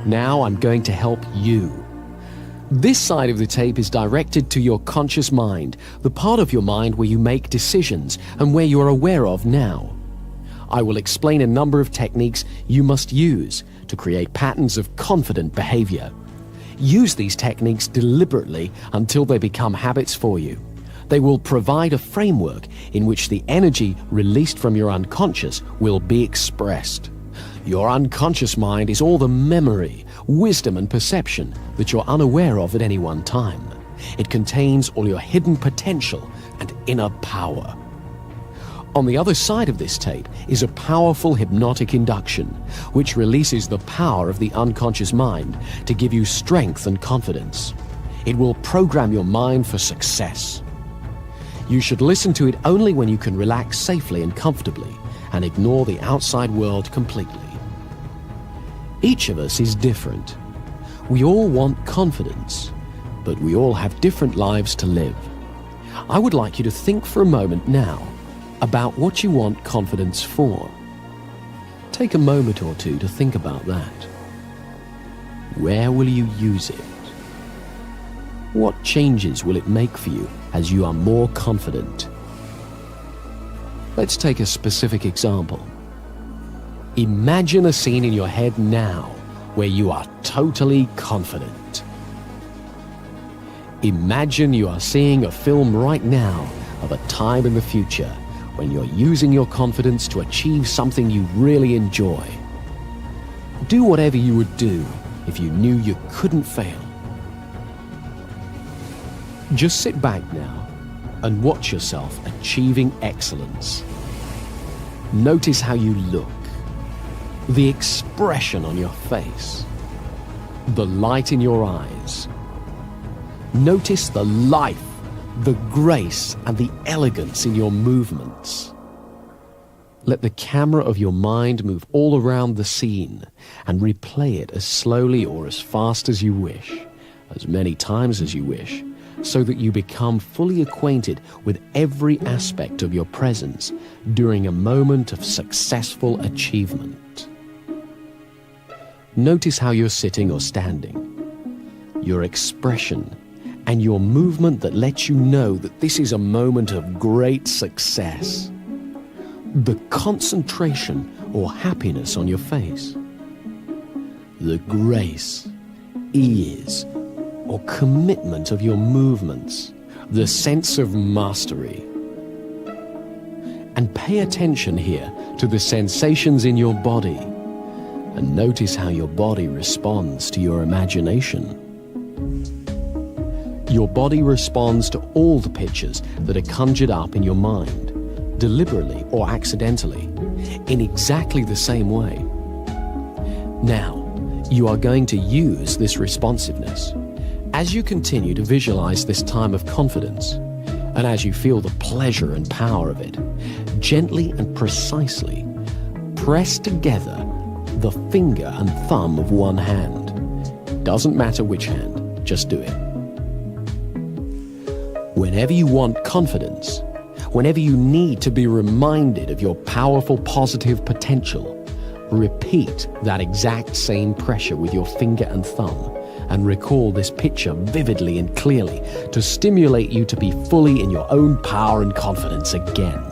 Now I'm going to help you. This side of the tape is directed to your conscious mind, the part of your mind where you make decisions and where you are aware of now. I will explain a number of techniques you must use to create patterns of confident behavior. Use these techniques deliberately until they become habits for you. They will provide a framework in which the energy released from your unconscious will be expressed. Your unconscious mind is all the memory, wisdom and perception that you're unaware of at any one time. It contains all your hidden potential and inner power. On the other side of this tape is a powerful hypnotic induction, which releases the power of the unconscious mind to give you strength and confidence. It will program your mind for success. You should listen to it only when you can relax safely and comfortably and ignore the outside world completely. Each of us is different. We all want confidence, but we all have different lives to live. I would like you to think for a moment now about what you want confidence for. Take a moment or two to think about that. Where will you use it? What changes will it make for you as you are more confident? Let's take a specific example. Imagine a scene in your head now where you are totally confident. Imagine you are seeing a film right now of a time in the future when you're using your confidence to achieve something you really enjoy. Do whatever you would do if you knew you couldn't fail. Just sit back now and watch yourself achieving excellence. Notice how you look, the expression on your face, the light in your eyes. Notice the life, the grace, and the elegance in your movements. Let the camera of your mind move all around the scene and replay it as slowly or as fast as you wish, as many times as you wish, so that you become fully acquainted with every aspect of your presence during a moment of successful achievement. Notice how you're sitting or standing, your expression, and your movement that lets you know that this is a moment of great success. The concentration or happiness on your face, the grace, ease, or commitment of your movements, the sense of mastery. And pay attention here to the sensations in your body, and notice how your body responds to your imagination. Your body responds to all the pictures that are conjured up in your mind, deliberately or accidentally, in exactly the same way. Now, you are going to use this responsiveness. As you continue to visualize this time of confidence, and as you feel the pleasure and power of it, gently and precisely press together the finger and thumb of one hand. Doesn't matter which hand, just do it. Whenever you want confidence, whenever you need to be reminded of your powerful positive potential, repeat that exact same pressure with your finger and thumb, and recall this picture vividly and clearly to stimulate you to be fully in your own power and confidence again.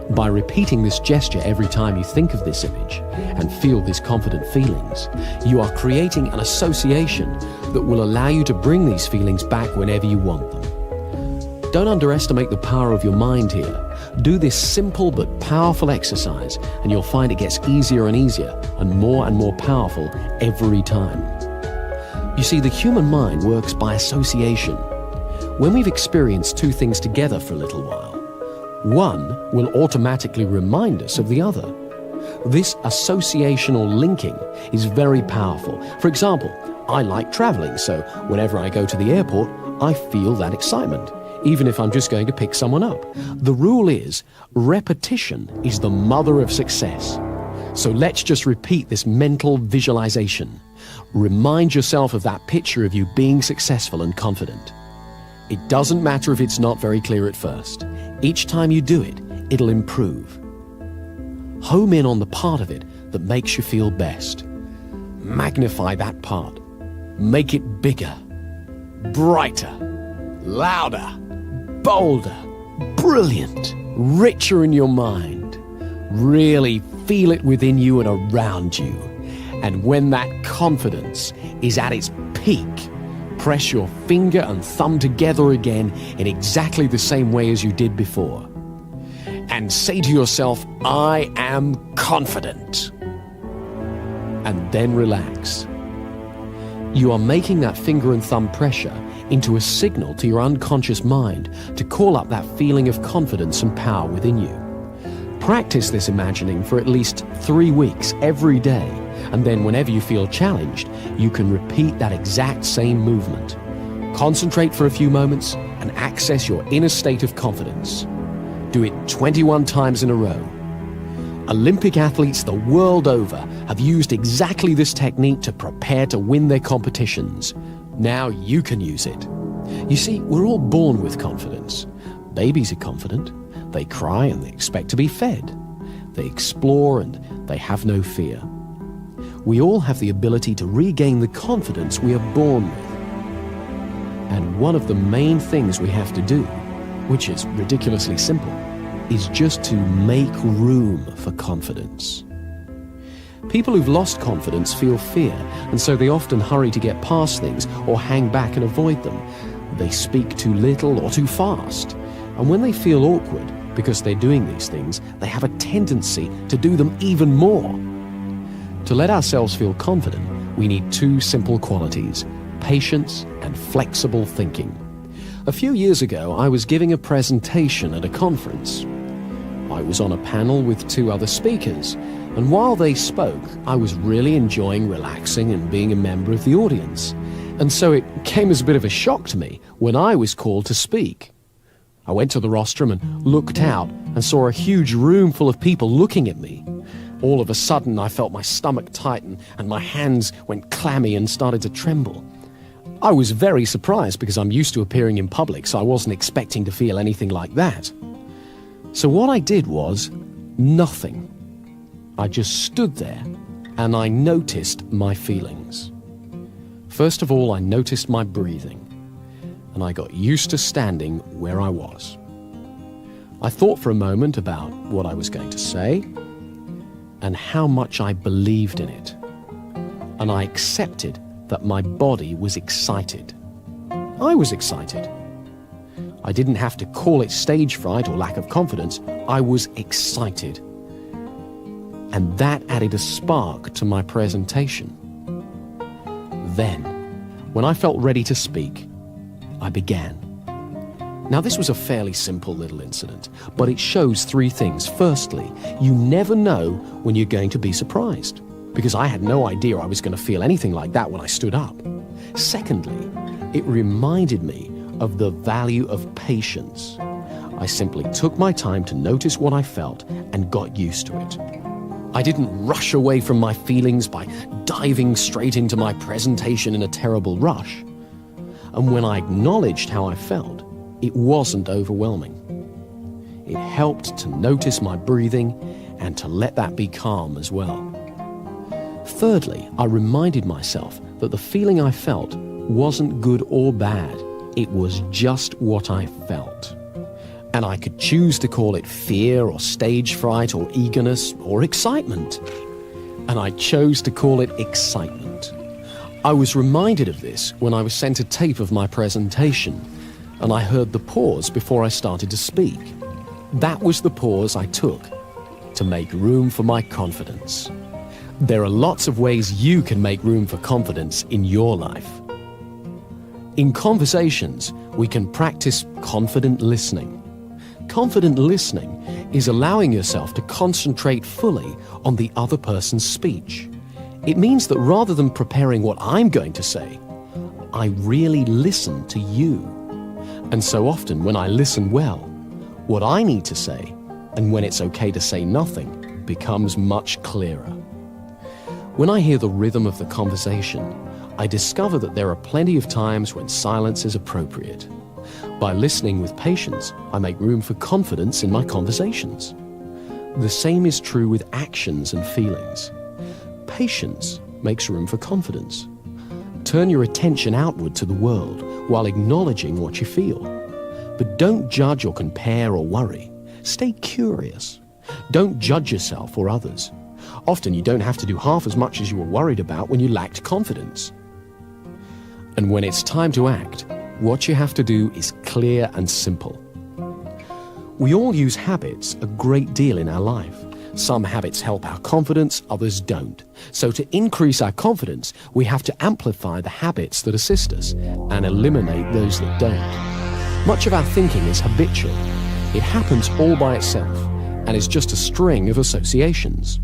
By repeating this gesture every time you think of this image and feel these confident feelings, you are creating an association that will allow you to bring these feelings back whenever you want them. Don't underestimate the power of your mind here. Do this simple but powerful exercise and you'll find it gets easier and easier and more powerful every time. You see, the human mind works by association. When we've experienced two things together for a little while, one will automatically remind us of the other. This associational linking is very powerful. For example, I like traveling, so whenever I go to the airport, I feel that excitement, even if I'm just going to pick someone up. The rule is, repetition is the mother of success. So let's just repeat this mental visualization. Remind yourself of that picture of you being successful and confident. It doesn't matter if it's not very clear at first. Each time you do it, it'll improve. Home in on the part of it that makes you feel best. Magnify that part. Make it bigger, brighter, louder, bolder, brilliant, richer in your mind. Really feel it within you and around you. And when that confidence is at its peak, press your finger and thumb together again in exactly the same way as you did before. And say to yourself, I am confident. And then relax. You are making that finger and thumb pressure into a signal to your unconscious mind to call up that feeling of confidence and power within you. Practice this imagining for at least 3 weeks every day, and then whenever you feel challenged, you can repeat that exact same movement. Concentrate for a few moments and access your inner state of confidence. Do it 21 times in a row. Olympic athletes the world over have used exactly this technique to prepare to win their competitions. Now you can use it. You see, we're all born with confidence. Babies are confident. They cry and they expect to be fed. They explore and they have no fear. We all have the ability to regain the confidence we are born with. And one of the main things we have to do, which is ridiculously simple, is just to make room for confidence. People who've lost confidence feel fear, and so they often hurry to get past things or hang back and avoid them. They speak too little or too fast. And when they feel awkward because they're doing these things, they have a tendency to do them even more. To let ourselves feel confident, we need 2 simple qualities: patience and flexible thinking. A few years ago, I was giving a presentation at a conference. I was on a panel with 2 other speakers, and while they spoke, I was really enjoying relaxing and being a member of the audience. And so it came as a bit of a shock to me when I was called to speak. I went to the rostrum and looked out and saw a huge room full of people looking at me. All of a sudden, I felt my stomach tighten and my hands went clammy and started to tremble. I was very surprised because I'm used to appearing in public, so I wasn't expecting to feel anything like that. So what I did was nothing. I just stood there and I noticed my feelings. First of all, I noticed my breathing, and I got used to standing where I was. I thought for a moment about what I was going to say and how much I believed in it, and I accepted that my body was excited. I was excited. I didn't have to call it stage fright or lack of confidence. I was excited. And that added a spark to my presentation. Then, when I felt ready to speak, I began. Now, this was a fairly simple little incident, but it shows 3 things. Firstly, you never know when you're going to be surprised, because I had no idea I was going to feel anything like that when I stood up. Secondly, it reminded me of the value of patience. I simply took my time to notice what I felt and got used to it. I didn't rush away from my feelings by diving straight into my presentation in a terrible rush. And when I acknowledged how I felt, it wasn't overwhelming. It helped to notice my breathing and to let that be calm as well. Thirdly, I reminded myself that the feeling I felt wasn't good or bad. It was just what I felt. And I could choose to call it fear or stage fright or eagerness or excitement. And I chose to call it excitement. I was reminded of this when I was sent a tape of my presentation, and I heard the pause before I started to speak. That was the pause I took to make room for my confidence. There are lots of ways you can make room for confidence in your life. In conversations, we can practice confident listening. Confident listening is allowing yourself to concentrate fully on the other person's speech. It means that rather than preparing what I'm going to say, I really listen to you. And so often when I listen well, what I need to say, and when it's okay to say nothing, becomes much clearer. When I hear the rhythm of the conversation, I discover that there are plenty of times when silence is appropriate. By listening with patience, I make room for confidence in my conversations. The same is true with actions and feelings. Patience makes room for confidence. Turn your attention outward to the world while acknowledging what you feel. But don't judge or compare or worry. Stay curious. Don't judge yourself or others. Often you don't have to do half as much as you were worried about when you lacked confidence. And when it's time to act, what you have to do is clear and simple. We all use habits a great deal in our life. Some habits help our confidence, others don't. So to increase our confidence, we have to amplify the habits that assist us and eliminate those that don't. Much of our thinking is habitual. It happens all by itself and is just a string of associations.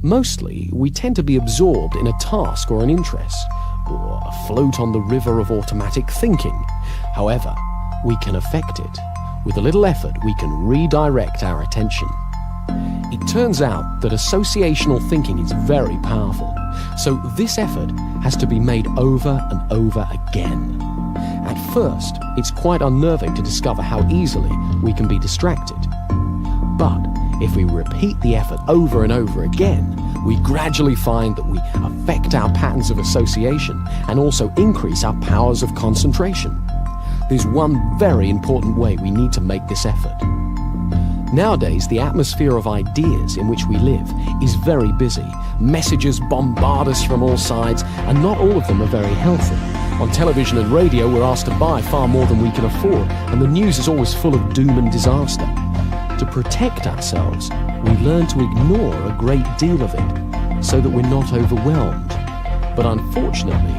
Mostly, we tend to be absorbed in a task or an interest, or afloat on the river of automatic thinking. However, we can affect it. With a little effort, we can redirect our attention. It turns out that associational thinking is very powerful, so this effort has to be made over and over again. At first, it's quite unnerving to discover how easily we can be distracted. But if we repeat the effort over and over again, we gradually find that we affect our patterns of association and also increase our powers of concentration. There's one very important way we need to make this effort. Nowadays, the atmosphere of ideas in which we live is very busy. Messages bombard us from all sides, and not all of them are very healthy. On television and radio, we're asked to buy far more than we can afford, and the news is always full of doom and disaster. To protect ourselves, we learn to ignore a great deal of it so that we're not overwhelmed. But unfortunately,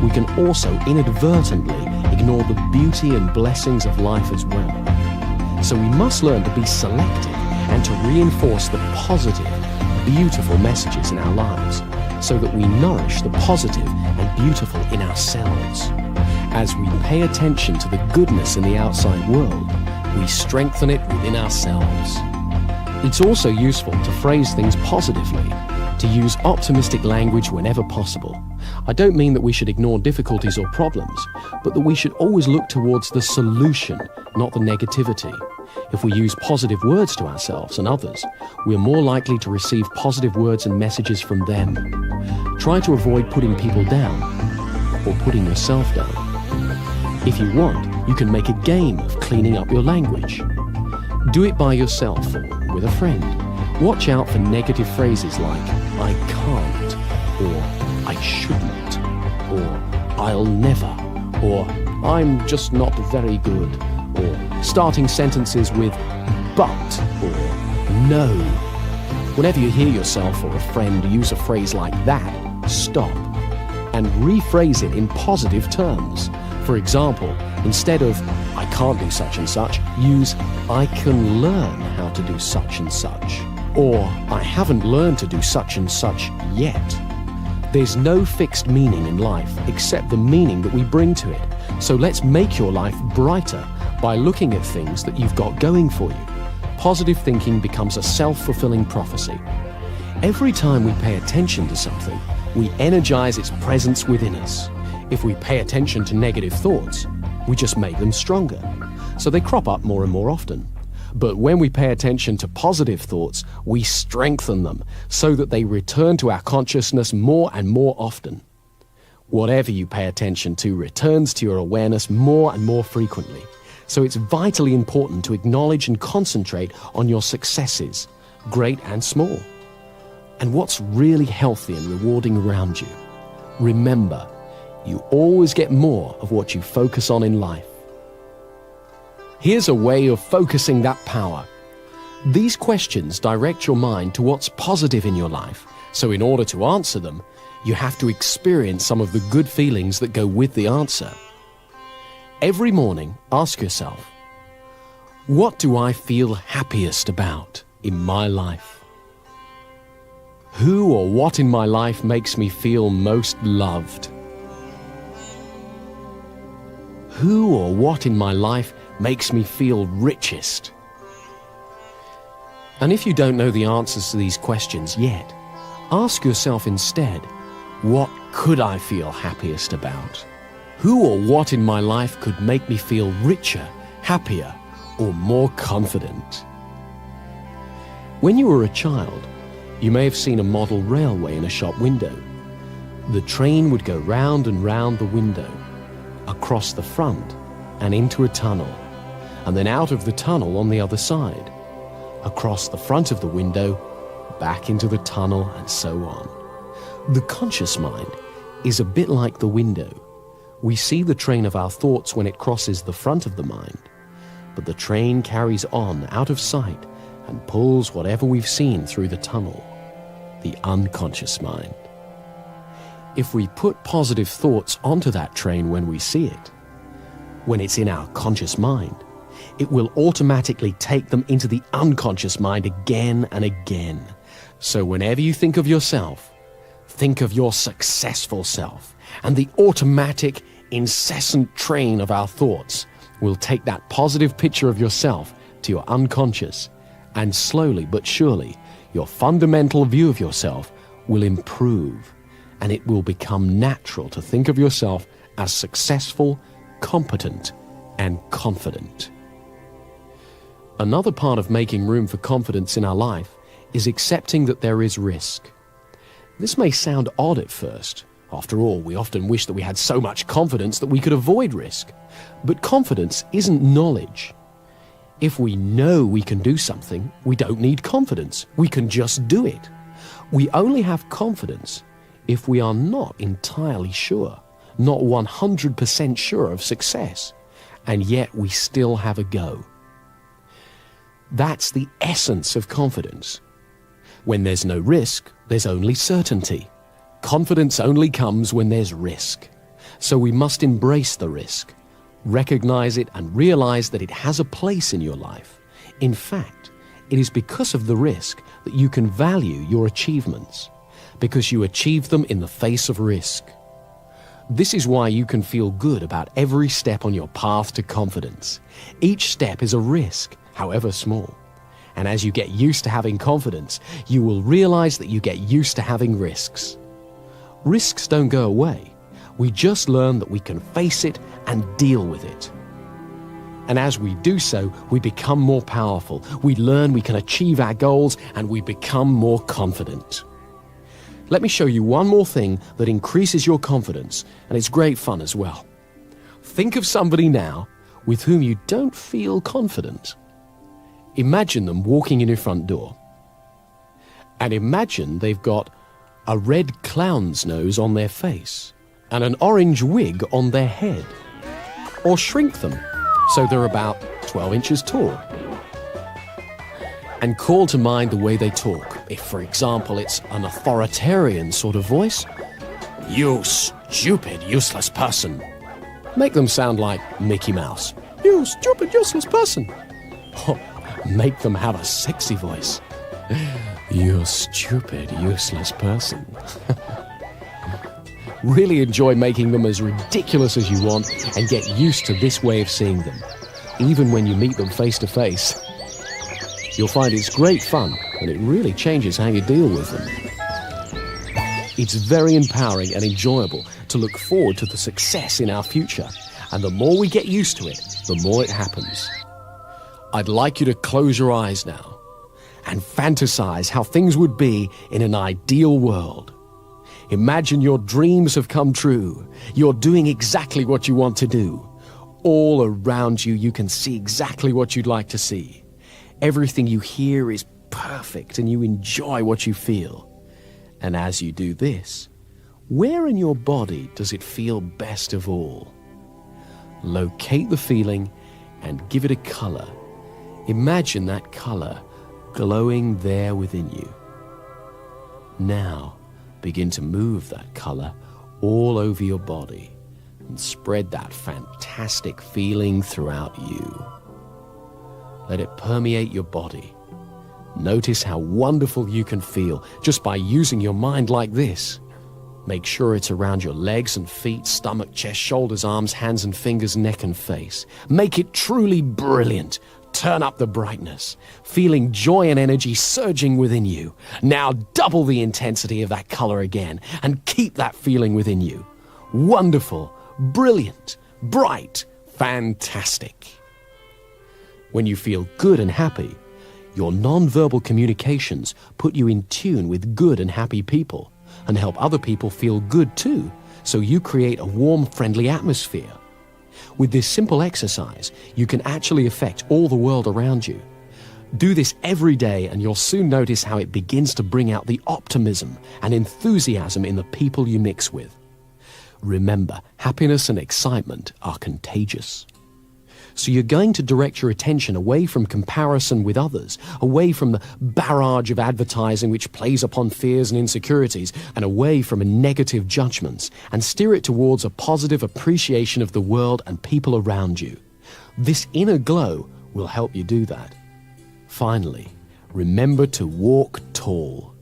we can also inadvertently ignore the beauty and blessings of life as well. So we must learn to be selective and to reinforce the positive, beautiful messages in our lives so that we nourish the positive and beautiful in ourselves. As we pay attention to the goodness in the outside world, we strengthen it within ourselves. It's also useful to phrase things positively, to use optimistic language whenever possible. I don't mean that we should ignore difficulties or problems, but that we should always look towards the solution, not the negativity. If we use positive words to ourselves and others, we're more likely to receive positive words and messages from them. Try to avoid putting people down or putting yourself down. If you want, you can make a game of cleaning up your language. Do it by yourself or with a friend. Watch out for negative phrases like, I can't, or I shouldn't, or I'll never, or I'm just not very good, or starting sentences with but or no. Whenever you hear yourself or a friend use a phrase like that, stop and rephrase it in positive terms. For example, instead of I can't do such and such, use I can learn how to do such and such, or I haven't learned to do such and such yet. There's no fixed meaning in life except the meaning that we bring to it. So let's make your life brighter by looking at things that you've got going for you. Positive thinking becomes a self-fulfilling prophecy. Every time we pay attention to something, we energize its presence within us. If we pay attention to negative thoughts, we just make them stronger. So they crop up more and more often. But when we pay attention to positive thoughts, we strengthen them so that they return to our consciousness more and more often. Whatever you pay attention to returns to your awareness more and more frequently. So it's vitally important to acknowledge and concentrate on your successes, great and small, and what's really healthy and rewarding around you. Remember, you always get more of what you focus on in life. Here's a way of focusing that power. These questions direct your mind to what's positive in your life, so in order to answer them, you have to experience some of the good feelings that go with the answer. Every morning, ask yourself, what do I feel happiest about in my life? Who or what in my life makes me feel most loved? Who or what in my life makes me feel richest? And if you don't know the answers to these questions yet, ask yourself instead, what could I feel happiest about? Who or what in my life could make me feel richer, happier, or more confident? When you were a child, you may have seen a model railway in a shop window. The train would go round and round the window, across the front and into a tunnel, and then out of the tunnel on the other side, across the front of the window, back into the tunnel, and so on. The conscious mind is a bit like the window. We see the train of our thoughts when it crosses the front of the mind, but the train carries on out of sight and pulls whatever we've seen through the tunnel, the unconscious mind. If we put positive thoughts onto that train when we see it, when it's in our conscious mind, it will automatically take them into the unconscious mind again and again. So whenever you think of yourself, think of your successful self, and the automatic, incessant train of our thoughts will take that positive picture of yourself to your unconscious, and slowly but surely, your fundamental view of yourself will improve, and it will become natural to think of yourself as successful, competent, and confident. Another part of making room for confidence in our life is accepting that there is risk. This may sound odd at first. After all, we often wish that we had so much confidence that we could avoid risk. But confidence isn't knowledge. If we know we can do something, we don't need confidence. We can just do it. We only have confidence if we are not entirely sure, not 100% sure of success, and yet we still have a go. That's the essence of confidence. When there's no risk, there's only certainty. Confidence only comes when there's risk. So we must embrace the risk, recognize it, and realize that it has a place in your life. In fact, it is because of the risk that you can value your achievements, because you achieve them in the face of risk. This is why you can feel good about every step on your path to confidence. Each step is a risk, however small. And as you get used to having confidence, you will realize that you get used to having risks. Risks don't go away. We just learn that we can face it and deal with it. And as we do so, we become more powerful. We learn we can achieve our goals, and we become more confident. Let me show you one more thing that increases your confidence, and it's great fun as well. Think of somebody now with whom you don't feel confident. Imagine them walking in your front door. And imagine they've got a red clown's nose on their face and an orange wig on their head. Or shrink them so they're about 12 inches tall. And call to mind the way they talk. If, for example, it's an authoritarian sort of voice, "You stupid, useless person." Make them sound like Mickey Mouse. "You stupid, useless person." Oh, make them have a sexy voice. "You stupid, useless person." Really enjoy making them as ridiculous as you want and get used to this way of seeing them, even when you meet them face to face. You'll find it's great fun, and it really changes how you deal with them. It's very empowering and enjoyable to look forward to the success in our future, and the more we get used to it, the more it happens. I'd like you to close your eyes now and fantasize how things would be in an ideal world. Imagine your dreams have come true. You're doing exactly what you want to do. All around you, you can see exactly what you'd like to see. Everything you hear is perfect, and you enjoy what you feel. And as you do this, where in your body does it feel best of all? Locate the feeling and give it a color. Imagine that color glowing there within you. Now, begin to move that color all over your body and spread that fantastic feeling throughout you. Let it permeate your body. Notice how wonderful you can feel just by using your mind like this. Make sure it's around your legs and feet, stomach, chest, shoulders, arms, hands and fingers, neck and face. Make it truly brilliant. Turn up the brightness, feeling joy and energy surging within you. Now double the intensity of that color again and keep that feeling within you. Wonderful, brilliant, bright, fantastic. When you feel good and happy, your non-verbal communications put you in tune with good and happy people. and help other people feel good too, so you create a warm, friendly atmosphere. With this simple exercise, you can actually affect all the world around you. Do this every day and you'll soon notice how it begins to bring out the optimism and enthusiasm in the people you mix with. Remember, happiness and excitement are contagious. So you're going to direct your attention away from comparison with others, away from the barrage of advertising which plays upon fears and insecurities, and away from negative judgments, and steer it towards a positive appreciation of the world and people around you. This inner glow will help you do that. Finally, remember to walk tall.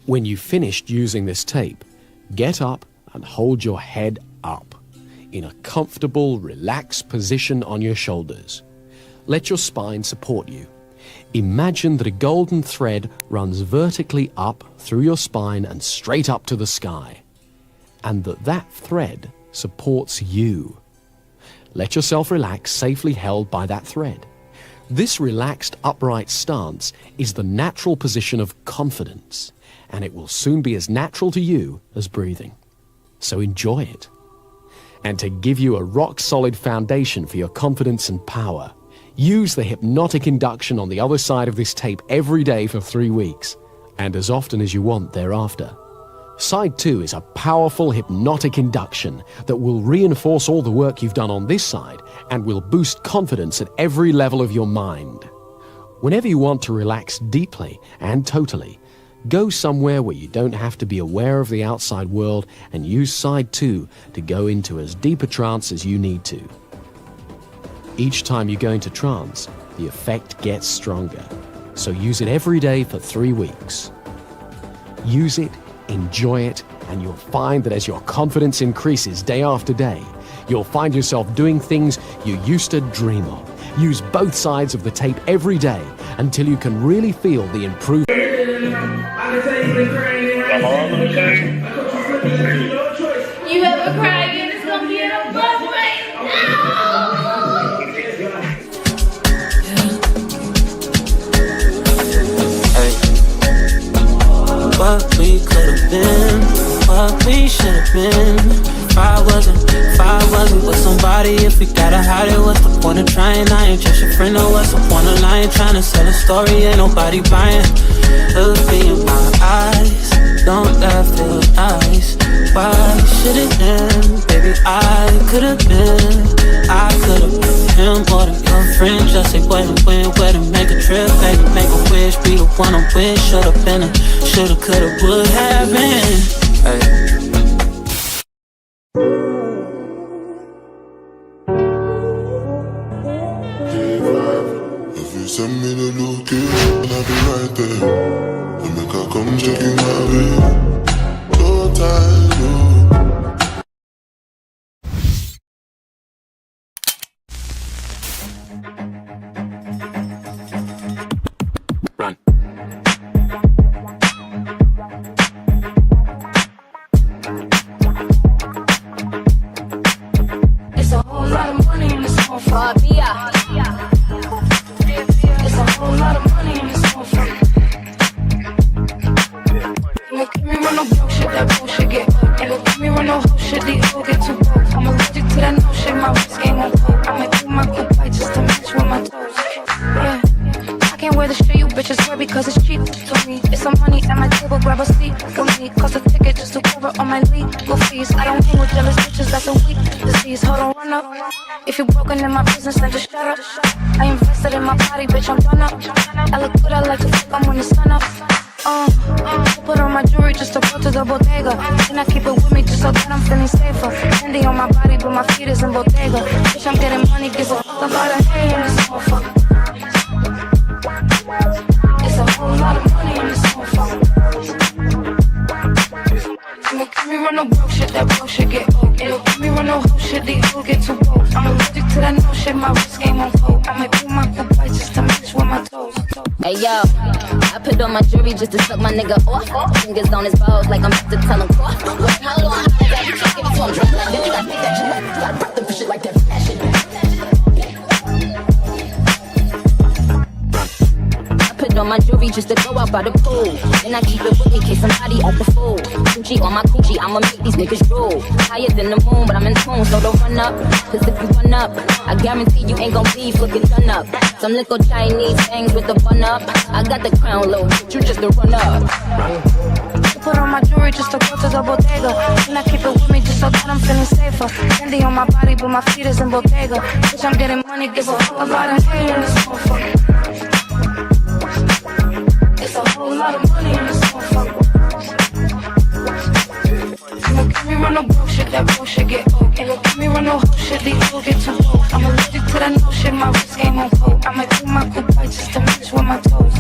When you've finished using this tape, get up and hold your head up in a comfortable, relaxed position on your shoulders. Let your spine support you. Imagine that a golden thread runs vertically up through your spine and straight up to the sky, and that thread supports you. Let yourself relax, safely held by that thread. This relaxed, upright stance is the natural position of confidence, and it will soon be as natural to you as breathing. So enjoy it. And to give you a rock-solid foundation for your confidence and power, use the hypnotic induction on the other side of this tape every day for 3 weeks, and as often as you want thereafter. Side 2 is a powerful hypnotic induction that will reinforce all the work you've done on this side and will boost confidence at every level of your mind. Whenever you want to relax deeply and totally, go somewhere where you don't have to be aware of the outside world and use side 2 to go into as deep a trance as you need to. Each time you go into trance, the effect gets stronger. So use it every day for 3 weeks. Use it, enjoy it, and you'll find that as your confidence increases day after day, you'll find yourself doing things you used to dream of. Use both sides of the tape every day until you can really feel the improvement. You ever cry again? It's gonna be in a bus way. What we could have been, what we should have been. If I wasn't with somebody, if we gotta hide it, what's the point of trying? I ain't just your friend, or what's the point of lying? Trying to sell a story, ain't nobody buying. Look me in my eyes, don't that feel nice? Why should it end? Baby, I could've been him more than your friend. Just say where to make a trip, baby, make a wish, be the one I'm with. Should've been shoulda, coulda, would have been. Hey. If you send me the location, I'll be right there. You make her come check in my bed. No time, no. Run. It's a whole lot of money in this motherfucker. It's a whole lot of money in this motherfucker. Don't give me run no broke shit, that bullshit get old. Don't give me run no whole shit, these all get too broke. I'm allergic to that no shit, my wrist game on coke. I might do my good bite just to match with my toes. Yeah, I can't wear the shit you bitches wear because it's cheap to me. It's some money at my table, grab a seat for me. Cost a ticket just to cover all my legal fees. I don't hang with jealous bitches, that's a weak disease. Hold on, run up. If you broken in my business, then just shut up. I invested in my body, bitch, I'm done up. I look good, I like to fuck, I'm when the sun up. Put on my jewelry just to go to the bodega. And I keep it with me just so that I'm feeling safer. Candy on my body, but my feet is in bodega. Bitch, I'm getting money, gives a fuck about a hay in this motherfucker. It's a whole lot of money in this motherfucker. Don't give me run no broke shit, that bullshit get old. Don't give me run no whole shit, these all get too bold. I'm allergic to that no shit, my wrist game on coke. I might do my good bite just to match with my toes. Hey yo, I put on my jewelry just to suck my nigga off. Fingers on his balls like I'm about to tell him cough. How long I got you can't give it to him. Nigga, I think that you like, I rock them for shit like that. I put on my my jewelry just to go out by the pool. And I keep it with me in case somebody act the fool. Gucci on my coochie, I'ma make these niggas drool. Higher than the moon, but I'm in tune, so don't run up. Cause if you run up, I guarantee you ain't gon' leave looking done up. Some little Chinese things with the bun up. I got the crown low, you just to run up. Put on my jewelry just to go to the bodega. And I keep it with me just so that I'm feeling safer. Fendi on my body, but my feet is in Bottega. Bitch, I'm getting money, give a fuck about a hate in this motherfucker. It's a whole lot of money in this motherfucker. Don't give me run no bullshit, that bullshit get old. Ain't gon' give me run no whole shit, these two get too old. I'm allergic to that no shit, my wrist game on cold. I might do my coupe just to match with my toes.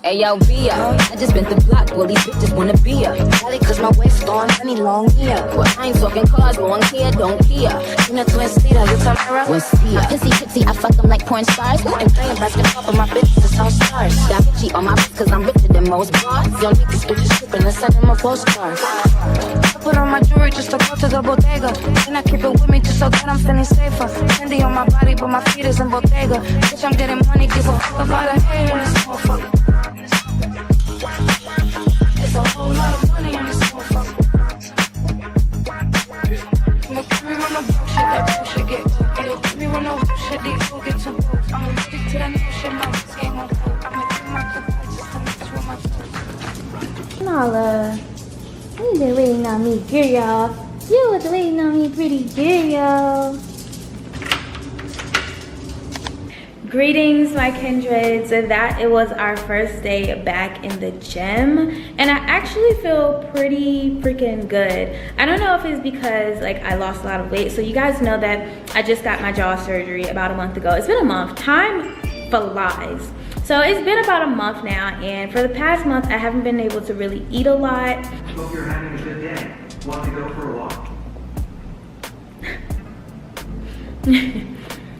Hey yo, Via, I just been the block, well these bitches wanna be ya. Probably cause my waist on, honey long here. Well, I ain't talking cars, but one here, don't care. You know, twin speeder, you tell me what's here. Pissy, I fuck them like porn stars. I'm playing basketball, but my bitches is all stars. Got Gucci on my wrist cause I'm richer than most bars. Yo, niggas bitches trippin' and sending my postcards. I put on my jewelry just to go to the bodega. And I keep it with me just so that I'm feeling safer. Fendi on my body, but my feet is in Bottega. Bitch, I'm getting money, give a fuck about a hate in this motherfucker. It's a whole lot of money in this motherfucker. Don't give me run no bullshit, that bullshit get old. Ain't gon' give me run no bullshit, these two get too old. I'm allergic to that new shit, my wrist game on cold. I'ma do my coupe just to match with my toes. Nala, you been waiting on me, girl. You was waiting on me, pretty girl. Greetings, my kindreds. That it was our first day back in the gym, and I actually feel pretty freaking good. I don't know if it's because like I lost a lot of weight. So you guys know that I just got my jaw surgery about a month ago. It's been a month. Time flies. So it's been about a month now, and for the past month I haven't been able to really eat a lot. Hope you're having a good day. Want to go for a walk?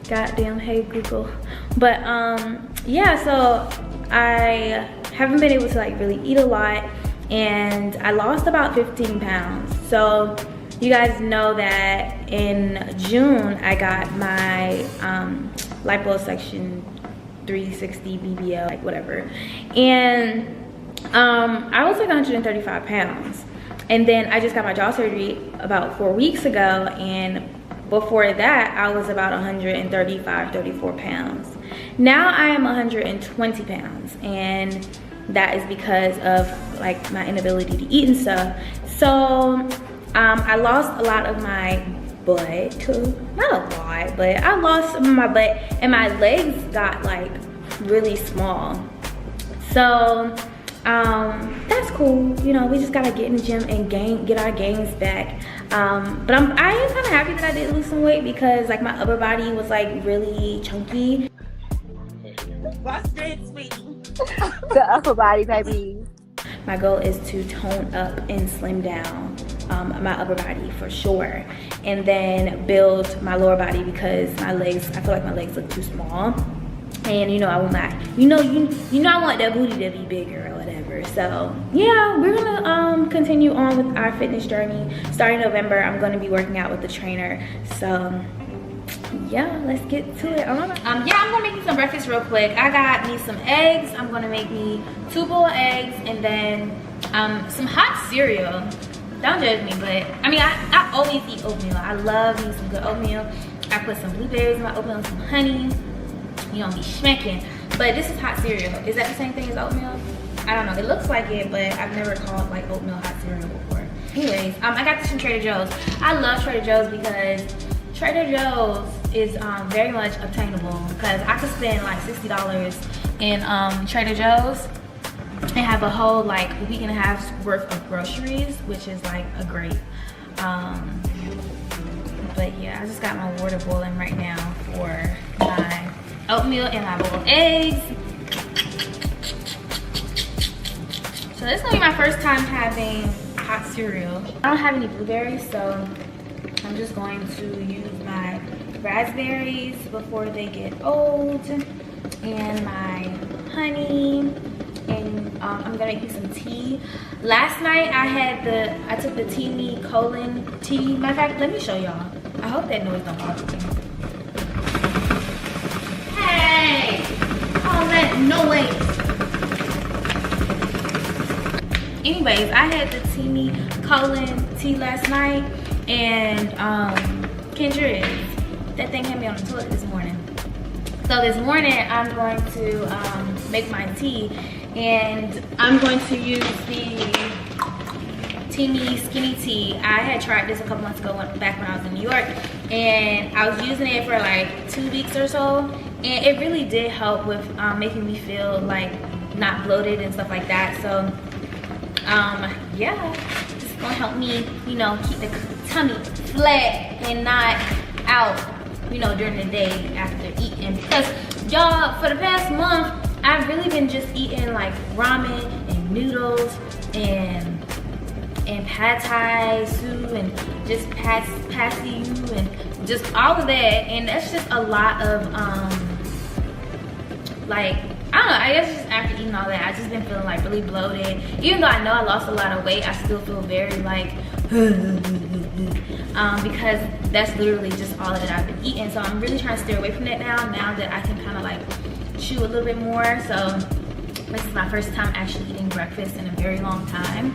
Goddamn, hey Google. But yeah, so I haven't been able to like really eat a lot, and I lost about 15 pounds. So you guys know that in June I got my liposuction 360 BBL, like whatever, and I was like 135 pounds, and then I just got my jaw surgery about 4 weeks ago, and before that I was about 135, 34 pounds. Now I am 120 pounds, and that is because of like my inability to eat and stuff. So I lost a lot of my butt, not a lot, but I lost some of my butt, and my legs got like really small. So that's cool. You know, we just gotta get in the gym and get our gains back. But I am kind of happy that I did lose some weight, because like my upper body was like really chunky. What's that, sweetie? The upper body, baby. My goal is to tone up and slim down my upper body for sure, and then build my lower body, because my legs, I feel like my legs look too small, and you know I want my, you know I want that booty to be bigger or whatever. So yeah, we're gonna continue on with our fitness journey. Starting November, I'm gonna be working out with the trainer. So yeah, let's get to it. Yeah, I'm gonna make me some breakfast real quick. I got me some eggs. I'm gonna make me 2 boiled eggs, and then some hot cereal. Don't judge me, but I mean, I always eat oatmeal. I love me some good oatmeal. I put some blueberries in my oatmeal and some honey. You don't be smacking. But this is hot cereal. Is that the same thing as oatmeal? I don't know. It looks like it, but I've never called like oatmeal hot cereal before. Anyways, I got this from Trader Joe's. I love Trader Joe's because Trader Joe's is very much obtainable, because I could spend like $60 in Trader Joe's and have a whole like week and a half's worth of groceries, which is like a great but yeah, I just got my water boiling right now for my oatmeal and my boiled eggs. So this is gonna be my first time having hot cereal. I don't have any blueberries, so I'm just going to use my raspberries before they get old, and my honey, and I'm gonna make me some tea. Last night I took the Teami colon tea. Matter of fact, let me show y'all. I hope that noise don't bother me. Hey, all that noise. anyways, I had the Teamy colon tea last night, and Kendra, that thing had me on the toilet this morning. So this morning I'm going to make my tea, and I'm going to use the Teamy Skinny Tea. I had tried this a couple months ago back when I was in New York, and I was using it for like 2 weeks or so, and it really did help with making me feel like not bloated and stuff like that. So yeah, it's gonna help me, you know, keep the tummy flat and not out, you know, during the day after eating. Because y'all, for the past month, I've really been just eating like ramen and noodles and pad thai soup and just pasty and just all of that, and that's just a lot of like, I don't know, I guess just after eating all that, I've just been feeling like really bloated. Even though I know I lost a lot of weight, I still feel very like because that's literally just all that I've been eating. So I'm really trying to steer away from that now that I can kind of like chew a little bit more. So this is my first time actually eating breakfast in a very long time,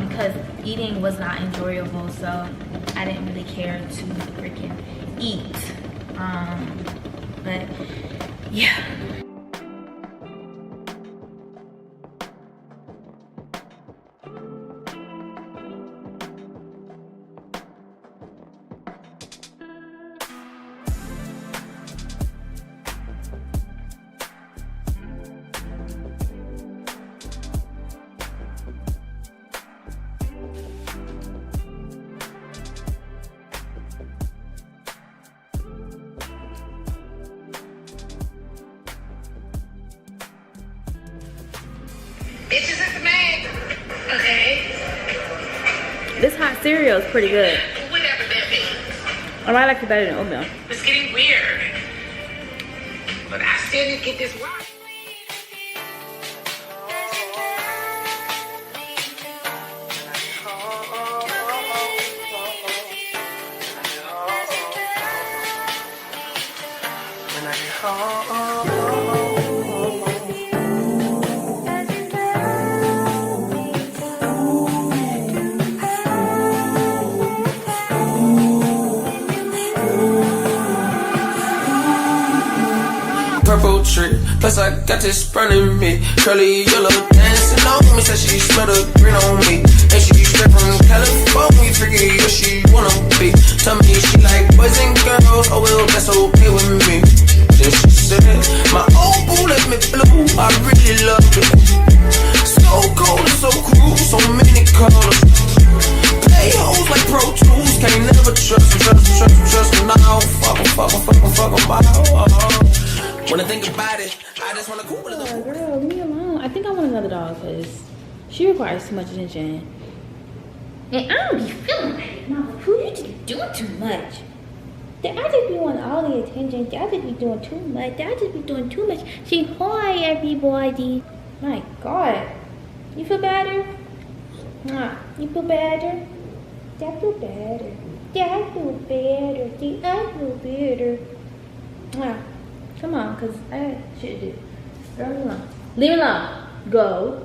because eating was not enjoyable, so I didn't really care to freaking eat. But yeah. Bitches at the mag. Okay. This hot cereal is pretty good. Whatever that means. I might like it better than oatmeal. It's getting weird. But I still need to get this right. Purple tree, plus I got this burning me. Curly yellow dancing on me, said she smell the green on me. And she straight from California, figure what she wanna be. Tell me she like boys and girls, oh well, that's okay with me. Then she said, my old boo left me blue, I really love it. So cold and so cruel, so many colors. Play hoes like Pro Tools, can't never trust them. Now fuck them. When I think about it, I just wanna cool it. Oh, girl, leave me alone. I think I want another dog because she requires too much attention. And I don't be feeling like, Mama, who you just doing too much? I just be wanting all the attention. I just be doing too much. I just be doing too much. Say hi, everybody. My God. You feel better? You feel better? I feel better. I feel better. I feel better. Come on, because I got shit to do. Girl, leave me alone. Leave me alone. Go.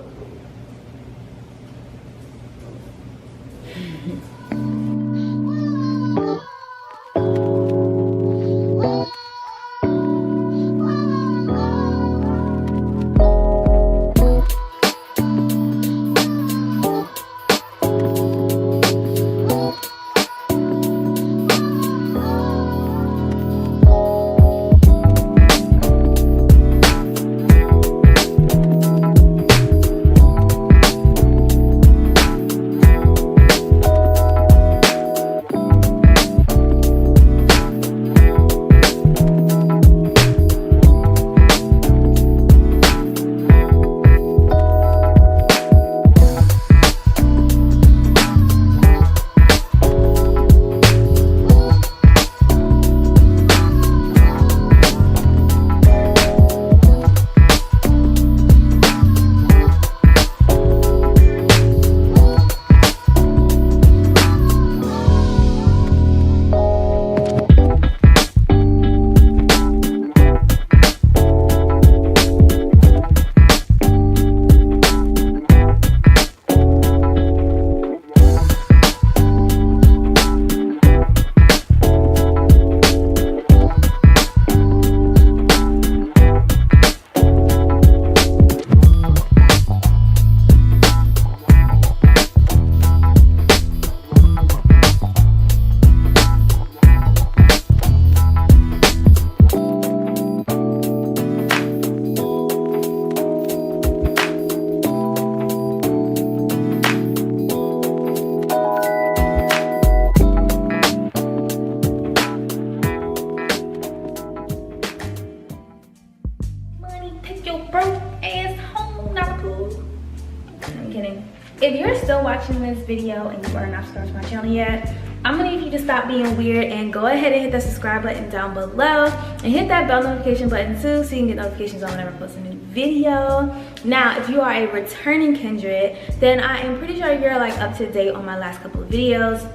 still watching this video and you are not subscribed to my channel yet, I'm gonna need you to stop being weird and go ahead and hit that subscribe button down below and hit that bell notification button too, so you can get notifications on whenever I post a new video. Now, if you are a returning kindred, then I am pretty sure you're like up to date on my last couple of videos,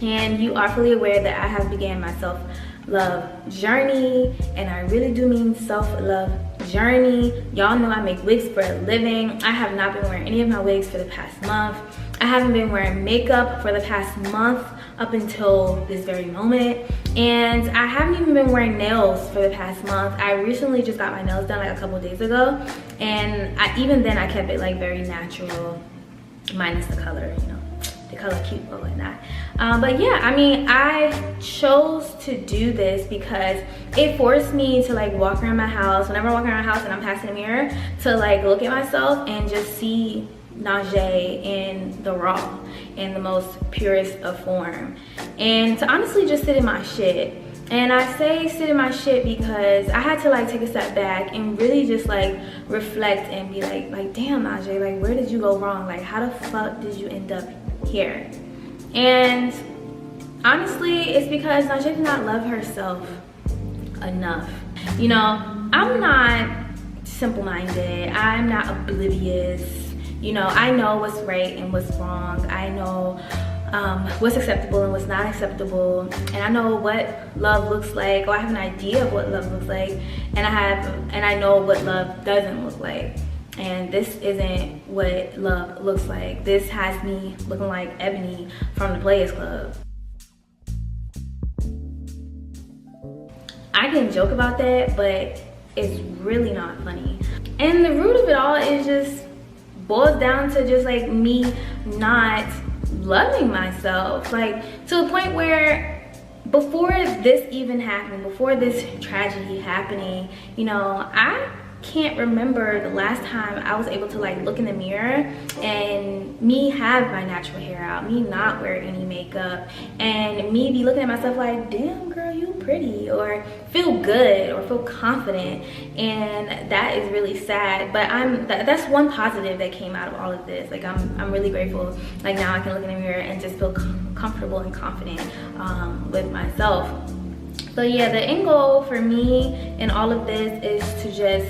and you are fully aware that I have began my self-love journey, and I really do mean self-love journey. Y'all know I make wigs for a living. I have not been wearing any of my wigs for the past month. I haven't been wearing makeup for the past month up until this very moment, and I haven't even been wearing nails for the past month. I recently just got my nails done like a couple days ago, and even then I kept it like very natural, minus the color, you know, the color cute or whatnot. But yeah, I mean, I chose to do this because it forced me to like walk around my house, whenever I walk around my house and I'm passing a mirror, to like look at myself and just see Najee in the raw, in the most purest of form, and to honestly just sit in my shit. And I say sit in my shit because I had to like take a step back and really just like reflect and be like damn, Najee, like where did you go wrong? Like how the fuck did you end up here? And honestly, it's because Najee did not love herself enough. You know, I'm not simple-minded, I'm not oblivious. You know, I know what's right and what's wrong. I know what's acceptable and what's not acceptable. And I know what love looks like, or I have an idea of what love looks like. And I know what love doesn't look like. And this isn't what love looks like. This has me looking like Ebony from the Players Club. I can joke about that, but it's really not funny. And the root of it all is just boils down to just like me not loving myself, like to a point where before this even happened, before this tragedy happening, you know, I can't remember the last time I was able to like look in the mirror and me have my natural hair out, me not wear any makeup, and me be looking at myself like, damn girl, you pretty, or feel good or feel confident. And that is really sad, but that's one positive that came out of all of this. Like I'm really grateful. Like now I can look in the mirror and just feel comfortable and confident with myself. So yeah, the end goal for me in all of this is to just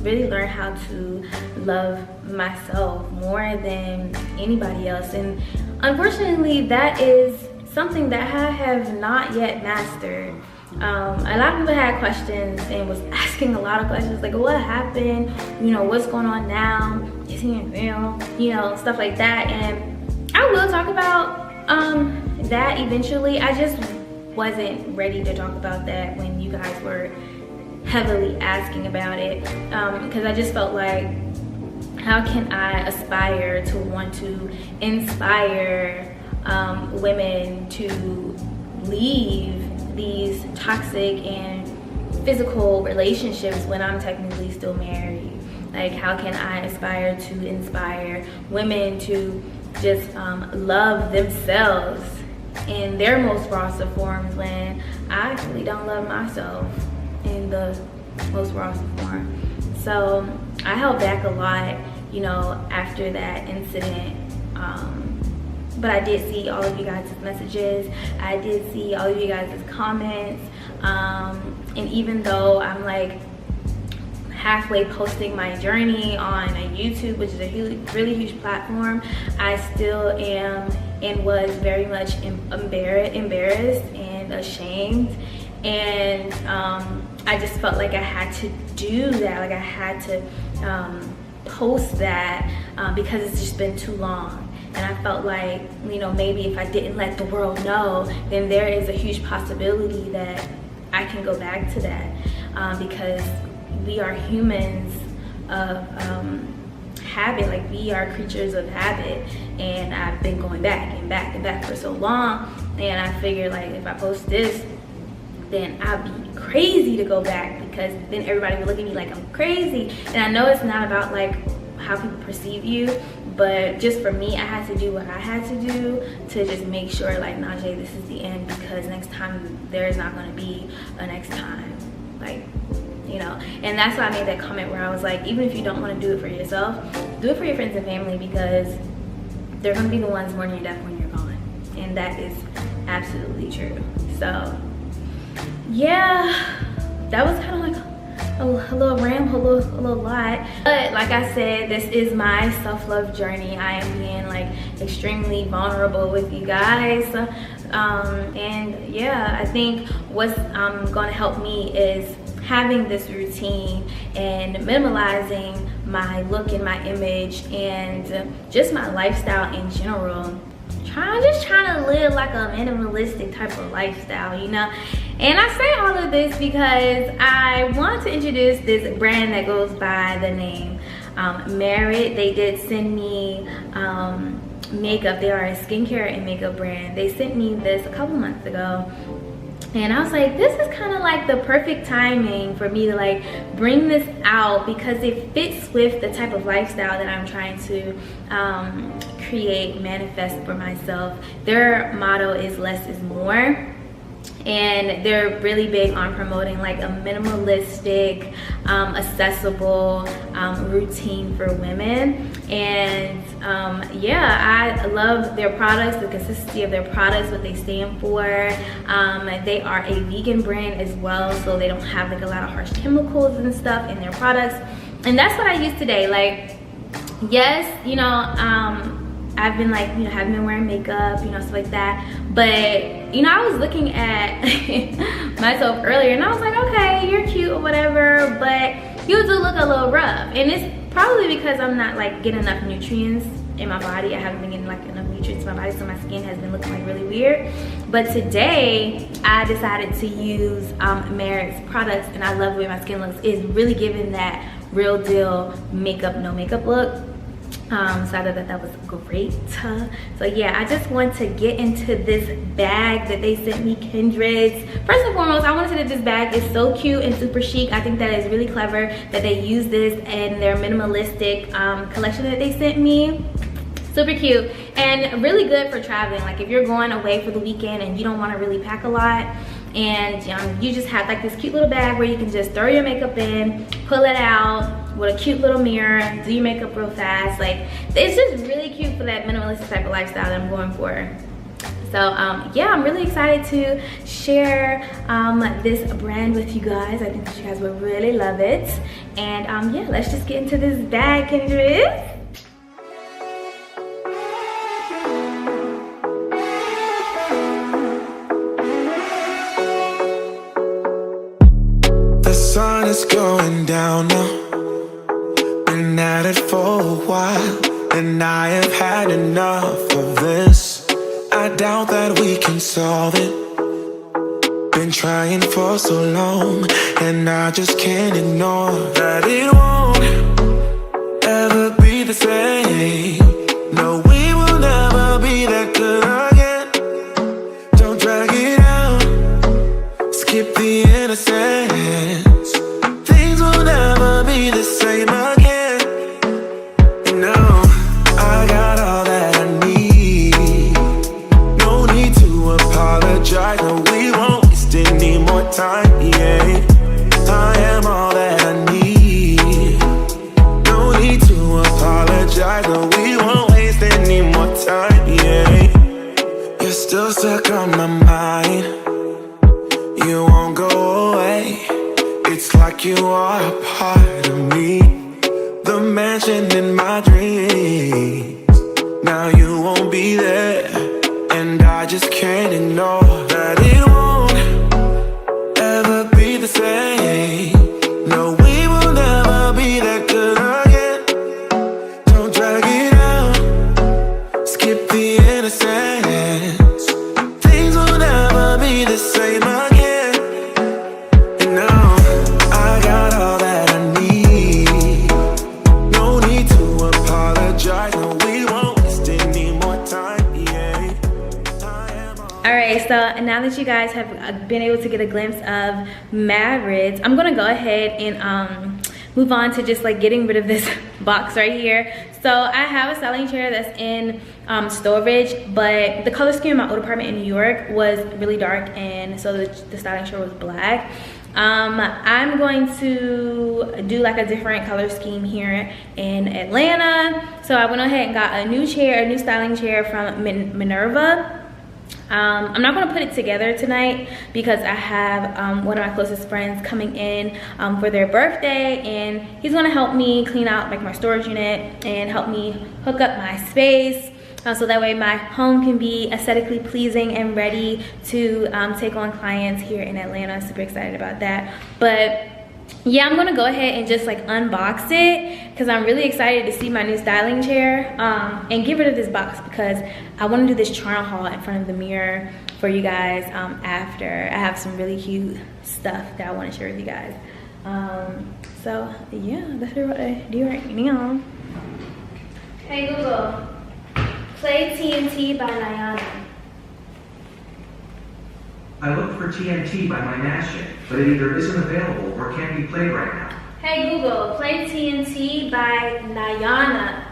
really learn how to love myself more than anybody else. And unfortunately, that is something that I have not yet mastered. A lot of people had questions and was asking a lot of questions like, what happened? You know, what's going on now? Is he real? You know, stuff like that. And I will talk about that eventually. I just wasn't ready to talk about that when you guys were heavily asking about it, because I just felt like, how can I aspire to want to inspire women to leave these toxic and physical relationships when I'm technically still married? Like, how can I aspire to inspire women to just love themselves in their most rawest of forms when I actually don't love myself in the most rawest of form? So I held back a lot, you know, after that incident. But I did see all of you guys' messages. I did see all of you guys' comments. And even though I'm like halfway posting my journey on YouTube, which is a really huge platform, I still am and was very much embarrassed and ashamed. And I just felt like I had to do that, like I had to post that because it's just been too long. And I felt like, you know, maybe if I didn't let the world know, then there is a huge possibility that I can go back to that, because we are humans of habit. Like, we are creatures of habit, and I've been going back and back and back for so long, and I figured, like, if I post this, then I'd be crazy to go back, because then everybody would look at me like I'm crazy. And I know it's not about like how people perceive you, but just for me, I had to do what I had to do to just make sure, like, Najee, this is the end, because next time there is not going to be a next time, like, you know. And that's why I made that comment where I was like, even if you don't want to do it for yourself, do it for your friends and family, because they're gonna be the ones mourning your death when you're gone. And that is absolutely true. So yeah, that was kind of like a little ramble, a little lot. But like I said, this is my self-love journey. I am being like extremely vulnerable with you guys. And yeah, I think what's gonna help me is having this routine and minimalizing my look and my image and just my lifestyle in general. Just trying to live like a minimalistic type of lifestyle, you know. And I say all of this because I want to introduce this brand that goes by the name Merit. They did send me makeup. They are a skincare and makeup brand. They sent me this a couple months ago. And I was like, this is kind of like the perfect timing for me to like bring this out because it fits with the type of lifestyle that I'm trying to create, manifest for myself. Their motto is less is more. And they're really big on promoting like a minimalistic, accessible routine for women. And yeah, I love their products, the consistency of their products, what they stand for. They are a vegan brand as well, so they don't have like a lot of harsh chemicals and stuff in their products. And that's what I use today. Like, yes, you know, I've been like, you know, haven't been wearing makeup, you know, stuff like that. But, you know, I was looking at myself earlier and I was like, okay, you're cute or whatever, but you do look a little rough. And it's probably because I'm not like getting enough nutrients in my body. I haven't been getting like enough nutrients in my body, so my skin has been looking like really weird. But today, I decided to use Merit's products, and I love the way my skin looks. It's really giving that real deal makeup, no makeup look. So I thought that was great. So yeah, I just want to get into this bag that they sent me, Kindred's. First and foremost, I want to say that this bag is so cute and super chic. I think that is really clever that they use this in their minimalistic collection that they sent me. Super cute and really good for traveling. Like if you're going away for the weekend and you don't want to really pack a lot, and you just have like this cute little bag where you can just throw your makeup in, pull it out with a cute little mirror, do your makeup real fast. Like, it's just really cute for that minimalistic type of lifestyle that I'm going for. So yeah, I'm really excited to share this brand with you guys. I think that you guys will really love it. And yeah, let's just get into this bag, Kindred. The sun is going down now. Been at it for a while, and I have had enough of this. I doubt that we can solve it. Been trying for so long, and I just can't ignore that it won't ever be the same. No, we will never be that good again. Don't drag it out, skip the innocence. Things will never be the same again. And now I got all that I need. No need to apologize. No, we won't waste any more time. Yeah, I am all that I need. No need to apologize. No, we won't waste any more time. Yeah, you're still stuck on my mind. You won't go away. It's like you are a part of me. The mansion in my dreams. Now you won't be there, and I just can't ignore that it won't ever be the same. No, we will never be that good again. Don't drag it out, skip the innocence. Things will never be the same again. And now I got all that I need. No need to apologize. No, we won't waste any more time. Yeah, I am all. All right, so now that you guys have been able to get a glimpse of Merit's, I'm gonna go ahead and move on to just like getting rid of this box right here. So I have a styling chair that's in storage, but the color scheme in my old apartment in New York was really dark, and so the styling chair was black. I'm going to do like a different color scheme here in Atlanta. So I went ahead and got a new styling chair from Minerva. I'm not going to put it together tonight because I have one of my closest friends coming in for their birthday, and he's going to help me clean out like my storage unit and help me hook up my space. So that way my home can be aesthetically pleasing and ready to take on clients here in Atlanta. Super excited about that. But yeah, I'm gonna go ahead and just like unbox it because I'm really excited to see my new styling chair and get rid of this box because I want to do this trial haul in front of the mirror for you guys after. I have some really cute stuff that I want to share with you guys. So yeah, that's what I do right now. Hey Google, play TNT by Nayana. I looked for TNT by my Nashik, but it either isn't available or can't be played right now. Hey Google, play TNT by Nayana.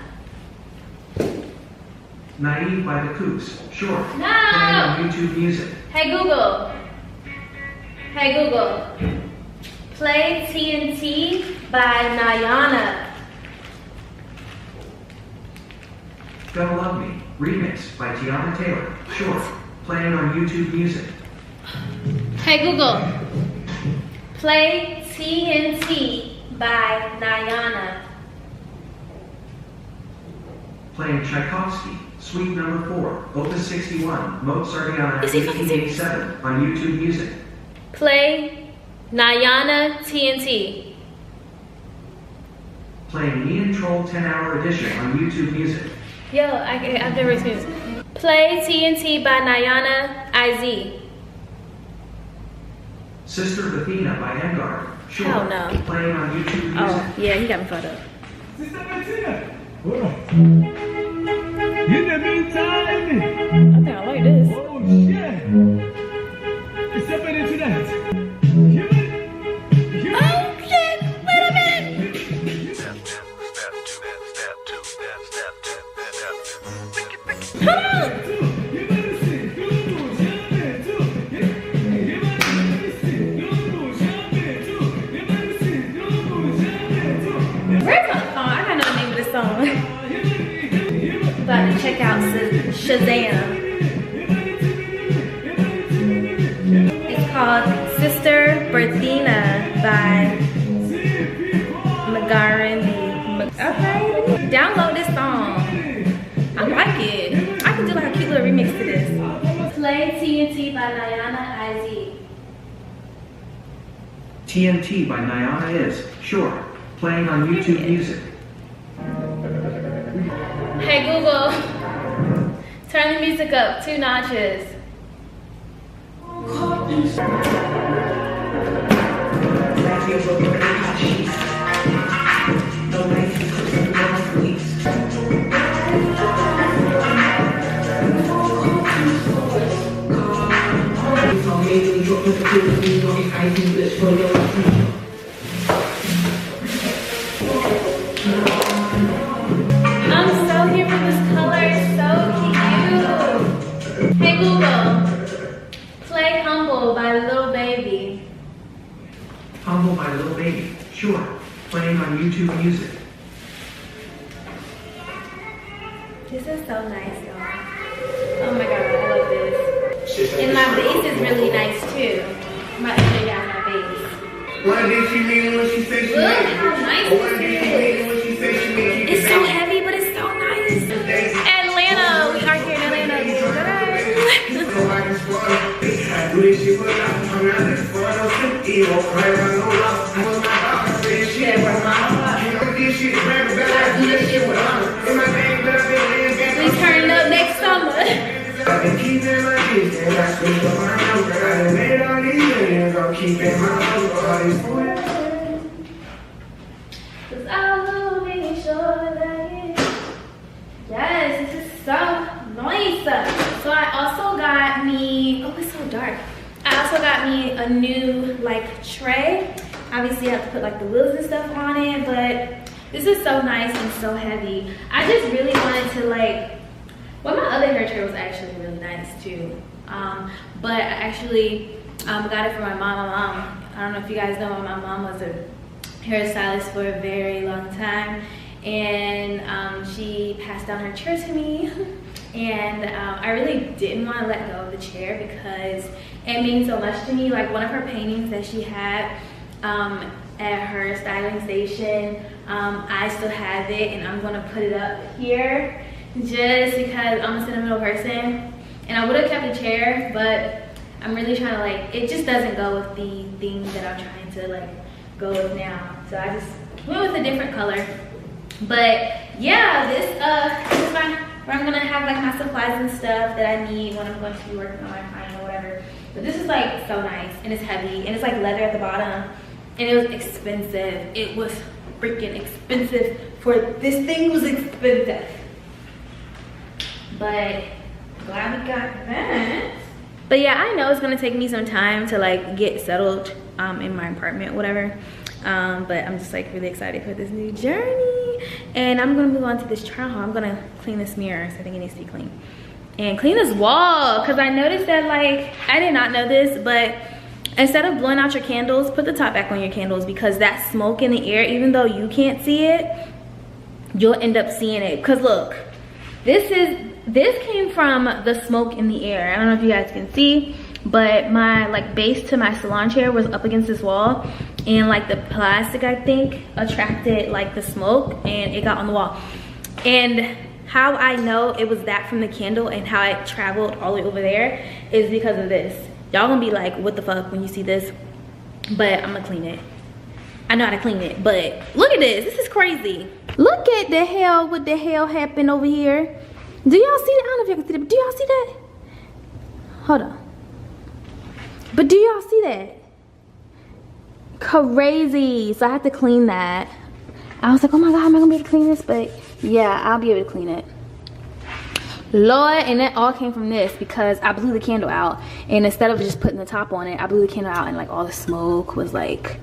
Naive by the Kooks, sure. No! Playing on YouTube Music. Hey Google. Hey Google, play TNT by Nayana. Gonna Love Me, remix by Tiana Taylor, sure. Playing on YouTube Music. Hey Google, play TNT by Nayana. Playing Tchaikovsky, Suite Number 4, Opus 61, Mozartiana 1887 on YouTube Music. Play Nayana TNT. Playing Neon Troll 10-Hour Edition on YouTube Music. Yo, I've never experienced this. Play TNT by Nayana IZ. Sister Athena by Engard, sure. Hell no. Playing on YouTube Music. Oh, yeah, he got me fucked up. Sister Athena, hold on. In the meantime, I think I like this. oh shit, it's somebody to that. Oh shit, wait a minute. Come on. Where's my phone? I gotta know the name of this song. About to check out Shazam. It's called Sister Berthina by Magarindi. Okay, download this song. I like it. I can do like a cute little remix to this. Play TNT by Nayana IZ. TNT by Nayana is, sure. Playing on YouTube Music. Hey Google, turn the music up 2 notches. I'm so here for this color, it's so cute. Hey Google, play Humble by Lil Baby. Humble by Lil Baby, sure. Playing on YouTube Music. This is so nice, y'all. Oh my god, I love this. And my base is really nice too. I'm about to show y'all my base. What did she mean when she said she Look made how nice What this did she is. mean when she said she made It's so heavy, but it's so nice. Atlanta, we are here in Atlanta. We turn up next summer. I've been keeping my peace and I switched up my number. I done made all these millions, I'm keeping my number. All these Cause I will be sure that it. Yes, this is so nice. So I also got me, oh it's so dark. I also got me a new like tray. Obviously I have to put like the wheels and stuff on it, but this is so nice and so heavy. I just really wanted to like, well, my other hair chair was actually really nice too. But I actually got it for my mom. I don't know if you guys know, my mom was a hairstylist for a very long time, and she passed down her chair to me. And I really didn't want to let go of the chair because it means so much to me. Like one of her paintings that she had at her styling station, I still have it, and I'm gonna put it up here just because I'm a sentimental person. And I would have kept the chair, but I'm really trying to like, it just doesn't go with the thing that I'm trying to like go with now. So I just went with a different color. But yeah, this is where I'm gonna have like my supplies and stuff that I need when I'm going to be working on my client or whatever. But this is like so nice, and it's heavy, and it's like leather at the bottom, and it was expensive. It was freaking expensive. This thing was expensive. But glad we got that. But yeah, I know it's gonna take me some time to like get settled in my apartment, whatever. But I'm just like really excited for this new journey. And I'm gonna move on to this trial haul. I'm gonna clean this mirror, so I think it needs to be clean. And clean this wall, because I noticed that like, I did not know this, but instead of blowing out your candles, put the top back on your candles, because that smoke in the air, even though you can't see it, you'll end up seeing it. Because look, this came from the smoke in the air. I don't know if you guys can see, but my like base to my salon chair was up against this wall, and like the plastic, I think, attracted like the smoke, and it got on the wall. And how I know it was that from the candle and how it traveled all the way over there is because of this. Y'all gonna be like, what the fuck when you see this? But I'm gonna clean it. I know how to clean it, but look at this. This is crazy. Look at the hell, what the hell happened over here. Do y'all see that? I don't know if y'all can see that, but do y'all see that? Hold on. But do y'all see that? Crazy. So I have to clean that. I was like, oh my God, am I gonna be able to clean this? But yeah, I'll be able to clean it. Lord, and that all came from this because I blew the candle out. And instead of just putting the top on it, I blew the candle out, and like all the smoke was like,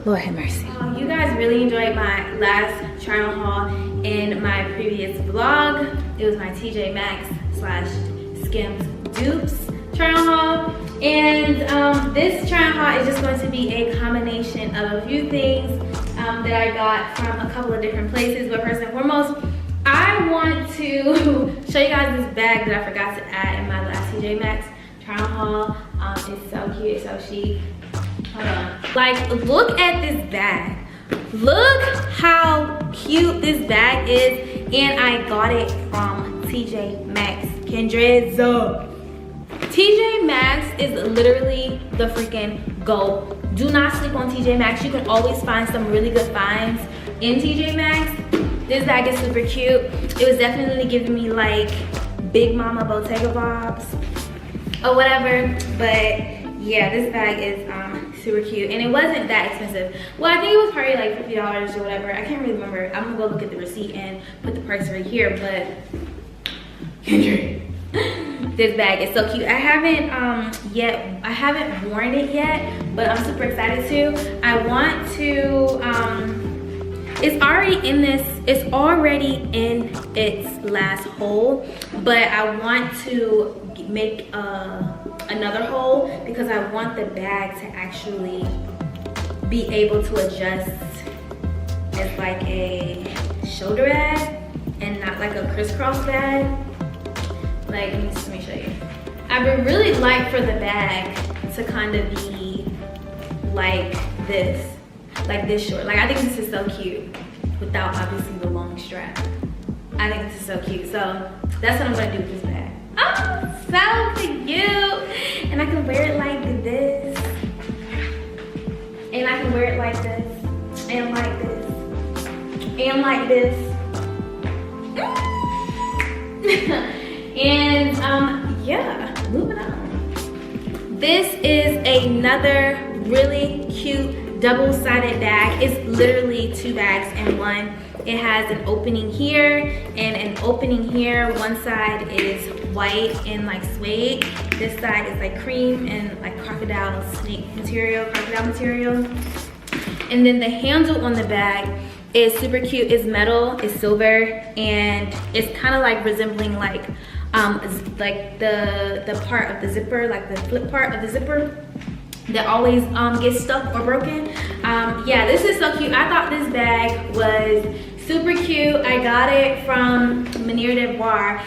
Lord have mercy. You guys really enjoyed my last trial haul in my previous vlog. It was my TJ Maxx / Skims dupes trial haul. And this trial haul is just going to be a combination of a few things that I got from a couple of different places. But first and foremost, I want to show you guys this bag that I forgot to add in my last TJ Maxx trial haul. It's so cute, it's so chic. Hold on. Like, look at this bag. Look how cute this bag is. And I got it from TJ Maxx. Kendrez. TJ Maxx is literally the freaking GOAT. Do not sleep on TJ Maxx. You can always find some really good finds in TJ Maxx. This bag is super cute. It was definitely giving me like Big Mama Bottega vibes or whatever. But yeah, this bag is super cute, and it wasn't that expensive. Well, I think it was probably like $50 or whatever. I can't really remember. I'm gonna go look at the receipt and put the price right here. But this bag is so cute. I haven't worn it yet, but I'm super excited to. I want to. It's already in its last hole, but I want to make another hole because I want the bag to actually be able to adjust as like a shoulder bag and not like a crisscross bag. Like, let me show you. I would really like for the bag to kind of be like this short. Like, I think this is so cute without obviously the long strap. I think this is so cute. So that's what I'm gonna do with this bag. Oh, so cute. And I can wear it like this. And I can wear it like this. And like this. And like this. And yeah, moving on. This is another really cute double-sided bag. It's literally 2 bags in one. It has an opening here and an opening here. One side is white and like suede. This side is like cream and like crocodile material. And then the handle on the bag is super cute. It's metal, it's silver, and it's kind of like resembling like the part of the zipper, like the flip part of the zipper that always gets stuck or broken. Yeah, this is so cute. I thought this bag was super cute. I got it from Manière de Voir.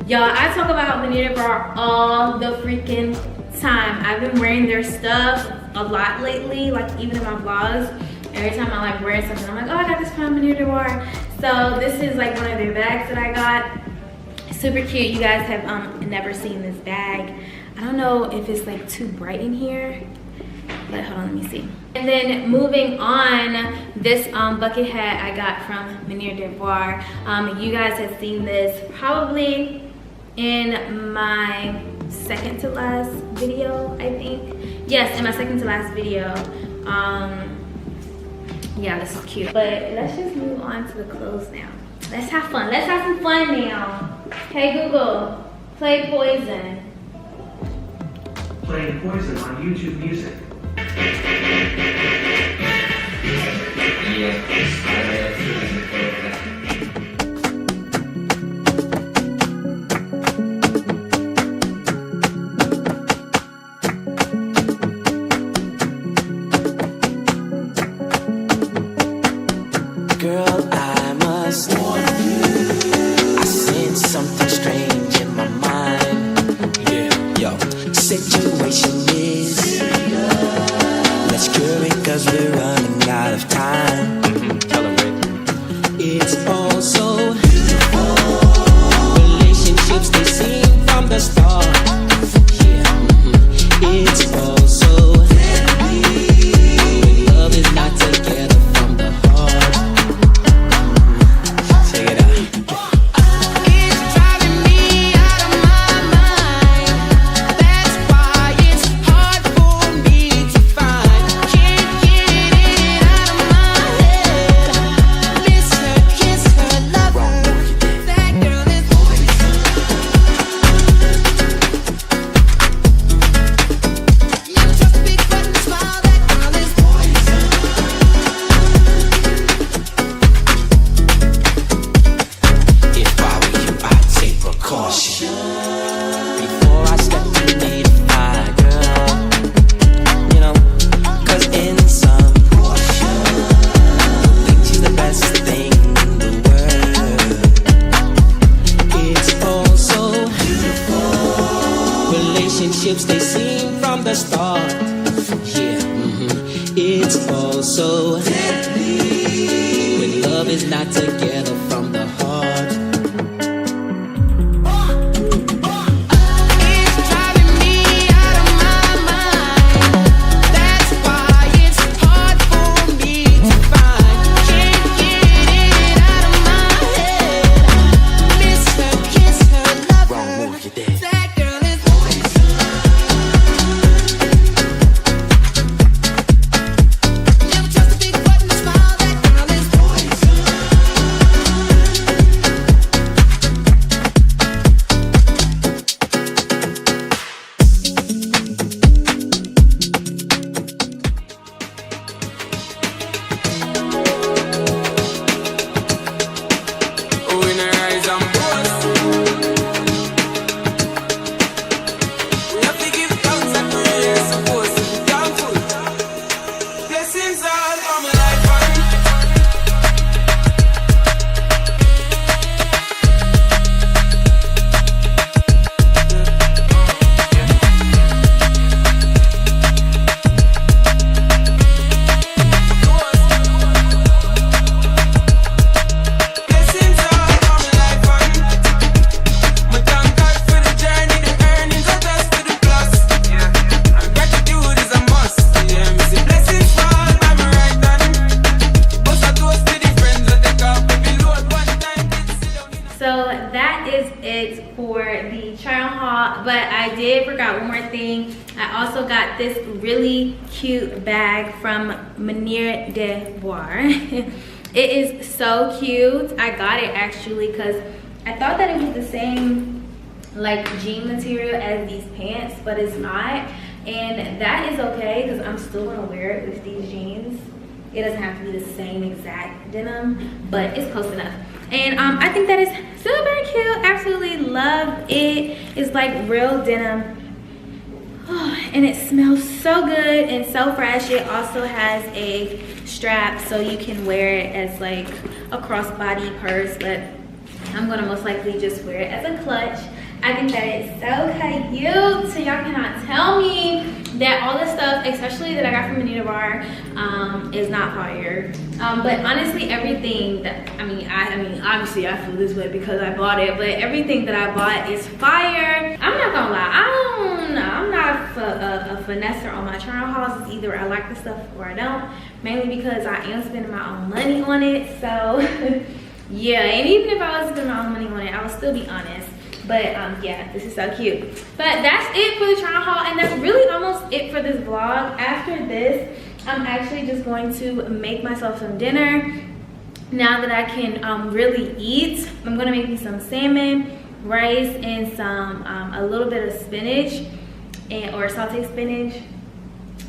Y'all, I talk about Manière de Voir all the freaking time. I've been wearing their stuff a lot lately, like even in my vlogs. Every time I like wear something, I'm like, oh, I got this from Manière de Voir. So this is like one of their bags that I got. Super cute. You guys have never seen this bag. I don't know if it's like too bright in here, but hold on, let me see. And then moving on, this bucket hat I got from Manière de Voir. You guys have seen this probably in my second to last video, I think. Yes, in my second to last video. Yeah, this is cute. But let's just move on to the clothes now. Let's have fun. Let's have some fun now. Hey Google, play Poison. Playing Poison on YouTube Music. Girl, I must warn you, I sense something strange in my mind. Yeah, yo, situation is, let's cure it cause we're running out of time. Tell them, Rick. It's all so beautiful. Relationships, they seem from the start. Yeah, it's all so deadly. When love is not together from the heart. Check it out. It's driving me out of my mind. That's why it's hard for me to find. Can't get it out of my head. Miss her, kiss her, love her. That girl is poison. You just big button smile. That girl is poison. If I were you, I'd take precaution before I step to meet my girl. You know, cause in some portion, I think she's the best thing in the world. It's all so beautiful. Relationships, they seem from the start. Yeah, it's all so deadly when love is not together from the heart. It's driving me out of my mind. That's why it's hard for me to find. Can't get it out of my head. Miss her, kiss her, love her. That girl is poison. You're just a big button smile. That girl is poison. When I rise and boast, we have to give thanks and praise. Supposed to be thankful. Blessings all for my life and blessings all for my life and my thank God for the journey, the earnings are just for the plus. Yeah, and gratitude is a must. Yeah, me see blessings fall by my right hand. Bust a toast to the friends that take off every load one time. Did sit down in a So that is it for the try on haul, but I did forgot one more thing. I also got this really cute bag from Manière de Voir. It is so cute. I got it actually because I thought that it was the same like jean material as these pants, but it's not, and that is okay because I'm still gonna wear it with these jeans. It doesn't have to be the same exact denim, but it's close enough. And I think that is still very cute. Absolutely love it. It's like real denim. And it smells so good and so fresh. It also has a strap so you can wear it as like a crossbody purse, but I'm gonna most likely just wear it as a clutch. I think that it's so cute. So y'all cannot tell me that all this stuff, especially that I got from Anita Bar, is not fire. But honestly, everything that, I mean, obviously I feel this way because I bought it, but everything that I bought is fire. I'm not gonna lie, I'm not a finesser on my try on hauls. It's either I like the stuff or I don't, mainly because I am spending my own money on it. So yeah, and even if I was spending my own money on it, I would still be honest. But yeah, this is so cute. But that's it for the try on haul, and that's really almost it for this vlog. After this, I'm actually just going to make myself some dinner. Now that I can really eat, I'm gonna make me some salmon, rice, and some a little bit of spinach, or sauteed spinach,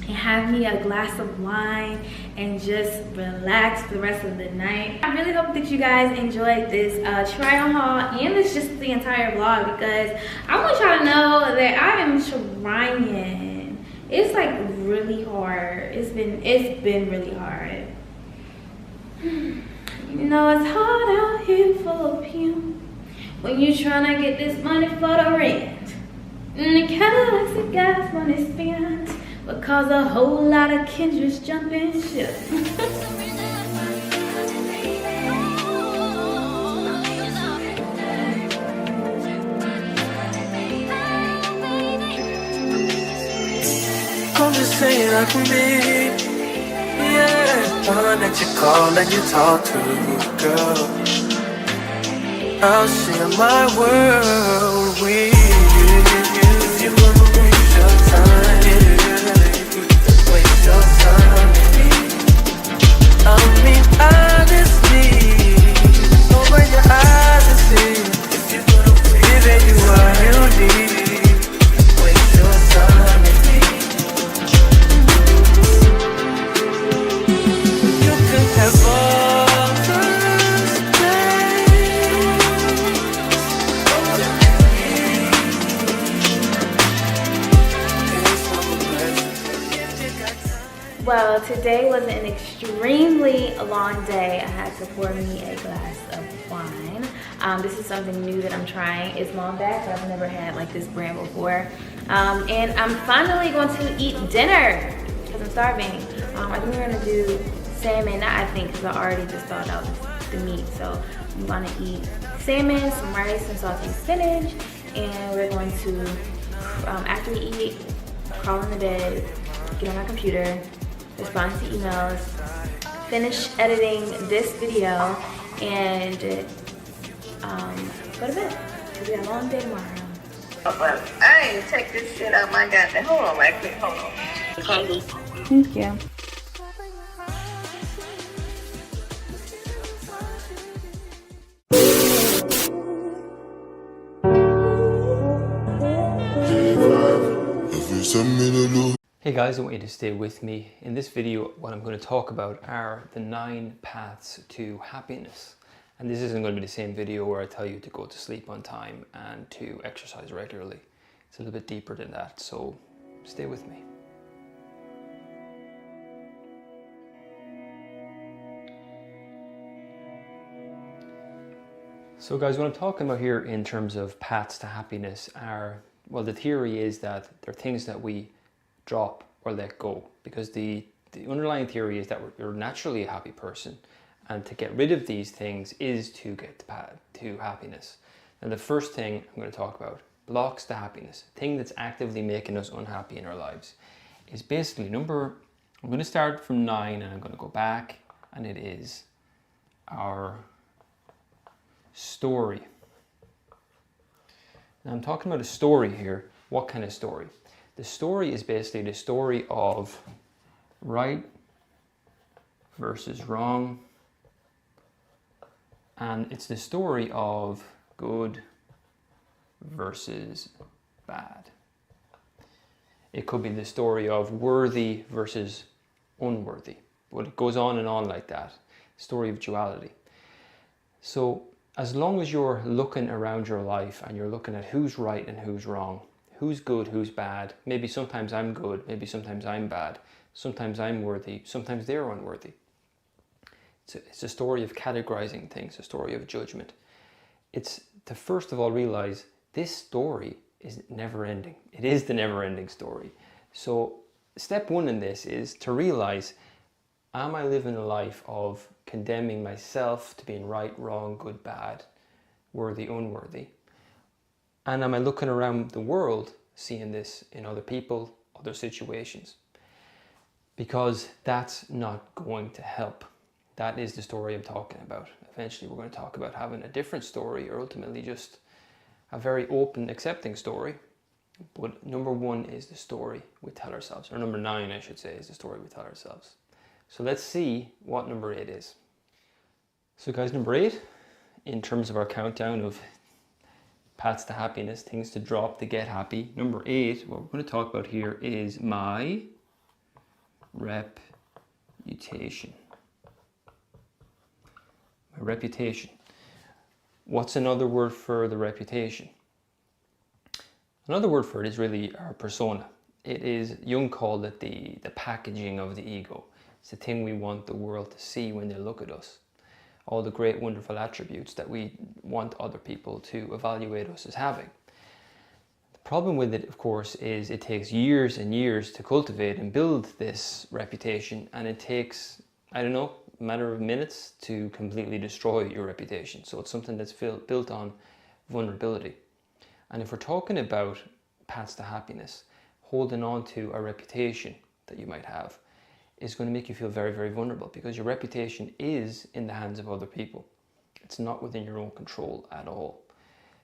and have me a glass of wine and just relax for the rest of the night. I really hope that you guys enjoyed this try on haul and this just the entire vlog, because I want y'all to know that I am trying. It's like really hard. It's been really hard. You know, it's hard out here for you when you trying to get this money for the rent, and the Cadillacs and gas money spent will cause a whole lot of Kendra's jumping ship. I'm just saying I can be, yeah, the one that you call and you talk to, girl. I'll share my world with you. If you wanna waste your time, waste your time with me. I mean honestly, open your eyes and see. If you're gonna give it, you are you need. Waste your time with me. You could have all those days. Well, today was an extremely long day. I had to pour me a glass of wine. This is something new that I'm trying. It's Malbec. I've never had like this brand before. And I'm finally going to eat dinner because I'm starving. I think we're gonna do salmon. Not I think, because I already just thought out the meat. So I'm gonna eat salmon, some rice, and sauteed spinach. And we're going to, after we eat, crawl in the bed, get on my computer, respond to emails, finish editing this video, and go to bed. Because we got a long day tomorrow. But I ain't take this shit out my goddamn. Hold on right quick. Hold on. Thank you. Hey guys, I want you to stay with me. In this video, what I'm going to talk about are the 9 paths to happiness. And this isn't going to be the same video where I tell you to go to sleep on time and to exercise regularly. It's a little bit deeper than that, so stay with me. So guys, what I'm talking about here in terms of paths to happiness are, well, the theory is that they're things that we drop or let go, because the underlying theory is that you're naturally a happy person, and to get rid of these things is to get to happiness. And the first thing I'm going to talk about, blocks to happiness, thing that's actively making us unhappy in our lives, is basically I'm going to start from 9 and I'm going to go back, and it is our story. Now I'm talking about a story here. What kind of story? The story is basically the story of right versus wrong, and it's the story of good versus bad. It could be the story of worthy versus unworthy. But it goes on and on like that. Story of duality. So as long as you're looking around your life and you're looking at who's right and who's wrong, who's good, who's bad, maybe sometimes I'm good, maybe sometimes I'm bad, sometimes I'm worthy, sometimes they're unworthy. It's a story of categorizing things, a story of judgment. It's to first of all realize this story is never ending. It is the never ending story. So step one in this is to realize, am I living a life of condemning myself to being right, wrong, good, bad, worthy, unworthy? And am I looking around the world seeing this in other people, other situations? Because that's not going to help. That is the story I'm talking about. Eventually we're going to talk about having a different story, or ultimately just a very open, accepting story. But number one is the story we tell ourselves, or number 9 I should say is the story we tell ourselves. So let's see what number 8 is. So guys, number 8, in terms of our countdown of paths to happiness, things to drop to get happy, number 8, what we're going to talk about here is my reputation. My reputation. What's another word for the reputation? Another word for it is really our persona. It is, Jung called it the packaging of the ego. It's the thing we want the world to see when they look at us. All the great, wonderful attributes that we want other people to evaluate us as having. The problem with it, of course, is it takes years and years to cultivate and build this reputation, and it takes, I don't know, a matter of minutes to completely destroy your reputation. So it's something that's built on vulnerability. And if we're talking about paths to happiness, holding on to a reputation that you might have is going to make you feel very, very vulnerable, because your reputation is in the hands of other people. It's not within your own control at all.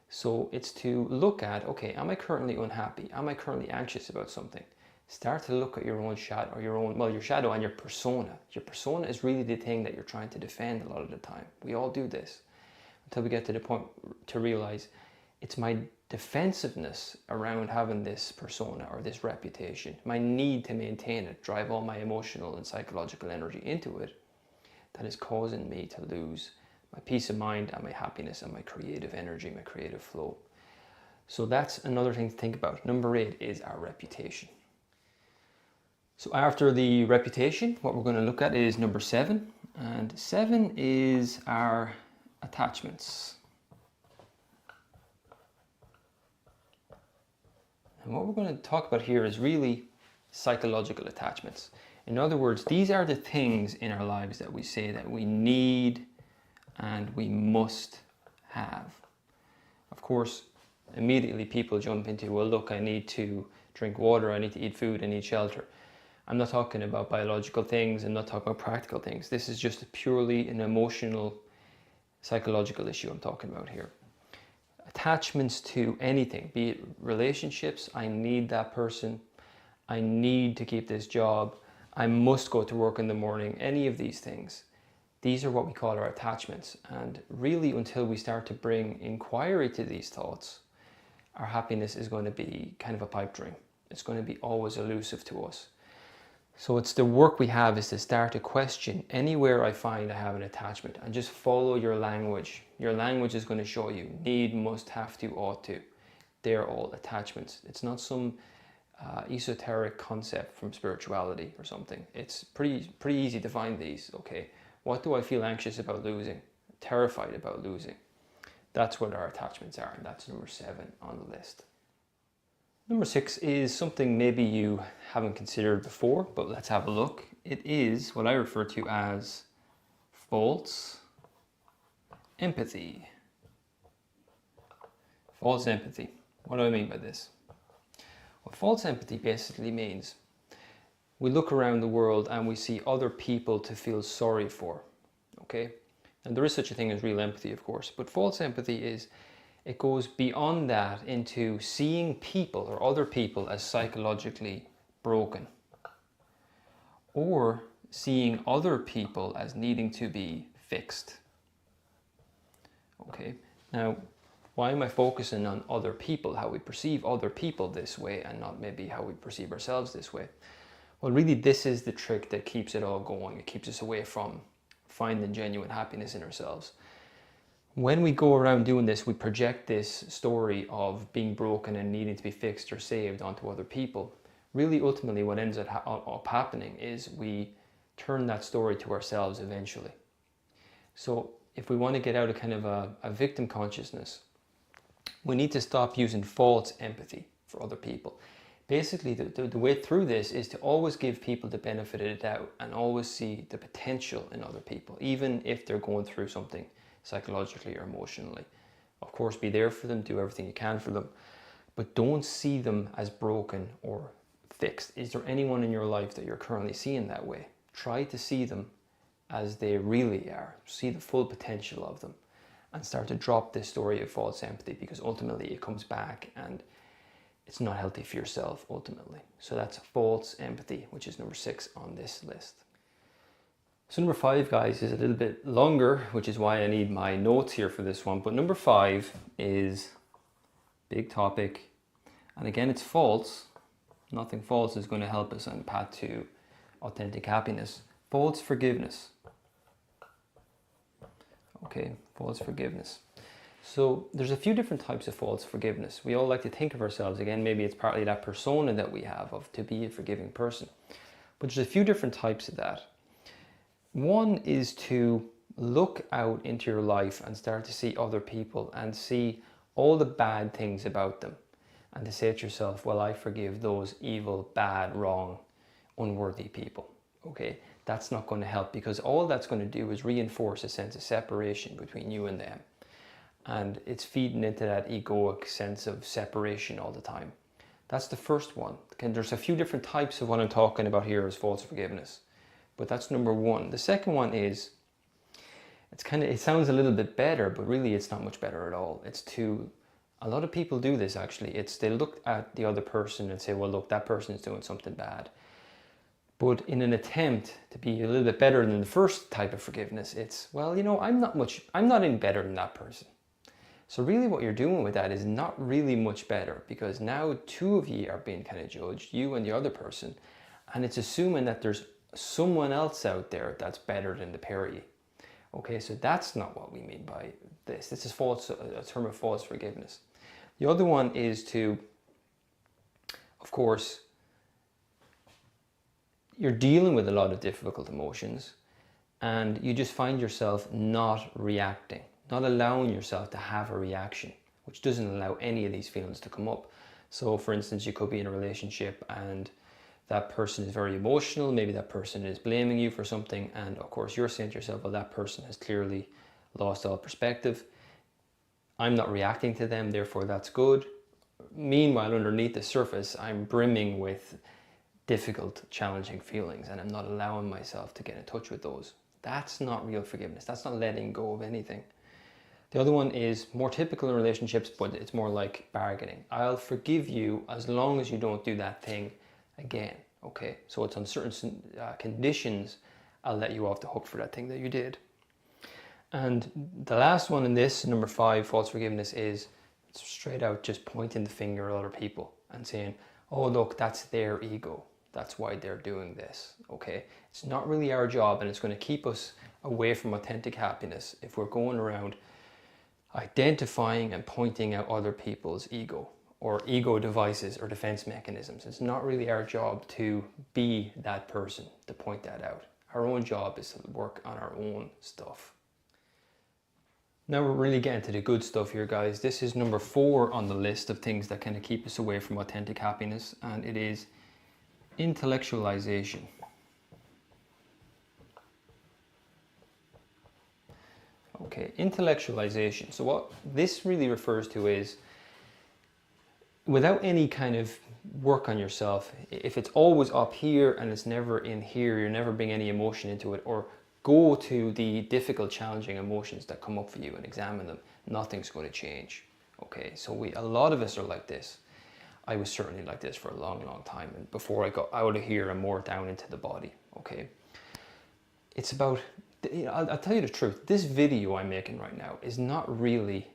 So it's to look at, okay, am I currently unhappy? Am I currently anxious about something? Start to look at your own shadow, or your shadow and your persona. Your persona is really the thing that you're trying to defend a lot of the time. We all do this until we get to the point to realize it's my defensiveness around having this persona or this reputation, my need to maintain it, drive all my emotional and psychological energy into it, that is causing me to lose my peace of mind and my happiness and my creative energy, my creative flow. So that's another thing to think about. Number 8 is our reputation. So after the reputation, what we're going to look at is number 7. And 7 is our attachments. And what we're going to talk about here is really psychological attachments. In other words, these are the things in our lives that we say that we need and we must have. Of course, immediately people jump into, well, look, I need to drink water, I need to eat food, I need shelter. I'm not talking about biological things, I'm not talking about practical things. This is just purely an emotional, psychological issue I'm talking about here. Attachments to anything, be it relationships, I need that person, I need to keep this job, I must go to work in the morning, any of these things. These are what we call our attachments. And really, until we start to bring inquiry to these thoughts, our happiness is going to be kind of a pipe dream. It's going to be always elusive to us. So it's the work we have is to start to question anywhere I find I have an attachment, and just follow your language. Your language is going to show you need, must, have to, ought to. They're all attachments. It's not some esoteric concept from spirituality or something. It's pretty easy to find these. Okay, what do I feel anxious about losing? Terrified about losing? That's what our attachments are, and that's number 7 on the list. Number 6 is something maybe you haven't considered before, but let's have a look. It is what I refer to as false empathy. False empathy. What do I mean by this? Well, false empathy basically means we look around the world and we see other people to feel sorry for, okay? And there is such a thing as real empathy, of course, but false empathy is, it goes beyond that into seeing people or other people as psychologically broken, or seeing other people as needing to be fixed. Okay, now Why am I focusing on other people, how we perceive other people this way and not maybe how we perceive ourselves this way? Well, really, this is the trick that keeps it all going. It keeps us away from finding genuine happiness in ourselves. When we go around doing this, we project this story of being broken and needing to be fixed or saved onto other people. Really, ultimately, what ends up happening is we turn that story to ourselves eventually. So if we want to get out of kind of a victim consciousness, we need to stop using false empathy for other people. Basically, the way through this is to always give people the benefit of the doubt and always see the potential in other people, even if they're going through something psychologically or emotionally. Of course, be there for them, do everything you can for them, but don't see them as broken or fixed. Is there anyone in your life that you're currently seeing that way? Try to see them as they really are. See the full potential of them and start to drop this story of false empathy, because ultimately it comes back and it's not healthy for yourself ultimately. So that's false empathy, which is number 6 on this list. So number 5, guys, is a little bit longer, which is why I need my notes here for this one. But number 5 is big topic. And again, it's false. Nothing false is going to help us on the path to authentic happiness. False forgiveness. Okay, false forgiveness. So there's a few different types of false forgiveness. We all like to think of ourselves, again, maybe it's partly that persona that we have of to be a forgiving person. But there's a few different types of that. One is to look out into your life and start to see other people and see all the bad things about them. And to say to yourself, well, I forgive those evil, bad, wrong, unworthy people. Okay, that's not going to help, because all that's going to do is reinforce a sense of separation between you and them. And it's feeding into that egoic sense of separation all the time. That's the first one. Again, there's a few different types of what I'm talking about here as false forgiveness. But that's number 1. The second one is, it sounds a little bit better, but really it's not much better at all. A lot of people do this actually. They look at the other person and say, well, look, that person is doing something bad. But in an attempt to be a little bit better than the first type of forgiveness, it's, well, you know, I'm not any better than that person. So really what you're doing with that is not really much better, because now 2 of you are being kind of judged, you and the other person, and it's assuming that there's someone else out there that's better than the pair of you. Okay, so that's not what we mean by this. This is false, a term of false forgiveness. The other one is to, of course, you're dealing with a lot of difficult emotions and you just find yourself not reacting, not allowing yourself to have a reaction, which doesn't allow any of these feelings to come up. So for instance, you could be in a relationship and that person is very emotional, maybe that person is blaming you for something, and of course you're saying to yourself, well, that person has clearly lost all perspective. I'm not reacting to them, therefore that's good. Meanwhile, underneath the surface, I'm brimming with difficult, challenging feelings, and I'm not allowing myself to get in touch with those. That's not real forgiveness. That's not letting go of anything. The other one is more typical in relationships, but it's more like bargaining. I'll forgive you as long as you don't do that thing again. Okay, so it's on certain conditions, I'll let you off the hook for that thing that you did. And the last one in this, number 5, false forgiveness, is straight out just pointing the finger at other people and saying, oh look, that's their ego, that's why they're doing this. Okay, it's not really our job, and it's going to keep us away from authentic happiness if we're going around identifying and pointing out other people's ego or ego devices or defense mechanisms. It's not really our job to be that person, to point that out. Our own job is to work on our own stuff. Now we're really getting to the good stuff here, guys. This is number 4 on the list of things that kind of keep us away from authentic happiness, and it is intellectualization. Okay, intellectualization. So what this really refers to is, without any kind of work on yourself, if it's always up here and it's never in here, you're never bringing any emotion into it, or go to the difficult, challenging emotions that come up for you and examine them, nothing's going to change. Okay, so a lot of us are like this. I was certainly like this for a long, long time, and before I got out of here and more down into the body. Okay, it's about, I'll tell you the truth, this video I'm making right now is not really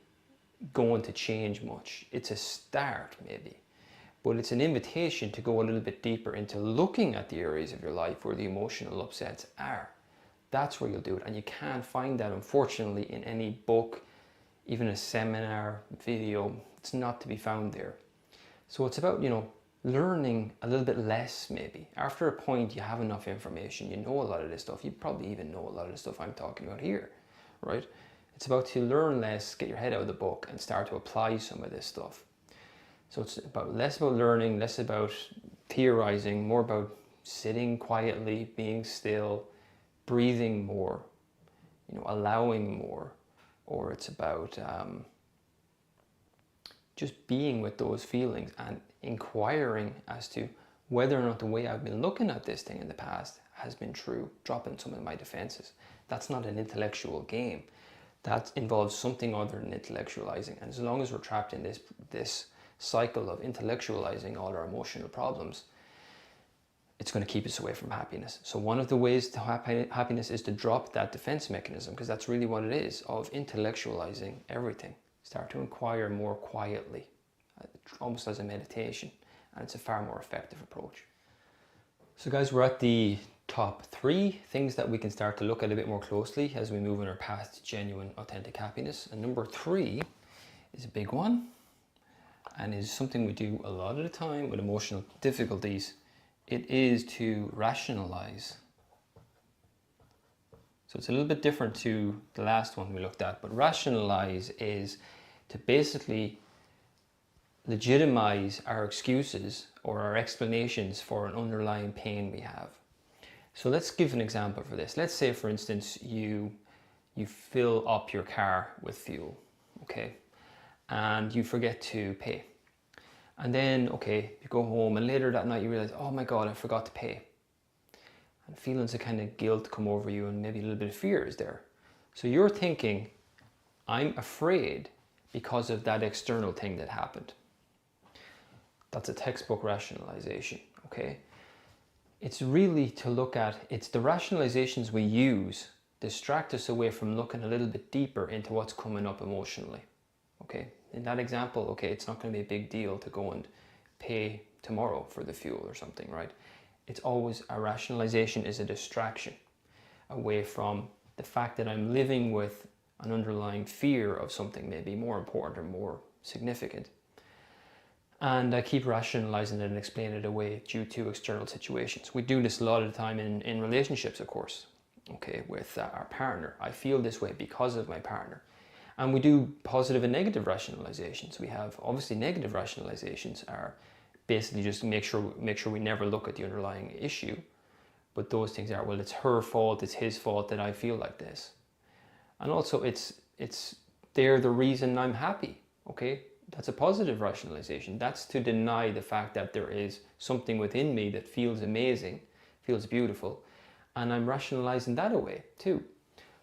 going to change much. It's a start maybe, but it's an invitation to go a little bit deeper into looking at the areas of your life where the emotional upsets are. That's where you'll do it, and you can't find that, unfortunately, in any book, even a seminar, video. It's not to be found there. So it's about, you know, learning a little bit less maybe. After a point, you have enough information, you know a lot of this stuff, you probably even know a lot of the stuff I'm talking about here, right? It's about to learn less, get your head out of the book and start to apply some of this stuff. So it's about less about learning, less about theorizing, more about sitting quietly, being still, breathing more, you know, allowing more, or it's about just being with those feelings and inquiring as to whether or not the way I've been looking at this thing in the past has been true, dropping some of my defenses. That's not an intellectual game. That involves something other than intellectualizing. And as long as we're trapped in this cycle of intellectualizing all our emotional problems, it's going to keep us away from happiness. So one of the ways to happiness is to drop that defense mechanism, because that's really what it is, of intellectualizing everything. Start to inquire more quietly, almost as a meditation, and it's a far more effective approach. So guys, we're at the top 3 things that we can start to look at a bit more closely as we move on our path to genuine, authentic happiness. And number 3 is a big one, and is something we do a lot of the time with emotional difficulties. It is to rationalize. So it's a little bit different to the last one we looked at, but rationalize is to basically legitimize our excuses or our explanations for an underlying pain we have. So let's give an example for this. Let's say, for instance, you fill up your car with fuel, okay, and you forget to pay. And then, okay, you go home and later that night you realize, oh my God, I forgot to pay. And feelings of kind of guilt come over you, and maybe a little bit of fear is there. So you're thinking, I'm afraid because of that external thing that happened. That's a textbook rationalization, okay? It's really to look at, it's the rationalizations we use distract us away from looking a little bit deeper into what's coming up emotionally, okay? In that example, okay, it's not going to be a big deal to go and pay tomorrow for the fuel or something, right? It's always a rationalization is a distraction away from the fact that I'm living with an underlying fear of something maybe more important or more significant. And I keep rationalizing it and explaining it away due to external situations. We do this a lot of the time in relationships, of course, okay, with our partner. I feel this way because of my partner. And we do positive and negative rationalizations. We have, obviously, negative rationalizations are basically just make sure we never look at the underlying issue. But those things are, well, it's her fault, it's his fault that I feel like this. And also they're the reason I'm happy, okay? That's a positive rationalization. That's to deny the fact that there is something within me that feels amazing, feels beautiful, and I'm rationalizing that away too.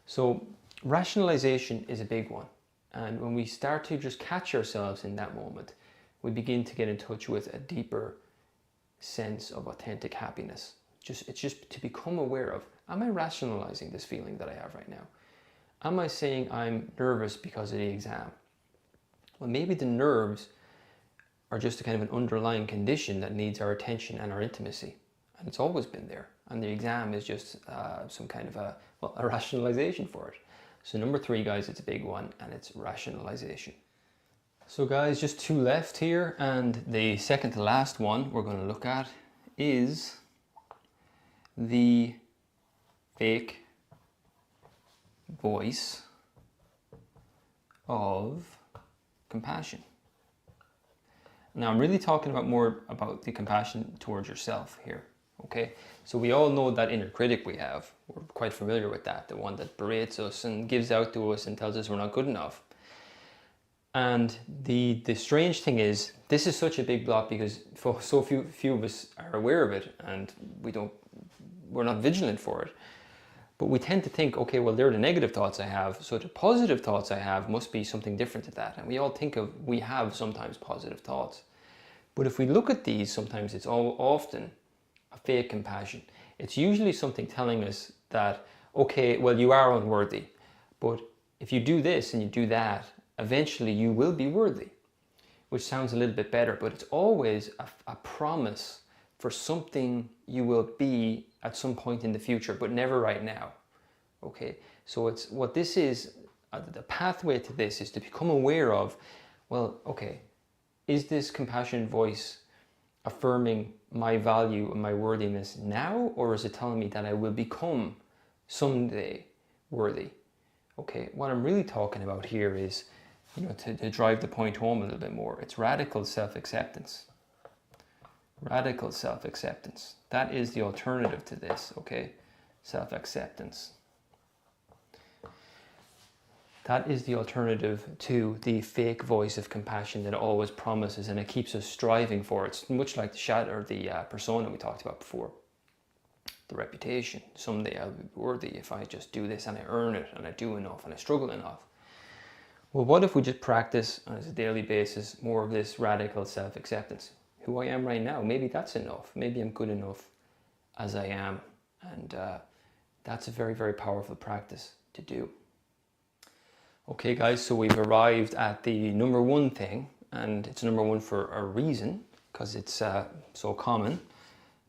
So rationalization is a big one. And when we start to just catch ourselves in that moment, we begin to get in touch with a deeper sense of authentic happiness. It's just to become aware of, am I rationalizing this feeling that I have right now? Am I saying I'm nervous because of the exam? Well, maybe the nerves are just a kind of an underlying condition that needs our attention and our intimacy. And it's always been there. And the exam is just some kind of a rationalization for it. So number 3, guys, it's a big one, and it's rationalization. So guys, just 2 left here, and the second to last one we're going to look at is the fake voice of compassion. Now I'm really talking more about the compassion towards yourself here, okay? So we all know that inner critic we have. We're quite familiar with that, the one that berates us and gives out to us and tells us we're not good enough. And the strange thing is, this is such a big block because so few of us are aware of it, and we're not vigilant for it. But we tend to think, okay, well, they're the negative thoughts I have, so the positive thoughts I have must be something different to that. And we all think we have sometimes positive thoughts. But if we look at these, sometimes it's often a fake compassion. It's usually something telling us that, okay, well, you are unworthy, but if you do this and you do that, eventually you will be worthy, which sounds a little bit better, but it's always a promise for something you will be at some point in the future, but never right now. Okay, so it's what this is, the pathway to this is to become aware of, well, okay, is this compassionate voice affirming my value and my worthiness now, or is it telling me that I will become someday worthy? Okay, what I'm really talking about here is, to drive the point home a little bit more, it's radical self-acceptance. Radical self-acceptance. That is the alternative to this, okay? Self-acceptance. That is the alternative to the fake voice of compassion that always promises and it keeps us striving for. It's much like the shadow or the persona we talked about before. The reputation. Someday I'll be worthy if I just do this and I earn it and I do enough and I struggle enough. Well, what if we just practice on a daily basis more of this radical self-acceptance? Who I am right now, maybe that's enough. Maybe I'm good enough as I am. And that's a very, very powerful practice to do. Okay guys, so we've arrived at the number one thing, and it's number one for a reason, because it's so common.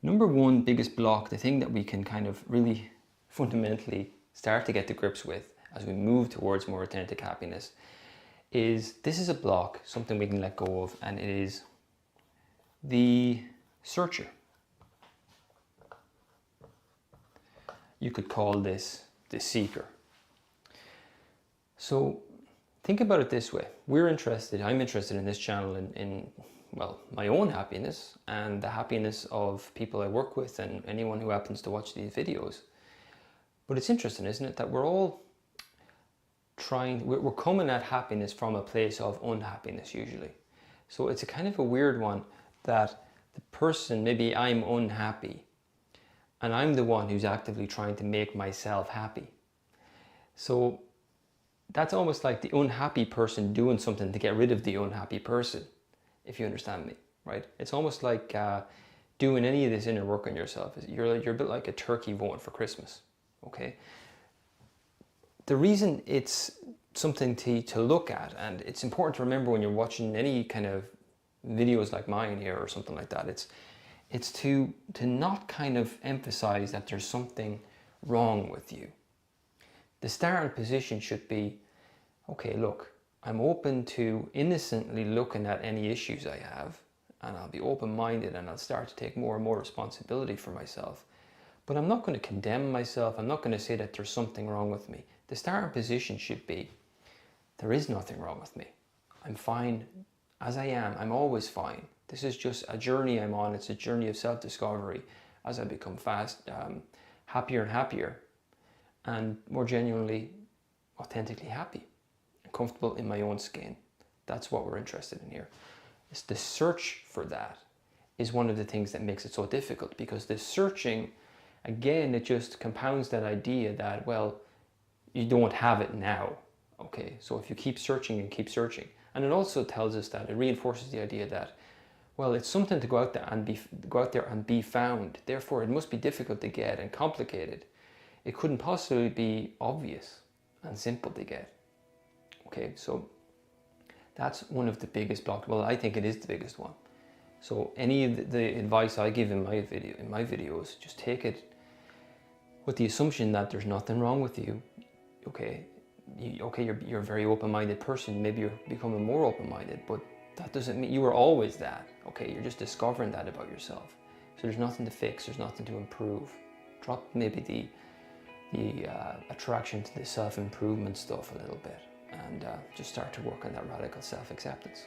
Number one biggest block, the thing that we can kind of really fundamentally start to get to grips with as we move towards more authentic happiness, is this is a block, something we can let go of, and it is the searcher. You could call this the seeker. So think about it this way. I'm interested in this channel in well, my own happiness and the happiness of people I work with and anyone who happens to watch these videos. But it's interesting, isn't it, that we're all we're coming at happiness from a place of unhappiness usually. So it's a kind of a weird one that the person, maybe I'm unhappy and I'm the one who's actively trying to make myself happy. So that's almost like the unhappy person doing something to get rid of the unhappy person, if you understand me, right? It's almost like doing any of this inner work on yourself. You're a bit like a turkey voting for Christmas, okay? The reason it's something to look at, and it's important to remember when you're watching any kind of videos like mine here or something like that, it's to not kind of emphasize that there's something wrong with you. The starting position should be, okay, look, I'm open to innocently looking at any issues I have, and I'll be open-minded and I'll start to take more and more responsibility for myself. But I'm not going to condemn myself. I'm not going to say that there's something wrong with me. The starting position should be, there is nothing wrong with me. I'm fine as I am. I'm always fine. This is just a journey I'm on. It's a journey of self-discovery as I become happier and happier, and more genuinely, authentically happy and comfortable in my own skin. That's what we're interested in here. It's the search for that is one of the things that makes it so difficult, because the searching, again, it just compounds that idea that, well, you don't have it now. Okay, so if you keep searching and keep searching, and it also tells us that it reinforces the idea that, well, it's something to go out there and be found. Therefore, it must be difficult to get and complicated. It couldn't possibly be obvious and simple to get. Okay, so that's one of the biggest blocks. Well, I think it is the biggest one. So any of the advice I give in my videos, just take it with the assumption that there's nothing wrong with you. Okay, you're a very open-minded person. Maybe you're becoming more open-minded, but that doesn't mean you were always that. Okay, you're just discovering that about yourself. So there's nothing to fix. There's nothing to improve. Drop maybe the attraction to the self-improvement stuff a little bit, and just start to work on that radical self-acceptance.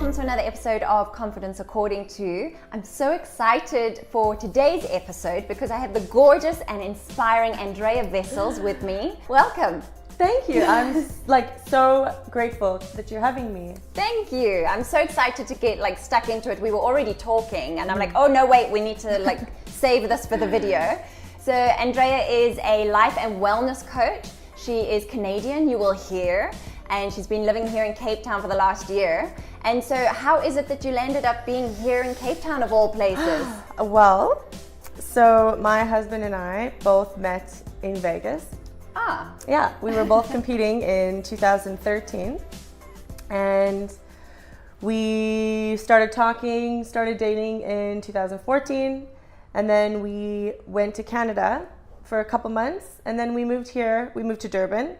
welcome to another episode of Confidence According to. I'm so excited for today's episode because I have the gorgeous and inspiring Andrea Wessels with me. Welcome. Thank you. I'm so grateful that you're having me. Thank you. I'm so excited to get stuck into it. We were already talking and I'm like, oh no, wait, we need to save this for the video. So Andrea is a life and wellness coach. She is Canadian, you will hear, and she's been living here in Cape Town for the last year. And so how is it that you landed up being here in Cape Town of all places? Well, so my husband and I both met in Vegas. Ah. Yeah, we were both competing in 2013 and we started talking, started dating in 2014, and then we went to Canada for a couple months, and then we moved here. We moved to Durban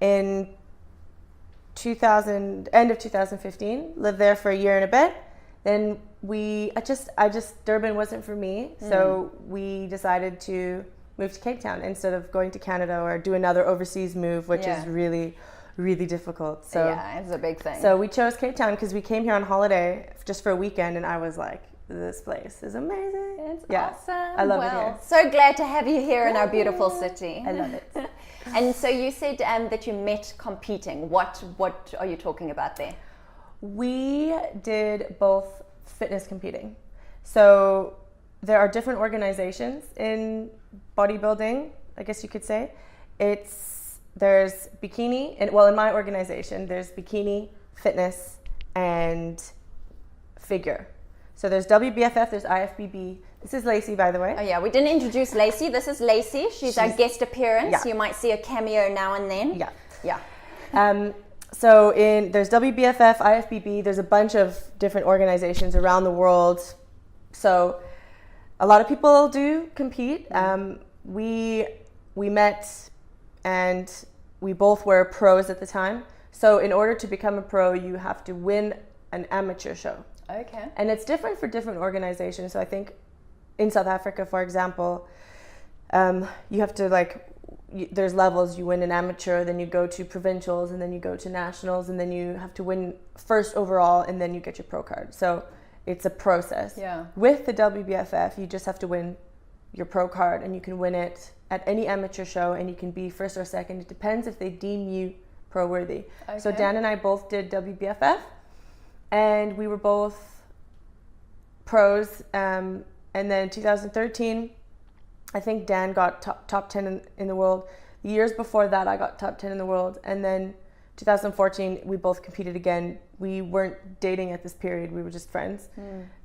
in end of 2015, lived there for a year and a bit. Then Durban wasn't for me, so we decided to move to Cape Town instead of going to Canada or do another overseas move, which is really, really difficult. So yeah, it's a big thing. So we chose Cape Town because we came here on holiday just for a weekend, and I was like, this place is amazing. It's awesome. I love it here. So glad to have you here in our beautiful city. I love it. And so you said that you met competing. What are you talking about there? We did both fitness competing. So there are different organizations in bodybuilding, I guess you could say. There's bikini, and in my organization, there's bikini, fitness, and figure. So there's WBFF, there's IFBB. This is Lacey, by the way. Oh yeah, we didn't introduce Lacey. This is Lacey. She's our guest appearance. Yeah. You might see a cameo now and then. Yeah. Yeah. So there's WBFF, IFBB. There's a bunch of different organizations around the world. So a lot of people do compete. We met and we both were pros at the time. So in order to become a pro, you have to win an amateur show. Okay. And it's different for different organizations. So I think in South Africa, for example, you have to there's levels. You win an amateur, then you go to provincials, and then you go to nationals, and then you have to win first overall, and then you get your pro card. So it's a process. Yeah. With the WBFF, you just have to win your pro card, and you can win it at any amateur show, and you can be first or second. It depends if they deem you pro worthy. Okay. So Dan and I both did WBFF, and we were both pros. And then 2013, I think Dan got top 10 in the world. The years before that, I got top 10 in the world. And then 2014, we both competed again. We weren't dating at this period. We were just friends.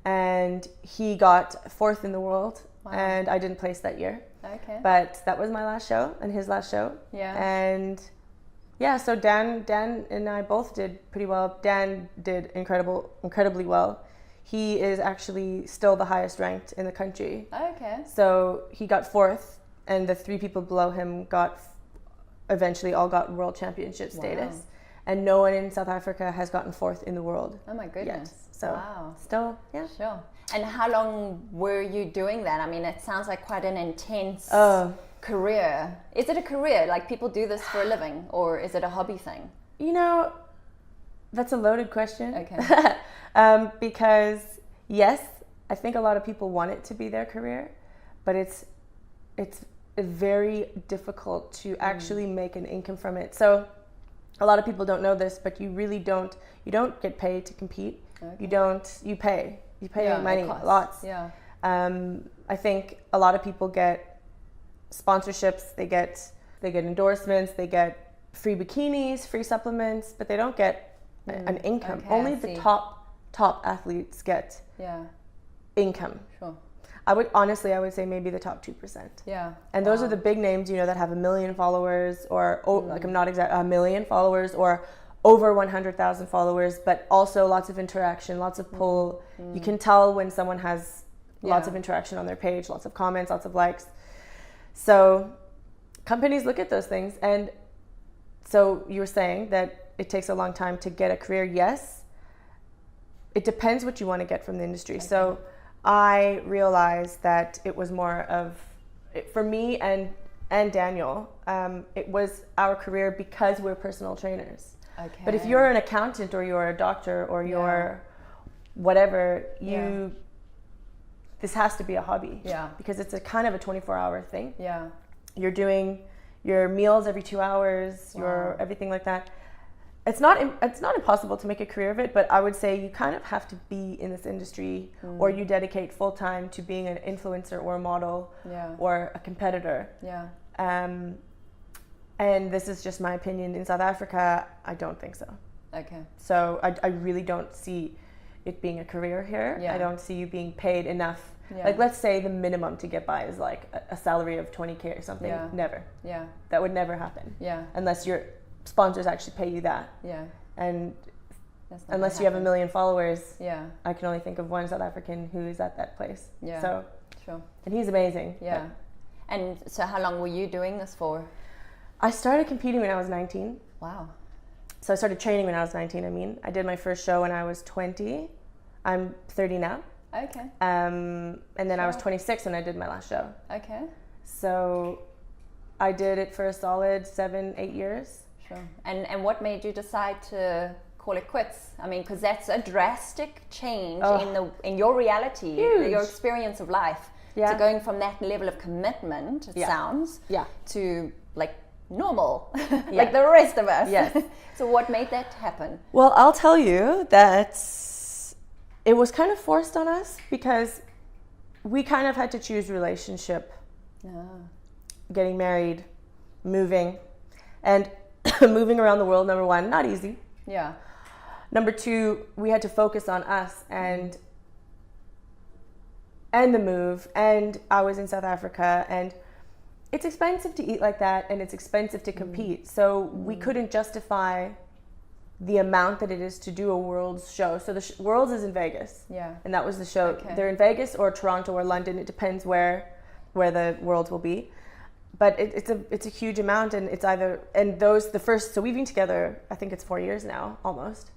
And he got 4th in the world. Wow. And I didn't place that year. Okay. But that was my last show and his last show. Yeah. And yeah, so Dan and I both did pretty well. Dan did incredibly well. He is actually still the highest ranked in the country. Okay. So he got 4th, and the 3 people below him eventually all got world championship status. Wow. And no one in South Africa has gotten 4th in the world. Oh my goodness. Yet. So wow. Still, yeah. Sure. And how long were you doing that? I mean, it sounds like quite an intense career. Is it a career? Like people do this for a living, or is it a hobby thing? You know, that's a loaded question. Okay. Because yes, I think a lot of people want it to be their career, but it's very difficult to actually make an income from it. So a lot of people don't know this, but you don't get paid to compete. Okay. You pay money, lots. Yeah. I think a lot of people get sponsorships, they get endorsements, they get free bikinis, free supplements, but they don't get an income. Okay, Only the top athletes get income. Sure. I would say maybe the top 2%. Yeah. And those are the big names, that have 1 million followers or I'm not exact, 1 million followers or over 100,000 followers, but also lots of interaction, lots of pull. You can tell when someone has lots of interaction on their page, lots of comments, lots of likes. So companies look at those things. And so you were saying that it takes a long time to get a career. Yes, it depends what you want to get from the industry. Okay. So I realized that it was more of, for me and Daniel, it was our career because we're personal trainers. Okay. But if you're an accountant or you're a doctor or you're whatever, this has to be a hobby. Yeah. Because it's a kind of a 24-hour thing. Yeah. You're doing your meals every 2 hours, your everything like that. It's not impossible to make a career of it, but I would say you kind of have to be in this industry or you dedicate full time to being an influencer or a model or a competitor. Yeah. And this is just my opinion. In South Africa, I don't think so. Okay. So I really don't see it being a career here. Yeah. I don't see you being paid enough. Yeah. Like, let's say the minimum to get by is like a salary of 20K or something. Yeah. Never. Yeah. That would never happen. Yeah. Unless your sponsors actually pay you that. Yeah. And That's not unless gonna you have 1 happen. million followers, Yeah. I can only think of one South African who is at that place. Yeah. So, sure. and he's amazing. Yeah. And so how long were you doing this for? I started competing when I was 19. Wow. So I started training when I was 19, I did my first show when I was 20. I'm 30 now. Okay. And then I was 26 when I did my last show. Okay. So I did it for a solid 7-8 years. Sure. And what made you decide to call it quits? I mean, because that's a drastic change in your reality, Huge. your experience of life. Yeah. So going from that level of commitment, it sounds, to like normal, like the rest of us. Yes. So what made that happen? Well, I'll tell you that it was kind of forced on us because we kind of had to choose relationship, getting married, moving, and moving around the world, number one, not easy. Yeah. Number two, we had to focus on us and the move, and I was in South Africa, and it's expensive to eat like that, and it's expensive to compete. So we couldn't justify the amount that it is to do a Worlds show. So the Worlds is in Vegas. Yeah. And that was the show. Okay. They're in Vegas or Toronto or London. It depends where the Worlds will be. But it's a huge amount, and it's either, and those, the first, so we've been together, I think it's 4 years now, almost.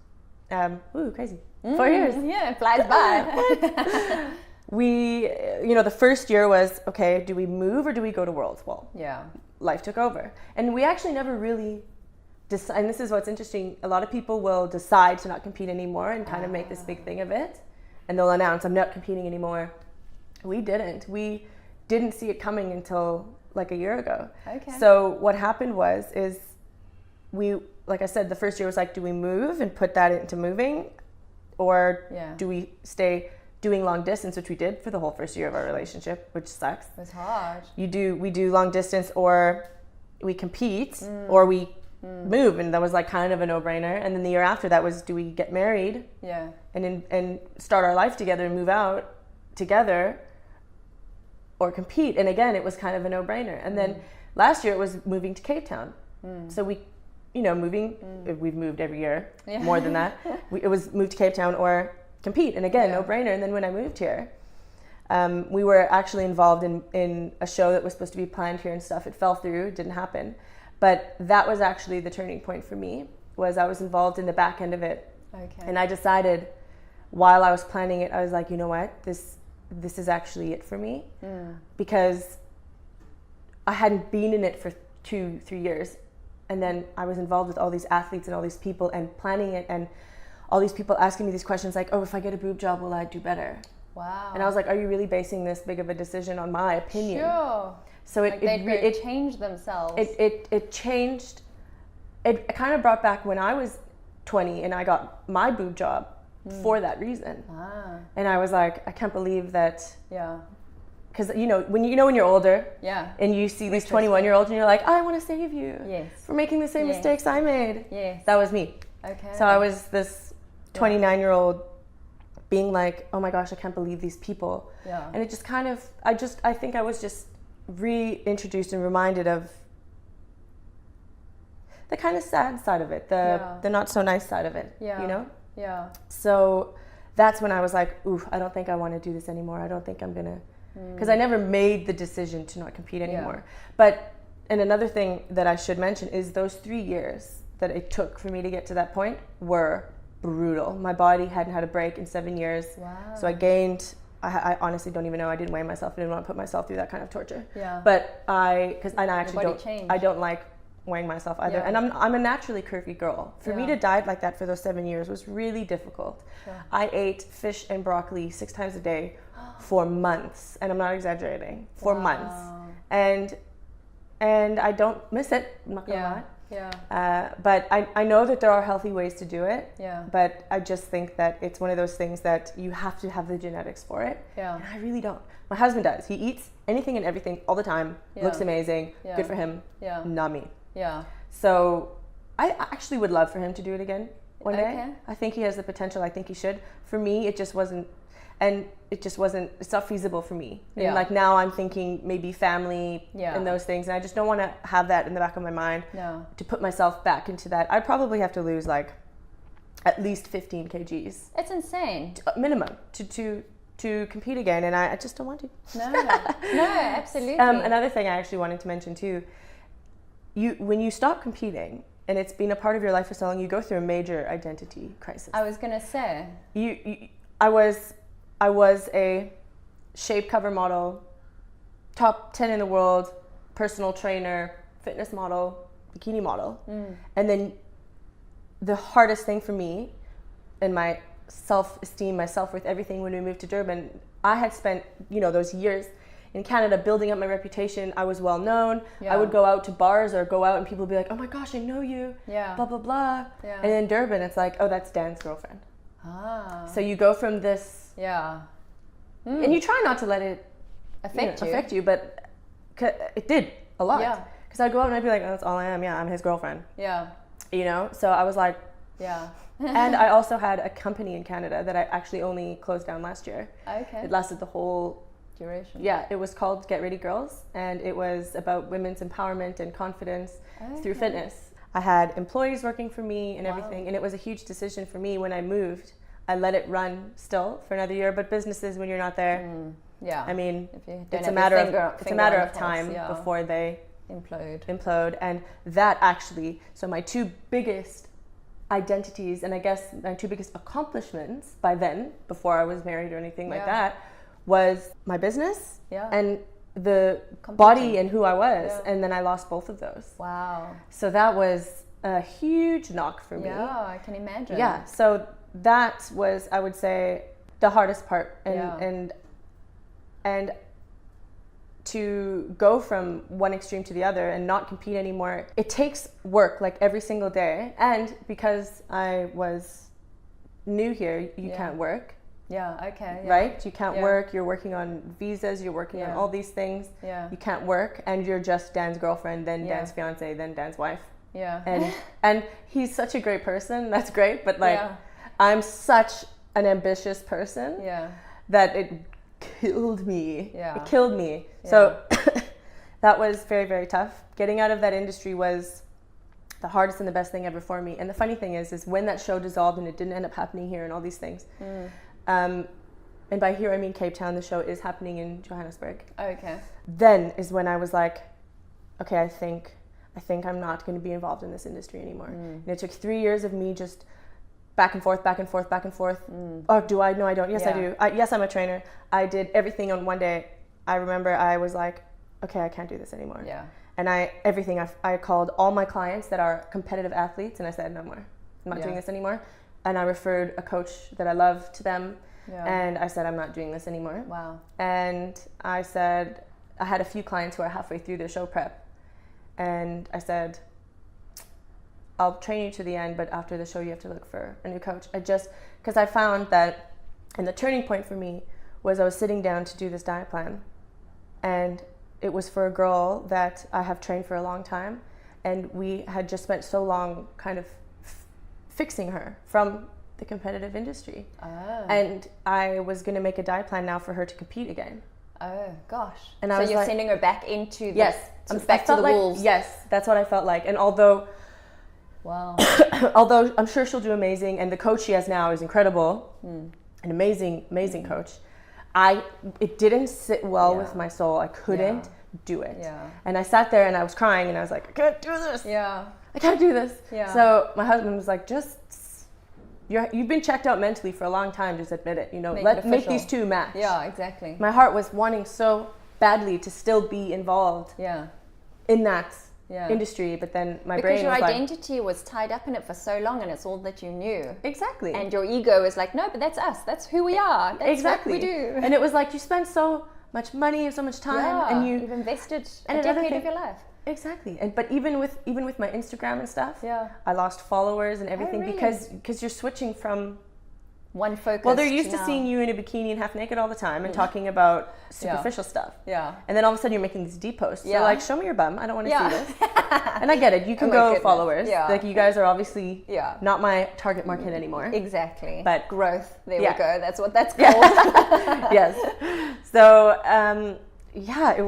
Crazy. 4 years. Yeah, it flies by. We, the first year was, okay, do we move or do we go to Worlds? Well, yeah, life took over. And we actually never really decide, and this is what's interesting, a lot of people will decide to not compete anymore and kind of make this big thing of it. And they'll announce, I'm not competing anymore. We didn't. We didn't see it coming until like a year ago. Okay. So what happened is we, like I said, the first year was like, do we move and put that into moving? Or do we stay doing long distance, which we did for the whole first year of our relationship, which sucks. It was hard. We do long distance, or we compete, or we move, and that was like kind of a no-brainer. And then the year after that was, do we get married? Yeah. And start our life together and move out together, or compete? And again, it was kind of a no-brainer. And then last year it was moving to Cape Town. So we, moving, we've moved every year, more than that. It was move to Cape Town or compete, and again, no brainer. And then when I moved here, we were actually involved in a show that was supposed to be planned here and stuff. It fell through, it didn't happen. But that was actually the turning point for me, was I was involved in the back end of it. Okay. And I decided while I was planning it, I was like, you know what, this is actually it for me. Because I hadn't been in it for 2-3 years. And then I was involved with all these athletes and all these people and planning it, and all these people asking me these questions like, oh, if I get a boob job, will I do better? Wow. And I was like, are you really basing this big of a decision on my opinion? Sure. So it changed themselves. It changed. It kind of brought back when I was 20 and I got my boob job for that reason. And I was like, I can't believe that. Yeah. Because when you're older, and you see these 21-year-olds, and you're like, I want to save you for making the same mistakes I made. Yes. That was me. Okay. So I was this 29-year-old being like, oh my gosh, I can't believe these people. Yeah. And it just kind of, I think I was just reintroduced and reminded of the kind of sad side of it, the not so nice side of it. Yeah. Yeah. So that's when I was like, ooh, I don't think I want to do this anymore. I don't think I'm gonna. Because I never made the decision to not compete anymore. And another thing that I should mention is those 3 years that it took for me to get to that point were brutal. My body hadn't had a break in 7 years. Wow. So I gained, I honestly don't even know, I didn't weigh myself, I didn't want to put myself through that kind of torture. Yeah. But I actually changed. I don't like weighing myself either. Yeah. And I'm a naturally curvy girl. For me Yeah. to diet like that for those 7 years was really difficult. Sure. I ate fish and broccoli 6 times a day for months, and I'm not exaggerating, for months. And I don't miss it, I'm not gonna lie. Yeah. But I know that there are healthy ways to do it. Yeah. But I just think that it's one of those things that you have to have the genetics for it. Yeah. And I really don't. My husband does. He eats anything and everything all the time. Yeah. Looks amazing. Yeah. Good for him. Yeah. Not me. Yeah. So I actually would love for him to do it again one day. Okay. I think he has the potential. I think he should. For me, it just wasn't. And it's not feasible for me. Yeah. And like now I'm thinking maybe family Yeah. and those things. And I just don't want to have that in the back of my mind No. to put myself back into that. I'd probably have to lose like at least 15 kgs. It's insane. Minimum to compete again. And I just don't want to. No, absolutely. Another thing I actually wanted to mention too, when you stop competing and it's been a part of your life for so long, you go through a major identity crisis. I was gonna say. I was a shape cover model, top 10 in the world, personal trainer, fitness model, bikini model. And then the hardest thing for me and my self-esteem, my self-worth, everything when we moved to Durban, I had spent, those years in Canada building up my reputation. I was well known. Yeah. I would go out to bars or go out and people would be like, oh my gosh, I know you, Yeah. blah, blah, blah. Yeah. And in Durban, it's like, oh, that's Dan's girlfriend. Ah. So you go from this, Yeah. and you try not to let it affect you, but it did a lot. Yeah. Because I'd go out and I'd be like, oh, that's all I am. Yeah, I'm his girlfriend. Yeah. So I was like, Yeah. and I also had a company in Canada that I actually only closed down last year. Okay. It lasted the whole Duration. Yeah, it was called Get Ready Girls, and it was about women's empowerment and confidence through fitness. I had employees working for me and everything, and it was a huge decision for me when I moved. I let it run still for another year, but businesses, when you're not there, Yeah. I mean, If you don't it's a have matter your of finger on the pulse, time yeah. before they implode. And that actually, so my two biggest identities, and I guess my two biggest accomplishments by then, before I was married or anything like that, was my business and the body and who I was. And then I lost both of those. Wow. So that was a huge knock for me. Yeah, I can imagine. Yeah, so that was, I would say, the hardest part. And to go from one extreme to the other and not compete anymore, it takes work like every single day. And because I was new here, you can't work. Yeah, okay. Yeah. Right? You can't work, you're working on visas, you're working on all these things. Yeah. You can't work, and you're just Dan's girlfriend, then Dan's fiance, then Dan's wife. Yeah. And he's such a great person, that's great, but like I'm such an ambitious person that it killed me. Yeah. It killed me. So that was very, very tough. Getting out of that industry was the hardest and the best thing ever for me. And the funny thing is when that show dissolved and it didn't end up happening here and all these things, and by here I mean Cape Town, the show is happening in Johannesburg. Okay. Then is when I was like, okay, I think I'm not going to be involved in this industry anymore. And it took 3 years of me just back and forth. Oh, do I? No, I don't. Yes, I do. Yes, I'm a trainer. I did everything on one day. I remember I was like, okay, I can't do this anymore. Yeah. And I called all my clients that are competitive athletes and I said, no more. I'm not doing this anymore. And I referred a coach that I love to them. Yeah. And I said, I'm not doing this anymore. Wow. And I said, I had a few clients who are halfway through their show prep. And I said, I'll train you to the end, but after the show you have to look for a new coach. Because I found that, and the turning point for me was I was sitting down to do this diet plan. And it was for a girl that I have trained for a long time. And we had just spent so long kind of fixing her from the competitive industry. And I was going to make a diet plan now for her to compete again. Oh gosh. And so I was you're like, sending her back into the back to the wolves. Yes, that's what I felt like. And although I'm sure she'll do amazing, and the coach she has now is incredible, an amazing coach, it didn't sit well with my soul. I couldn't do it. And I sat there and I was crying and I was like, I can't do this. I can't do this. So my husband was like, you've been checked out mentally for a long time, just admit it, make these two match. Yeah, exactly. My heart was wanting so badly to still be involved in that industry, but then my because brain your was identity was tied up in it for so long, and it's all that you knew. Exactly. And your ego is like, no, but that's us. That's who we are. That's exactly what we do. And it was like you spent so much money and so much time, and you've invested a decade of your life. Exactly. And but even with my Instagram and stuff, I lost followers and everything really? because you're switching from one focus. Well, they're used to seeing you in a bikini and half naked all the time and talking about superficial stuff. Yeah. And then all of a sudden you're making these deep posts. They're like, show me your bum. I don't want to see this. And I get it. You can go followers. Yeah. Like you guys are obviously not my target market anymore. Exactly. But growth. There we go. That's what that's called. Yes. So it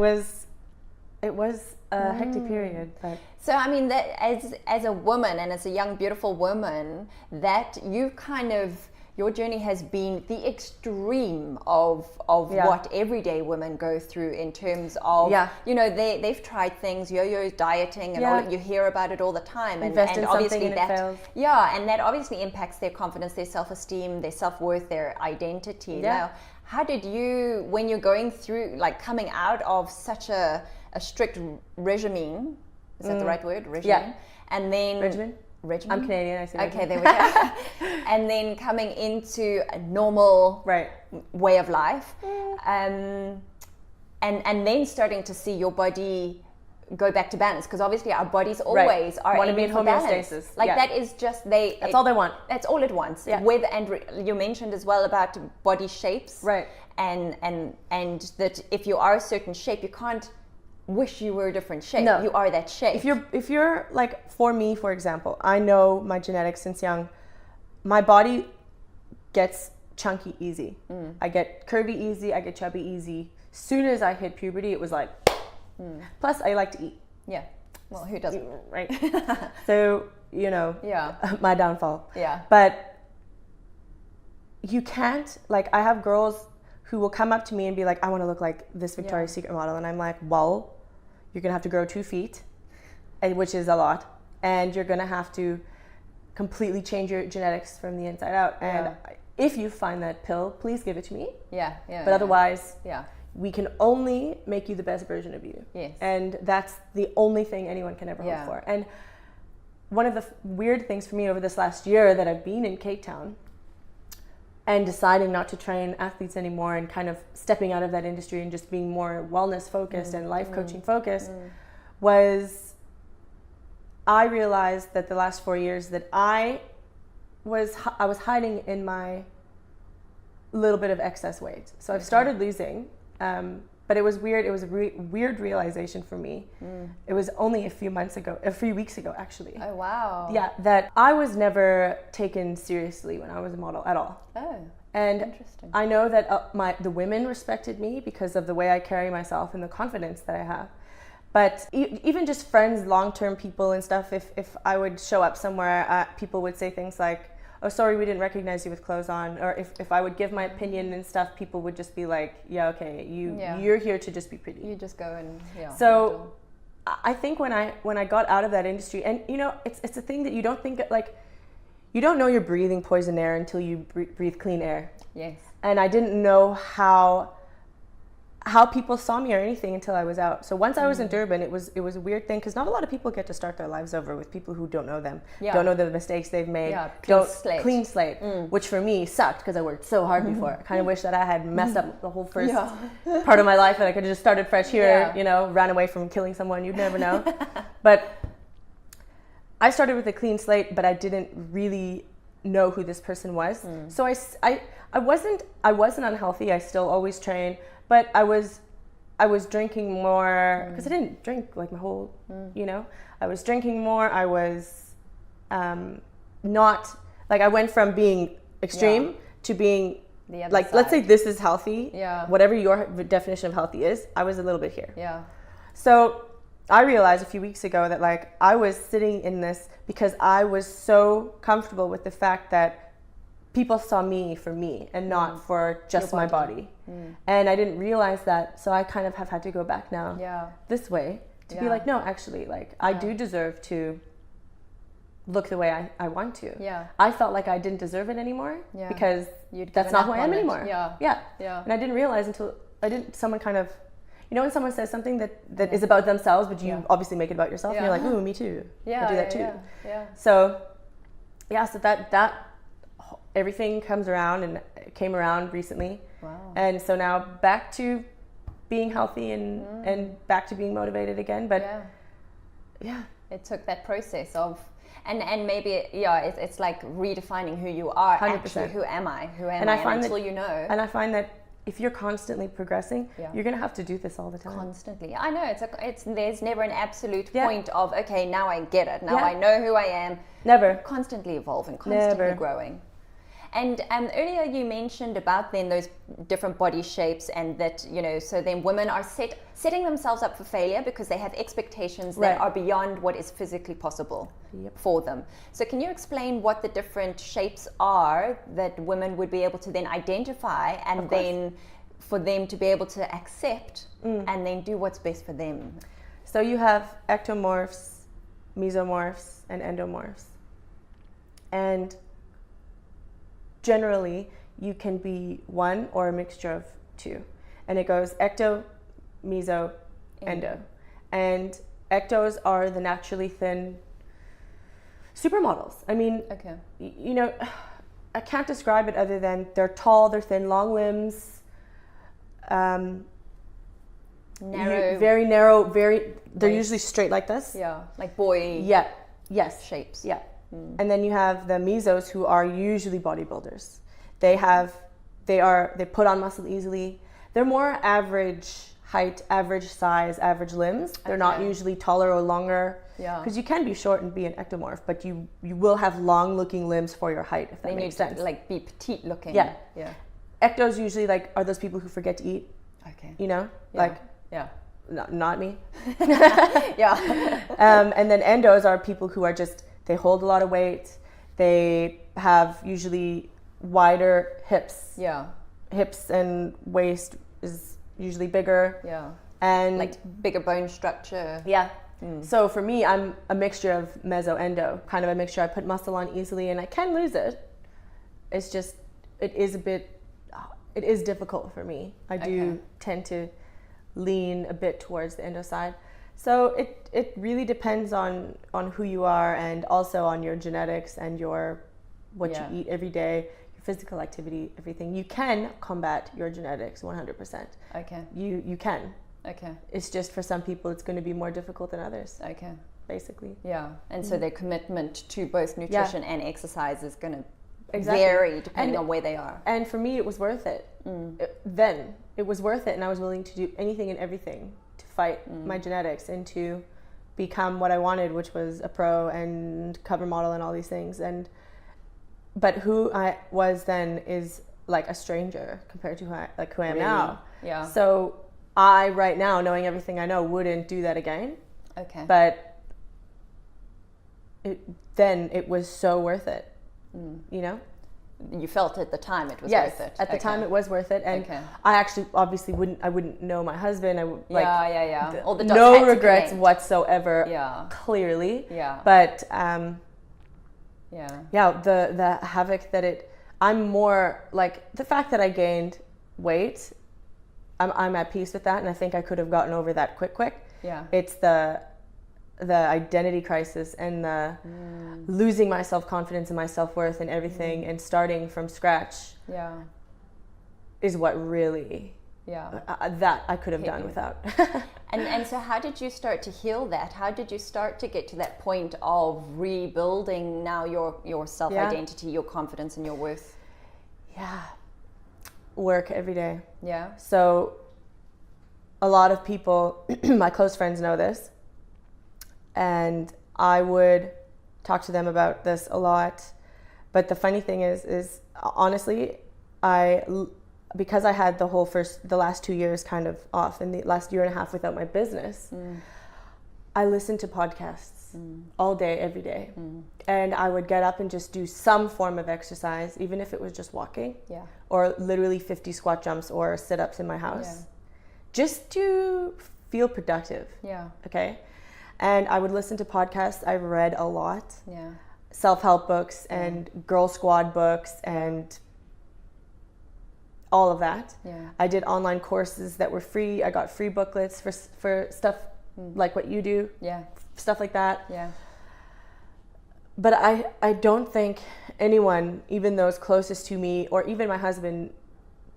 was a hectic period. But so I mean, that as a woman and as a young beautiful woman, that you kind of. Your journey has been the extreme of what everyday women go through in terms of, you know, they've tried things, yo-yo dieting, and all, you hear about it all the time. Invest in obviously something and it fails. Yeah, and that obviously impacts their confidence, their self-esteem, their self-worth, their identity. Yeah. Now, how did you, when you're going through, like coming out of such a strict regime, is that the right word? Regime? Yeah. And then... Regimen? I'm Canadian, I say okay, there we go. And then coming into a normal way of life, and then starting to see your body go back to balance, because obviously our bodies always are want to be aiming in for balance. homeostasis. Like that is just that's all they want. That's all it wants. Yeah. You mentioned as well about body shapes, right? And that if you are a certain shape, you can't wish you were a different shape. No. You are that shape. If you're like, for me, for example, I know my genetics since young. My body gets chunky easy. I get curvy easy. I get chubby easy. Soon as I hit puberty, it was like. Plus, I like to eat. Yeah. Well, who doesn't? Right. So, you know. Yeah. My downfall. Yeah. But you can't, like, I have girls who will come up to me and be like, I want to look like this Victoria's Secret model. And I'm like, well, you're going to have to grow 2 feet, which is a lot. And you're going to have to completely change your genetics from the inside out. And if you find that pill, please give it to me. Yeah. But otherwise, we can only make you the best version of you. Yes. And that's the only thing anyone can ever hope for. And one of the weird things for me over this last year that I've been in Cape Town and deciding not to train athletes anymore and kind of stepping out of that industry and just being more wellness focused and life coaching focused was I realized that the last 4 years that I was hiding in my little bit of excess weight. So I've started losing, but it was weird. It was a weird realization for me. It was only a few weeks ago actually. Oh wow. Yeah, that I was never taken seriously when I was a model at all. Oh. And interesting. I know that the women respected me because of the way I carry myself and the confidence that I have. But even just friends, long-term people and stuff, if I would show up somewhere, people would say things like, oh, sorry, we didn't recognize you with clothes on. Or if I would give my opinion and stuff, people would just be like, yeah, okay, you're here to just be pretty. You just go and, So I think when I got out of that industry, and you know, it's a thing that you don't think, like, you don't know you're breathing poison air until you breathe clean air. Yes. And I didn't know how people saw me or anything until I was out. So once I was in Durban, it was a weird thing because not a lot of people get to start their lives over with people who don't know them, don't know the mistakes they've made. Yeah, clean slate, which for me sucked because I worked so hard before. I kind of wish that I had messed up the whole first part of my life and I could have just started fresh here, you know, ran away from killing someone, you'd never know. But I started with a clean slate, but I didn't really know who this person was. So I wasn't unhealthy. I still always train. But I was drinking more because I didn't drink like my whole, you know. I was drinking more. I was not like I went from being extreme to being like side. Let's say this is healthy. Yeah. Whatever your definition of healthy is, I was a little bit here. Yeah. So I realized a few weeks ago that like I was sitting in this because I was so comfortable with the fact that people saw me for me and not for just my body. And I didn't realize that, so I kind of have had to go back now this way to be like, no, actually, like I do deserve to look the way I want to. Yeah. I felt like I didn't deserve it anymore because that's not who I am anymore. Yeah. And I didn't realize until someone kind of, you know, when someone says something that is about themselves, but you obviously make it about yourself, and you're like, ooh, me too. I do that too. So that everything comes around, and it came around recently. Wow. And so now back to being healthy and back to being motivated again. But it took that process of, and maybe it's like redefining who you are. 100%. Actually, who am I? And I find until that, you know. And I find that if you're constantly progressing, you're gonna have to do this all the time. Constantly. I know there's never an absolute point of, okay, now I get it. Now I know who I am. Never. Constantly evolving, constantly growing. And earlier you mentioned about then those different body shapes, and that, you know, so then women are setting themselves up for failure because they have expectations that are beyond what is physically possible for them. So can you explain what the different shapes are that women would be able to then identify, and then for them to be able to accept and then do what's best for them? So you have ectomorphs, mesomorphs, and endomorphs. And generally, you can be one or a mixture of two. And it goes ecto, meso, endo. And ectos are the naturally thin supermodels. I mean, you know, I can't describe it other than they're tall, they're thin, long limbs, narrow, very narrow, they're usually straight like this. Yeah, like boy. Yeah. Yes. Shapes. Yeah. And then you have the mesos, who are usually bodybuilders. They put on muscle easily. They're more average height, average size, average limbs. They're not usually taller or longer. Yeah. Because you can be short and be an ectomorph, but you will have long looking limbs for your height, if that makes sense. Like be petite looking. Yeah. Yeah. Ectos usually are those people who forget to eat. Okay. You know? Not me. And then endos are people who are just, they hold a lot of weight. They have usually wider hips. Yeah. Hips and waist is usually bigger. Yeah. And like bigger bone structure. Yeah. So for me, I'm a mixture of meso endo, kind of a mixture. I put muscle on easily and I can lose it. It's just, it is difficult for me. I do tend to lean a bit towards the endo side. So it really depends on who you are, and also on your genetics and what you eat every day, your physical activity, everything. You can combat your genetics 100%. Okay. You can. Okay. It's just for some people it's going to be more difficult than others. Okay. Basically. Yeah. And so their commitment to both nutrition and exercise is going to vary depending on where they are. And for me, it was worth it. Then it was worth it, and I was willing to do anything and everything to fight my genetics and to become what I wanted, which was a pro and cover model and all these things. But who I was then is like a stranger compared to who I am now. Yeah. So I, right now, knowing everything I know, wouldn't do that again. Okay. But then it was so worth it. You know? You felt at the time it was worth it. At the time it was worth it, and I actually obviously wouldn't know my husband. I would All the no regrets whatsoever. Yeah. Clearly. Yeah. But the havoc that I'm more like the fact that I gained weight. I'm at peace with that, and I think I could have gotten over that quick. Yeah. It's the identity crisis and the losing my self-confidence and my self-worth and everything and starting from scratch is what really that I could have done without. And so how did you start to heal that? How did you start to get to that point of rebuilding now your self-identity, your confidence and your worth? Work every day. Yeah. So a lot of people, my close friends know this, and I would talk to them about this a lot. But the funny thing is honestly, because I had the last 2 years kind of off, and the last year and a half without my business, I listened to podcasts all day, every day. And I would get up and just do some form of exercise, even if it was just walking, or literally 50 squat jumps or sit-ups in my house, just to feel productive. Yeah. Okay. And I would listen to podcasts. I read a lot. Yeah. Self-help books and Girl Squad books and all of that. Yeah. I did online courses that were free. I got free booklets for stuff like what you do. Yeah. Stuff like that. Yeah. But I don't think anyone, even those closest to me or even my husband,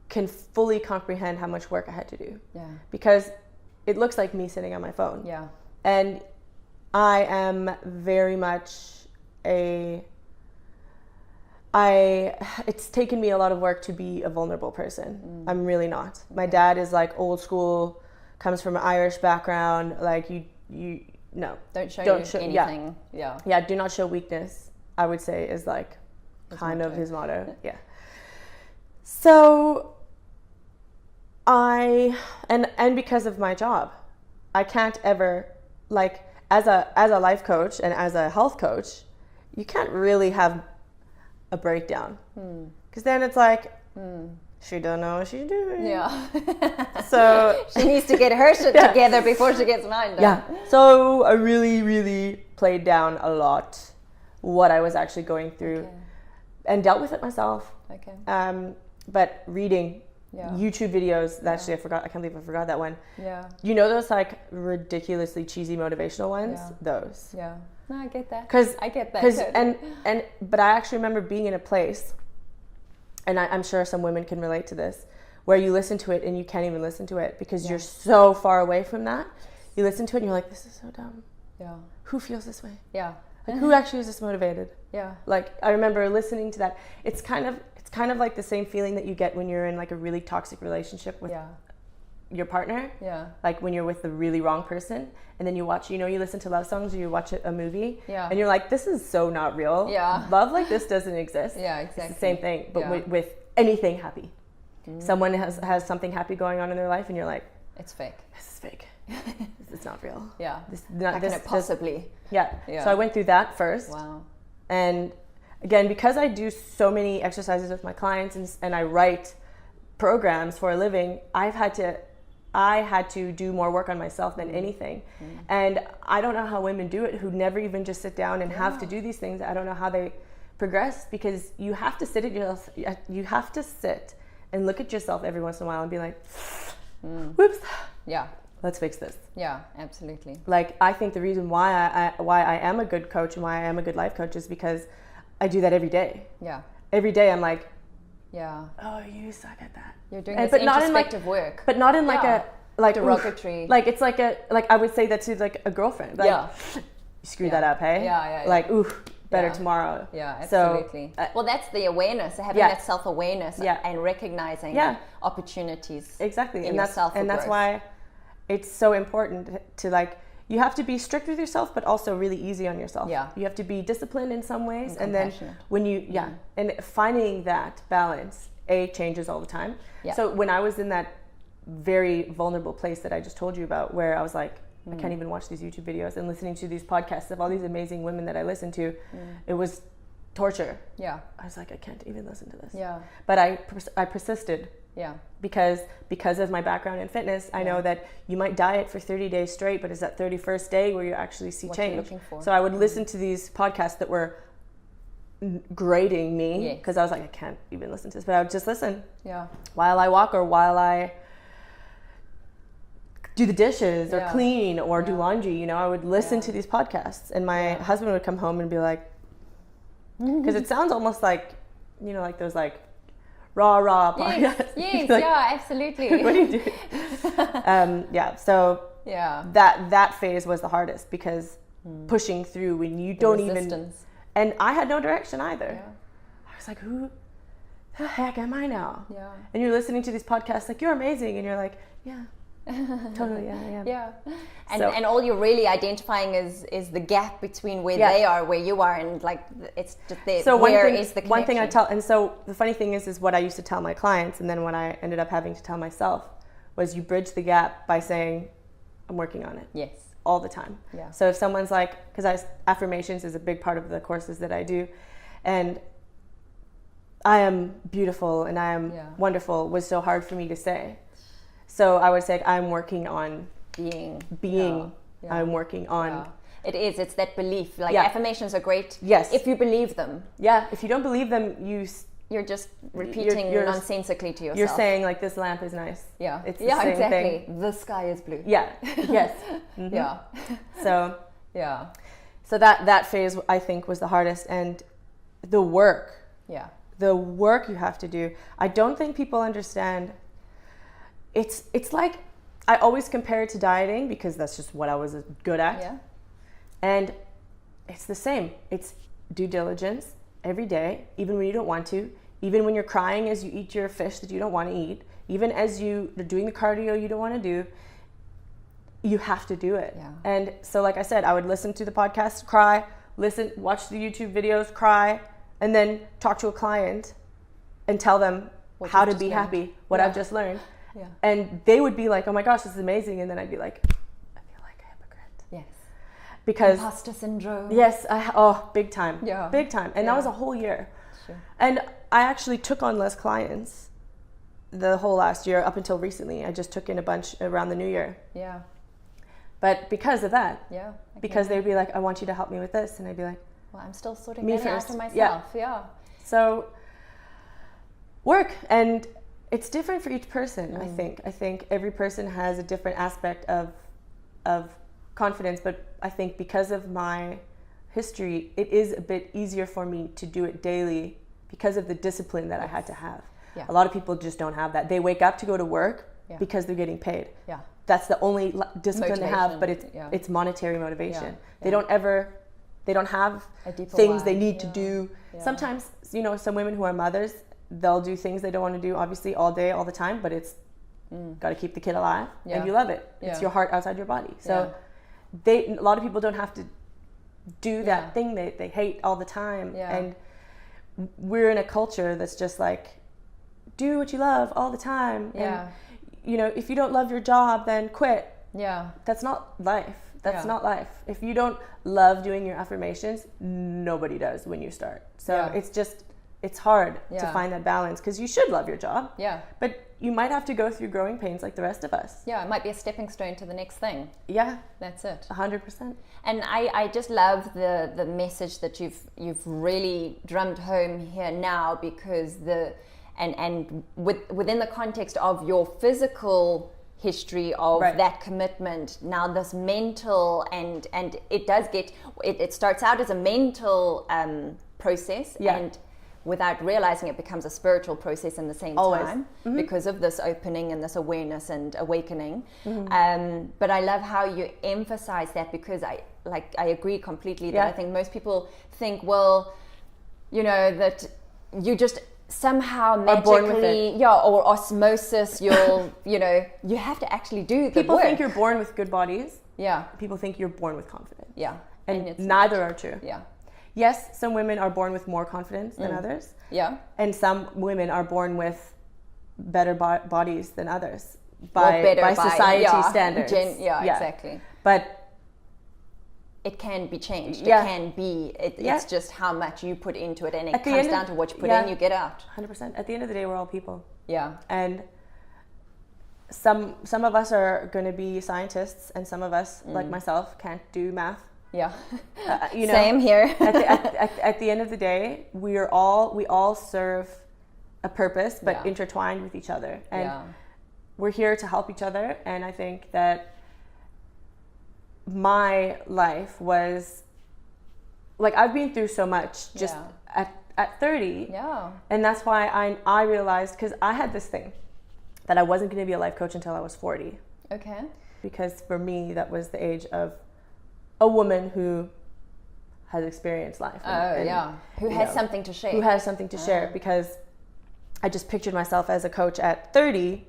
can fully comprehend how much work I had to do. Yeah. Because it looks like me sitting on my phone. Yeah. And I am very much it's taken me a lot of work to be a vulnerable person. I'm really not. My dad is like old school, comes from an Irish background. Like no. Don't show anything. Yeah, do not show weakness, I would say, is like kind of his motto. Yeah. So and because of my job, I can't ever, like, as a life coach and as a health coach, you can't really have a breakdown, because then it's like she don't know what she's doing. Yeah. So she needs to get her shit together before she gets mine done. Yeah. So I really, really played down a lot what I was actually going through, and dealt with it myself. Okay. But reading Yeah. YouTube videos, actually I forgot, I can't believe I forgot that one. Yeah. You know those like ridiculously cheesy motivational ones? Yeah. Those. Yeah. No, I get that. I get that. But I actually remember being in a place, and I'm sure some women can relate to this, where you listen to it and you can't even listen to it because you're so far away from that. You listen to it and you're like, this is so dumb. Yeah. Who feels this way? Yeah. Like, who actually is this motivated? Yeah. Like, I remember listening to that. It's kind of like the same feeling that you get when you're in like a really toxic relationship with your partner. Yeah. Like when you're with the really wrong person, and then you watch, you listen to love songs or you watch a movie, Yeah. and you're like, this is so not real. Yeah. Love like this doesn't exist. Yeah, exactly. It's the same thing, but Yeah. with anything happy. Someone has something happy going on in their life, and you're like, it's fake. This is fake. It's not real. Yeah. How can it possibly? Yeah. Yeah. So I went through that first. Wow. And again, because I do so many exercises with my clients and I write programs for a living, I had to do more work on myself than anything. And I don't know how women do it who never even just sit down and have to do these things. I don't know how they progress, because you have to sit and look at yourself every once in a while and be like, whoops. Yeah. Let's fix this. Yeah, absolutely. Like, I think the reason why I am a good coach and why I am a good life coach is because I do that every day. Yeah. Every day I'm like, yeah. Oh, you suck at that. You're doing this introspective work. But not in like a derogatory. Oof. Like it's like I would say that to like a girlfriend. Like, you screwed that up, hey? Yeah. Like, ooh, better tomorrow. Yeah, absolutely. So, well, that's the awareness, having that self-awareness and recognizing opportunities. Exactly. In yourself. And that's why it's so important to like, you have to be strict with yourself, but also really easy on yourself. Yeah. You have to be disciplined in some ways. And then when and finding that balance, changes all the time. Yeah. So when I was in that very vulnerable place that I just told you about, where I was like, I can't even watch these YouTube videos, and listening to these podcasts of all these amazing women that I listen to, it was torture. Yeah. I was like, I can't even listen to this. Yeah. But I persisted. Yeah. Because of my background in fitness, I know that you might diet for 30 days straight, but it's that 31st day where you actually see change. You're looking for. So I would listen to these podcasts that were grading me, because I was like, I can't even listen to this, but I would just listen. Yeah. While I walk, or while I do the dishes or clean or do laundry, I would listen to these podcasts, and my husband would come home and be like, because it sounds almost like, like those like rah podcasts. Yes, like, absolutely. What do you do? So that phase was the hardest, because pushing through when you don't even, and I had no direction either. Yeah. I was like, who the heck am I now? Yeah. And you're listening to these podcasts like, you're amazing, and you're like, yeah. Totally, yeah. Yeah. And all you're really identifying is the gap between where they are, where you are, and like it's just there. So where is the connection? One thing I tell, and so the funny thing is what I used to tell my clients, and then what I ended up having to tell myself, was you bridge the gap by saying, I'm working on it. Yes. All the time. Yeah. So if someone's like, because affirmations is a big part of the courses that I do, and I am beautiful and I am wonderful was so hard for me to say. So I would say, I'm working on being. Yeah. I'm working on. Yeah. It is. It's that belief. Like affirmations are great. Yes. If you believe them. Yeah. If you don't believe them, you're just repeating you're nonsensically to yourself. You're saying like, this lamp is nice. Yeah. It's the same exactly. thing. The sky is blue. Yeah. Yes. Mm-hmm. Yeah. So yeah. So that phase I think was the hardest, and the work. Yeah. The work you have to do. I don't think people understand. It's like, I always compare it to dieting because that's just what I was good at. Yeah. And it's the same. It's due diligence every day, even when you don't want to, even when you're crying as you eat your fish that you don't want to eat, even as you're doing the cardio you don't want to do, you have to do it. Yeah. And so, like I said, I would listen to the podcast, cry, watch the YouTube videos, cry, and then talk to a client and tell them what how you've to be just learned. happy, what I've just learned. Yeah. And they would be like, oh my gosh, this is amazing. And then I'd be like, I feel like a hypocrite. Yes. Because imposter syndrome. Yes, big time. Yeah. Big time. And that was a whole year. Sure. And I actually took on less clients the whole last year up until recently. I just took in a bunch around the new year. Yeah. But because of that. Yeah. Because they'd be like, I want you to help me with this. And I'd be like, well, I'm still sorting me that out first. for myself. Yeah. So work, and it's different for each person. I think every person has a different aspect of confidence, but I think because of my history, it is a bit easier for me to do it daily because of the discipline that I had to have. Yeah. A lot of people just don't have that. They wake up to go to work because they're getting paid. Yeah. That's the only discipline they have, but Motivation. it's monetary motivation. Yeah. They don't have a deeper things why. they need to do. Yeah. Sometimes, some women who are mothers, they'll do things they don't want to do, obviously, all day, all the time, but it's got to keep the kid alive, and you love it. It's your heart outside your body. So a lot of people don't have to do that thing they hate all the time. Yeah. And we're in a culture that's just like, do what you love all the time. Yeah. And, if you don't love your job, then quit. Yeah. That's not life. That's not life. If you don't love doing your affirmations, nobody does when you start. So it's hard to find that balance, because you should love your job. Yeah. But you might have to go through growing pains like the rest of us. Yeah, it might be a stepping stone to the next thing. Yeah. That's it. 100%. And I just love the message that you've really drummed home here now, because within the context of your physical history of that commitment, now this mental and it starts out as a mental process, and without realizing it becomes a spiritual process in the same time, because of this opening and this awareness and awakening. But I love how you emphasize that, because I agree completely that I think most people think, well, that you just somehow magically, or osmosis, you'll, you have to actually do the People work. think you're born with good bodies. Yeah. People think you're born with confidence. Yeah. And neither are true. Yeah. Yes, some women are born with more confidence than others. Yeah. And some women are born with better bodies than others by society standards. Exactly. But it can be changed. Yeah. It can be. It's just how much you put into it, and it At the comes end down of- to what you put in, you get out. 100%. At the end of the day, we're all people. Yeah. And some of us are going to be scientists, and some of us, like myself, can't do math. Yeah. Same here. at the end of the day, we all serve a purpose, but intertwined with each other, and we're here to help each other. And I think that my life was like, I've been through so much just at 30. Yeah. And that's why I realized, because I had this thing that I wasn't going to be a life coach until I was 40. Okay. Because for me, that was the age of a woman who has experienced life. Who has something to share. Who has something to share, because I just pictured myself as a coach at 30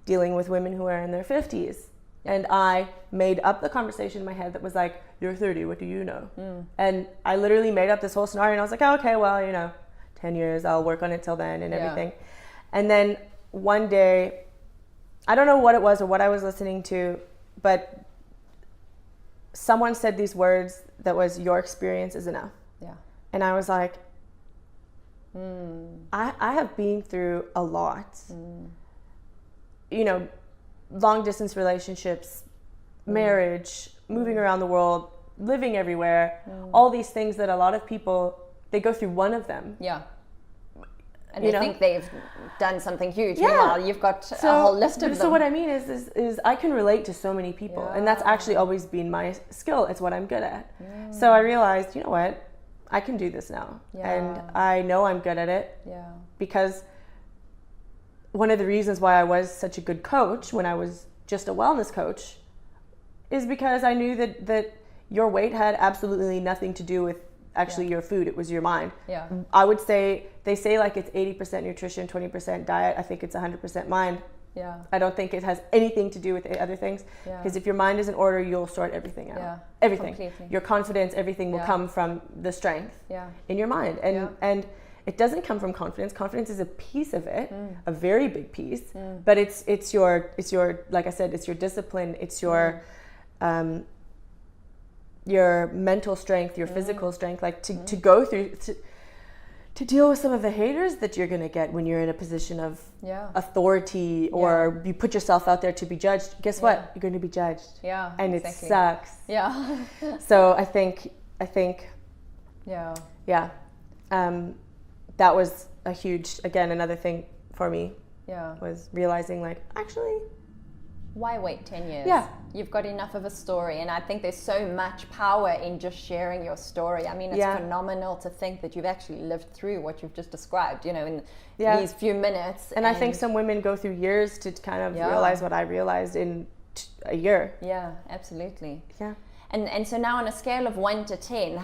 dealing with women who are in their 50s. And I made up the conversation in my head that was like, you're 30, what do you know? And I literally made up this whole scenario, and I was like, oh, okay, well, 10 years, I'll work on it till then and everything. And then one day, I don't know what it was or what I was listening to, but someone said these words that was, your experience is enough. Yeah. And I was like, I have been through a lot. Long distance relationships, marriage, moving around the world, living everywhere, all these things that a lot of people, they go through one of them. Yeah. And you they know? think they've done something huge. Yeah. Meanwhile, you've got a whole list of them. So what I mean is I can relate to so many people, and that's actually always been my skill. It's what I'm good at. So I realized, you know what, I can do this now, and I know I'm good at it. Because one of the reasons why I was such a good coach when I was just a wellness coach is because I knew that your weight had absolutely nothing to do with actually your food. It was your mind. I would say, they say like it's 80% nutrition, 20% diet. I think it's 100% mind. I don't think it has anything to do with the other things, because if your mind is in order, you'll sort everything out. Everything. Completely. Your confidence, everything will come from the strength in your mind. And it doesn't come from confidence. Confidence is a piece of it, a very big piece, but it's your, like I said, it's your discipline, it's your mental strength, your physical strength, like to go through, to deal with some of the haters that you're going to get when you're in a position of authority, or you put yourself out there to be judged. Guess what? You're going to be judged. And exactly. it sucks. So I think that was a huge, again, another thing for me was realizing, like, actually, why wait 10 years? You've got enough of a story, and I think there's so much power in just sharing your story. I mean, it's phenomenal to think that you've actually lived through what you've just described, you know, in these few minutes. And I think some women go through years to kind of realize what I realized in a year. Absolutely. And so now on a scale of 1 to 10,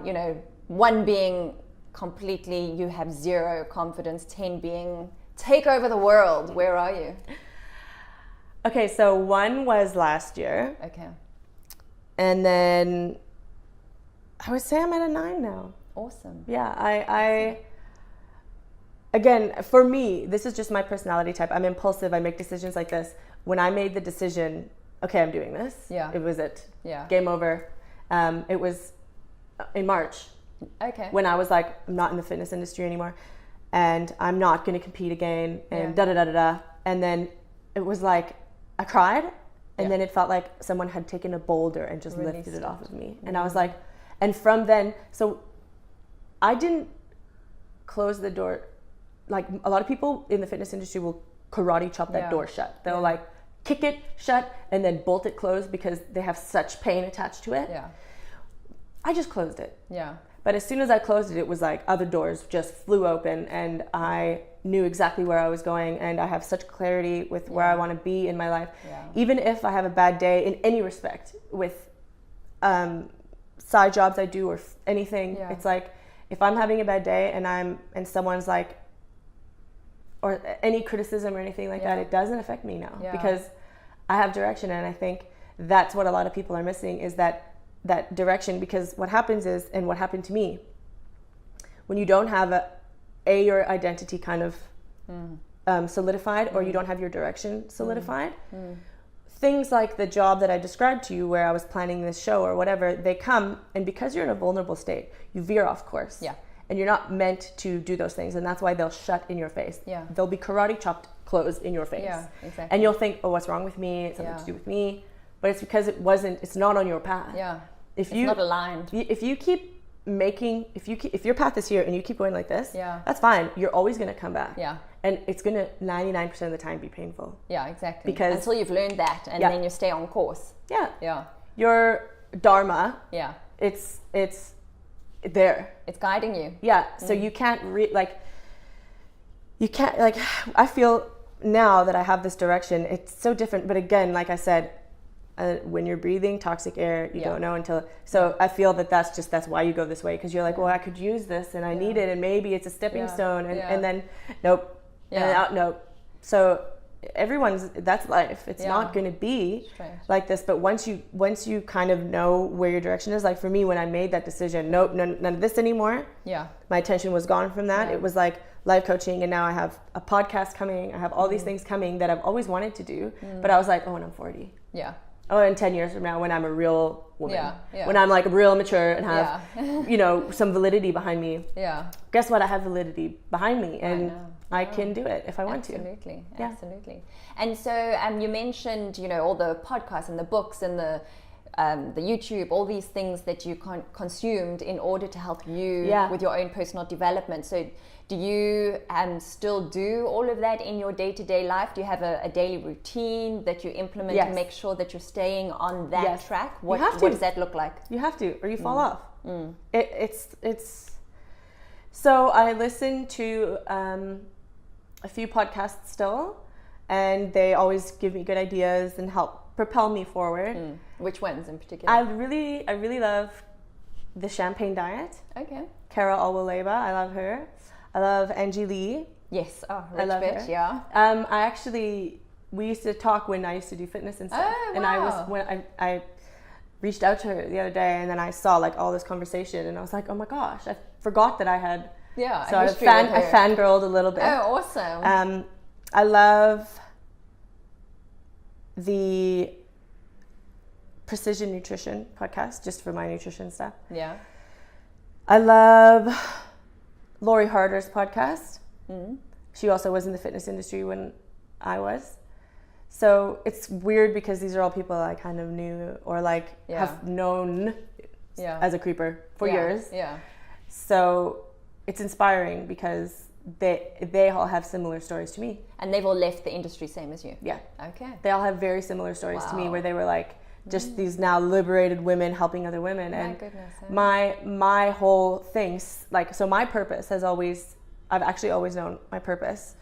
you know, 1 being completely, you have zero confidence, 10 being take over the world, where are you? Okay, so 1 was last year. Okay. And then I would say I'm at a 9 now. Awesome. Yeah, I again, for me, this is just my personality type. I'm impulsive. I make decisions like this. When I made the decision, okay, I'm doing this. It was it. Game over. It was in March. Okay. When I was like, I'm not in the fitness industry anymore, and I'm not going to compete again, and da-da-da-da-da. And then it was like, I cried, and then it felt like someone had taken a boulder and just lifted it off of me. And I was like, and from then, so I didn't close the door. Like, a lot of people in the fitness industry will karate chop that door shut. They'll like kick it shut and then bolt it closed because they have such pain attached to it. I just closed it. But as soon as I closed it, it was like other doors just flew open, and I knew exactly where I was going, and I have such clarity with where I want to be in my life. Even if I have a bad day in any respect with side jobs I do or anything, it's like, if I'm having a bad day and someone's like, or any criticism or anything like that, it doesn't affect me now because I have direction. And I think that's what a lot of people are missing, is that direction. Because what happens is, and what happened to me, when you don't have your identity kind of solidified, or you don't have your direction solidified, things like the job that I described to you, where I was planning this show or whatever, they come, and because you're in a vulnerable state, you veer off course. And you're not meant to do those things, and that's why they'll shut in your face. They'll be karate chopped closed in your face. Exactly. And you'll think, oh, what's wrong with me? It's something to do with me. But it's because it's not on your path. It's not aligned. If you keep making, if your path is here and you keep going like this, that's fine. You're always going to come back. And it's going to 99% of the time be painful. Exactly. Because until you've learned that, and then you stay on course. Your dharma. It's there. It's guiding you. So you can't I feel now that I have this direction, it's so different. But again, like I said, when you're breathing toxic air, you don't know until. So I feel that's why you go this way, because you're like, well, I could use this and I need it, and maybe it's a stepping stone, and then nope, and then out, nope. So that's life. It's not going to be like this. But once you kind of know where your direction is, like for me, when I made that decision, nope, none of this anymore. My attention was gone from that. It was like life coaching, and now I have a podcast coming. I have all these things coming that I've always wanted to do. But I was like, oh, when I'm 40. Oh, and 10 years from now, when I'm a real woman, when I'm like real mature and have, some validity behind me. Guess what? I have validity behind me, and I can do it if I want to. Absolutely. And so you mentioned, all the podcasts and the books and the YouTube, all these things that you consumed in order to help you with your own personal development. So Do you still do all of that in your day-to-day life? Do you have a daily routine that you implement to make sure that you're staying on that track? What does that look like? You have to, or you fall off. It's so I listen to a few podcasts still, and they always give me good ideas and help propel me forward. Which ones in particular? I really love the Champagne Diet. Okay. Cara Alwaleba, I love her. I love Angie Lee. Yes, rich I love bitch, her. Yeah. We used to talk when I used to do fitness and stuff. Oh, and I reached out to her the other day, and then I saw like all this conversation, and I was like, oh my gosh, I forgot that I had. Yeah. So I fangirled a little bit. Oh, awesome. I love the Precision Nutrition podcast, just for my nutrition stuff. Yeah. I love Lori Harder's podcast. She also was in the fitness industry when I was. So it's weird because these are all people I kind of knew or like have known as a creeper for years. Yeah. So it's inspiring because they all have similar stories to me. And they've all left the industry same as you? Yeah. Okay. They all have very similar stories to me where they were like just these now liberated women helping other women. My goodness. My whole thing, like, so my purpose has always, I've actually always known my purpose.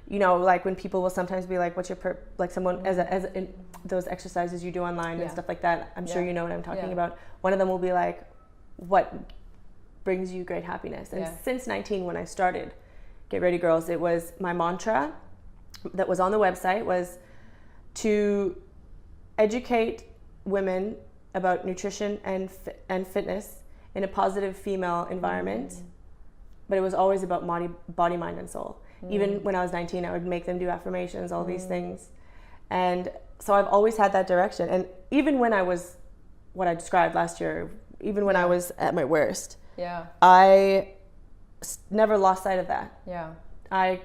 You know, like when people will sometimes be like, what's your like someone in those exercises you do online and stuff like that. I'm sure you know what I'm talking about. One of them will be like, what brings you great happiness? And since 19, when I started Get Ready Girls, it was my mantra that was on the website was to educate women about nutrition and fitness in a positive female environment. But it was always about body, mind, and soul. Even when I was 19, I would make them do affirmations, all these things. And so I've always had that direction. And even when I was what I described last year, even when I was at my worst, I never lost sight of that. Yeah. I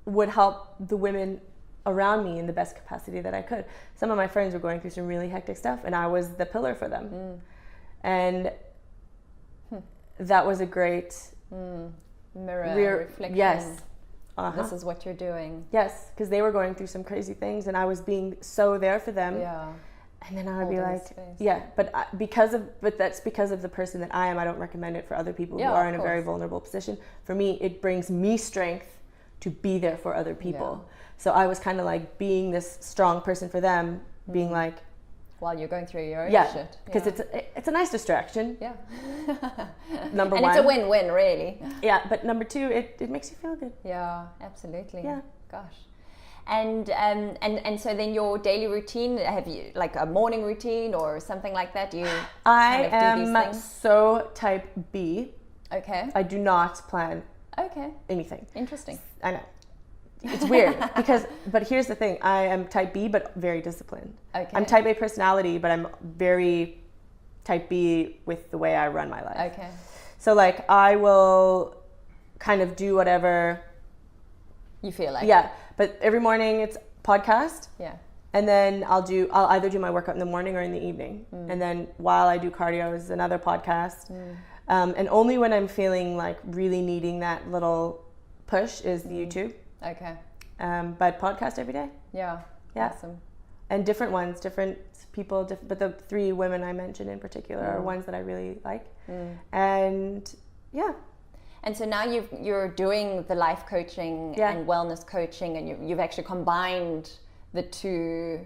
would help the women around me in the best capacity that I could. Some of my friends were going through some really hectic stuff, and I was the pillar for them. And that was a great mirror reflection. Yes. This is what you're doing. Yes, because they were going through some crazy things, and I was being so there for them. Yeah. And then I would be like, but that's because of the person that I am. I don't recommend it for other people who are in a very vulnerable position. For me, it brings me strength to be there for other people. So I was kind of like being this strong person for them, being like, while you're going through your own shit. Because it's a nice distraction. Yeah. Number one. And it's a win-win, really. Yeah, but number two, it makes you feel good. Yeah, absolutely. Yeah. Gosh. And so then your daily routine, have you like a morning routine or something like that? Do you I kind of do these things? So type B. Okay. I do not plan anything. Interesting. I know. It's weird but here's the thing. I am type B, but very disciplined. Okay. I'm type A personality, but I'm very type B with the way I run my life. Okay. So like I will kind of do whatever you feel like. Yeah. But every morning it's podcast. Yeah. And then I'll either do my workout in the morning or in the evening. And then while I do cardio is another podcast. And only when I'm feeling like really needing that little push is the YouTube. Okay. But podcast every day. Yeah. Awesome. And different ones, different people, but the three women I mentioned in particular are ones that I really like. And yeah. And so now you're doing the life coaching and wellness coaching, and you've actually combined the two,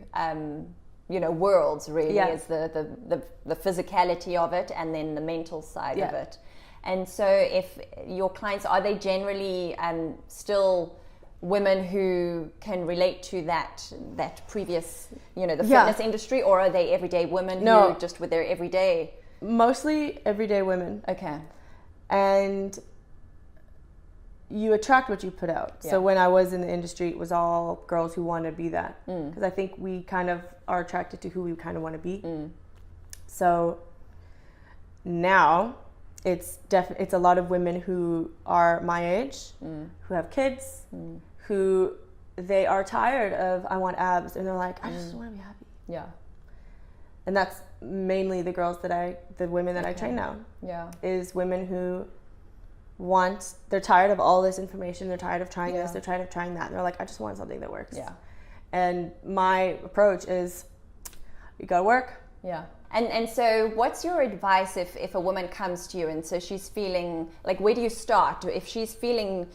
worlds really, as the physicality of it and then the mental side of it. And so if your clients, are they generally still women who can relate to that previous, the fitness industry, or are they everyday women who just with their everyday? Mostly everyday women. Okay. And you attract what you put out. So when I was in the industry, it was all girls who want to be that. Because I think we kind of are attracted to who we kind of want to be. So now it's a lot of women who are my age, who have kids, who they are tired of, I want abs, and they're like, I just want to be happy. Yeah. And that's mainly the women that I train now. Yeah. Is women who they're tired of all this information, they're tired of trying this, they're tired of trying that, and they're like, I just want something that works. Yeah. And my approach is, you gotta work. Yeah. And so what's your advice if a woman comes to you and so she's feeling, like, where do you start? If she's feeling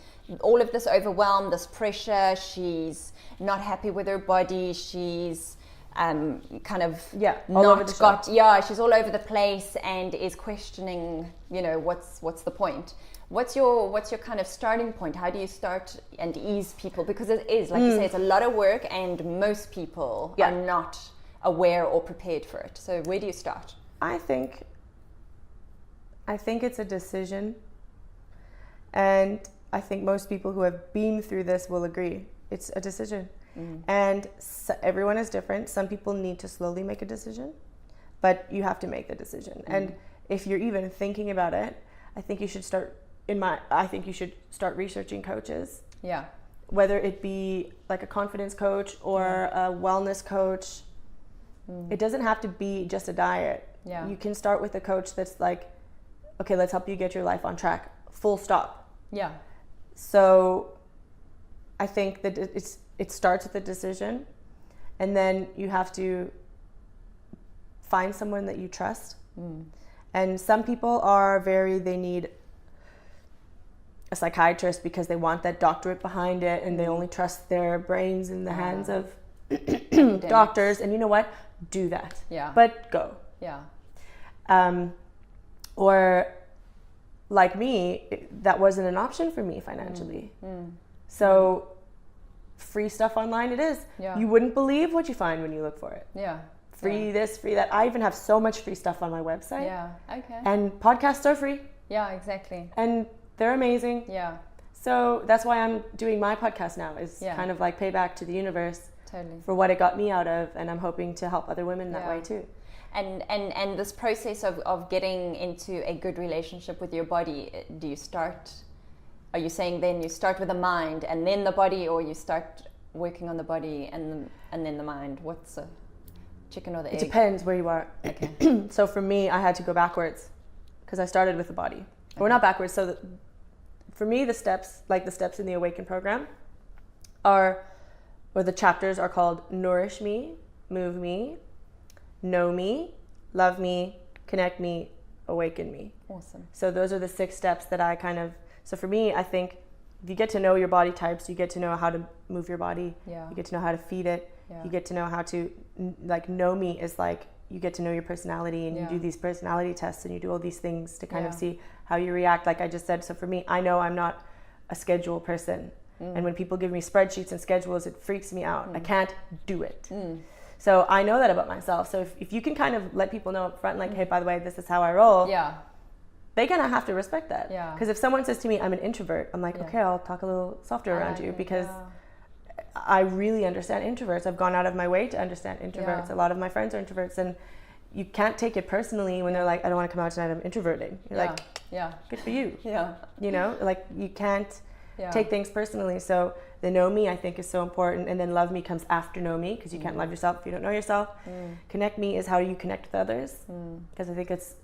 all of this overwhelm, this pressure, she's not happy with her body, she's kind of she's all over the place and is questioning, you know, what's the point? What's your kind of starting point? How do you start and ease people? Because it is, like you say, it's a lot of work and most people are not aware or prepared for it. So where do you start? I think it's a decision, and I think most people who have been through this will agree. It's a decision. And everyone is different. Some people need to slowly make a decision, but you have to make the decision. And if you're even thinking about it, I think you should start researching coaches. Yeah. Whether it be like a confidence coach or a wellness coach. It doesn't have to be just a diet. Yeah. You can start with a coach that's like, okay, let's help you get your life on track. Full stop. Yeah. So I think that it starts with a decision, and then you have to find someone that you trust. And some people they need a psychiatrist because they want that doctorate behind it, and they only trust their brains in the hands of doctors. And you know what? Do that. Yeah. But go. Yeah. Or like me, that wasn't an option for me financially. So free stuff online it is. Yeah. You wouldn't believe what you find when you look for it. Yeah. Free this, free that. I even have so much free stuff on my website. Yeah. Okay. And podcasts are free. Yeah, exactly. And they're amazing. Yeah. So that's why I'm doing my podcast now, is kind of like payback to the universe. Totally. For what it got me out of, and I'm hoping to help other women that way too. And this process of getting into a good relationship with your body, are you saying then you start with the mind and then the body, or you start working on the body and then the mind? What's the chicken or the egg? It depends where you are. Okay. So for me, I had to go backwards because I started with the body. Or not backwards. So for me, the steps in the Awaken program the chapters are called Nourish Me, Move Me, Know Me, Love Me, Connect Me, Awaken Me. Awesome. So those are the 6 steps that so for me, I think if you get to know your body types, you get to know how to move your body. Yeah. You get to know how to feed it. Yeah. You get to know how to, like, know me is like, you get to know your personality, and you do these personality tests, and you do all these things to kind of see how you react. Like I just said, so for me, I know I'm not a schedule person. And when people give me spreadsheets and schedules, it freaks me out. I can't do it. So I know that about myself. So if you can kind of let people know up front, like, hey, by the way, this is how I roll. Yeah. They kind of have to respect that. Yeah. Because if someone says to me, I'm an introvert, I'm like, okay, I'll talk a little softer around you, because I really understand introverts. I've gone out of my way to understand introverts. A lot of my friends are introverts, and you can't take it personally when they're like, I don't want to come out tonight, I'm introverting. You're like, good for you. Yeah. You know, like, you can't take things personally. So the know me, I think, is so important, and then love me comes after know me, because you can't love yourself if you don't know yourself. Connect me is how you connect with others, because I think it's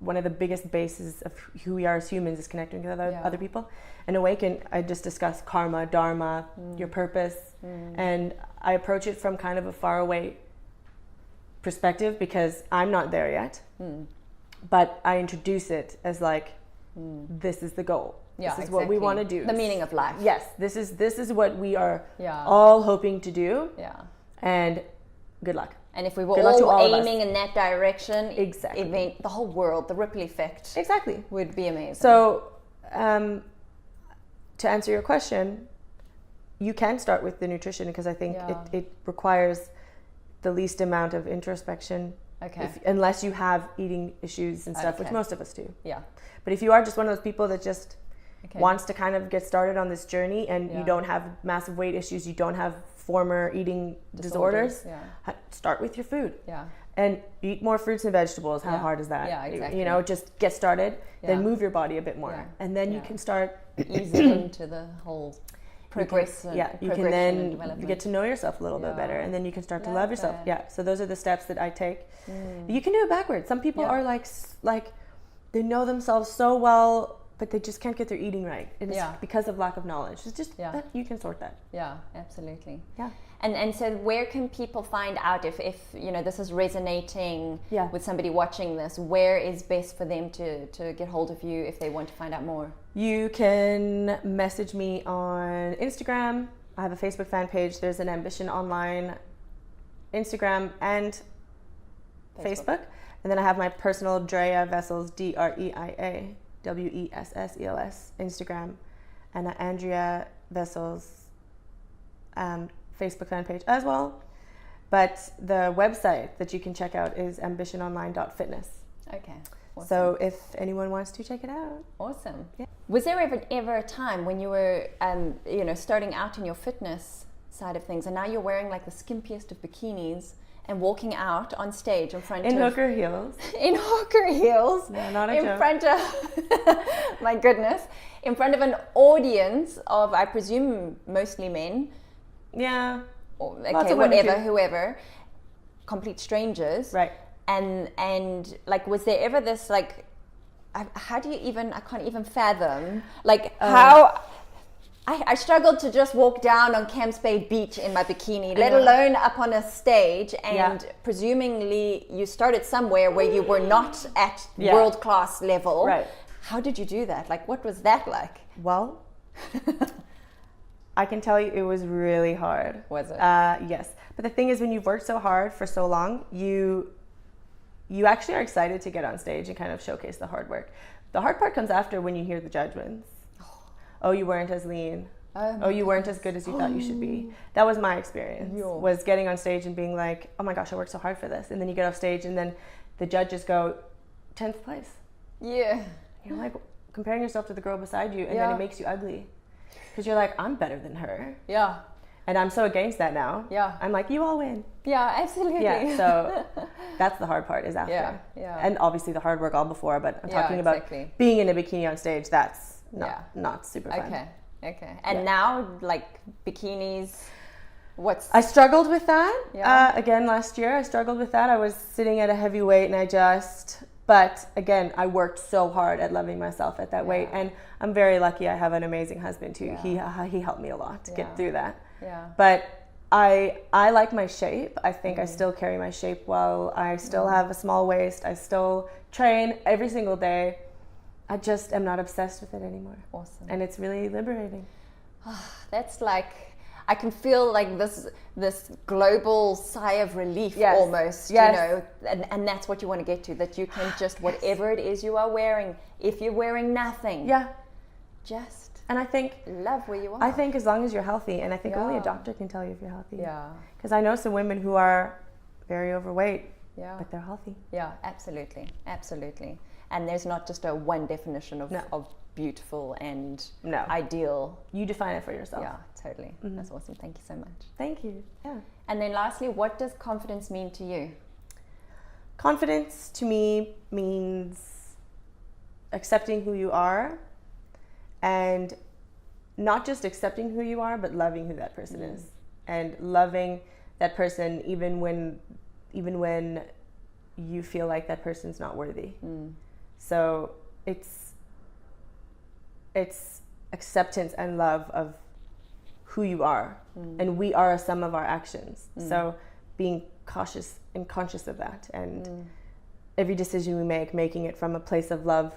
one of the biggest bases of who we are as humans, is connecting with other people. And Awaken, I just discussed karma, dharma, your purpose, and I approach it from kind of a far away perspective, because I'm not there yet, but I introduce it as like, this is the goal. This is what we want to do. The meaning of life. Yes, this is what we are all hoping to do. Yeah. And good luck. And if we were all aiming in that direction, the whole world, the ripple effect, would be amazing. So, to answer your question, you can start with the nutrition, because I think it requires the least amount of introspection. Okay. Unless you have eating issues and stuff, which most of us do. Yeah. But if you are just one of those people that just wants to kind of get started on this journey, and you don't have massive weight issues, you don't have former eating disorders, start with your food. Yeah. And eat more fruits and vegetables. How hard is that? Yeah, exactly. You know, just get started, then move your body a bit more. And then you can start easing into the whole progress. You can then get to know yourself a little bit better, and then you can start to love yourself. So those are the steps that I take. You can do it backwards. Some people are like they know themselves so well but they just can't get their eating right. It is because of lack of knowledge. It's just that you can sort that. Yeah, absolutely. Yeah. And so where can people find out if you know this is resonating with somebody watching this? Where is best for them to get hold of you if they want to find out more? You can message me on Instagram. I have a Facebook fan page. There's an Ambition Online Instagram and Facebook. And then I have my personal Drea Vessels, DREIA WESSELS Instagram, and Andrea Vessels Facebook fan page as well. But the website that you can check out is ambitiononline.fitness. Okay. Awesome. So if anyone wants to check it out. Awesome. Yeah. Was there ever a time when you were you know, starting out in your fitness side of things, and now you're wearing like the skimpiest of bikinis and walking out on stage in front of hooker heels. In hooker heels. No, not a in joke. Front of my goodness, in front of an audience of, I presume, mostly men. Yeah. Or, okay, whatever, whoever, complete strangers. Right. And like, was there ever this like, how do you even? I can't even fathom like how. I struggled to just walk down on Camps Bay Beach in my bikini, let alone up on a stage. And presumably you started somewhere where you were not at world-class level. Right. How did you do that? Like, what was that like? Well, I can tell you it was really hard. Was it? Yes. But the thing is, when you've worked so hard for so long, you actually are excited to get on stage and kind of showcase the hard work. The hard part comes after, when you hear the judgments. Oh, you weren't as lean. Oh, you weren't as good as you thought you should be. That was my experience, was getting on stage and being like, oh my gosh, I worked so hard for this. And then you get off stage and then the judges go, 10th place. Yeah. You're like comparing yourself to the girl beside you, and then it makes you ugly. Because you're like, I'm better than her. Yeah. And I'm so against that now. Yeah. I'm like, you all win. Yeah, absolutely. Yeah, so that's the hard part, is after. Yeah. And obviously the hard work all before, but I'm talking about being in a bikini on stage, that's not super fun. Okay. And now, like, bikinis, I struggled with that. Again, last year, I struggled with that. I was sitting at a heavy weight and but again, I worked so hard at loving myself at that weight. And I'm very lucky I have an amazing husband too. He helped me a lot to get through that. Yeah. But I like my shape. I think I still carry my shape well. I still have a small waist. I still train every single day. I just am not obsessed with it anymore. Awesome. And it's really liberating. That's like, I can feel like this global sigh of relief almost, you know, and that's what you want to get to, that you can just, whatever it is you are wearing, if you're wearing nothing, just and I think love where you are. I think as long as you're healthy, and I think only a doctor can tell you if you're healthy. Yeah. Because I know some women who are very overweight, but they're healthy. Yeah, absolutely. Absolutely. And there's not just a one definition of beautiful and ideal. You define it for yourself. Yeah, totally. Mm-hmm. That's awesome. Thank you so much. Thank you. Yeah. And then lastly, what does confidence mean to you? Confidence to me means accepting who you are, and not just accepting who you are, but loving who that person is, and loving that person even when you feel like that person's not worthy. So it's acceptance and love of who you are, and we are a sum of our actions. So being cautious and conscious of that, and every decision we make, making it from a place of love,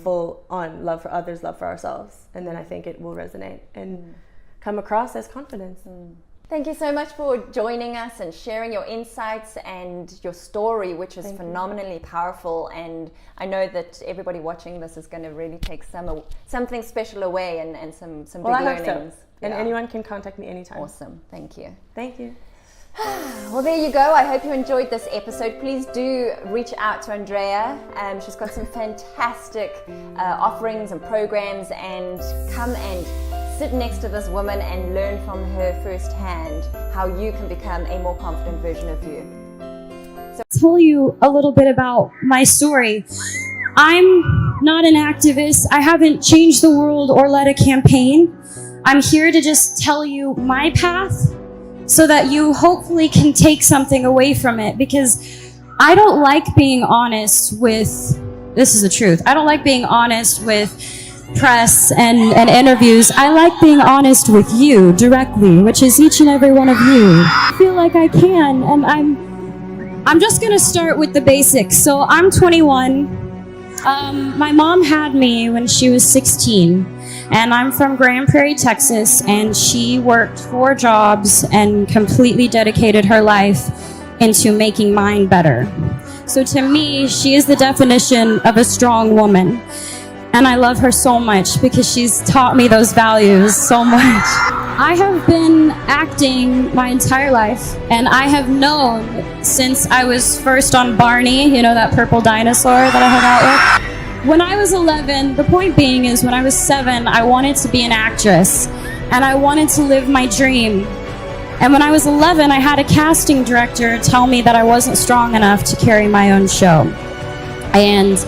full on love for others, love for ourselves, and then I think it will resonate and come across as confidence. Thank you so much for joining us and sharing your insights and your story, which is phenomenally powerful. And I know that everybody watching this is going to really take something special away and some big learnings. I hope so. And anyone can contact me anytime. Awesome. Thank you. Thank you. Well, there you go. I hope you enjoyed this episode. Please do reach out to Andrea. She's got some fantastic offerings and programs, and come and sit next to this woman and learn from her firsthand how you can become a more confident version of you. So, tell you a little bit about my story. I'm not an activist. I haven't changed the world or led a campaign. I'm here to just tell you my path so that you hopefully can take something away from it, because I don't like being honest with, this is the truth, I don't like being honest with press and interviews, I like being honest with you directly, which is each and every one of you. I feel like I can, and I'm just gonna start with the basics. So I'm 21. My mom had me when she was 16, and I'm from Grand Prairie, Texas, and she worked 4 jobs and completely dedicated her life into making mine better. So to me, she is the definition of a strong woman. And I love her so much because she's taught me those values so much. I have been acting my entire life, and I have known since I was first on Barney, you know, that purple dinosaur that I hung out with. When I was 11, the point being is when I was 7, I wanted to be an actress, and I wanted to live my dream. And when I was 11, I had a casting director tell me that I wasn't strong enough to carry my own show. And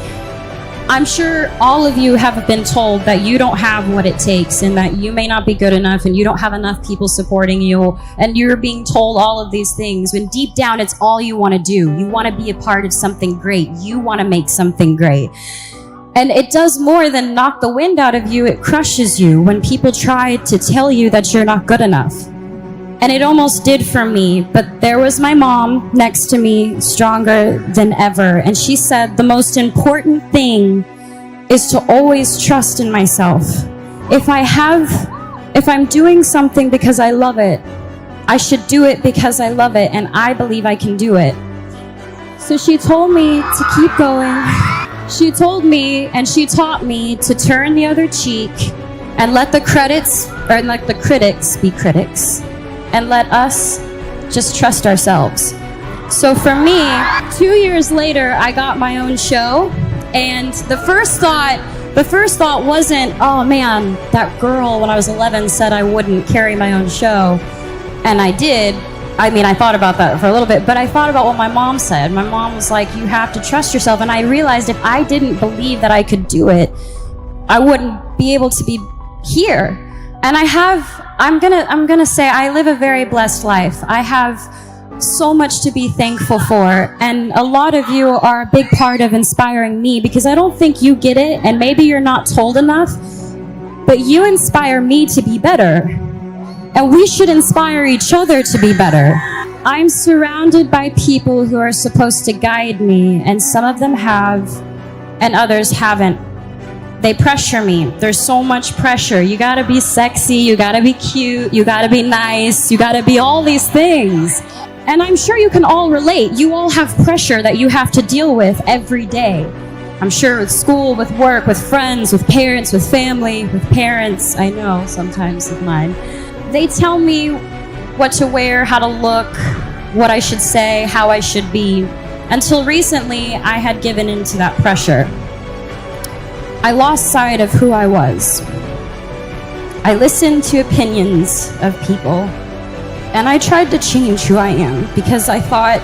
I'm sure all of you have been told that you don't have what it takes and that you may not be good enough and you don't have enough people supporting you, and you're being told all of these things when deep down it's all you want to do. You want to be a part of something great. You want to make something great. And it does more than knock the wind out of you. It crushes you when people try to tell you that you're not good enough. And it almost did for me, but there was my mom next to me, stronger than ever. And she said, the most important thing is to always trust in myself. If I'm doing something because I love it, I should do it because I love it, and I believe I can do it. So she told me to keep going. She told me and she taught me to turn the other cheek and let the critics be critics. And let us just trust ourselves. So for me, 2 years later, I got my own show, and the first thought wasn't, oh man, that girl when I was 11 said I wouldn't carry my own show, and I did. I mean, I thought about that for a little bit, but I thought about what my mom said. My mom was like, you have to trust yourself, and I realized if I didn't believe that I could do it, I wouldn't be able to be here. And I'm gonna say I live a very blessed life. I have so much to be thankful for, and a lot of you are a big part of inspiring me because I don't think you get it, and maybe you're not told enough, but you inspire me to be better, and we should inspire each other to be better. I'm surrounded by people who are supposed to guide me, and some of them have, and others haven't. They pressure me. There's so much pressure. You gotta be sexy, you gotta be cute, you gotta be nice, you gotta be all these things. And I'm sure you can all relate. You all have pressure that you have to deal with every day. I'm sure with school, with work, with friends, with parents, with family, with parents, I know sometimes with mine. They tell me what to wear, how to look, what I should say, how I should be. Until recently, I had given into that pressure. I lost sight of who I was. I listened to opinions of people, and I tried to change who I am because I thought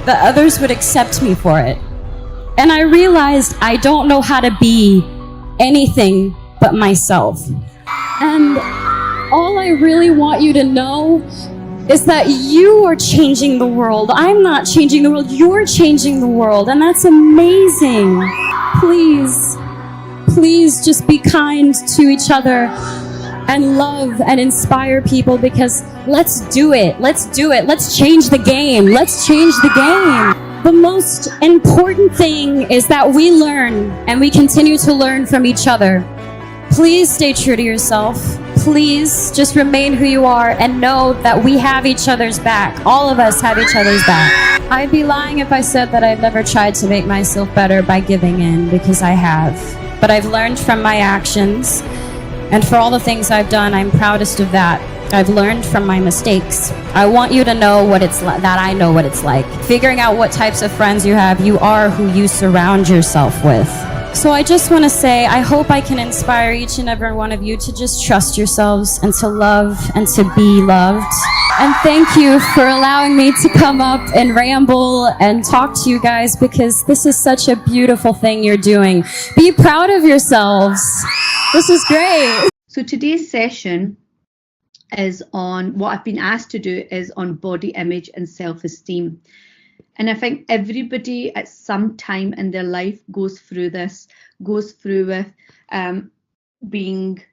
that others would accept me for it. And I realized I don't know how to be anything but myself. And all I really want you to know is that you are changing the world. I'm not changing the world, you're changing the world, and that's amazing. Please just be kind to each other and love and inspire people, because let's do it. Let's change the game. Let's change the game. The most important thing is that we learn and we continue to learn from each other. Please stay true to yourself. Please just remain who you are and know that we have each other's back. All of us have each other's back. I'd be lying if I said that I've never tried to make myself better by giving in, because I have. But I've learned from my actions, and for all the things I've done, I'm proudest of that. I've learned from my mistakes. I want you to know what it's like, that I know what it's like. Figuring out what types of friends you have, you are who you surround yourself with. So I just want to say, I hope I can inspire each and every one of you to just trust yourselves and to love and to be loved. And thank you for allowing me to come up and ramble and talk to you guys, because this is such a beautiful thing you're doing. Be proud of yourselves. This is great. So today's session is on, what I've been asked to do is on body image and self-esteem. And I think everybody at some time in their life goes through with being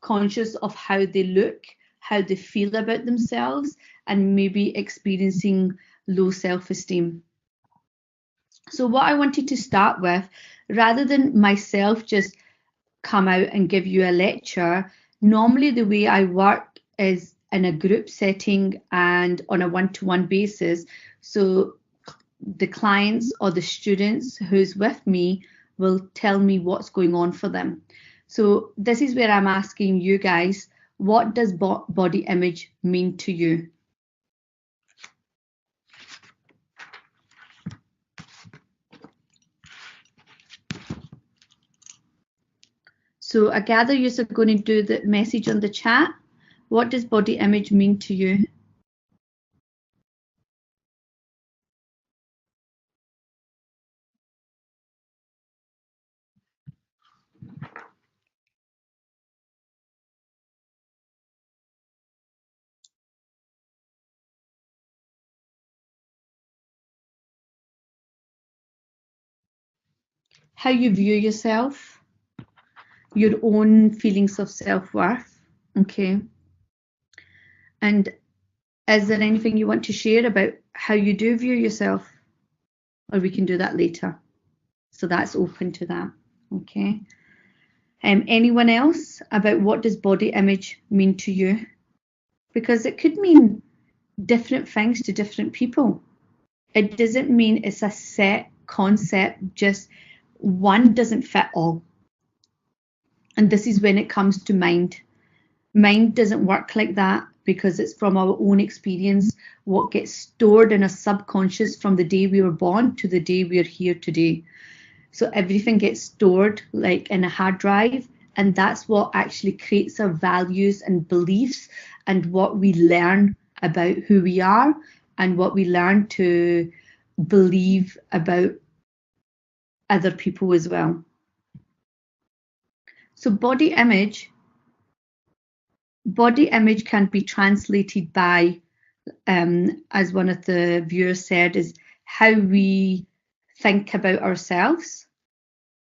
conscious of how they look, how they feel about themselves, and maybe experiencing low self-esteem. So what I wanted to start with, rather than myself just come out and give you a lecture, normally the way I work is in a group setting and on a one-to-one basis. So the clients or the students who's with me will tell me what's going on for them. So this is where I'm asking you guys, what does body image mean to you? So I gather you're going to do the message on the chat. What does body image mean to you? How you view yourself, your own feelings of self-worth, okay? And is there anything you want to share about how you do view yourself? Or we can do that later. So that's open to that, okay? Anyone else about what does body image mean to you? Because it could mean different things to different people. It doesn't mean it's a set concept, just one doesn't fit all. And this is when it comes to mind. Mind doesn't work like that because it's from our own experience, what gets stored in our subconscious from the day we were born to the day we are here today. So everything gets stored like in a hard drive, and that's what actually creates our values and beliefs and what we learn about who we are and what we learn to believe about other people as well. So body image can be translated by, as one of the viewers said, is how we think about ourselves.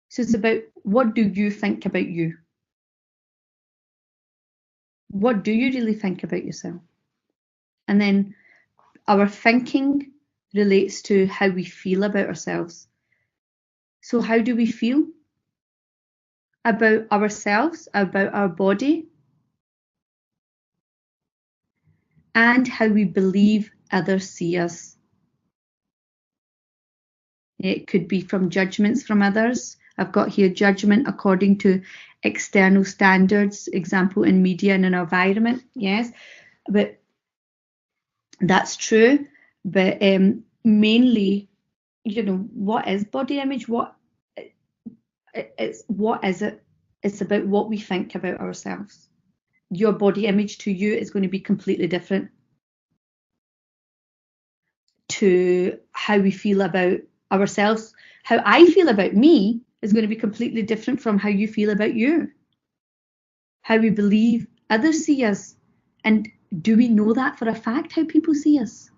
So it's about, what do you think about you? What do you really think about yourself? And then our thinking relates to how we feel about ourselves. So how do we feel about ourselves, about our body, and how we believe others see us? It could be from judgments from others. I've got here judgment according to external standards, example in media and in our environment, yes, but that's true. But mainly, you know, what is body image? What is it? It's about what we think about ourselves. Your body image to you is going to be completely different to how we feel about ourselves. How I feel about me is going to be completely different from how you feel about you. How we believe others see us. And do we know that for a fact, how people see us?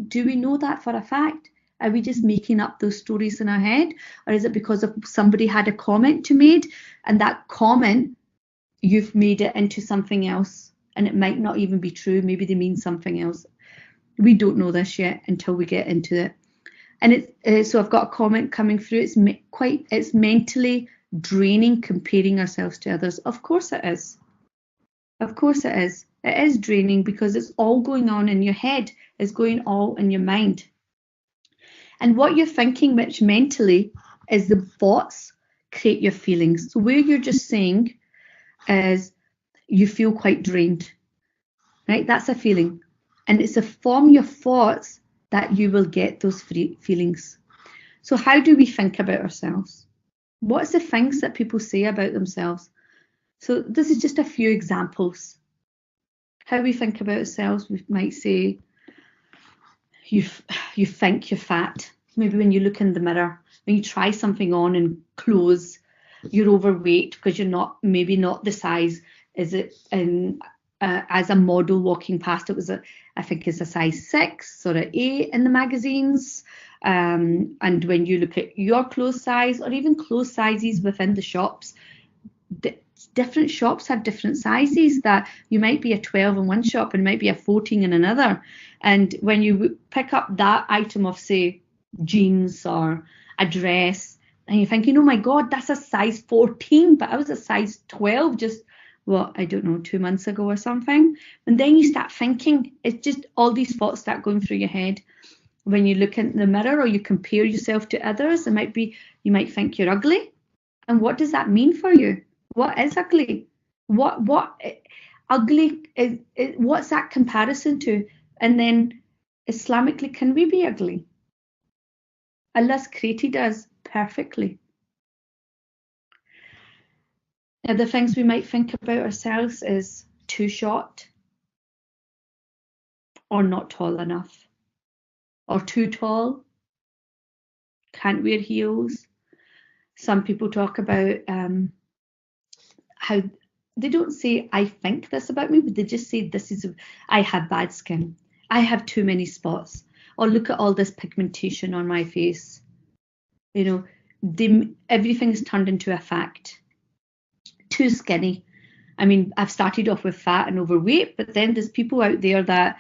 Do we know that for a fact? Are we just making up those stories in our head? Or is it because of somebody had a comment you made, and that comment, you've made it into something else, and it might not even be true. Maybe they mean something else. We don't know this yet until we get into it. And so I've got a comment coming through. It's mentally draining comparing ourselves to others. Of course it is. Of course it is. It is draining because it's all going on in your head. It's going all in your mind. And what you're thinking, which mentally is the thoughts create your feelings. So where you're just saying is you feel quite drained, right? That's a feeling. And it's from your thoughts that you will get those feelings. So how do we think about ourselves? What's the things that people say about themselves? So this is just a few examples. How we think about ourselves, we might say, you think you're fat. Maybe when you look in the mirror, when you try something on in clothes, you're overweight because you're maybe not the size. Is it as a model walking past, it was I think it's a size 6 or an 8 in the magazines. And when you look at your clothes size or even clothes sizes within the shops, different shops have different sizes, that you might be a 12 in one shop and might be a 14 in another. And when you pick up that item of, say, jeans or a dress, and you're thinking, oh my God, that's a size 14, but I was a size 12 just, well, I don't know, 2 months ago or something. And then you start thinking, it's just all these thoughts start going through your head. When you look in the mirror or you compare yourself to others, you might think you're ugly. And what does that mean for you? What is ugly? What ugly is what's that comparison to? And then Islamically, can we be ugly? Allah's created us perfectly. Other things we might think about ourselves is too short, or not tall enough, or too tall, can't wear heels. Some people talk about how they don't say, I think this about me, but they just say, I have bad skin. I have too many spots. Or look at all this pigmentation on my face. You know, everything's turned into a fact. Too skinny. I mean, I've started off with fat and overweight, but then there's people out there that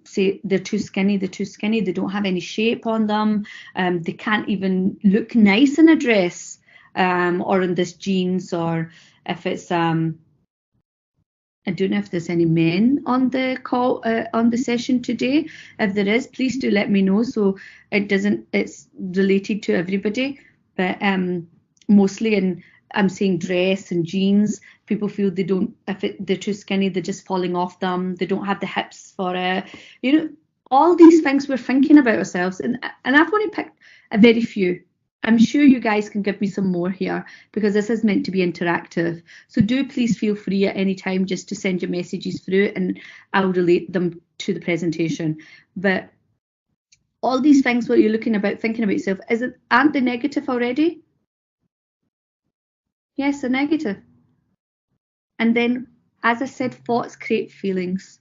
say they're too skinny, they don't have any shape on them, they can't even look nice in a dress, or in this jeans, or if it's I don't know if there's any men on the call, on the session today. If there is, please do let me know, so it's related to everybody, but mostly I'm saying dress and jeans, people feel they're too skinny, they're just falling off them, they don't have the hips for it. You know, all these things we're thinking about ourselves, and I've only picked a very few. I'm sure you guys can give me some more here, because this is meant to be interactive. So do please feel free at any time just to send your messages through, and I'll relate them to the presentation. But all these things what you're thinking about yourself, aren't they negative already? Yes, they're negative. And then, as I said, thoughts create feelings.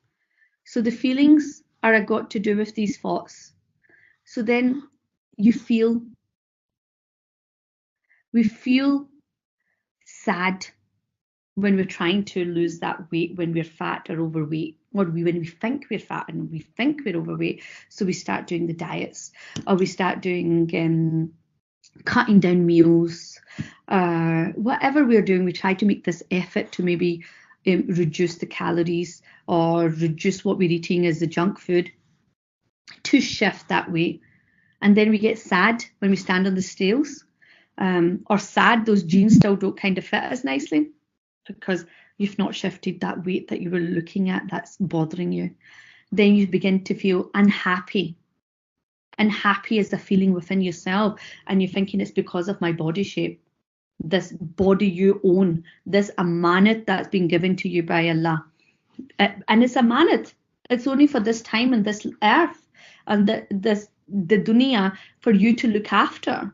So the feelings are got to do with these thoughts. So then we feel sad when we're trying to lose that weight, when we're fat or overweight, or when we think we're fat and we think we're overweight. So we start doing the diets, or we start doing cutting down meals, whatever we're doing, we try to make this effort to maybe reduce the calories or reduce what we're eating as the junk food to shift that weight. And then we get sad when we stand on the scales, or sad those jeans still don't kind of fit as nicely because you've not shifted that weight that you were looking at that's bothering you. Then you begin to feel unhappy. Unhappy is a feeling within yourself, and you're thinking it's because of my body shape, this body you own, this amanat that's been given to you by Allah. And it's amanat. It's only for this time and this earth and the dunya for you to look after.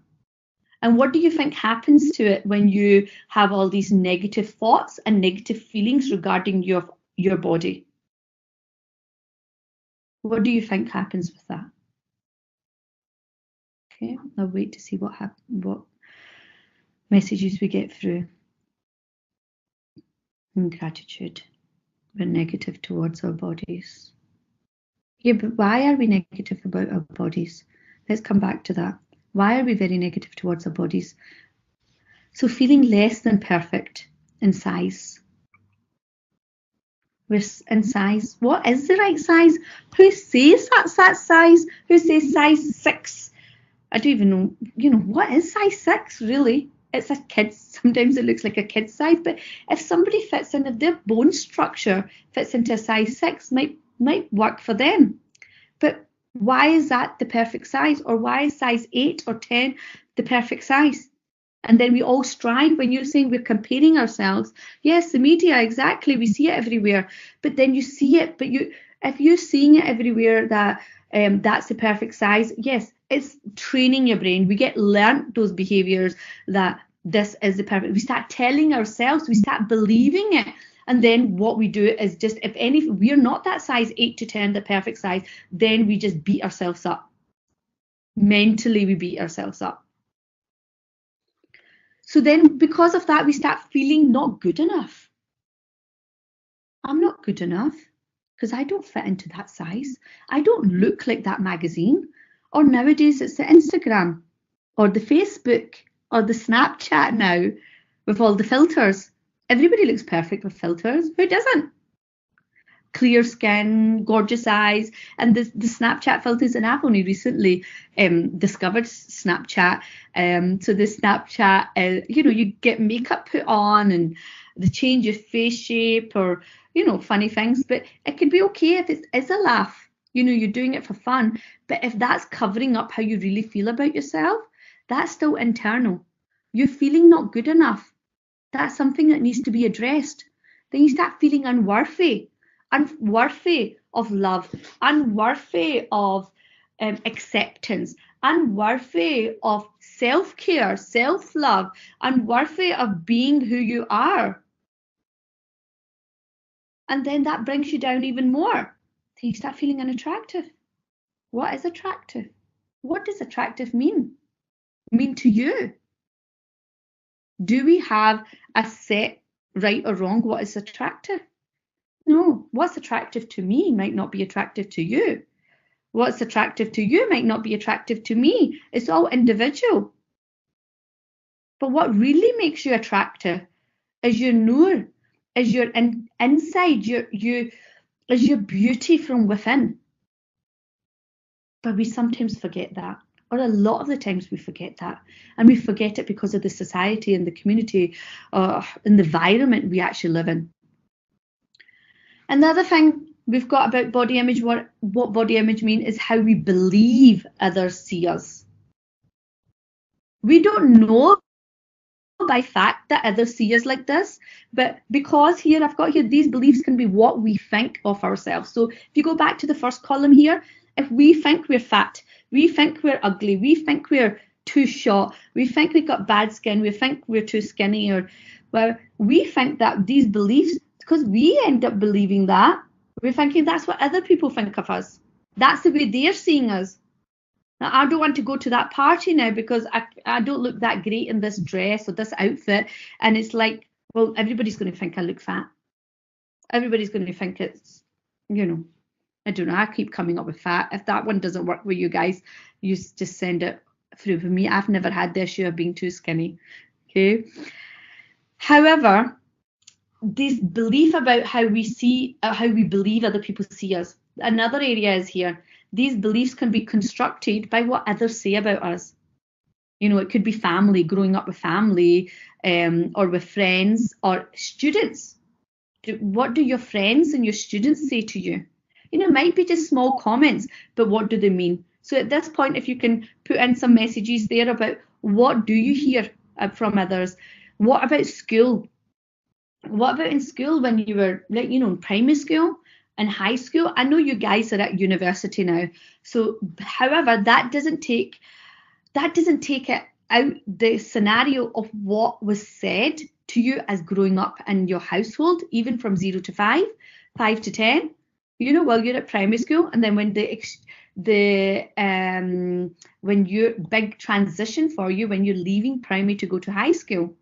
And what do you think happens to it when you have all these negative thoughts and negative feelings regarding your body? What do you think happens with that? Okay, I'll wait to see what messages we get through. And gratitude. We're negative towards our bodies. Yeah, but why are we negative about our bodies? Let's come back to that. Why are we very negative towards our bodies? So feeling less than perfect in size. We're in size. What is the right size? Who says that's that size? Who says size 6? I don't even know, what is size 6 really? It's a kid's, sometimes it looks like a kid's size, but if somebody fits in, if their bone structure fits into a size 6, might work for them. But why is that the perfect size? Or why is size 8 or 10 the perfect size? And then we all strive. When you're saying we're comparing ourselves, yes, the media, exactly, we see it everywhere. But then you see it, but if you're seeing it everywhere that that's the perfect size, yes, it's training your brain. We get learnt those behaviors that this is the perfect. We start telling ourselves, we start believing it. And then what we do is just, if we're not that size 8 to 10, the perfect size, then we just beat ourselves up. Mentally, we beat ourselves up. So then because of that, we start feeling not good enough. I'm not good enough because I don't fit into that size. I don't look like that magazine. Or nowadays it's the Instagram or the Facebook or the Snapchat now with all the filters. Everybody looks perfect with filters. Who doesn't? Clear skin, gorgeous eyes, and the Snapchat filters. And I've only recently discovered Snapchat. So the Snapchat, you get makeup put on and they change your face shape or, funny things. But it could be okay if it is a laugh. You're doing it for fun. But if that's covering up how you really feel about yourself, that's still internal. You're feeling not good enough. That's something that needs to be addressed. Then you start feeling unworthy of love, unworthy of acceptance, unworthy of self-care, self-love, unworthy of being who you are. And then that brings you down even more. Then you start feeling unattractive. What is attractive? What does attractive mean to you? Do we have a set right or wrong what is attractive? No, what's attractive to me might not be attractive to you. What's attractive to you might not be attractive to me. It's all individual. But what really makes you attractive is your nur, is your inside, is your beauty from within. But we sometimes forget that, or a lot of the times we forget that. And we forget it because of the society and the community and the environment we actually live in. Another thing we've got about body image, what body image mean is how we believe others see us. We don't know by fact that others see us like this, but because here I've got here, these beliefs can be what we think of ourselves. So if you go back to the first column here, if we think we're fat, we think we're ugly, we think we're too short, we think we've got bad skin, we think we're too skinny, or well, we think that these beliefs, because we end up believing that, we're thinking that's what other people think of us. That's the way they're seeing us. Now, I don't want to go to that party now because I don't look that great in this dress or this outfit. And it's like, well, everybody's going to think I look fat. Everybody's going to think it's, I don't know. I keep coming up with fat. If that one doesn't work with you guys, you just send it through for me. I've never had the issue of being too skinny. Okay. However, this belief about how we believe other people see us. Another area is here. These beliefs can be constructed by what others say about us. It could be family, growing up with family, or with friends or students. What do your friends and your students say to you? It might be just small comments, but what do they mean? So at this point, if you can put in some messages there about what do you hear from others? What about school? What about in school when you were in primary school and high school? I know you guys are at university now. So, however, that doesn't take it out the scenario of what was said to you as growing up in your household, even from 0 to 5, 5 to 10. While you're at primary school, and then when when your big transition for you when you're leaving primary to go to high school.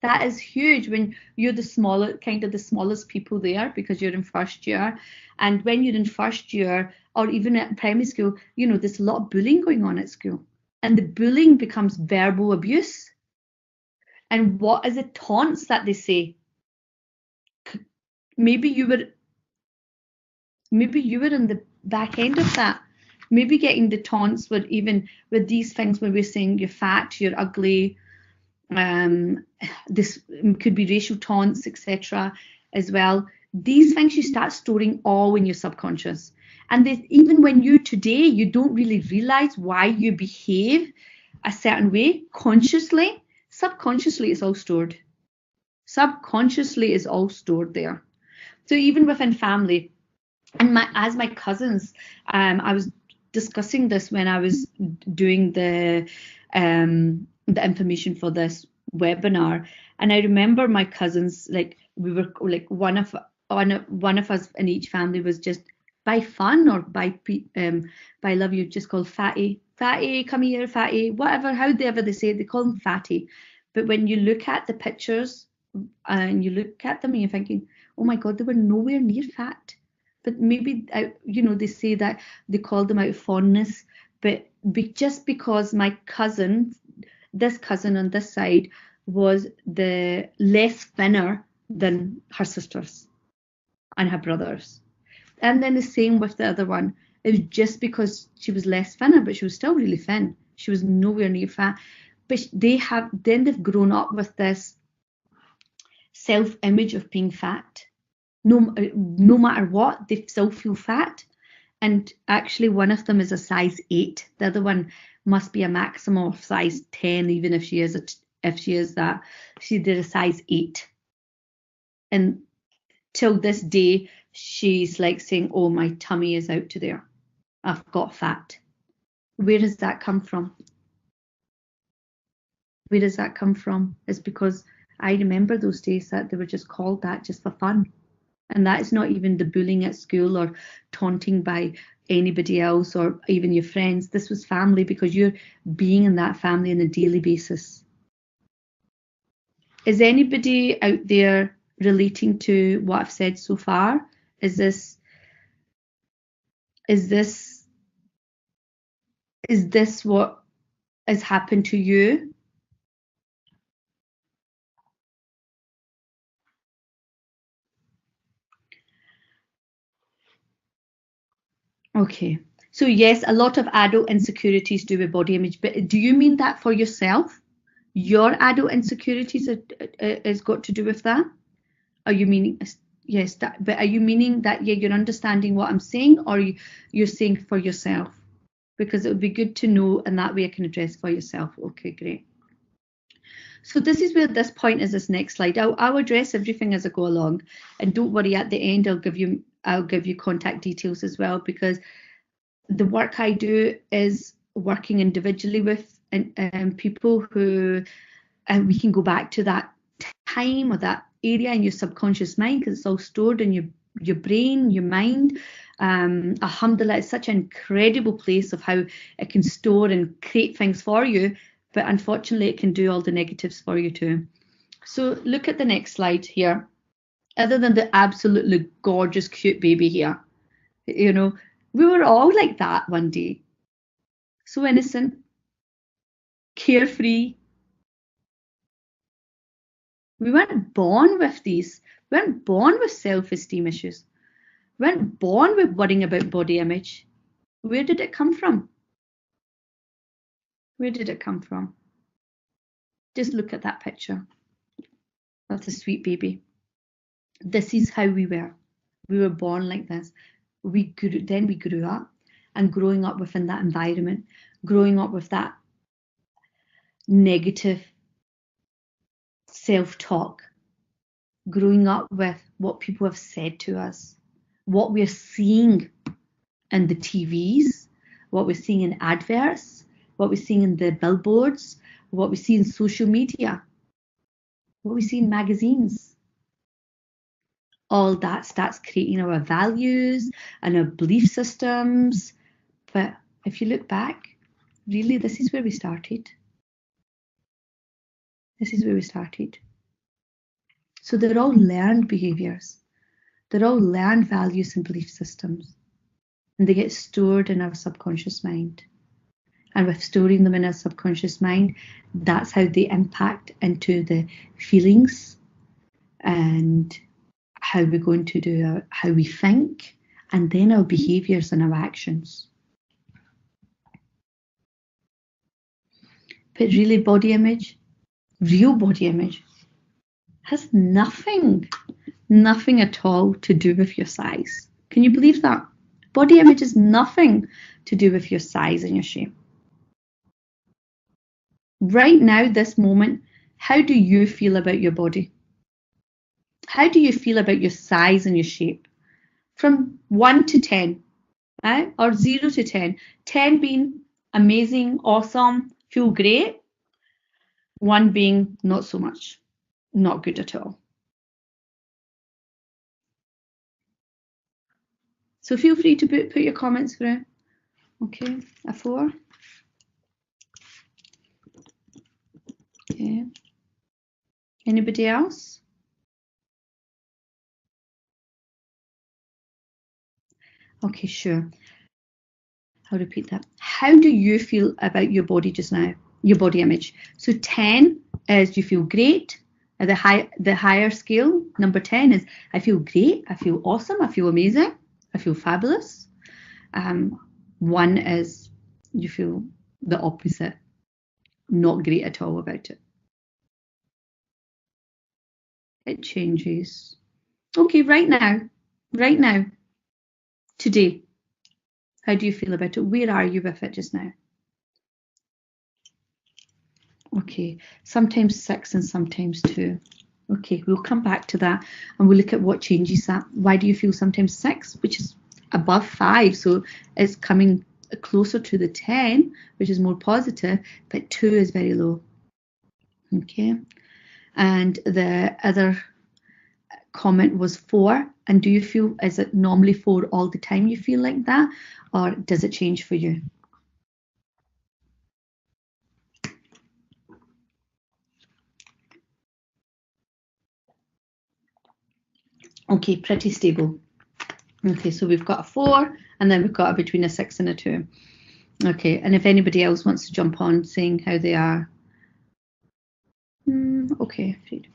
That is huge when you're the smallest people there because you're in first year. And when you're in first year or even at primary school, there's a lot of bullying going on at school. And the bullying becomes verbal abuse. And what is it? Taunts that they say. Maybe you were in the back end of that. Maybe getting the taunts with these things when we're saying you're fat, you're ugly. This could be racial taunts, etc. as well. These things you start storing all in your subconscious. And even when you don't really realize why you behave a certain way consciously, subconsciously it's all stored. Subconsciously is all stored there. So even within family, and as my cousins, I was discussing this when I was doing the information for this webinar, and I remember my cousins, we were one of us in each family was just by fun or by love, you just called fatty fatty, come here, fatty, whatever, however they say it, they call them fatty. But when you look at the pictures and you look at them and you're thinking, oh my God, they were nowhere near fat. But maybe, you know, they say that they call them out of fondness. But just because my cousin, this cousin on this side, was the less thinner than her sisters and her brothers. And then the same with the other one. It was just because she was less thinner, but she was still really thin. She was nowhere near fat. But they've grown up with this self-image of being fat. No matter what, they still feel fat. And actually one of them is a size 8. The other one must be a maximum of size 10, even if she is that. She did a size 8. And till this day, she's like saying, oh, my tummy is out to there. I've got fat. Where does that come from? Where does that come from? It's because I remember those days that they were just called that just for fun. And that is not even the bullying at school or taunting by anybody else or even your friends. This was family because you're being in that family on a daily basis. Is anybody out there relating to what I've said so far? Is this what has happened to you? Okay, so yes, a lot of adult insecurities do with body image, but do you mean that for yourself? Your adult insecurities has got to do with that? Are you meaning, yes, but are you meaning that, yeah, you're understanding what I'm saying, or you're saying for yourself? Because it would be good to know, and that way I can address for yourself. Okay, great. So this is where this point is, this next slide. I'll address everything as I go along, and don't worry, at the end I'll give you contact details as well, because the work I do is working individually with people who, and we can go back to that time or that area in your subconscious mind, because it's all stored in your brain, your mind. Alhamdulillah, it's such an incredible place of how it can store and create things for you, but unfortunately it can do all the negatives for you too. So look at the next slide here. Other than the absolutely gorgeous, cute baby here, you know, we were all like that one day. So innocent, carefree. We weren't born with these. We weren't born with self-esteem issues. We weren't born with worrying about body image. Where did it come from? Where did it come from? Just look at that picture. That's a sweet baby. This is how we were. We were born like this. Then we grew up, and growing up within that environment, growing up with that negative self-talk, growing up with what people have said to us, what we're seeing in the TVs, what we're seeing in adverts, what we're seeing in the billboards, what we see in social media, what we see in magazines. All that starts creating our values and our belief systems. But if you look back, really, this is where we started. This is where we started. So they're all learned behaviors. They're all learned values and belief systems. And they get stored in our subconscious mind. And with storing them in our subconscious mind, that's how they impact into the feelings and how we're going to do how we think, and then our behaviors and our actions. But really, body image, real body image, has nothing at all to do with your size. Can you believe that? Body image has nothing to do with your size and your shape. Right now, this moment, how do you feel about your body? How do you feel about your size and your shape? From 1 to 10, or 0 to 10. 10 being amazing, awesome, feel great. 1 being not so much, not good at all. So feel free to put your comments through. Okay, a 4. Okay. Anybody else? Okay, sure. I'll repeat that. How do you feel about your body just now? Your body image. So 10 is you feel great. The higher scale, number 10 is I feel great, I feel awesome, I feel amazing, I feel fabulous. 1 is you feel the opposite, not great at all about it. It changes. Okay, right now, today, how do you feel about it? Where are you with it just now? Okay, sometimes 6 and sometimes 2. Okay, we'll come back to that and we'll look at what changes that. Why do you feel sometimes 6, which is above 5, so it's coming closer to the 10, which is more positive, but 2 is very low. Okay, and the other comment was 4, and do you feel, is it normally 4 all the time you feel like that, or does it change for you? Okay, pretty stable. Okay, so we've got a 4, and then we've got a between a 6 and a 2. Okay, and if anybody else wants to jump on saying how they are. Okay, 3 to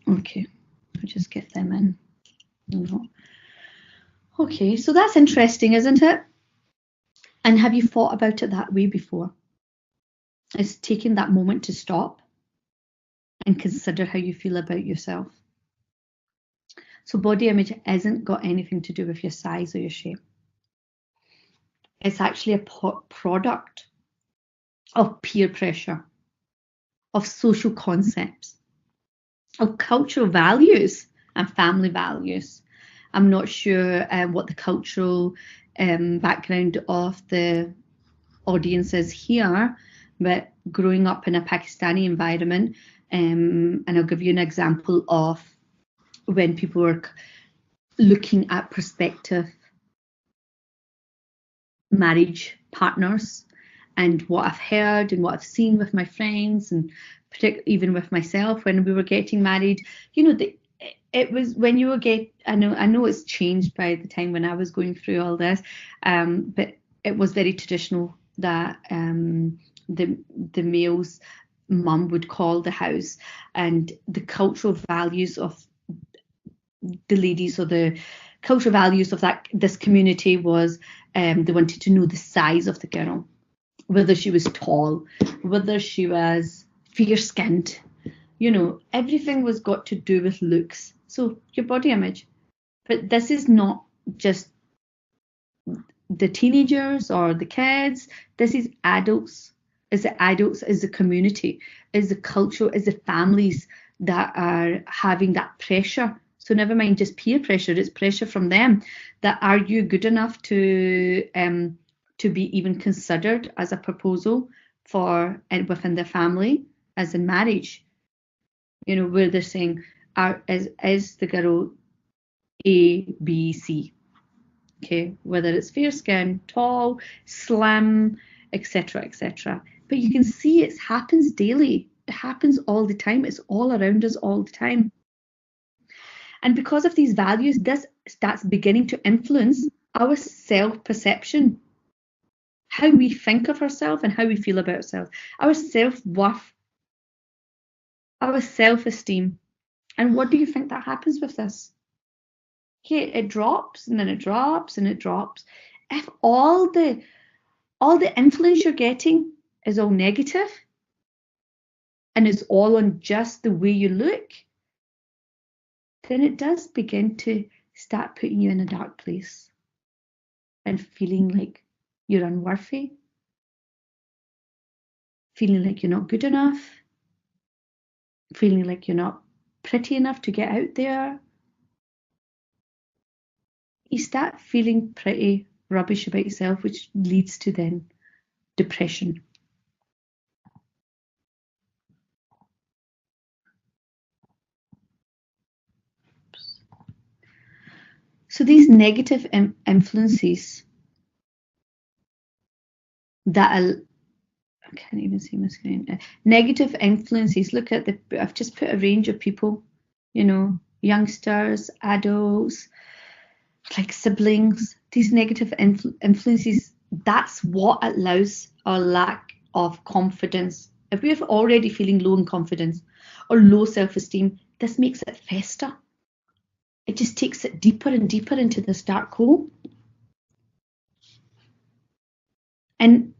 5. Okay, I'll just get them in. No. Okay, so that's interesting, isn't it? And have you thought about it that way before? It's taking that moment to stop and consider how you feel about yourself. So body image hasn't got anything to do with your size or your shape. It's actually a product of peer pressure, of social concepts, of cultural values and family values. I'm not sure what the cultural background of the audience is here, but growing up in a Pakistani environment, and I'll give you an example of when people were looking at prospective marriage partners, and what I've heard and what I've seen with my friends, and particularly even with myself when we were getting married, you know, it was when you were I know it's changed by the time when I was going through all this, but it was very traditional that the male's mum would call the house, and the cultural values of the ladies, or the cultural values of this community was they wanted to know the size of the girl, whether she was tall, whether she was fair-skinned, you know, everything was got to do with looks. So your body image. But this is not just the teenagers or the kids. This is adults. Is the adults, is the community, is the culture, is the families that are having that pressure. So never mind just peer pressure, it's pressure from them. That are you good enough to be even considered as a proposal for within the family, as in marriage? You know, where they're saying, is the girl A, B, C? Okay, whether it's fair skin, tall, slim, etc., etc. But you can see it happens daily. It happens all the time. It's all around us all the time. And because of these values, this starts beginning to influence our self-perception, how we think of ourselves and how we feel about ourselves, our self-worth, our self-esteem. And what do you think that happens with this? Okay, it drops and then it drops and it drops. If all the influence you're getting is all negative and it's all on just the way you look, then it does begin to start putting you in a dark place and feeling like you're unworthy, feeling like you're not good enough, feeling like you're not pretty enough to get out there. You start feeling pretty rubbish about yourself, which leads to then depression. So these negative influences that I can't even see my screen. Negative influences. Look at I've just put a range of people, you know, youngsters, adults, like siblings. These negative influences, that's what allows our lack of confidence. If we're already feeling low in confidence or low self-esteem, this makes it fester. It just takes it deeper and deeper into this dark hole. And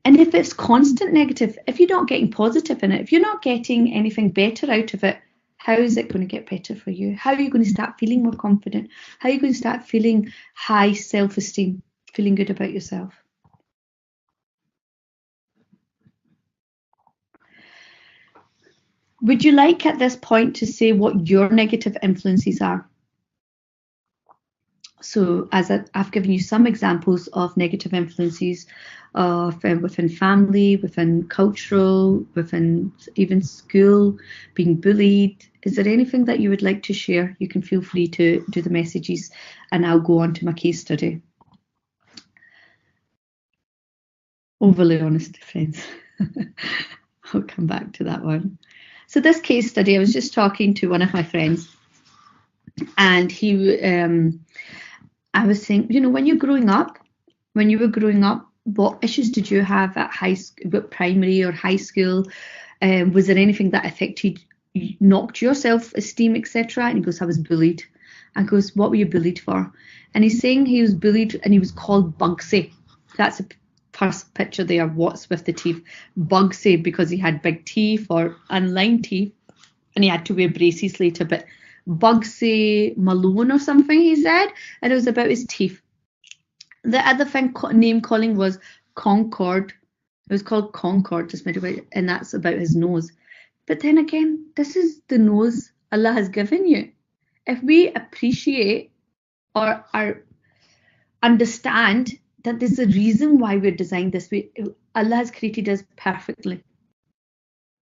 if it's constant negative, if you're not getting positive in it, if you're not getting anything better out of it, how is it going to get better for you? How are you going to start feeling more confident? How are you going to start feeling high self-esteem, feeling good about yourself? Would you like at this point to say what your negative influences are? So as I've given you some examples of negative influences within family, within cultural, within even school, being bullied. Is there anything that you would like to share? You can feel free to do the messages and I'll go on to my case study. Overly honest, friends. I'll come back to that one. So this case study, I was just talking to one of my friends and I was saying, you know, when you were growing up, what issues did you have at primary or high school? Was there anything that affected, knocked your self-esteem, etc.? And he goes, I was bullied. I goes, what were you bullied for? And he's saying he was bullied and he was called Bugsy. That's a first picture there, what's with the teeth. Bugsy because he had big teeth or unlined teeth and he had to wear braces later, but Bugsy Malone or something, he said, and it was about his teeth. The other thing, name calling, was Concord. It was called Concord, just and that's about his nose. But then again, this is the nose Allah has given you. If we appreciate or understand that there's a reason why we're designed this way, Allah has created us perfectly.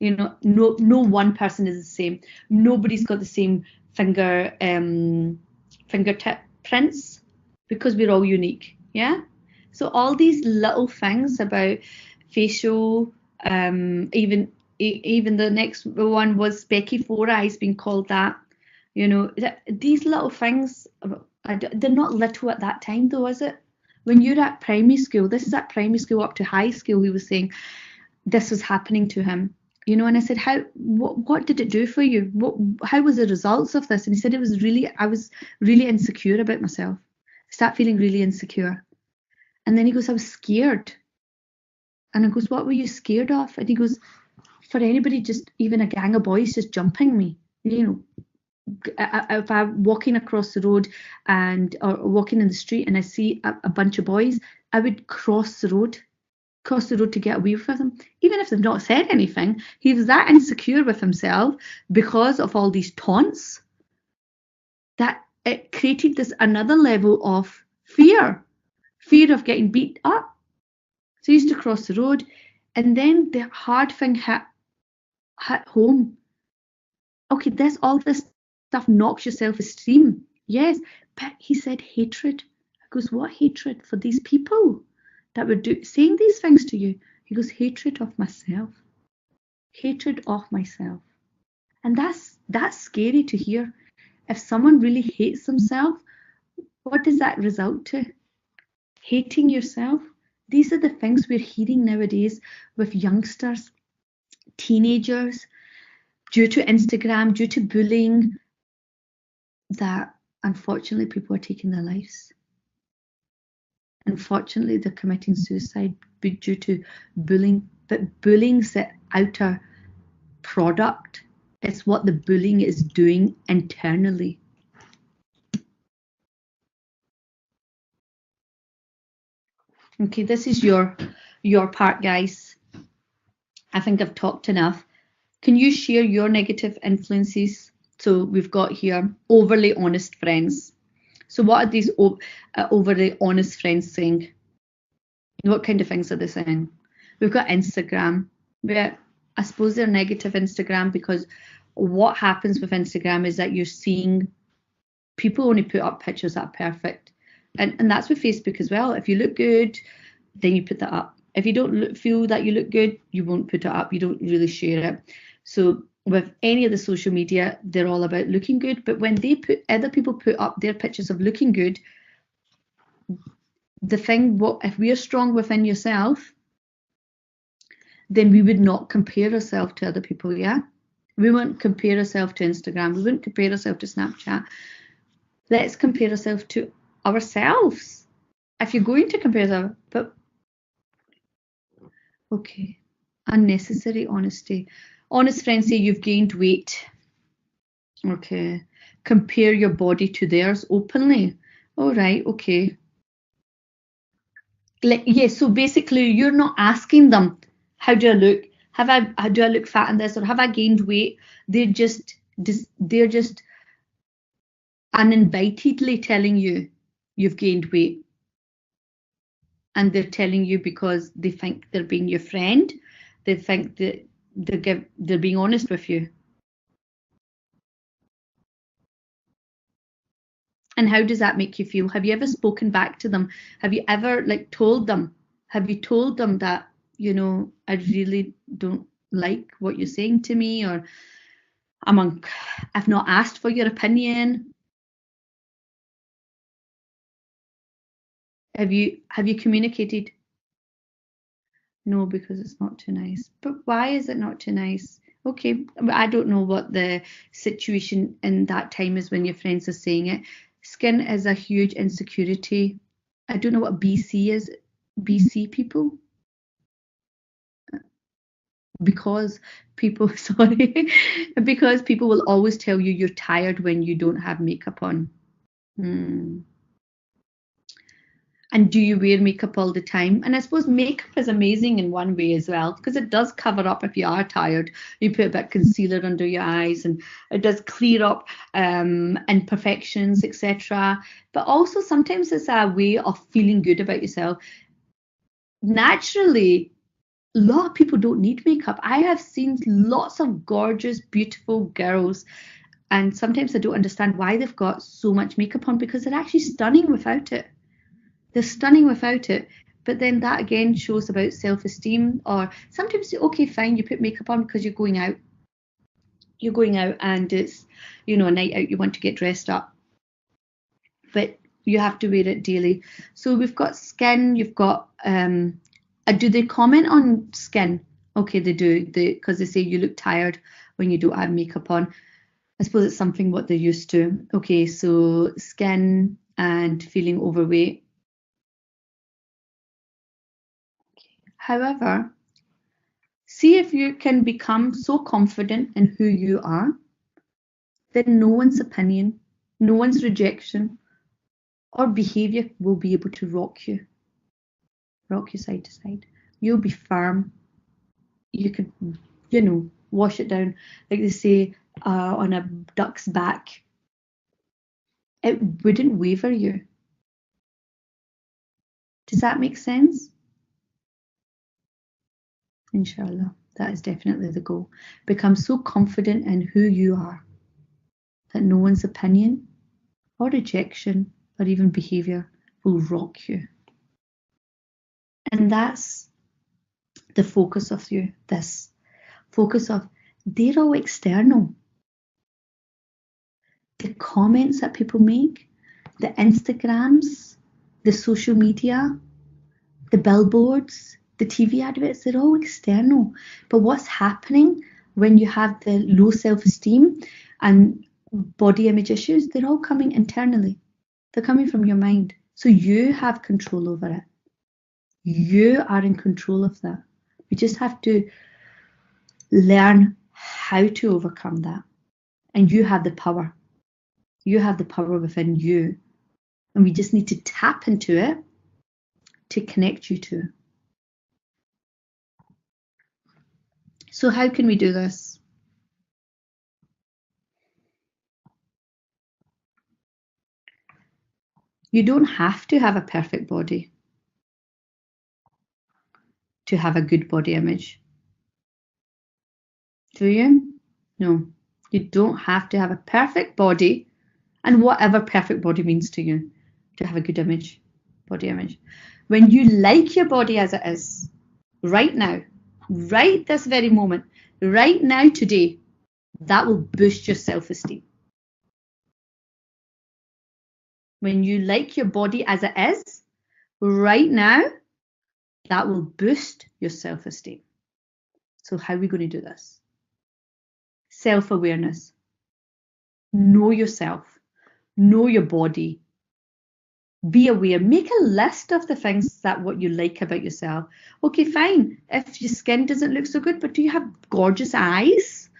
You know, no one person is the same. Nobody's got the same fingertip prints because we're all unique. Yeah. So all these little things about facial, even the next one was Becky Four Eyes being called that. You know, these little things, they're not little at that time though, is it? When you're at primary school, this is at primary school up to high school, he was saying this was happening to him. You know, and I said, what did it do for you? How was the results of this? And he said, I was really insecure about myself. I started feeling really insecure. And then he goes, I was scared. And I goes, what were you scared of? And he goes, for anybody, just even a gang of boys just jumping me. You know, if I'm walking across the road or walking in the street and I see a bunch of boys, I would cross the road to get away from them, even if they've not said anything. He was that insecure with himself because of all these taunts that it created this another level of fear of getting beat up. So he used to cross the road, and then the hard thing hit home. Okay, all this stuff knocks your self-esteem. Yes, but he said hatred. I goes, what hatred? For these people that were saying these things to you. He goes, hatred of myself. Hatred of myself. And that's scary to hear. If someone really hates themselves, what does that result to? Hating yourself. These are the things we're hearing nowadays with youngsters, teenagers, due to Instagram, due to bullying, that unfortunately people are taking their lives. Unfortunately, they're committing suicide due to bullying. But bullying's the outer product. It's what the bullying is doing internally. Okay, this is your part, guys. I think I've talked enough. Can you share your negative influences? So we've got here overly honest friends. So what are these overly honest friends saying? What kind of things are they saying? We've got Instagram. Where I suppose they're negative Instagram because what happens with Instagram is that you're seeing people only put up pictures that are perfect. And that's with Facebook as well. If you look good, then you put that up. If you don't feel that you look good, you won't put it up. You don't really share it. So with any of the social media, they're all about looking good. But when other people put up their pictures of looking good, if we're strong within yourself, then we would not compare ourselves to other people, yeah? We wouldn't compare ourselves to Instagram. We wouldn't compare ourselves to Snapchat. Let's compare ourselves to ourselves. If you're going to compare yourself, but okay, unnecessary honesty. Honest friends say you've gained weight. Okay, compare your body to theirs openly. All right, okay. So basically you're not asking them, how do I look? Do I look fat in this, or have I gained weight? They're just uninvitedly telling you you've gained weight. And they're telling you because they think they're being your friend. They think that they're being honest with you. And how does that make you feel? Have you ever spoken back to them? Have you ever told them? Have you told them that, I really don't like what you're saying to me, or I've not asked for your opinion? Have you communicated? No, because it's not too nice. But why is it not too nice? Okay, I don't know what the situation in that time is when your friends are saying it. Skin is a huge insecurity. I don't know what BC is. BC people? Because people will always tell you you're tired when you don't have makeup on. And do you wear makeup all the time? And I suppose makeup is amazing in one way as well, because it does cover up if you are tired. You put a bit of concealer under your eyes, and it does clear up imperfections, etc. But also sometimes it's a way of feeling good about yourself. Naturally, a lot of people don't need makeup. I have seen lots of gorgeous, beautiful girls, and sometimes I don't understand why they've got so much makeup on, because they're actually stunning without it. They're stunning without it. But then that again shows about self-esteem. Or sometimes, okay, fine, you put makeup on because you're going out. You're going out and it's, a night out, you want to get dressed up. But you have to wear it daily. So we've got skin, you've got, do they comment on skin? Okay, they do, because they say you look tired when you don't have makeup on. I suppose it's something what they're used to. Okay, so skin and feeling overweight. However, see if you can become so confident in who you are that no one's opinion, no one's rejection or behavior will be able to rock you side to side. You'll be firm. You could, wash it down, like they say, on a duck's back. It wouldn't waver you. Does that make sense? Inshallah, that is definitely the goal. Become so confident in who you are that no one's opinion or rejection or even behavior will rock you. And that's the focus of this focus of, they're all external. The comments that people make, the Instagrams, the social media, the billboards, the TV adverts, they're all external. But what's happening when you have the low self-esteem and body image issues? They're all coming internally. They're coming from your mind. So you have control over it. You are in control of that. You just have to learn how to overcome that. And you have the power. You have the power within you. And we just need to tap into it to connect you to it. So how can we do this? You don't have to have a perfect body to have a good body image. Do you? No. You don't have to have a perfect body, and whatever perfect body means to you, to have a good image, body image. When you like your body as it is, right now, right this very moment, right now, today, that will boost your self-esteem. When you like your body as it is, right now, that will boost your self-esteem. So how are we going to do this? Self-awareness. Know yourself. Know your body. Be aware. Make a list of the things that what you like about yourself. Okay, fine. If your skin doesn't look so good, but do you have gorgeous eyes?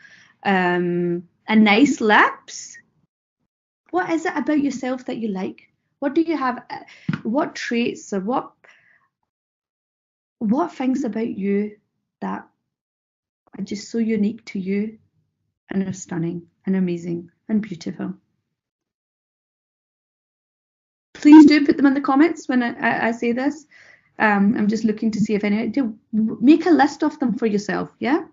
And nice lips? What is it about yourself that you like? What do you have? What traits or what things about you that are just so unique to you and are stunning and amazing and beautiful? Please do put them in the comments when I say this. I'm just looking to see if any do. Make a list of them for yourself, yeah?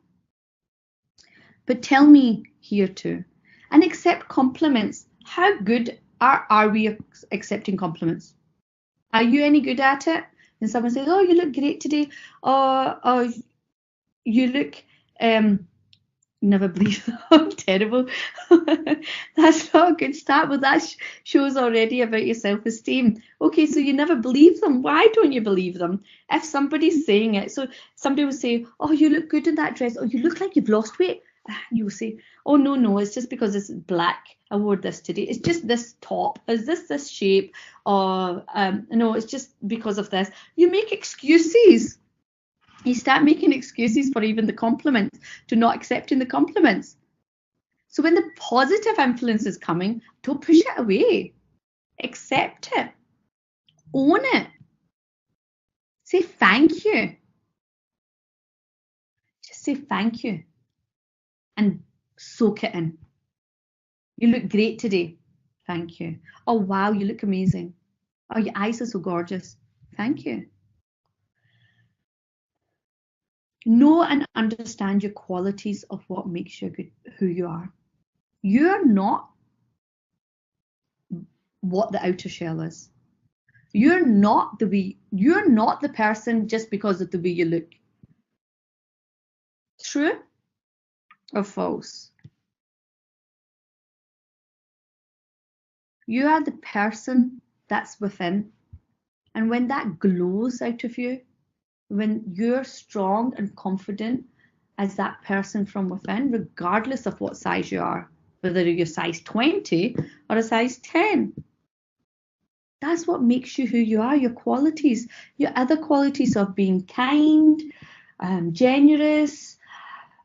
But tell me here too. And accept compliments. How good are we accepting compliments? Are you any good at it? And someone says, oh, you look great today. Oh, you look, never believe I'm terrible. That's not a good start. Well, that shows already about your self-esteem. Okay, so you never believe them. Why don't you believe them? If somebody's saying it, so somebody will say, oh, you look good in that dress. Oh, you look like you've lost weight. You will say, oh, no, it's just because it's black. I wore this today. It's just this top. Is this shape? Or, no, it's just because of this. You make excuses. You start making excuses for even the compliments, to not accepting the compliments. So when the positive influence is coming, don't push it away. Accept it. Own it. Say thank you. Just say thank you. And soak it in. You look great today. Thank you. Oh, wow, you look amazing. Oh, your eyes are so gorgeous. Thank you. Know and understand your qualities of what makes you good, who you are. You're not what the outer shell is. You're not the person just because of the way you look. True or false? You are the person that's within. And when that glows out of you, when you're strong and confident as that person from within, regardless of what size you are, whether you're size 20 or a size 10, that's what makes you who you are, your qualities, your other qualities of being kind, generous,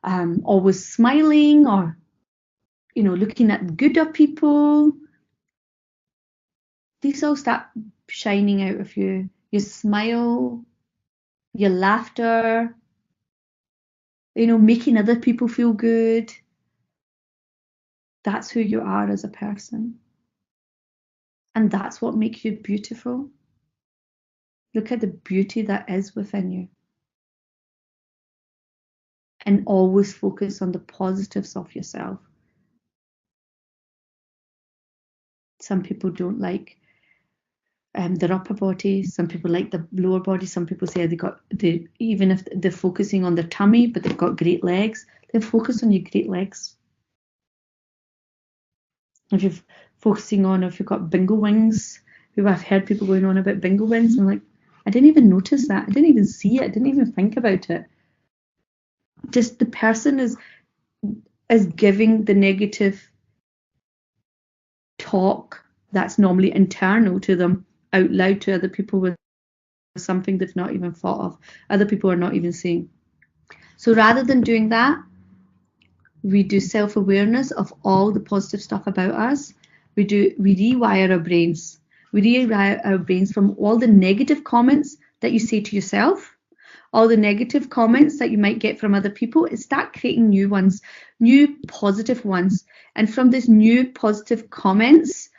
always smiling, or, looking at the good of people. These all start shining out of you. Your smile, your laughter, making other people feel good. That's who you are as a person. And that's what makes you beautiful. Look at the beauty that is within you. And always focus on the positives of yourself. Some people don't like their upper body. Some people like the lower body. Some people say even if they're focusing on their tummy, but they've got great legs, then focus on your great legs. If you're focusing on if you've got bingo wings, I've heard people going on about bingo wings. I'm like, I didn't even notice that. I didn't even see it. I didn't even think about it. Just the person is giving the negative talk that's normally internal to them out loud to other people with something they've not even thought of. Other people are not even seeing. So rather than doing that, we do self-awareness of all the positive stuff about us. We rewire our brains. We rewire our brains from all the negative comments that you say to yourself, all the negative comments that you might get from other people, and start creating new ones, new positive ones. And from these new positive comments,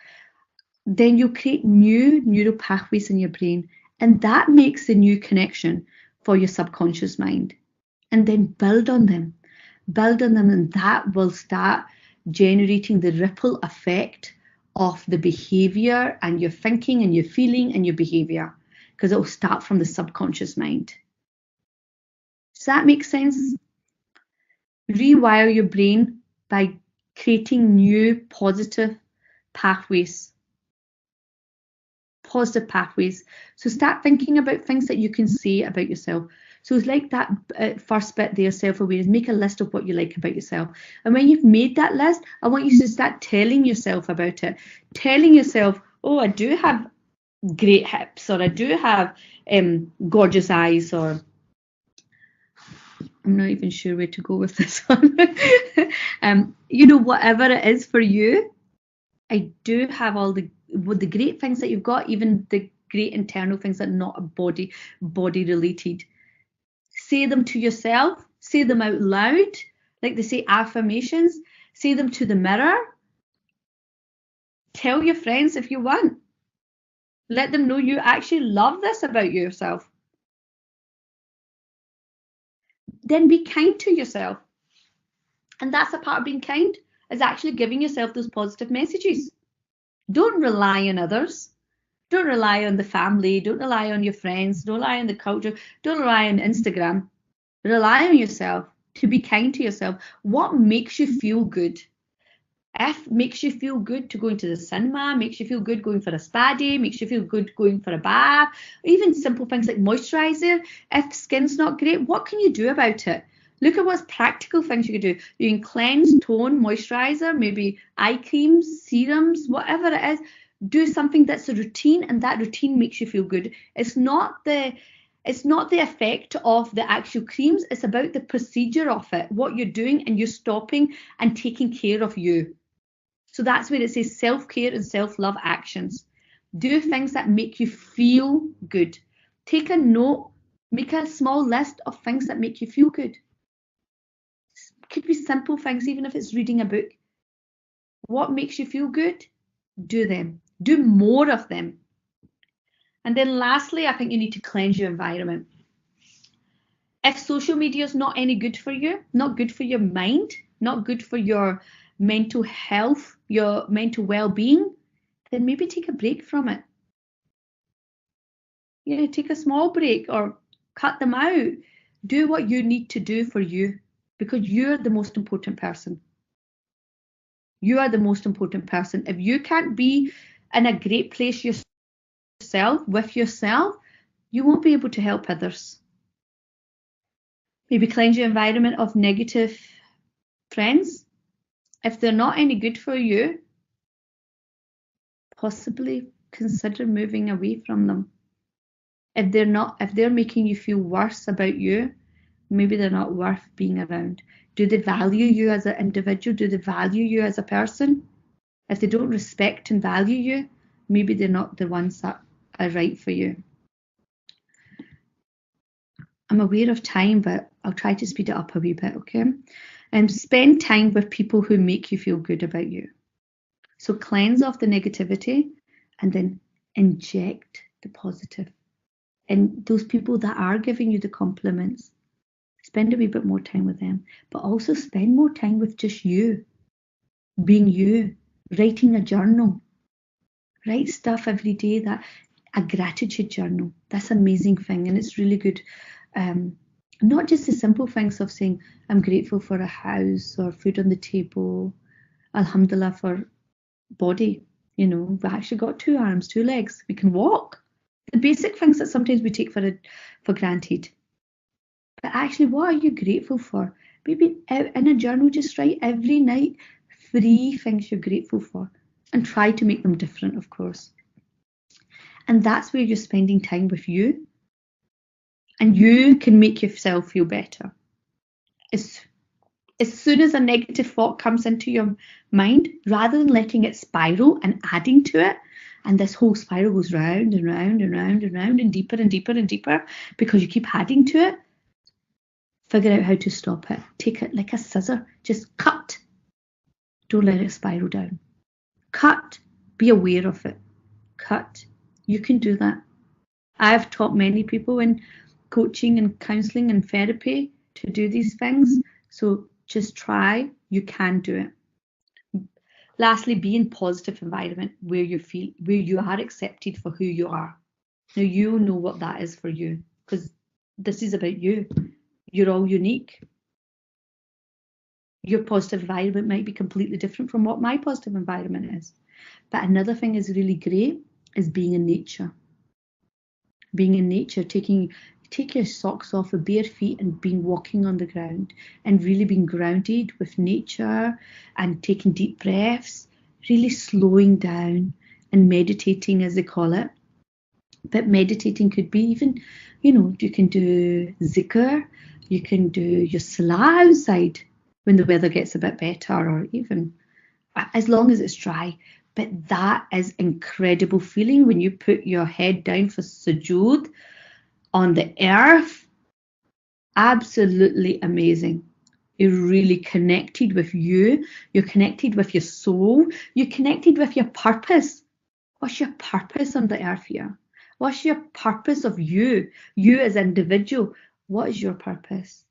then you create new neural pathways in your brain. And that makes the new connection for your subconscious mind. And then build on them, and that will start generating the ripple effect of the behavior and your thinking and your feeling and your behavior, because it will start from the subconscious mind. Does that make sense? Rewire your brain by creating new positive pathways. Positive pathways. So start thinking about things that you can say about yourself. So it's like that first bit there, self-awareness. Make a list of what you like about yourself. And when you've made that list, I want you to start telling yourself about it. Telling yourself, oh, I do have great hips, or I do have gorgeous eyes, or I'm not even sure where to go with this one. You know, whatever it is for you, I do have all the great things that you've got, even the great internal things that are not body related. Say them to yourself, say them out loud, like they say affirmations, say them to the mirror. Tell your friends if you want. Let them know you actually love this about yourself. Then be kind to yourself. And that's a part of being kind, is actually giving yourself those positive messages. Don't rely on others. Don't rely on the family. Don't rely on your friends. Don't rely on the culture. Don't rely on Instagram. Rely on yourself to be kind to yourself. What makes you feel good? If makes you feel good to go into the cinema, makes you feel good going for a spa day, makes you feel good going for a bath, even simple things like moisturizer. If skin's not great, what can you do about it? Look at what's practical things you can do. You can cleanse, tone, moisturizer, maybe eye creams, serums, whatever it is. Do something that's a routine, and that routine makes you feel good. It's not the effect of the actual creams. It's about the procedure of it, what you're doing, and you're stopping and taking care of you. So that's where it says self-care and self-love actions. Do things that make you feel good. Take a note, make a small list of things that make you feel good. It could be simple things, even if it's reading a book. What makes you feel good? Do them. Do more of them. And then lastly, I think you need to cleanse your environment. If social media is not any good for you, not good for your mind, not good for your mental health, your mental well-being, then maybe take a break from it. Yeah, take a small break or cut them out. Do what you need to do for you, because you're the most important person. You are the most important person. If you can't be in a great place yourself, with yourself, you won't be able to help others. Maybe cleanse your environment of negative friends. If they're not any good for you, possibly consider moving away from them. If they're making you feel worse about you, maybe they're not worth being around. Do they value you as an individual? Do they value you as a person? If they don't respect and value you, maybe they're not the ones that are right for you. I'm aware of time, but I'll try to speed it up a wee bit, okay? Spend time with people who make you feel good about you. So cleanse off the negativity and then inject the positive. And those people that are giving you the compliments, spend a wee bit more time with them, but also spend more time with just you, being you, writing a journal. Write stuff every day, a gratitude journal. That's an amazing thing, and it's really good. Not just the simple things of saying, I'm grateful for a house or food on the table, alhamdulillah for body. You know, we've actually got 2 arms, 2 legs. We can walk. The basic things that sometimes we take for granted. But actually, what are you grateful for? Maybe in a journal, just write every night 3 things you're grateful for, and try to make them different, of course. And that's where you're spending time with you. And you can make yourself feel better. As soon as a negative thought comes into your mind, rather than letting it spiral and adding to it, and this whole spiral goes round and round and round and round and deeper and deeper and deeper because you keep adding to it, figure out how to stop it. Take it like a scissor, just cut. Don't let it spiral down. Cut. Be aware of it. Cut. You can do that. I've taught many people in coaching and counselling and therapy to do these things. So just try. You can do it. Lastly, be in positive environment where you are accepted for who you are. Now you know what that is for you, because this is about you. You're all unique. Your positive environment might be completely different from what my positive environment is. But another thing is really great is being in nature. Being in nature, take your socks off with bare feet and being walking on the ground and really being grounded with nature and taking deep breaths, really slowing down and meditating, as they call it. But meditating could be even, you can do zikr, you can do your salah outside when the weather gets a bit better, or even as long as it's dry. But that is incredible feeling when you put your head down for sujood on the earth. Absolutely amazing. You're really connected with you. You're connected with your soul. You're connected with your purpose. What's your purpose on the earth here? What's your purpose of you? You as an individual. What is your purpose?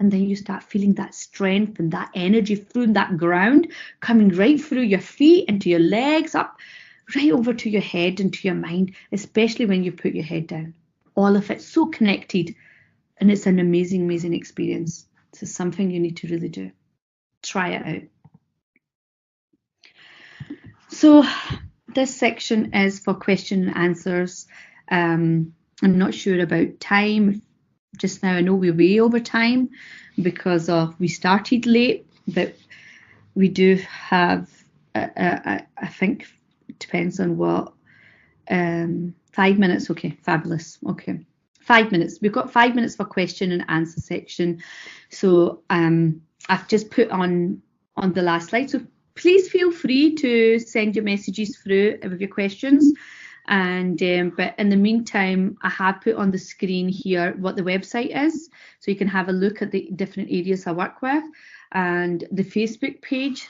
And then you start feeling that strength and that energy through that ground, coming right through your feet, into your legs, up, right over to your head and to your mind, especially when you put your head down. All of it's so connected, and it's an amazing, amazing experience. This is something you need to really do. Try it out. So this section is for question and answers. I'm not sure about time. Just now I know we're way over time because we started late, but we do have, I think it depends on what, 5 minutes. Okay, fabulous. Okay, 5 minutes. We've got 5 minutes for question and answer section. So I've just put on the last slide. So please feel free to send your messages through with your questions. And but in the meantime, I have put on the screen here what the website is, so you can have a look at the different areas I work with, and the Facebook page.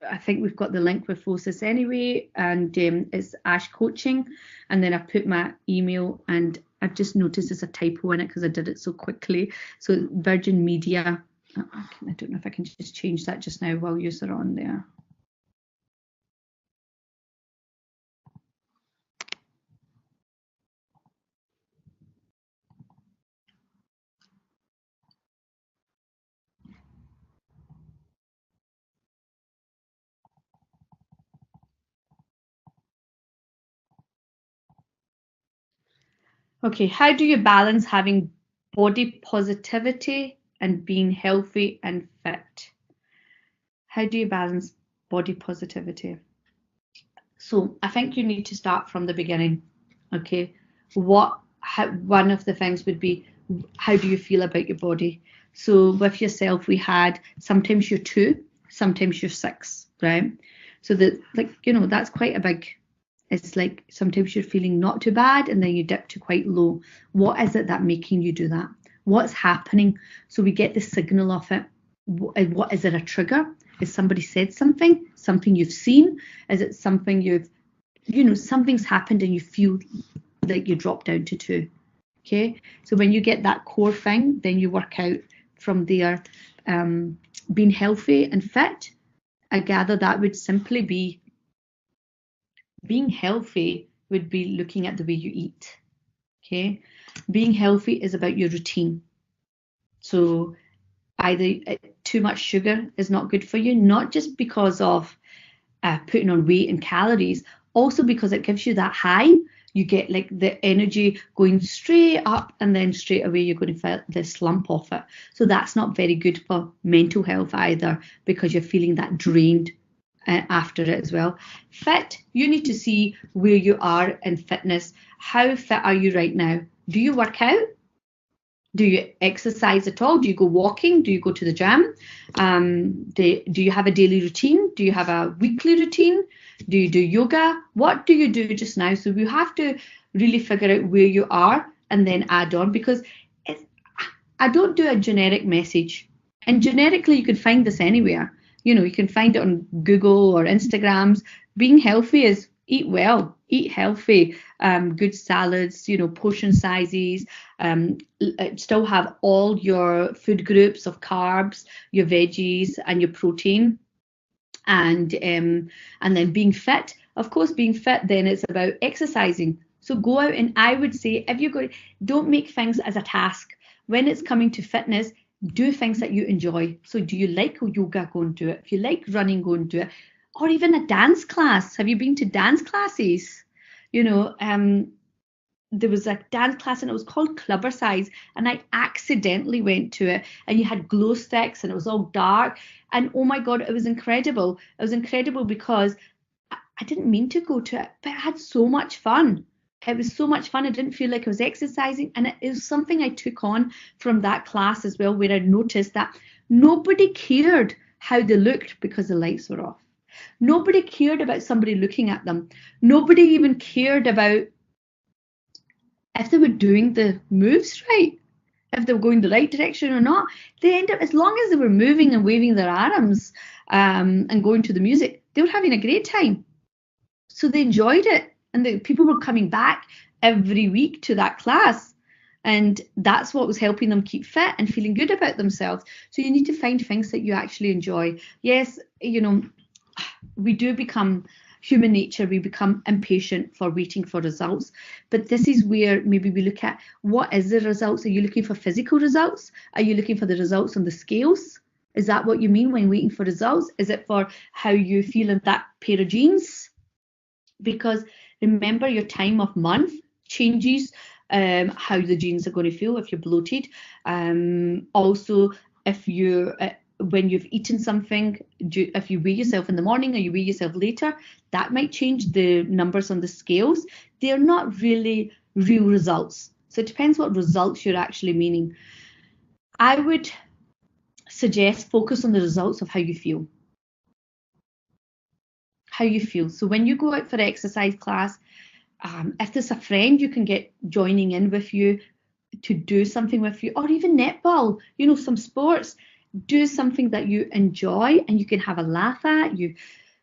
I think we've got the link with Fosis anyway, and it's Ash Coaching, and then I've put my email, and I've just noticed there's a typo in it because I did it so quickly. So Virgin Media. I don't know if I can just change that just now while you're on there. Okay, how do you balance having body positivity and being healthy and fit? How do you balance body positivity? So I think you need to start from the beginning. Okay, one of the things would be, how do you feel about your body? So with yourself, we had sometimes you're 2, sometimes you're 6, right? So that, that's quite a big. It's like sometimes you're feeling not too bad and then you dip to quite low. What is it that making you do that? What's happening? So we get the signal of it. What is it, a trigger? Is somebody said something you've seen? Is it something something's happened and you feel like you drop down to 2? Okay, so when you get that core thing, then you work out from there. Being healthy and fit, I gather that would simply be, being healthy would be looking at the way you eat. Okay, being healthy is about your routine. So either too much sugar is not good for you, not just because of putting on weight and calories, also because it gives you that high. You get like the energy going straight up, and then straight away you're going to feel the slump of it. So that's not very good for mental health either, because you're feeling that drained after it as well. Fit, you need to see where you are in fitness. How fit are you right now? Do you work out? Do you exercise at all? Do you go walking? Do you go to the gym? Do you have a daily routine? Do you have a weekly routine? Do you do yoga? What do you do just now? So we have to really figure out where you are and then add on, because I don't do a generic message. And generically, you can find this anywhere. You can find it on Google or Instagrams. Being healthy is eat well, eat healthy, good salads, portion sizes, still have all your food groups of carbs, your veggies and your protein, and then being fit. Of course, being fit, then it's about exercising. So go out, and I would say, if you're going, don't make things as a task. when it's coming to fitness, do things that you enjoy. So do you like yoga, go and do it. If you like running, go and do it. Or even a dance class. Have you been to dance classes? You know, there was a dance class and it was called Clubbercise, and I accidentally went to it, and you had glow sticks and it was all dark, and oh my God, it was incredible. It was incredible because I didn't mean to go to it, but I had so much fun. It was so much fun. I didn't feel like I was exercising, and it was something I took on from that class as well, where I noticed that nobody cared how they looked because the lights were off. Nobody cared about somebody looking at them. Nobody even cared about if they were doing the moves right, if they were going the right direction or not. They ended up, as long as they were moving and waving their arms and going to the music, they were having a great time. So they enjoyed it, and the people were coming back every week to that class, and that's what was helping them keep fit and feeling good about themselves. So you need to find things that you actually enjoy. Yes, you know, we do become human nature, we become impatient for waiting for results, but this is where maybe we look at, what is the results? Are you looking for physical results? Are you looking for the results on the scales? Is that what you mean when waiting for results? Is it for how you feel in that pair of jeans? Because remember, your time of month changes how the jeans are going to feel if you're bloated. Also, if you're when you've eaten something, if you weigh yourself in the morning or you weigh yourself later, that might change the numbers on the scales. They're not really real results. So it depends what results you're actually meaning. I would suggest focus on the results of how you feel. How you feel. So when you go out for exercise class, if there's a friend you can get joining in with you to do something with you, or even netball, you know, some sports, do something that you enjoy and you can have a laugh at.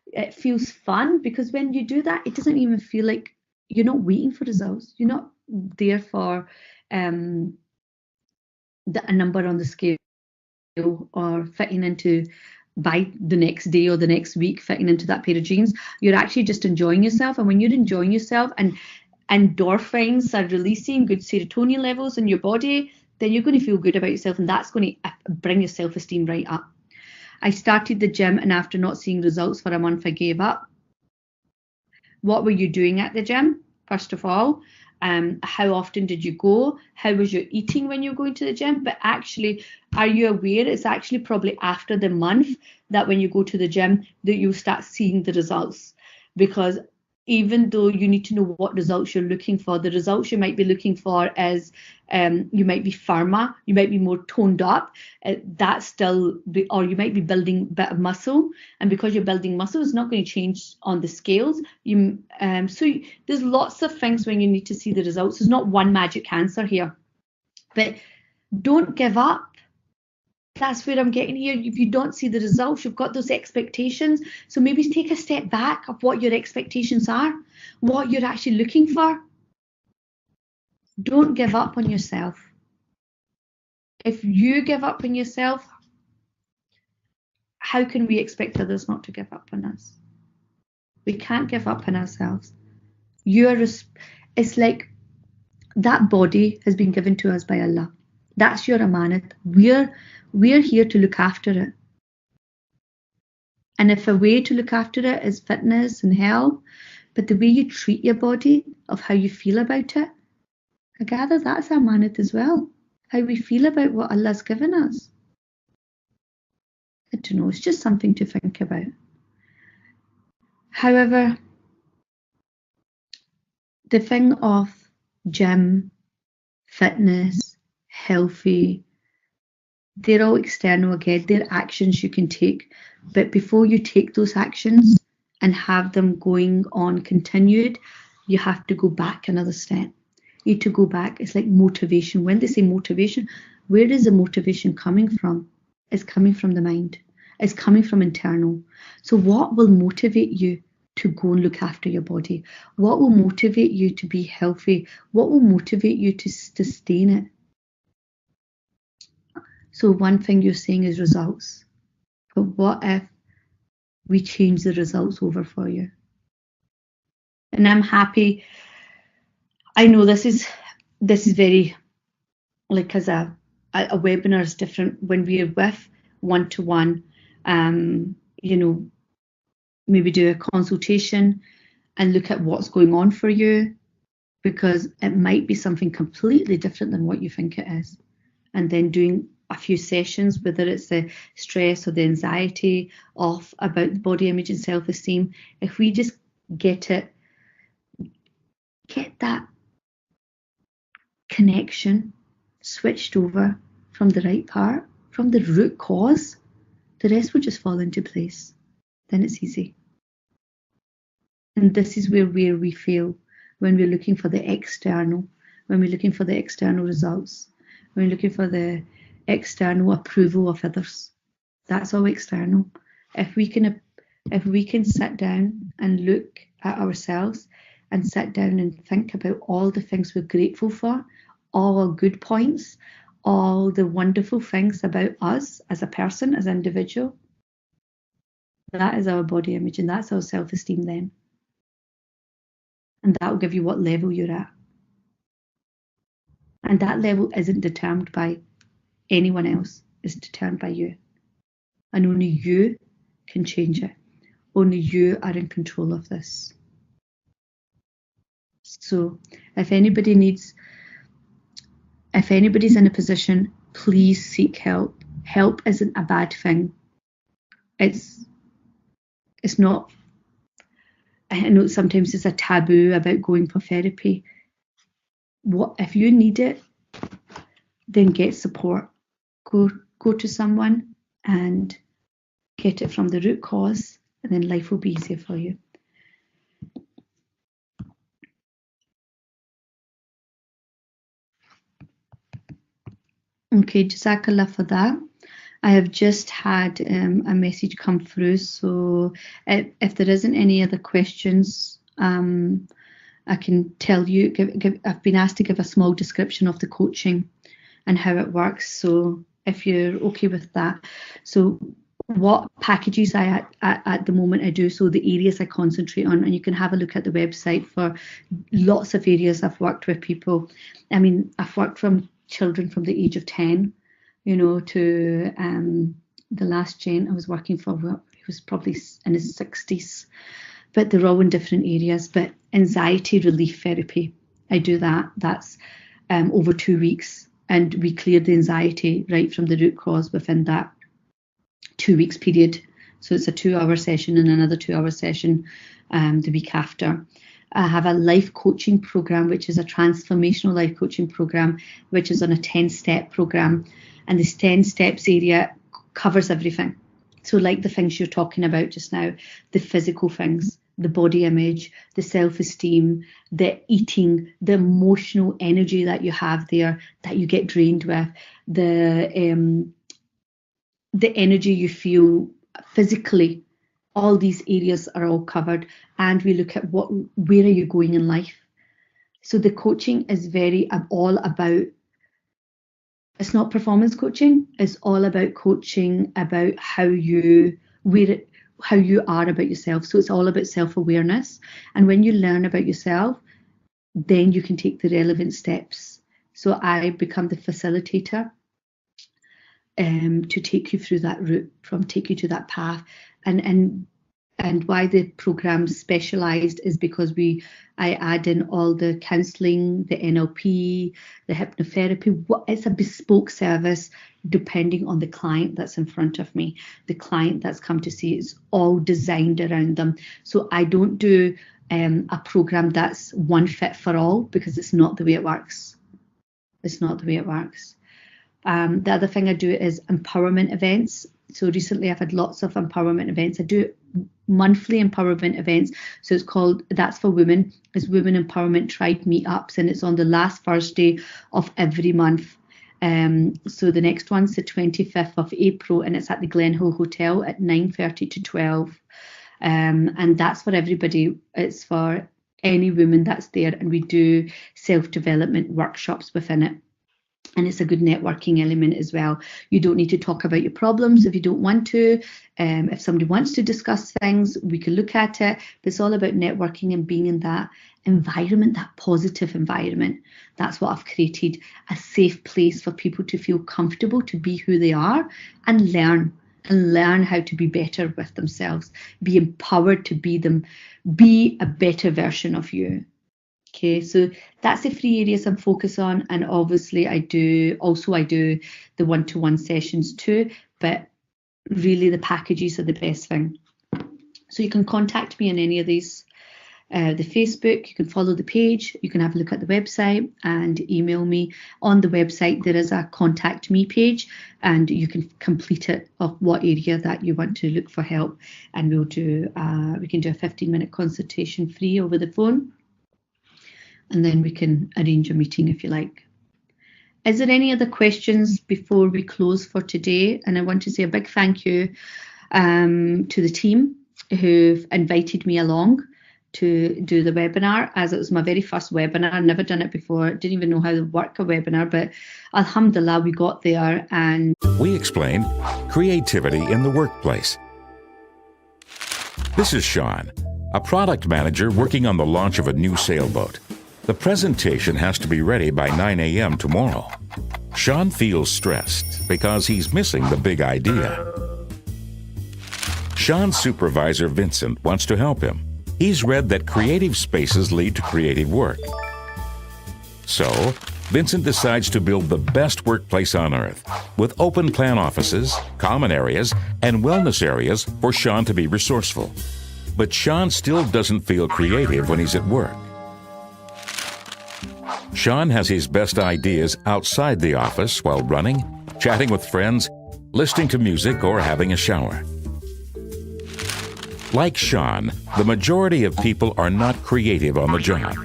It feels fun, because when you do that, it doesn't even feel like you're not waiting for results. You're not there for a number on the scale or fitting into by the next day or the next week, fitting into that pair of jeans. You're actually just enjoying yourself, and when you're enjoying yourself and endorphins are releasing, good serotonin levels in your body, then you're going to feel good about yourself, and that's going to bring your self-esteem right up. I started the gym, and after not seeing results for a month, I gave up. What were you doing at the gym? First of all, how often did you go? How was your eating when you were going to the gym? But actually, are you aware it's actually probably after the month that when you go to the gym that you start seeing the results? Because even though you need to know what results you're looking for, the results you might be looking for is you might be firmer, you might be more toned up, that's still, or you might be building a bit of muscle, and because you're building muscle, it's not going to change on the scales. So there's lots of things when you need to see the results. There's not one magic answer here, but don't give up. That's where I'm getting here. If you don't see the results, you've got those expectations. So maybe take a step back of what your expectations are, what you're actually looking for. Don't give up on yourself. If you give up on yourself, how can we expect others not to give up on us? We can't give up on ourselves. It's like that body has been given to us by Allah. That's your amanat. We're here to look after it. And if a way to look after it is fitness and health, but the way you treat your body, of how you feel about it, I gather that's amanat as well. How we feel about what Allah's given us. I don't know, it's just something to think about. However, the thing of gym, fitness, healthy, they're all external again. They're actions you can take. But before you take those actions and have them going on continued, you have to go back another step. You need to go back. It's like motivation. When they say motivation, where is the motivation coming from? It's coming from the mind. It's coming from internal. So what will motivate you to go and look after your body? What will motivate you to be healthy? What will motivate you to sustain it? So one thing you're saying is results. But what if we change the results over for you? And I'm happy. I know this is very, like, as a a webinar is different when we're with one-to-one, maybe do a consultation and look at what's going on for you, because it might be something completely different than what you think it is. And then doing a few sessions, whether it's the stress or the anxiety off about the body image and self-esteem, if we just get that connection switched over from the right part, from the root cause, the rest will just fall into place. Then it's easy. And this is where we fail when we're looking for the external, when we're looking for the external results, when we're looking for the external approval of others. That's all external. If we can sit down and look at ourselves and sit down and think about all the things we're grateful for, all our good points, all the wonderful things about us as a person, as an individual, that is our body image and that's our self-esteem then. And that will give you what level you're at. And that level isn't determined by anyone else, it's determined by you. And only you can change it. Only you are in control of this. So if anybody's in a position, please seek help. Help isn't a bad thing. It's not, I know sometimes it's a taboo about going for therapy. What if you need it, then get support. Go to someone and get it from the root cause, and then life will be easier for you. Okay, Jazakallah for that. I have just had a message come through, so if there isn't any other questions, I can tell you, I've been asked to give a small description of the coaching and how it works, so if you're okay with that. So what packages at the moment I do, so the areas I concentrate on, and you can have a look at the website for lots of areas I've worked with people. I mean, I've worked from children from the age of 10, to the last gent I was working for, he was probably in his 60s, but they're all in different areas. But anxiety relief therapy, I do that. That's over 2 weeks, and we clear the anxiety right from the root cause within that 2 weeks period. So it's a 2-hour session and another 2-hour session the week after. I have a life coaching program, which is a transformational life coaching program, which is on a 10-step program. And this 10 steps area covers everything. So like the things you're talking about just now, the physical things, the body image, the self-esteem, the eating, the emotional energy that you have there that you get drained with, the energy you feel physically. All these areas are all covered, and we look at where are you going in life. So the coaching is all about, it's not performance coaching, it's all about coaching about how you are about yourself. So it's all about self-awareness, and when you learn about yourself, then you can take the relevant steps. So I become the facilitator to take you through that route, take you to that path. And why the program's specialised is because I add in all the counselling, the NLP, the hypnotherapy. It's a bespoke service depending on the client that's in front of me. The client that's come to see, it's all designed around them. So I don't do a program that's one fit for all, because it's not the way it works. It's not the way it works. The other thing I do is empowerment events. So recently I've had lots of empowerment events. I do monthly empowerment events. So it's called, that's for women, it's Women Empowerment Tribe Meetups, and it's on the last Thursday of every month. So the next one's the 25th of April, and it's at the Glenhill Hotel at 9:30 to 12. And that's for everybody. It's for any woman that's there, and we do self-development workshops within it. And it's a good networking element as well. You don't need to talk about your problems if you don't want to. If somebody wants to discuss things, we can look at it. But it's all about networking and being in that environment, that positive environment. That's what I've created, a safe place for people to feel comfortable to be who they are and learn how to be better with themselves, be empowered to be them, be a better version of you. Okay, so that's the 3 areas I'm focused on, and obviously I do the one-to-one sessions too, but really the packages are the best thing. So you can contact me on any of these, the Facebook, you can follow the page, you can have a look at the website and email me. On the website there is a contact me page, and you can complete it of what area that you want to look for help, and we can do a 15-minute consultation free over the phone. And then we can arrange a meeting if you like. Is there any other questions before we close for today? And I want to say a big thank you to the team who've invited me along to do the webinar, as it was my very first webinar. I'd never done it before, didn't even know how to work a webinar, but alhamdulillah, we got there. And we explain creativity in the workplace. This is Sean, a product manager working on the launch of a new sailboat. The presentation has to be ready by 9 a.m. tomorrow. Sean feels stressed because he's missing the big idea. Sean's supervisor, Vincent, wants to help him. He's read that creative spaces lead to creative work. So, Vincent decides to build the best workplace on earth, with open plan offices, common areas, and wellness areas for Sean to be resourceful. But Sean still doesn't feel creative when he's at work. Sean has his best ideas outside the office while running, chatting with friends, listening to music, or having a shower. Like Sean, the majority of people are not creative on the job.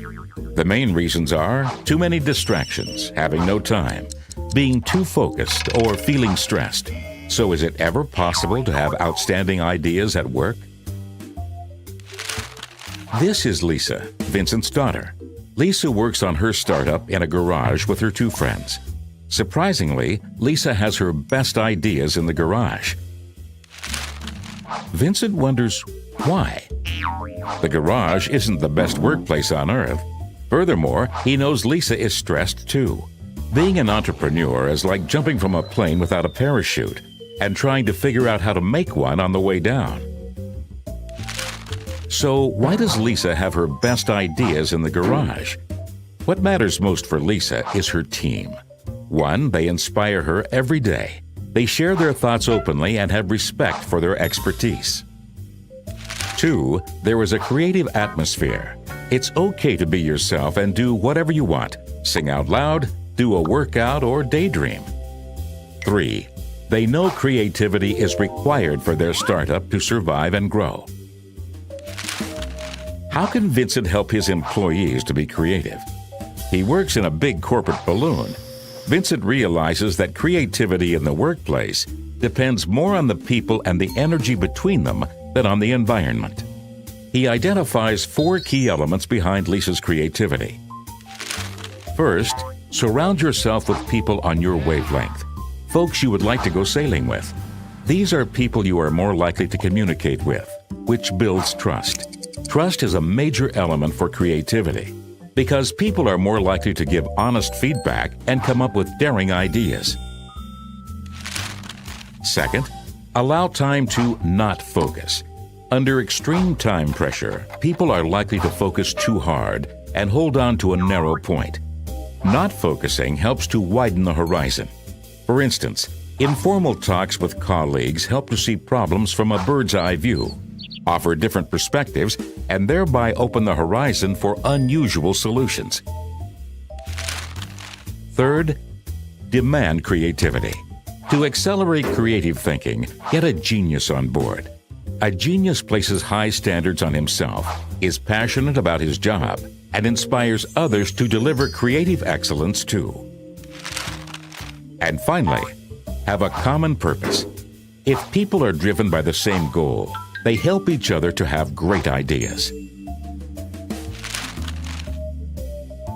The main reasons are too many distractions, having no time, being too focused, or feeling stressed. So is it ever possible to have outstanding ideas at work? This is Lisa, Vincent's daughter. Lisa works on her startup in a garage with her 2 friends. Surprisingly, Lisa has her best ideas in the garage. Vincent wonders why. The garage isn't the best workplace on earth. Furthermore, he knows Lisa is stressed too. Being an entrepreneur is like jumping from a plane without a parachute and trying to figure out how to make one on the way down. So why does Lisa have her best ideas in the garage? What matters most for Lisa is her team. 1, they inspire her every day. They share their thoughts openly and have respect for their expertise. 2, there is a creative atmosphere. It's okay to be yourself and do whatever you want. Sing out loud, do a workout, or daydream. 3, they know creativity is required for their startup to survive and grow. How can Vincent help his employees to be creative? He works in a big corporate balloon. Vincent realizes that creativity in the workplace depends more on the people and the energy between them than on the environment. He identifies 4 key elements behind Lisa's creativity. First, surround yourself with people on your wavelength, folks you would like to go sailing with. These are people you are more likely to communicate with, which builds trust. Trust is a major element for creativity because people are more likely to give honest feedback and come up with daring ideas. Second, allow time to not focus. Under extreme time pressure, people are likely to focus too hard and hold on to a narrow point. Not focusing helps to widen the horizon. For instance, informal talks with colleagues help to see problems from a bird's eye view, offer different perspectives, and thereby open the horizon for unusual solutions. Third, demand creativity. To accelerate creative thinking, get a genius on board. A genius places high standards on himself, is passionate about his job, and inspires others to deliver creative excellence too. And finally, have a common purpose. If people are driven by the same goal, they help each other to have great ideas.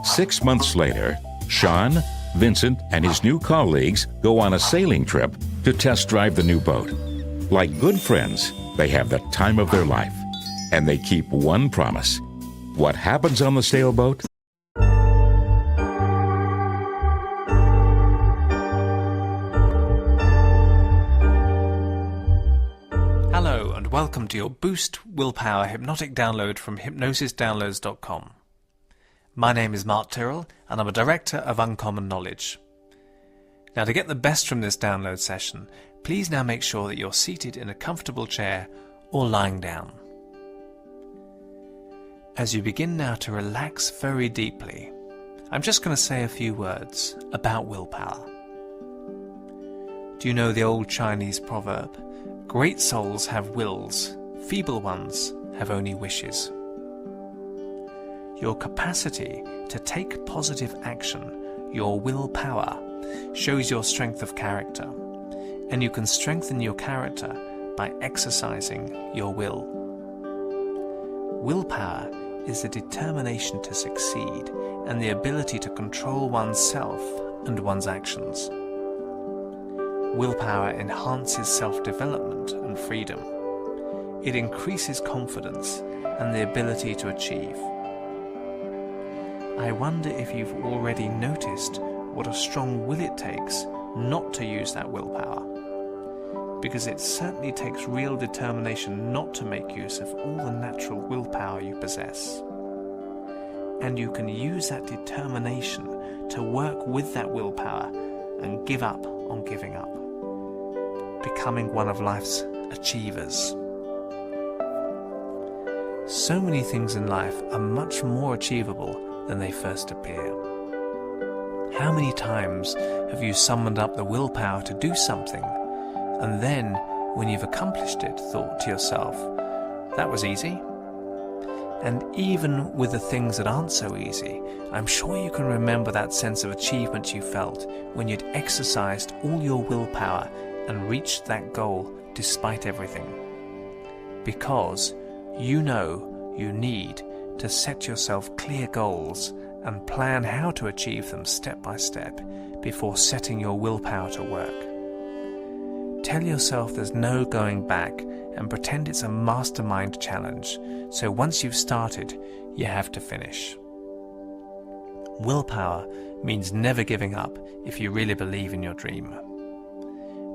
6 months later, Sean, Vincent and his new colleagues go on a sailing trip to test drive the new boat. Like good friends, they have the time of their life. And they keep one promise. What happens on the sailboat? Hello and welcome to your Boost Willpower Hypnotic Download from hypnosisdownloads.com. My name is Mark Tyrrell and I'm a Director of Uncommon Knowledge. Now, to get the best from this download session, please now make sure that you're seated in a comfortable chair or lying down. As you begin now to relax very deeply, I'm just going to say a few words about willpower. Do you know the old Chinese proverb, "Great souls have wills, feeble ones have only wishes"? Your capacity to take positive action, your willpower, shows your strength of character, and you can strengthen your character by exercising your will. Willpower is the determination to succeed and the ability to control oneself and one's actions. Willpower enhances self-development and freedom. It increases confidence and the ability to achieve. I wonder if you've already noticed what a strong will it takes not to use that willpower, because it certainly takes real determination not to make use of all the natural willpower you possess. And you can use that determination to work with that willpower and give up on giving up, becoming one of life's achievers. So many things in life are much more achievable than they first appear. How many times have you summoned up the willpower to do something, and then, when you've accomplished it, thought to yourself, that was easy? And even with the things that aren't so easy, I'm sure you can remember that sense of achievement you felt when you'd exercised all your willpower and reached that goal despite everything. Because you know you need to set yourself clear goals and plan how to achieve them step by step before setting your willpower to work. Tell yourself there's no going back and pretend it's a mastermind challenge, so once you've started, you have to finish. Willpower means never giving up if you really believe in your dream.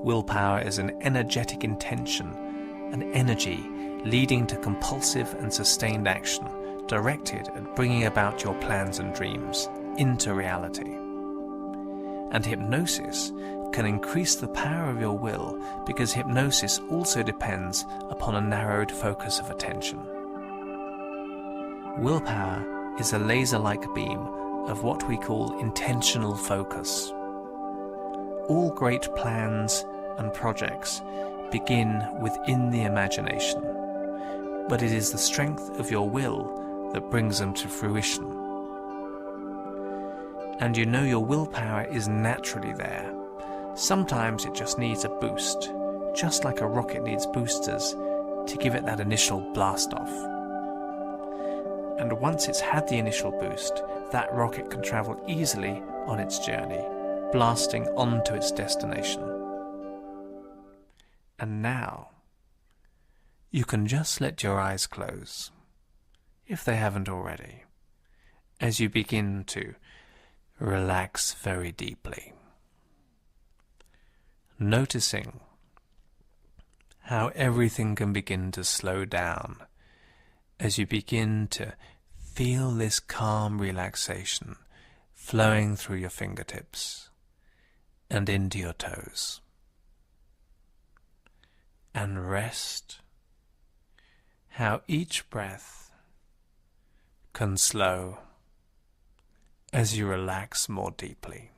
Willpower is an energetic intention, an energy leading to compulsive and sustained action directed at bringing about your plans and dreams into reality. And hypnosis can increase the power of your will because hypnosis also depends upon a narrowed focus of attention. Willpower is a laser-like beam of what we call intentional focus. All great plans and projects begin within the imagination, but it is the strength of your will that brings them to fruition. And you know your willpower is naturally there. Sometimes it just needs a boost, just like a rocket needs boosters to give it that initial blast off. And once it's had the initial boost, that rocket can travel easily on its journey, blasting onto its destination. And now, you can just let your eyes close, if they haven't already, as you begin to relax very deeply. Noticing how everything can begin to slow down as you begin to feel this calm relaxation flowing through your fingertips and into your toes. And rest how each breath can slow as you relax more deeply.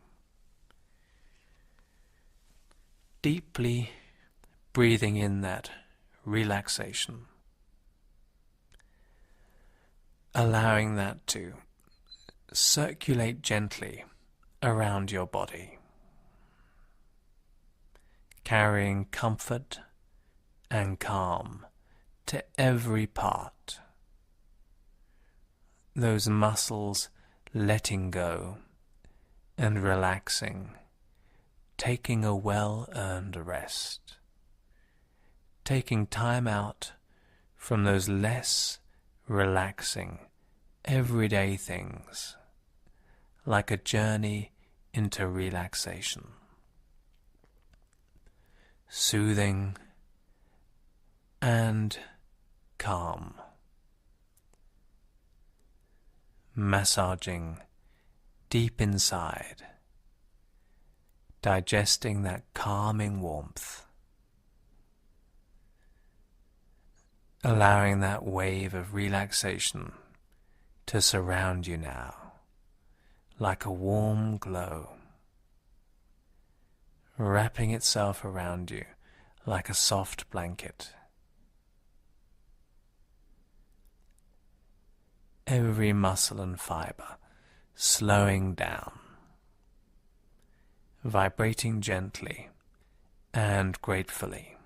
Deeply breathing in that relaxation, allowing that to circulate gently around your body, carrying comfort and calm to every part. Those muscles letting go and relaxing, taking a well-earned rest, taking time out from those less relaxing, everyday things, like a journey into relaxation. Soothing and calm. Massaging deep inside, digesting that calming warmth, allowing that wave of relaxation to surround you now, like a warm glow, wrapping itself around you like a soft blanket. Every muscle and fiber slowing down, vibrating gently and gratefully,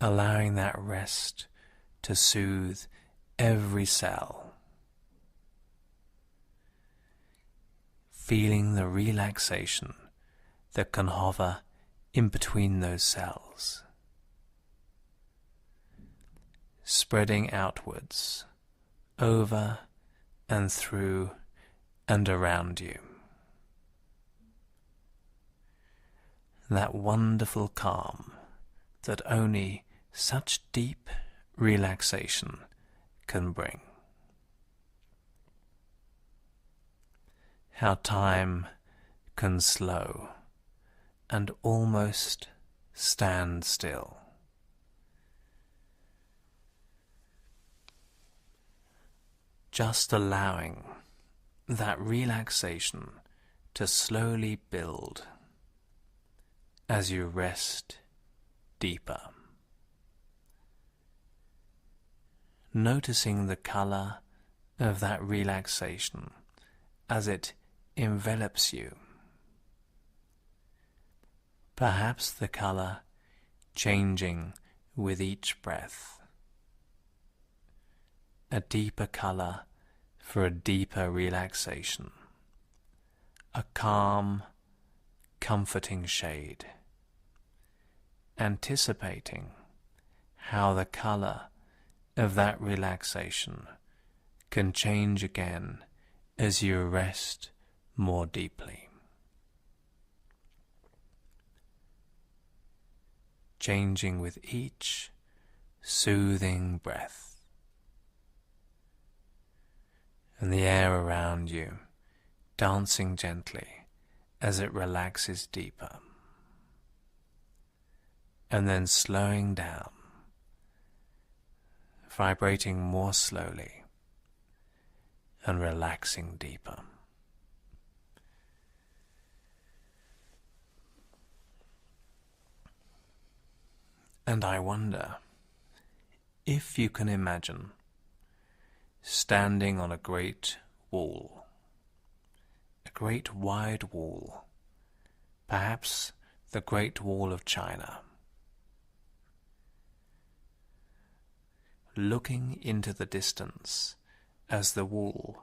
allowing that rest to soothe every cell, feeling the relaxation that can hover in between those cells, spreading outwards, over and through and around you. That wonderful calm that only such deep relaxation can bring. How time can slow and almost stand still. Just allowing that relaxation to slowly build as you rest deeper. Noticing the color of that relaxation as it envelops you. Perhaps the color changing with each breath. A deeper color for a deeper relaxation. A calm, comforting shade. Anticipating how the color of that relaxation can change again as you rest more deeply. Changing with each soothing breath. And the air around you dancing gently as it relaxes deeper. And then slowing down, vibrating more slowly and relaxing deeper. And I wonder if you can imagine standing on a great wall, a great wide wall, perhaps the Great Wall of China, looking into the distance as the wall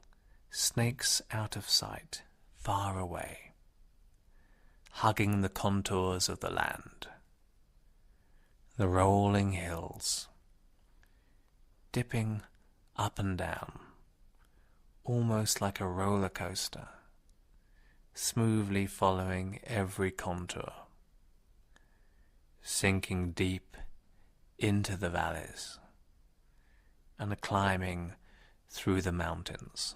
snakes out of sight far away, hugging the contours of the land, the rolling hills, dipping up and down, almost like a roller coaster, smoothly following every contour, sinking deep into the valleys and climbing through the mountains,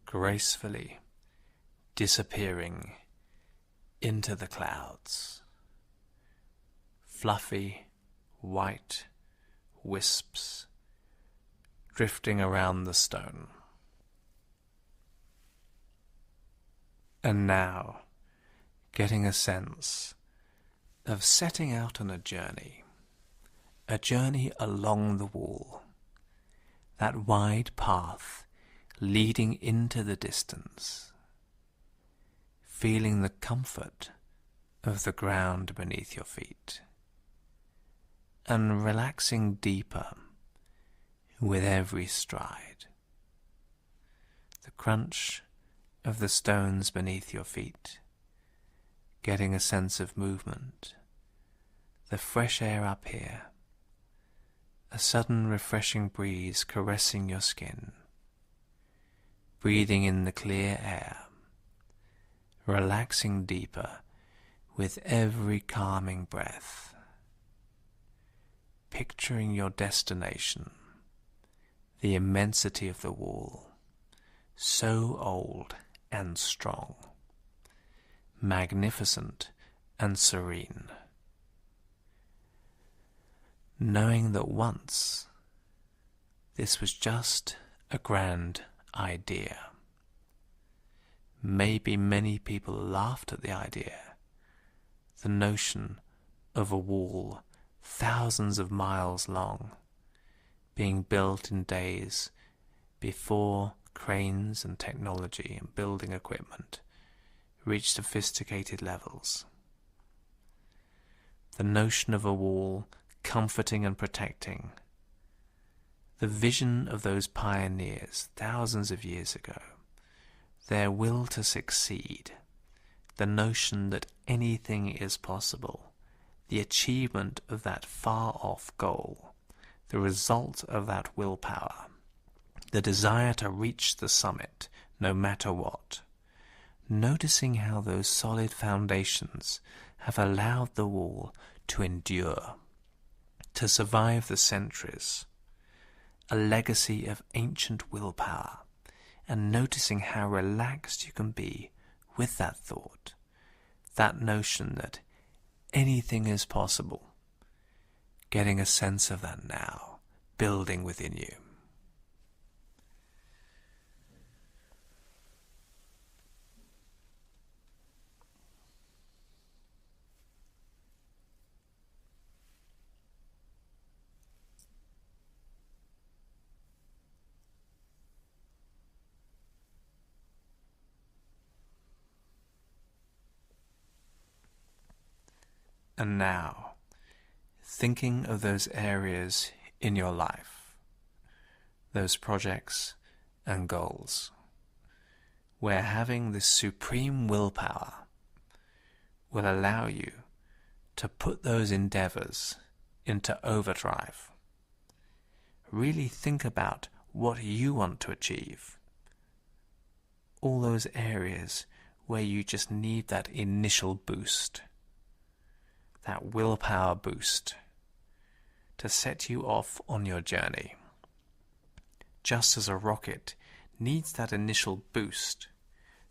gracefully disappearing into the clouds, fluffy white wisps drifting around the stone. And now, getting a sense of setting out on a journey along the wall, that wide path leading into the distance, feeling the comfort of the ground beneath your feet, and relaxing deeper with every stride. the crunch of the stones beneath your feet, getting a sense of movement, the fresh air up here, a sudden refreshing breeze caressing your skin, breathing in the clear air, relaxing deeper with every calming breath, picturing your destination, the immensity of the wall, so old and strong, magnificent and serene, knowing that once this was just a grand idea. Maybe many people laughed at the idea, the notion of a wall thousands of miles long, being built in days before cranes and technology and building equipment reached sophisticated levels. The notion of a wall comforting and protecting, the vision of those pioneers thousands of years ago, their will to succeed, the notion that anything is possible, the achievement of that far-off goal, the result of that willpower, the desire to reach the summit no matter what, noticing how those solid foundations have allowed the wall to endure, to survive the centuries, a legacy of ancient willpower, and noticing how relaxed you can be with that thought, that notion that anything is possible, getting a sense of that now, building within you. And now, thinking of those areas in your life, those projects and goals, where having this supreme willpower will allow you to put those endeavors into overdrive. Really think about what you want to achieve. All those areas where you just need that initial boost, that willpower boost to set you off on your journey. Just as a rocket needs that initial boost,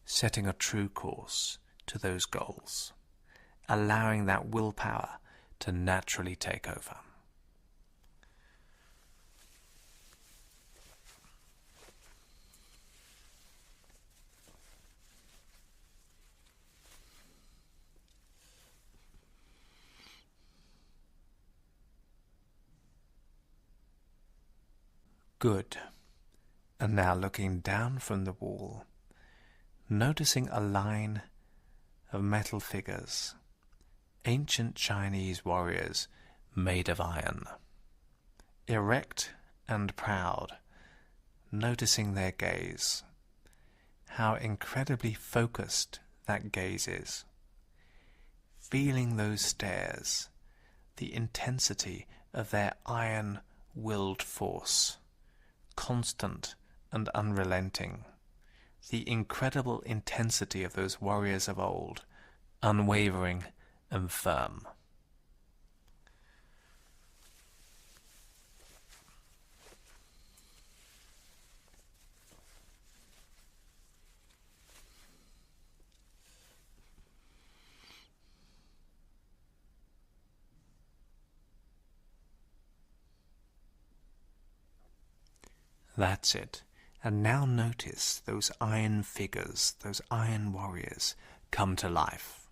setting a true course to those goals, allowing that willpower to naturally take over. Good. And now looking down from the wall, noticing a line of metal figures, ancient Chinese warriors made of iron, erect and proud, noticing their gaze, how incredibly focused that gaze is, feeling those stares, the intensity of their iron-willed force, constant and unrelenting, the incredible intensity of those warriors of old, unwavering and firm. That's it. And now notice those iron figures, those iron warriors, come to life.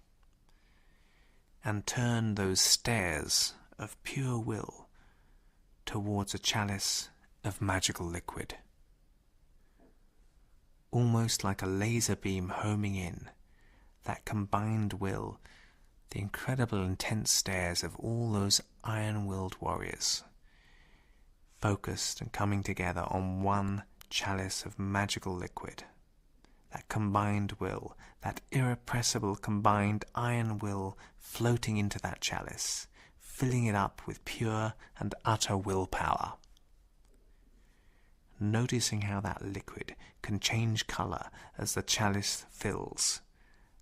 And turn those stares of pure will towards a chalice of magical liquid. Almost like a laser beam homing in, that combined will, the incredible intense stares of all those iron-willed warriors, focused and coming together on one chalice of magical liquid. That combined will, that irrepressible combined iron will floating into that chalice, filling it up with pure and utter willpower. Noticing how that liquid can change colour as the chalice fills.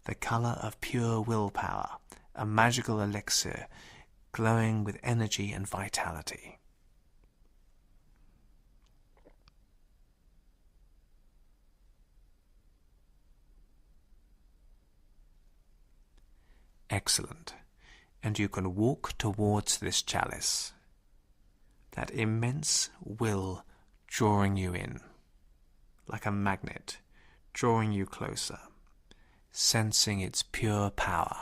The colour of pure willpower, a magical elixir glowing with energy and vitality. Excellent. And you can walk towards this chalice. That immense will drawing you in, like a magnet, drawing you closer, sensing its pure power.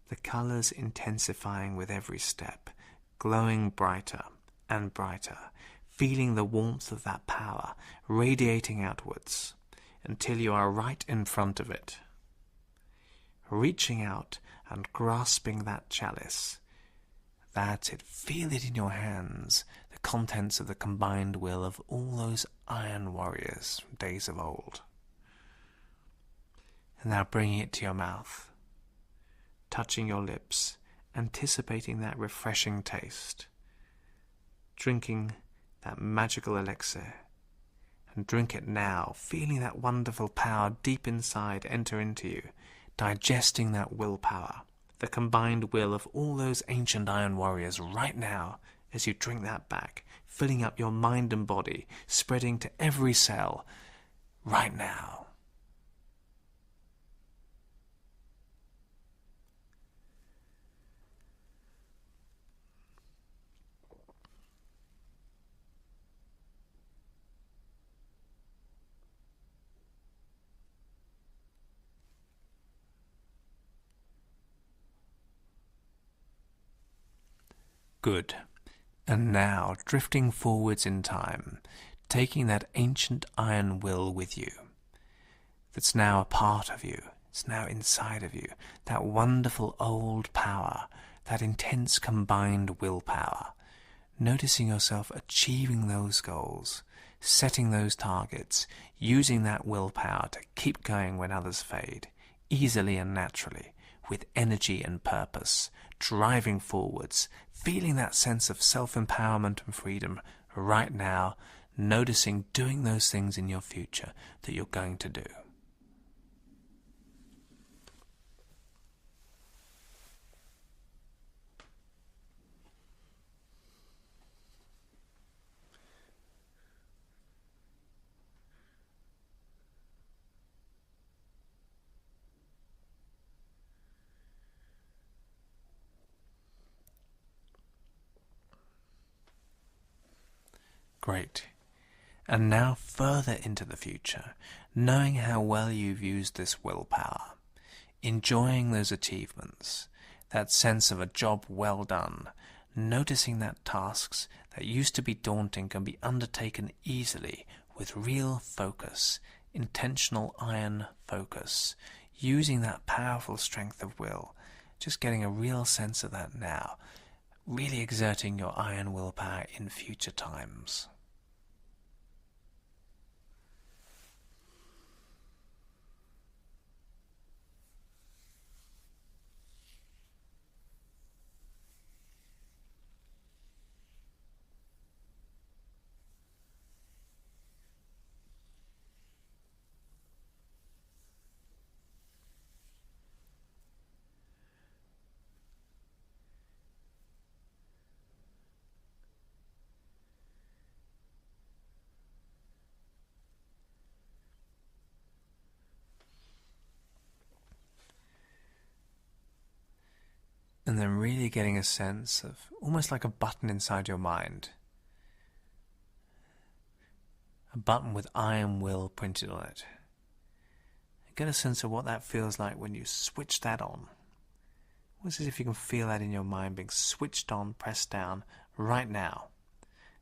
The colours intensifying with every step, glowing brighter and brighter, feeling the warmth of that power radiating outwards until you are right in front of it. Reaching out and grasping that chalice. That's it. Feel it in your hands, the contents of the combined will of all those iron warriors from days of old. And now bringing it to your mouth, touching your lips, anticipating that refreshing taste, drinking that magical elixir, and drink it now, feeling that wonderful power deep inside enter into you, digesting that willpower, the combined will of all those ancient iron warriors right now as you drink that back, filling up your mind and body, spreading to every cell right now. Good. And now, drifting forwards in time, taking that ancient iron will with you, that's now a part of you, it's now inside of you, that wonderful old power, that intense combined willpower, noticing yourself achieving those goals, setting those targets, using that willpower to keep going when others fade, easily and naturally, with energy and purpose, driving forwards, feeling that sense of self-empowerment and freedom right now, noticing doing those things in your future that you're going to do. Great. And now further into the future, knowing how well you've used this willpower, enjoying those achievements, that sense of a job well done, noticing that tasks that used to be daunting can be undertaken easily with real focus, intentional iron focus, using that powerful strength of will, just getting a real sense of that now, really exerting your iron willpower in future times. And then really getting a sense of almost like a button inside your mind. A button with iron will printed on it. Get a sense of what that feels like when you switch that on. Almost as if you can feel that in your mind being switched on, pressed down, right now.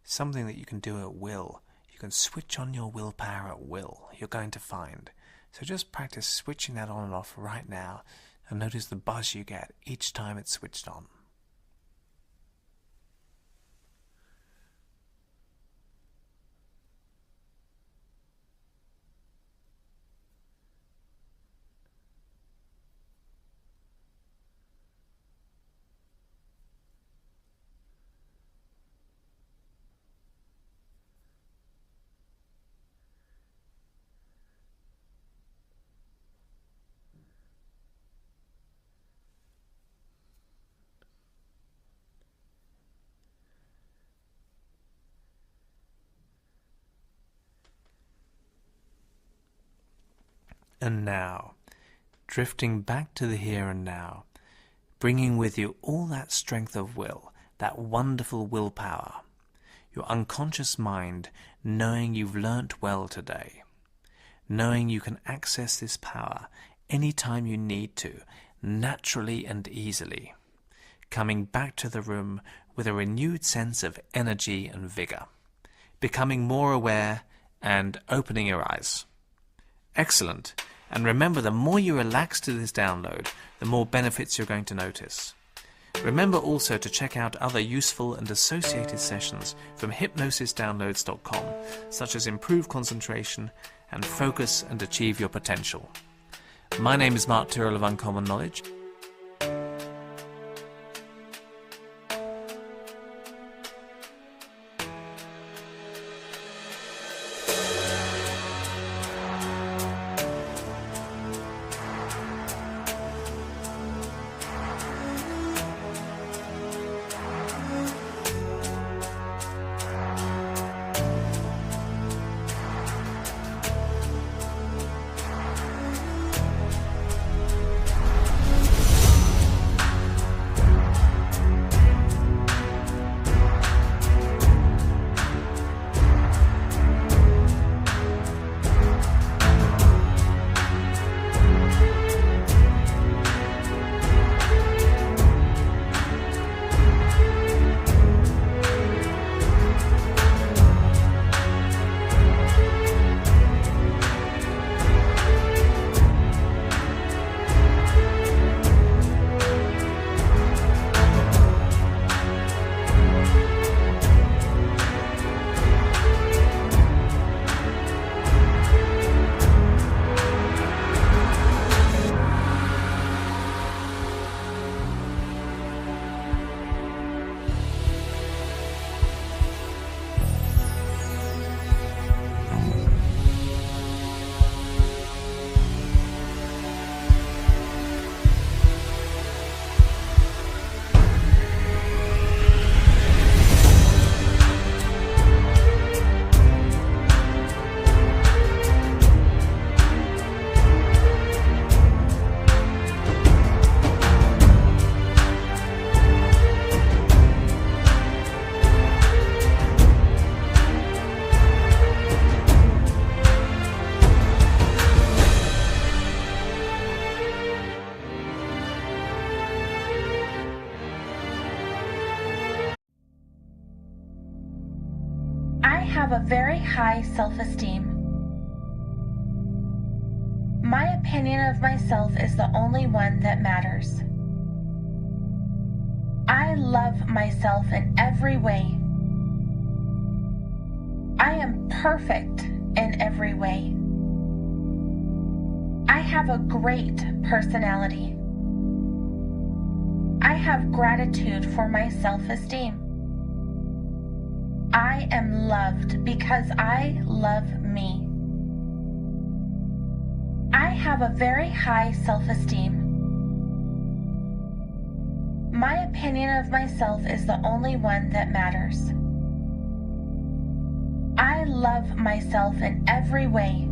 Something that you can do at will. You can switch on your willpower at will, you're going to find. So just practice switching that on and off right now, and notice the buzz you get each time it's switched on. and now, drifting back to the here and now, bringing with you all that strength of will, that wonderful willpower, your unconscious mind knowing you've learnt well today, knowing you can access this power anytime you need to, naturally and easily, coming back to the room with a renewed sense of energy and vigour, becoming more aware and opening your eyes. Excellent. And remember, the more you relax to this download, the more benefits you're going to notice. Remember also to check out other useful and associated sessions from hypnosisdownloads.com, such as improve concentration and focus and achieve your potential. My name is Mark Tyrrell of Uncommon Knowledge. have a very high self-esteem. My opinion of myself is the only one that matters. I love myself in every way. I am perfect in every way. I have a great personality. I have gratitude for my self-esteem. I am loved because I love me. I have a very high self-esteem. My opinion of myself is the only one that matters. I love myself in every way.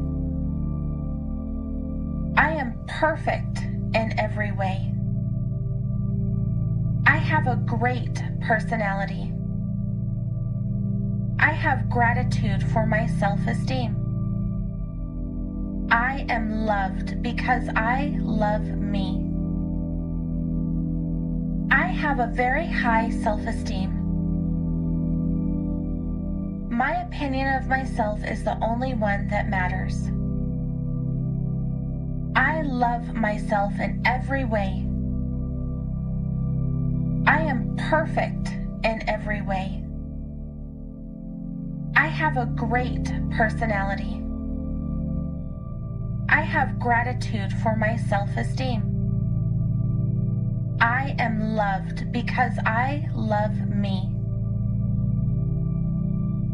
I am perfect in every way. I have a great personality. I have gratitude for my self-esteem. I am loved because I love me. I have a very high self-esteem. My opinion of myself is the only one that matters. I love myself in every way. I am perfect in every way. I have a great personality. I have gratitude for my self-esteem. I am loved because I love me.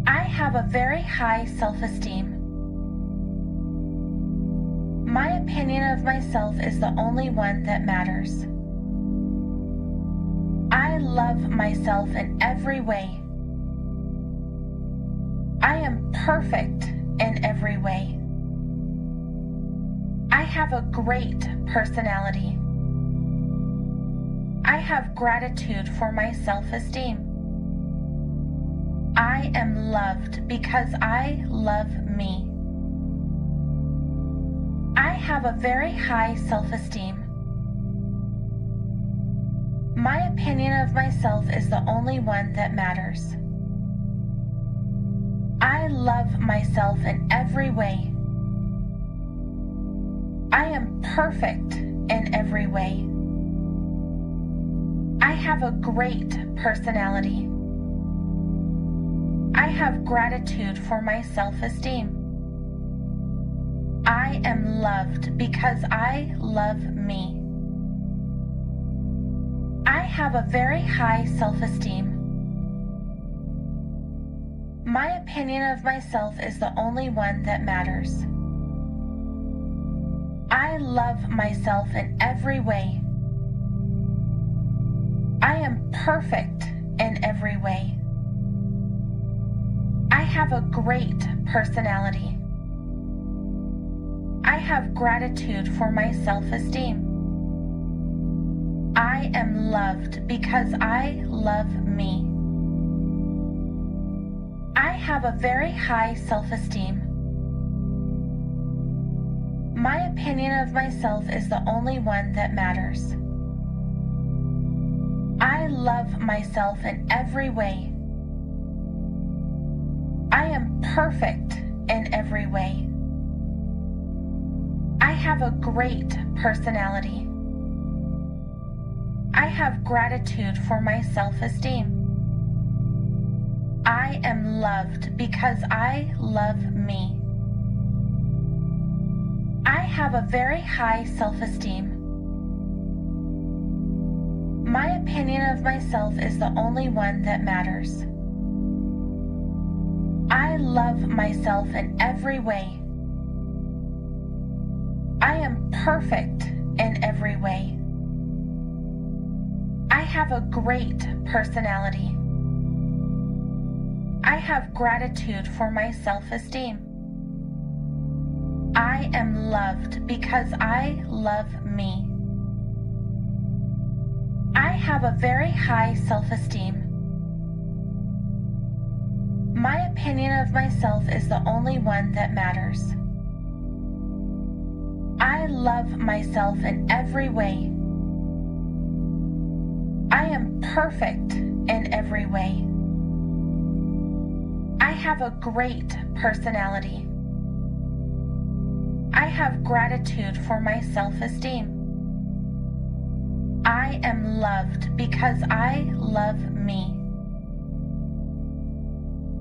I have a very high self-esteem. My opinion of myself is the only one that matters. I love myself in every way. I am perfect in every way. I have a great personality. I have gratitude for my self-esteem. I am loved because I love me. I have a very high self-esteem. My opinion of myself is the only one that matters. I love myself in every way. I am perfect in every way. I have a great personality. I have gratitude for my self-esteem. I am loved because I love me. I have a very high self-esteem. My opinion of myself is the only one that matters. I love myself in every way. I am perfect in every way. I have a great personality. I have gratitude for my self-esteem. I am loved because I love me. I have a very high self-esteem. My opinion of myself is the only one that matters. I love myself in every way. I am perfect in every way. I have a great personality. I have gratitude for my self-esteem. I am loved because I love me. I have a very high self-esteem. My opinion of myself is the only one that matters. I love myself in every way. I am perfect in every way. I have a great personality. I have gratitude for my self-esteem. I am loved because I love me. I have a very high self-esteem. My opinion of myself is the only one that matters. I love myself in every way. I am perfect in every way. I have a great personality. I have gratitude for my self-esteem. I am loved because I love me.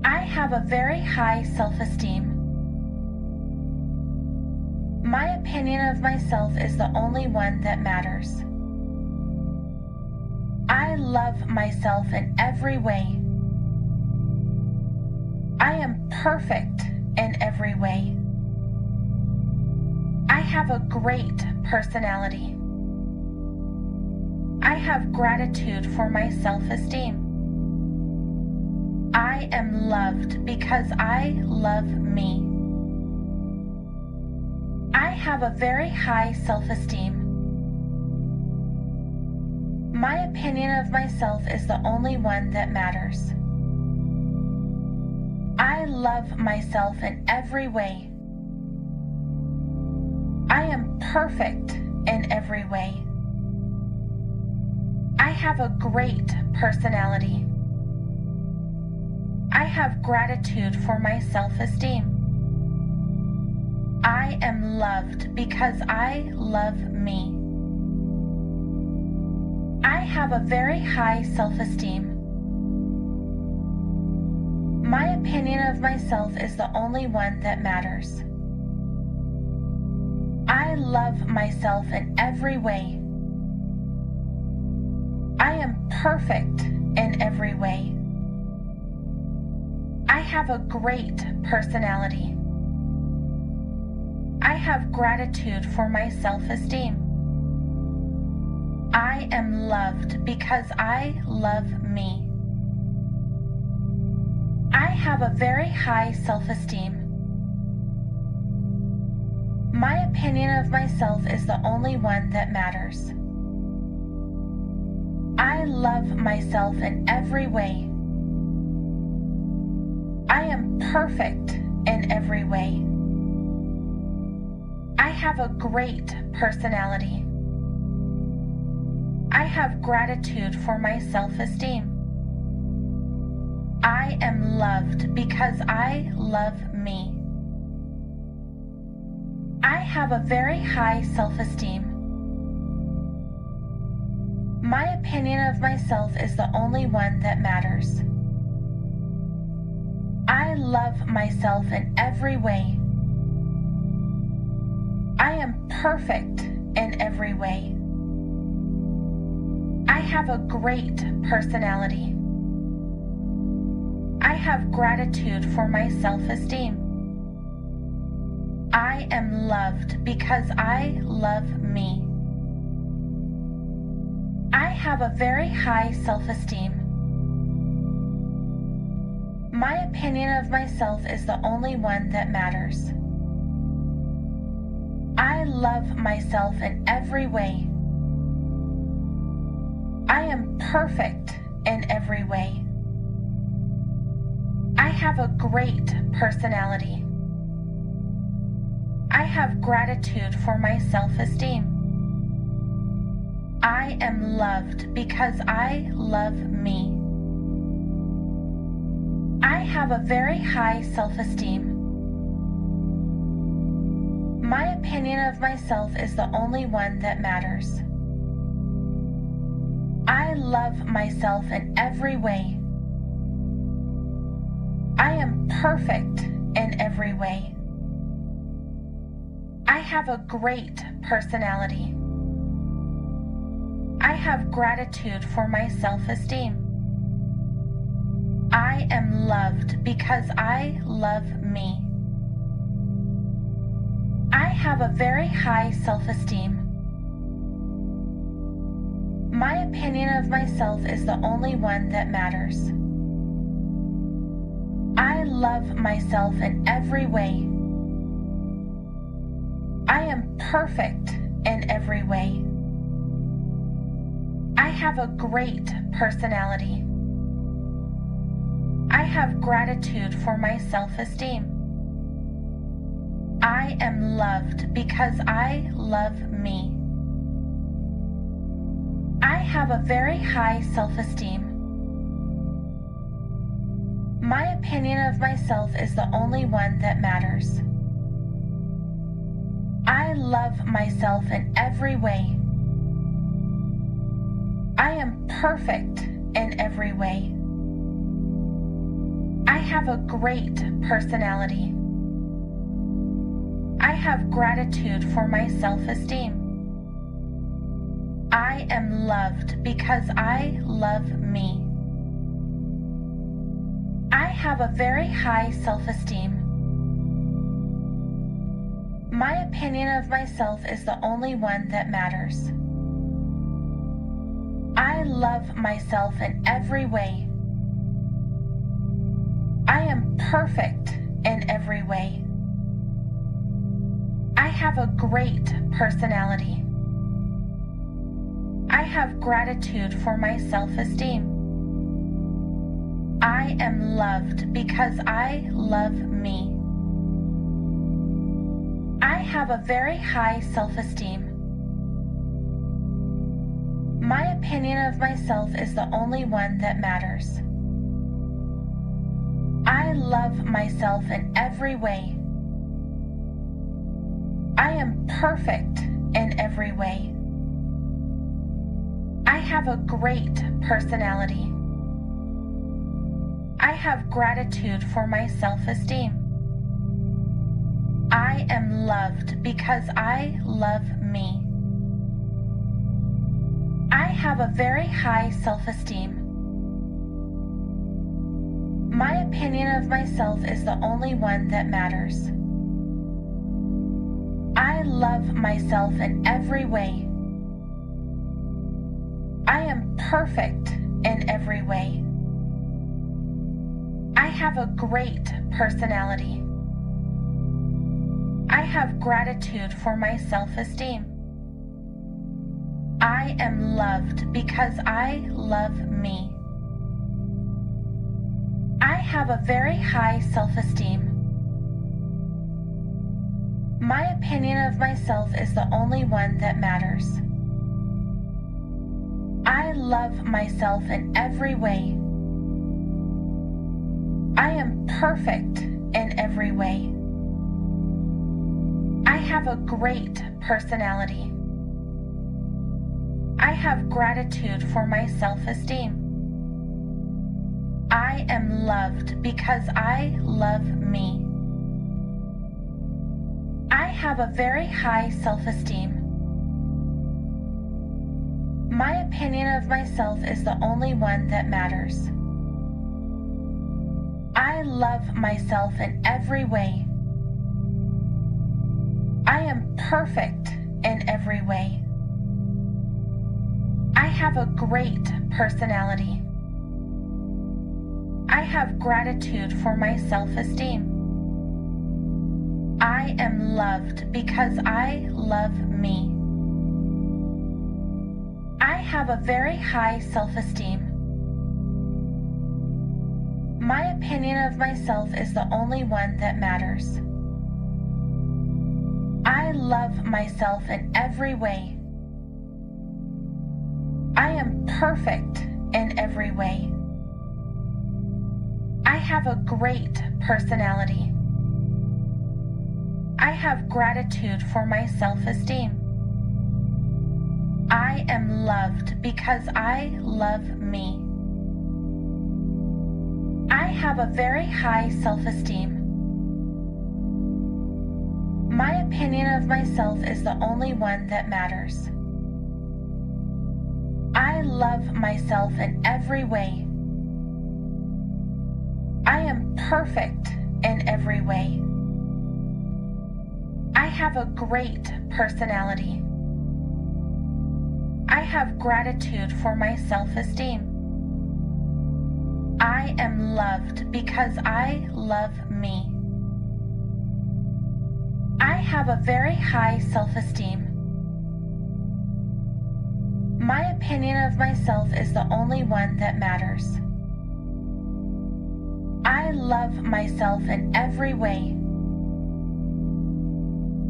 I have a very high self-esteem. My opinion of myself is the only one that matters. I love myself in every way. I am perfect in every way. I have a great personality. I have gratitude for my self-esteem. I am loved because I love me. I have a very high self-esteem. My opinion of myself is the only one that matters. I love myself in every way. I am perfect in every way. I have a great personality. I have gratitude for my self-esteem. I am loved because I love me. I have a very high self-esteem. My opinion of myself is the only one that matters. I love myself in every way. I am perfect in every way. I have a great personality. I have gratitude for my self-esteem. I am loved because I love me. I have a very high self-esteem. My opinion of myself is the only one that matters. I love myself in every way. I am perfect in every way. I have a great personality. I have gratitude for my self-esteem. I am loved because I love me. I have a very high self-esteem. My opinion of myself is the only one that matters. I love myself in every way. I am perfect in every way. I have a great personality. I have gratitude for my self-esteem. I am loved because I love me. I have a very high self-esteem. My opinion of myself is the only one that matters. I love myself in every way. I am perfect in every way. I have a great personality. I have gratitude for my self-esteem. I am loved because I love me. I have a very high self-esteem. My opinion of myself is the only one that matters. I love myself in every way. I am perfect in every way. I have a great personality. I have gratitude for my self-esteem. I am loved because I love me. I have a very high self-esteem. My opinion of myself is the only one that matters. I love myself in every way. I am perfect in every way. I have a great personality. I have gratitude for my self-esteem. I am loved because I love me. I have a very high self-esteem. My opinion of myself is the only one that matters. I love myself in every way. I am perfect in every way. I have a great personality. I have gratitude for my self-esteem. I am loved because I love me. I have a very high self-esteem. My opinion of myself is the only one that matters. I love myself in every way. I am perfect in every way. I have a great personality. I have gratitude for my self-esteem. I am loved because I love me. I have a very high self-esteem. My opinion of myself is the only one that matters. I love myself in every way. I am perfect in every way. I have a great personality. I have gratitude for my self-esteem. I am loved because I love me. I have a very high self-esteem. My opinion of myself is the only one that matters. I love myself in every way. I am perfect in every way. I have a great personality. I have gratitude for my self-esteem. I am loved because I love me. I have a very high self-esteem. My opinion of myself is the only one that matters. I love myself in every way. I am perfect in every way. I have a great personality. I have gratitude for my self-esteem. I am loved because I love me. I have a very high self-esteem. My opinion of myself is the only one that matters. I love myself in every way. I am perfect in every way. I have a great personality. I have gratitude for my self-esteem. I am loved because I love me. I have a very high self-esteem. My opinion of myself is the only one that matters. I love myself in every way. I am perfect in every way. I have a great personality. I have gratitude for my self-esteem. I am loved because I love me. I have a very high self-esteem. My opinion of myself is the only one that matters. I love myself in every way. I am perfect in every way. I have a great personality. I have gratitude for my self-esteem. I am loved because I love me. I have a very high self-esteem. My opinion of myself is the only one that matters. I love myself in every way.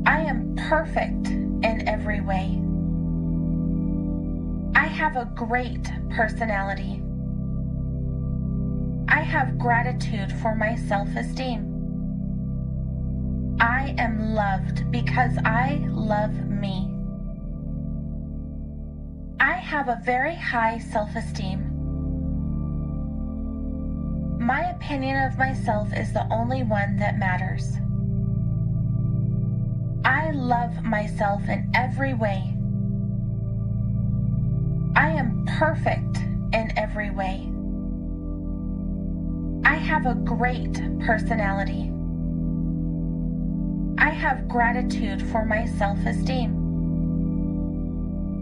I am perfect in every way. I have a great personality. I have gratitude for my self-esteem. I am loved because I love me. I have a very high self-esteem. My opinion of myself is the only one that matters. I love myself in every way. I am perfect in every way. I have a great personality. I have gratitude for my self-esteem.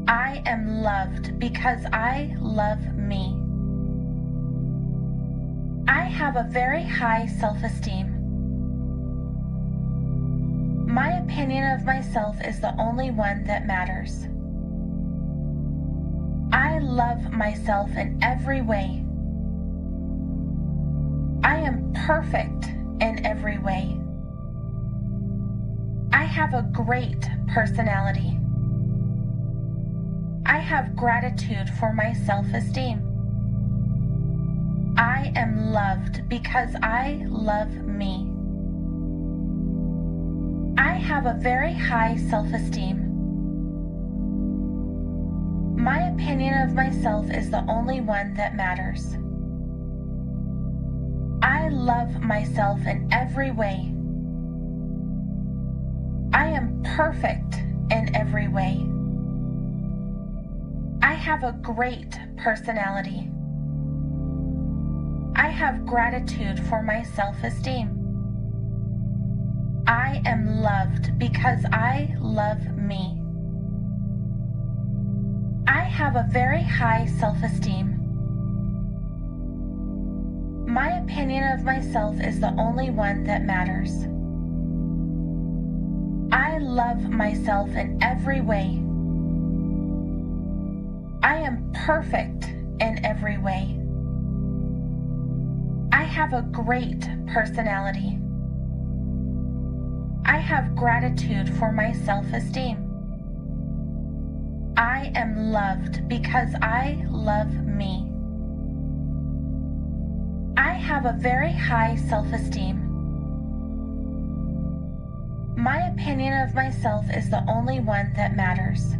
I am loved because I love me. I have a very high self-esteem. My opinion of myself is the only one that matters. I love myself in every way. I am perfect in every way. I have a great personality. I have gratitude for my self-esteem. I am loved because I love me. I have a very high self-esteem. My opinion of myself is the only one that matters. I love myself in every way. I am perfect in every way. I have a great personality. I have gratitude for my self-esteem. I am loved because I love me. I have a very high self-esteem. My opinion of myself is the only one that matters. I love myself in every way. I am perfect in every way. I have a great personality. I have gratitude for my self-esteem. I am loved because I love me. I have a very high self-esteem. My opinion of myself is the only one that matters.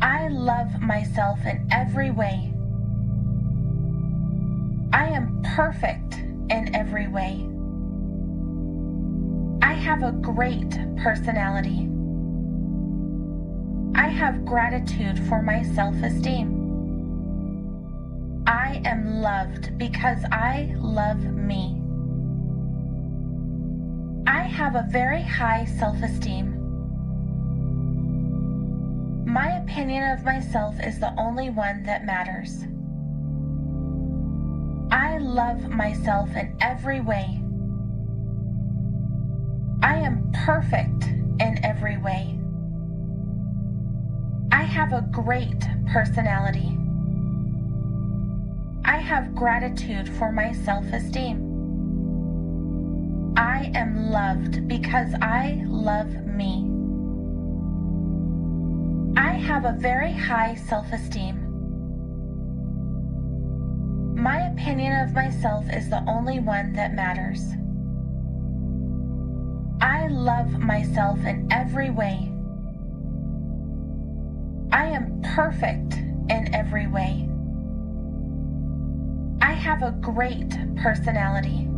I love myself in every way. I am perfect in every way. I have a great personality. I have gratitude for my self-esteem. I am loved because I love me. I have a very high self-esteem. My opinion of myself is the only one that matters. I love myself in every way. I am perfect in every way. I have a great personality. I have gratitude for my self-esteem. I am loved because I love me. I have a very high self-esteem. My opinion of myself is the only one that matters. I love myself in every way. I am perfect in every way. I have a great personality.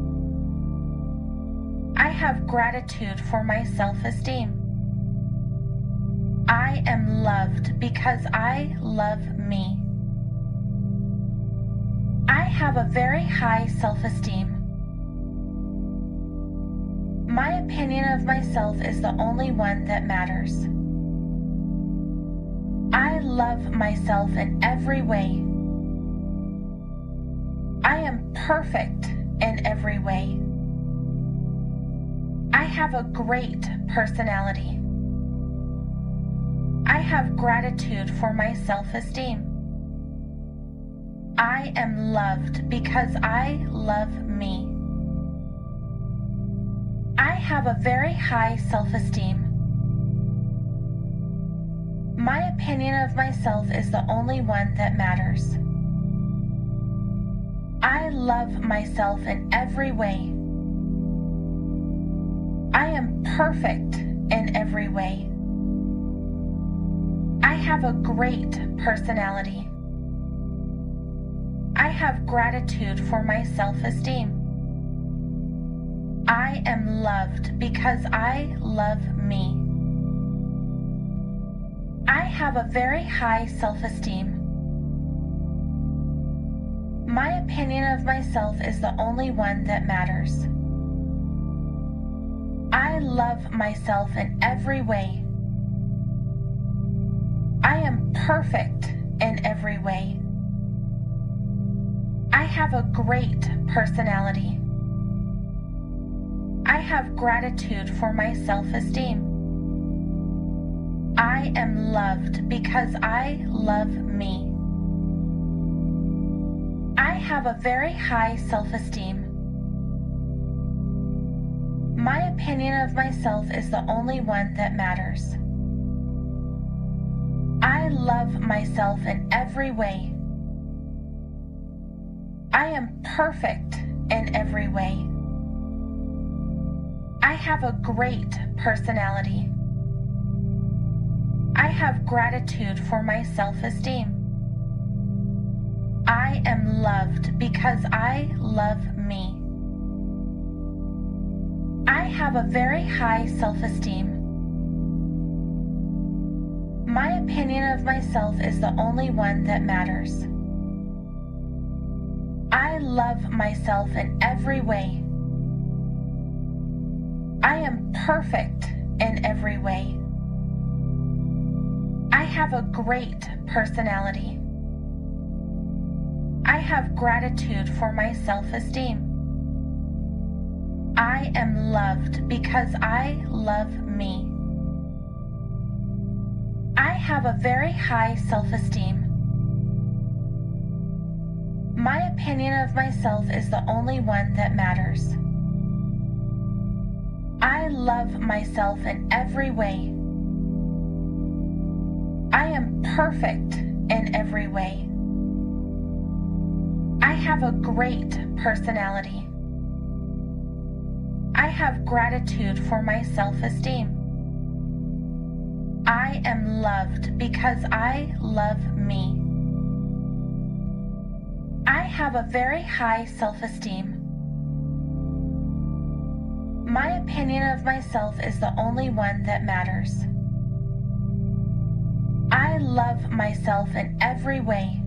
I have gratitude for my self-esteem. I am loved because I love me. I have a very high self-esteem. My opinion of myself is the only one that matters. I love myself in every way. I am perfect in every way. I have a great personality. I have gratitude for my self-esteem. I am loved because I love me. I have a very high self-esteem. My opinion of myself is the only one that matters. I love myself in every way. I am perfect in every way. I have a great personality. I have gratitude for my self-esteem. I am loved because I love me. I have a very high self-esteem. My opinion of myself is the only one that matters. I love myself in every way. I am perfect in every way. I have a great personality. I have gratitude for my self-esteem. I am loved because I love me. I have a very high self-esteem. My opinion of myself is the only one that matters. I love myself in every way. I am perfect in every way. I have a great personality. I have gratitude for my self-esteem. I am loved because I love me. I have a very high self-esteem. My opinion of myself is the only one that matters. I love myself in every way. I am perfect in every way. I have a great personality. I have gratitude for my self-esteem. I am loved because I love me. I have a very high self-esteem. My opinion of myself is the only one that matters. I love myself in every way. I am perfect in every way. I have a great personality. I have gratitude for my self-esteem. I am loved because I love me. I have a very high self-esteem. My opinion of myself is the only one that matters. I love myself in every way.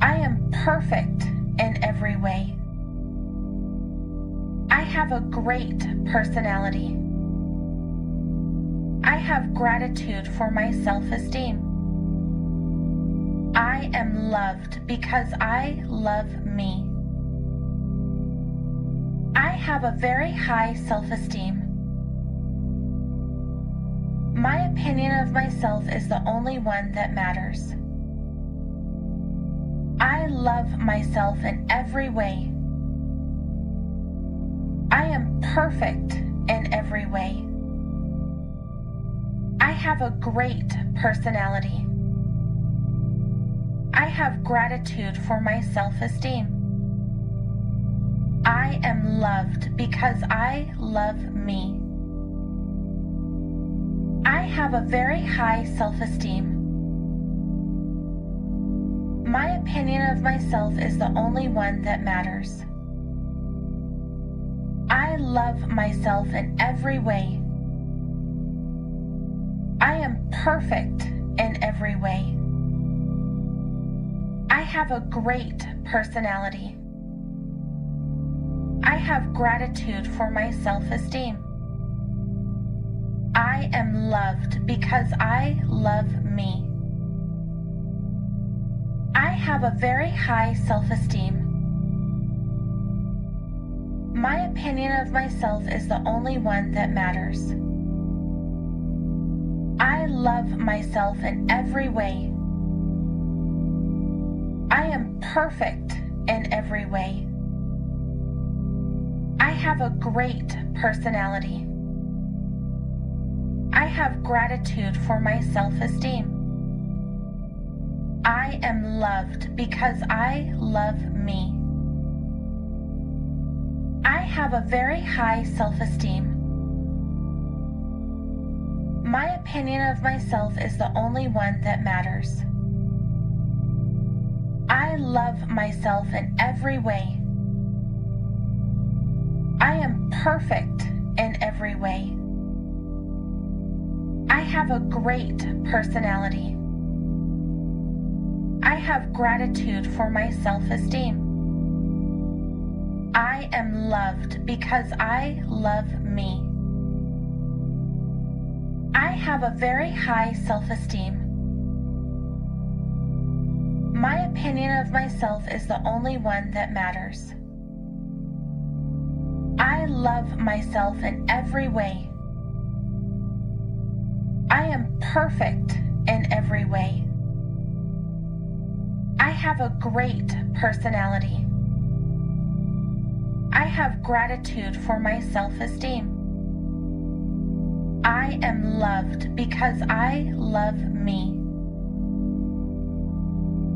I am perfect in every way. I have a great personality. I have gratitude for my self-esteem. I am loved because I love me. I have a very high self-esteem. My opinion of myself is the only one that matters. I love myself in every way. I am perfect in every way. I have a great personality. I have gratitude for my self-esteem. I am loved because I love me. I have a very high self-esteem. My opinion of myself is the only one that matters. I love myself in every way. I am perfect in every way. I have a great personality. I have gratitude for my self-esteem. I am loved because I love me. I have a very high self-esteem. My opinion of myself is the only one that matters. I love myself in every way. I am perfect in every way. I have a great personality. I have gratitude for my self-esteem. I am loved because I love me. I have a very high self-esteem. My opinion of myself is the only one that matters. I love myself in every way. I am perfect in every way. I have a great personality. I have gratitude for my self-esteem. I am loved because I love me. I have a very high self-esteem. My opinion of myself is the only one that matters. I love myself in every way. I am perfect in every way. I have a great personality. I have gratitude for my self-esteem. I am loved because I love me.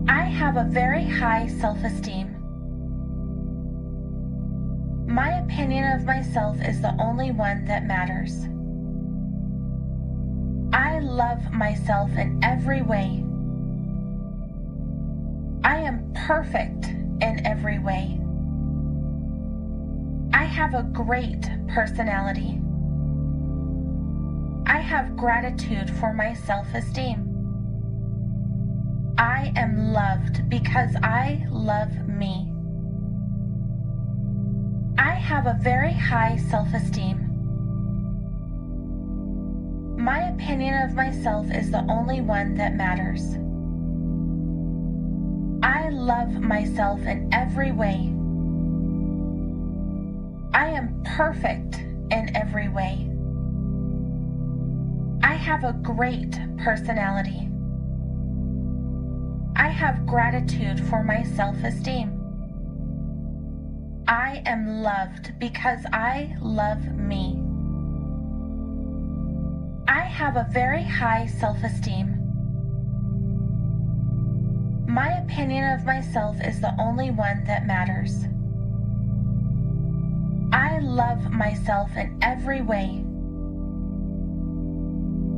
I have a very high self-esteem. My opinion of myself is the only one that matters. I love myself in every way. I am perfect in every way. I have a great personality. I have gratitude for my self-esteem. I am loved because I love me. I have a very high self-esteem. My opinion of myself is the only one that matters. I love myself in every way. I am perfect in every way. I have a great personality. I have gratitude for my self-esteem. I am loved because I love me. I have a very high self-esteem. My opinion of myself is the only one that matters. I love myself in every way.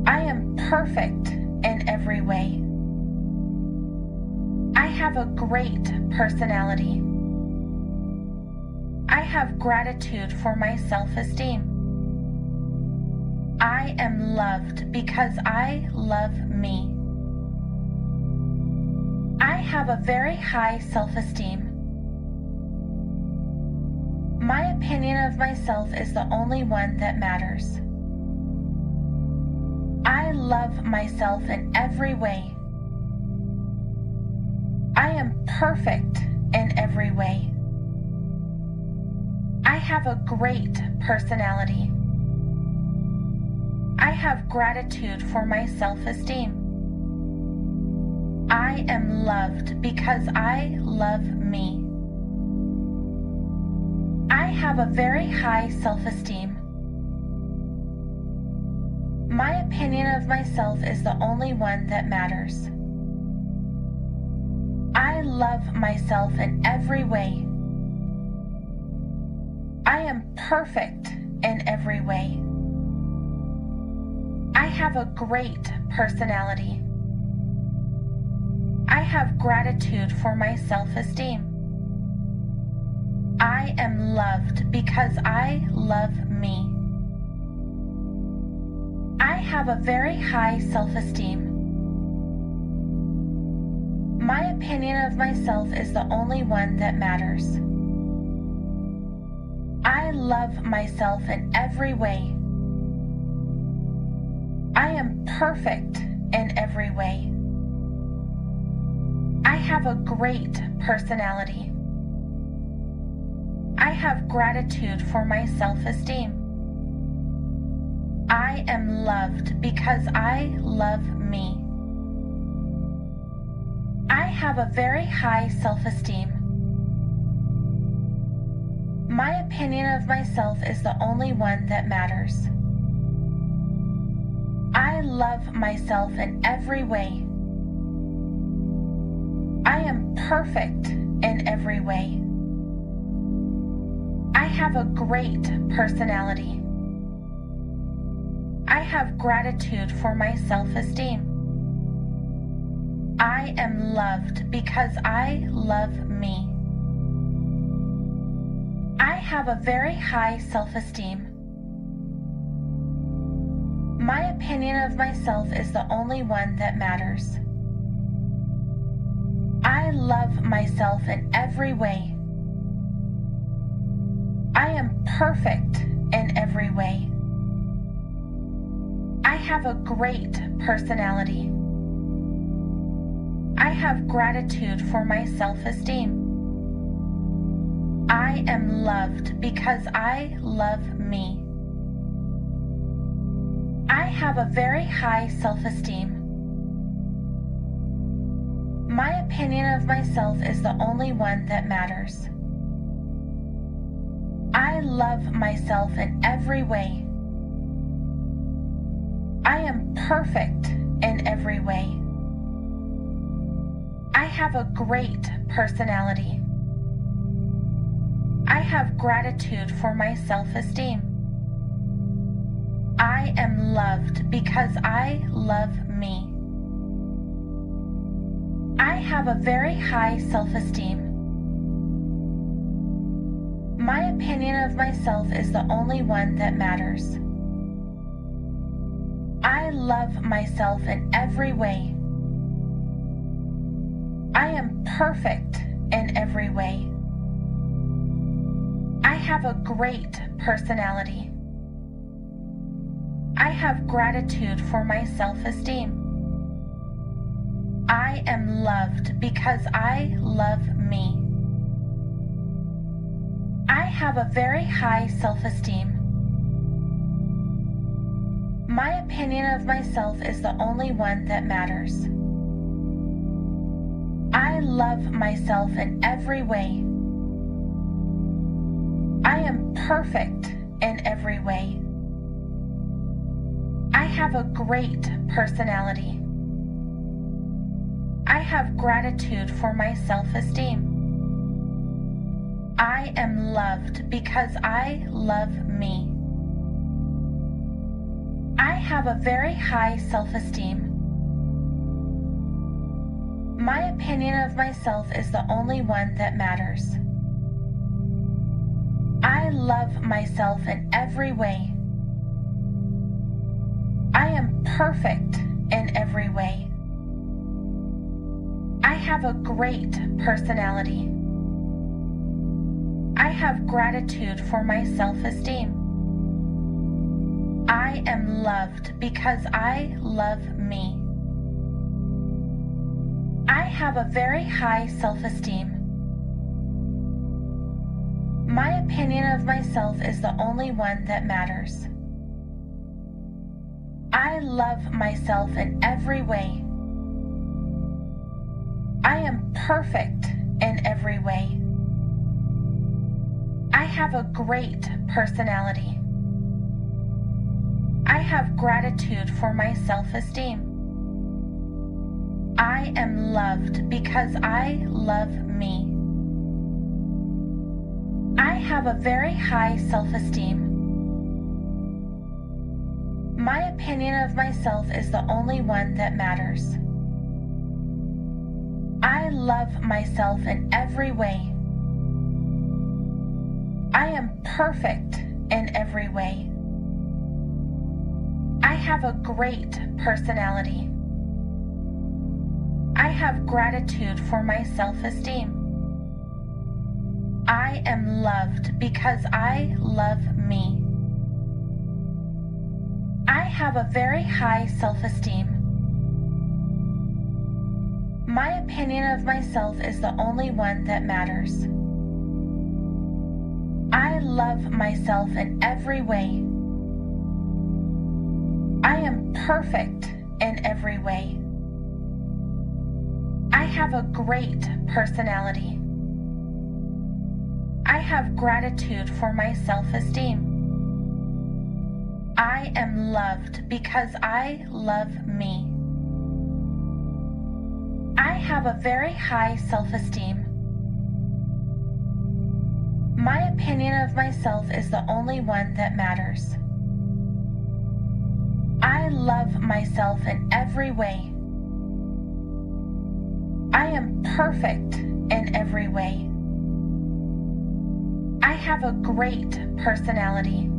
I am perfect in every way. I have a great personality. I have gratitude for my self-esteem. I am loved because I love me. I have a very high self-esteem. My opinion of myself is the only one that matters. I love myself in every way. I am perfect in every way. I have a great personality. I have gratitude for my self-esteem. I am loved because I love me. I have a very high self-esteem. My opinion of myself is the only one that matters. I love myself in every way. I am perfect in every way. I have a great personality. I have gratitude for my self-esteem. I am loved because I love me. I have a very high self-esteem. My opinion of myself is the only one that matters. I love myself in every way. I am perfect in every way. I have a great personality. I have gratitude for my self-esteem. I am loved because I love me. I have a very high self-esteem. My opinion of myself is the only one that matters. I love myself in every way. I am perfect in every way. I have a great personality. I have gratitude for my self-esteem. I am loved because I love me. I have a very high self-esteem. My opinion of myself is the only one that matters. I love myself in every way. I am perfect in every way. I have a great personality. I have gratitude for my self-esteem. I am loved because I love me. I have a very high self-esteem. My opinion of myself is the only one that matters. I love myself in every way. I am perfect in every way. I have a great personality. I have gratitude for my self-esteem. I am loved because I love me. I have a very high self-esteem. My opinion of myself is the only one that matters. I love myself in every way. I am perfect in every way. I have a great personality. I have gratitude for my self-esteem. I am loved because I love me. I have a very high self-esteem. My opinion of myself is the only one that matters. I love myself in every way. I am perfect in every way. I have a great personality. I have gratitude for my self-esteem. I am loved because I love me. I have a very high self-esteem. My opinion of myself is the only one that matters. I love myself in every way. I am perfect in every way. I have a great personality. I have gratitude for my self-esteem. I am loved because I love me. I have a very high self-esteem. My opinion of myself is the only one that matters. I love myself in every way. I am perfect in every way. I have a great personality. I have gratitude for my self-esteem. I am loved because I love me. I have a very high self-esteem. My opinion of myself is the only one that matters. I love myself in every way. I am perfect in every way. I have a great personality. I have gratitude for my self-esteem. I am loved because I love me. I have a very high self-esteem. My opinion of myself is the only one that matters. I love myself in every way. I am perfect in every way. I have a great personality. I have gratitude for my self-esteem. I am loved because I love me. I have a very high self-esteem. My opinion of myself is the only one that matters. I love myself in every way. I am perfect in every way. I have a great personality.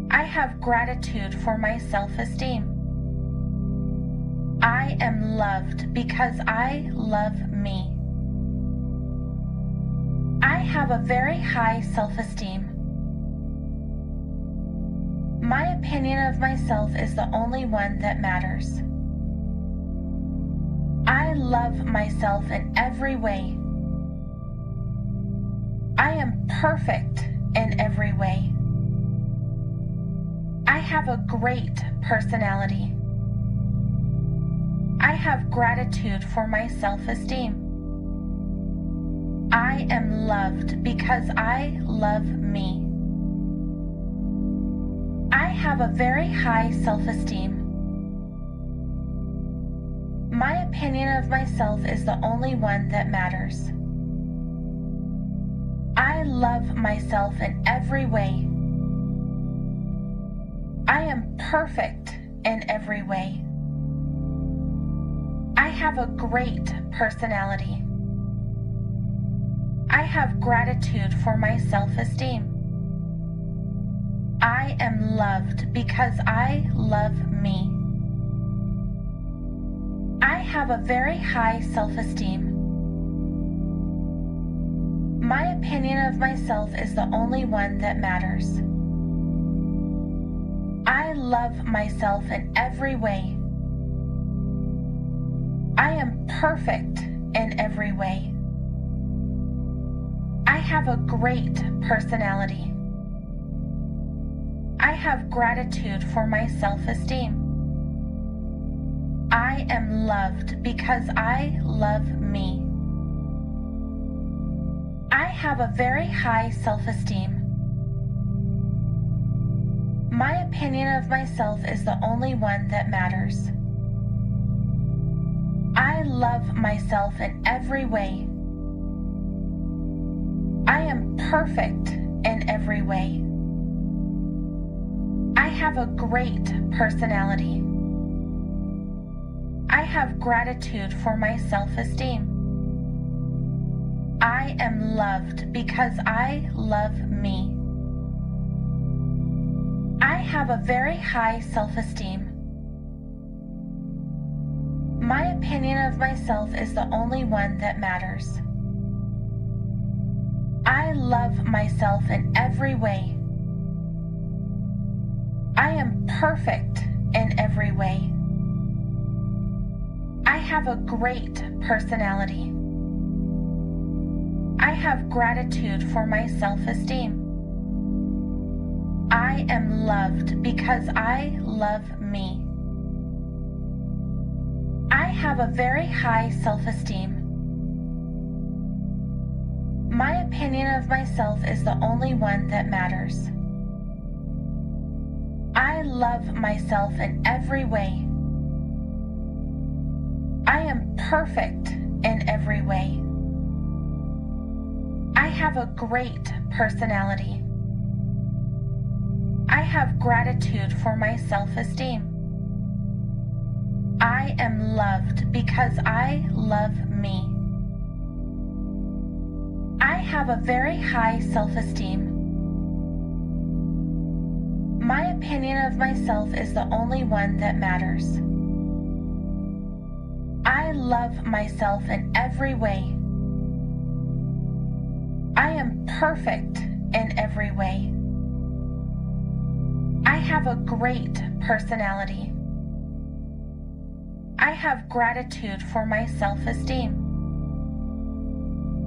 I have gratitude for my self-esteem. I am loved because I love me. I have a very high self-esteem. My opinion of myself is the only one that matters. I love myself in every way. I am perfect in every way. I have a great personality. I have gratitude for my self-esteem. I am loved because I love me. I have a very high self-esteem. My opinion of myself is the only one that matters. I love myself in every way. I am perfect in every way. I have a great personality. I have gratitude for my self-esteem. I am loved because I love me. I have a very high self-esteem. My opinion of myself is the only one that matters. I love myself in every way. I am perfect in every way. I have a great personality. I have gratitude for my self-esteem. I am loved because I love me. I have a very high self-esteem. My opinion of myself is the only one that matters. I love myself in every way. I am perfect in every way. I have a great personality. I have gratitude for my self-esteem. I am loved because I love me. I have a very high self-esteem. My opinion of myself is the only one that matters. I love myself in every way. I am perfect in every way. I have a great personality. I have gratitude for my self-esteem. I am loved because I love me. I have a very high self-esteem. My opinion of myself is the only one that matters. I love myself in every way. I am perfect in every way. I have a great personality. I have gratitude for my self-esteem. I am loved because I love me. I have a very high self-esteem. My opinion of myself is the only one that matters. I love myself in every way. I am perfect in every way. I have a great personality. I have gratitude for my self-esteem.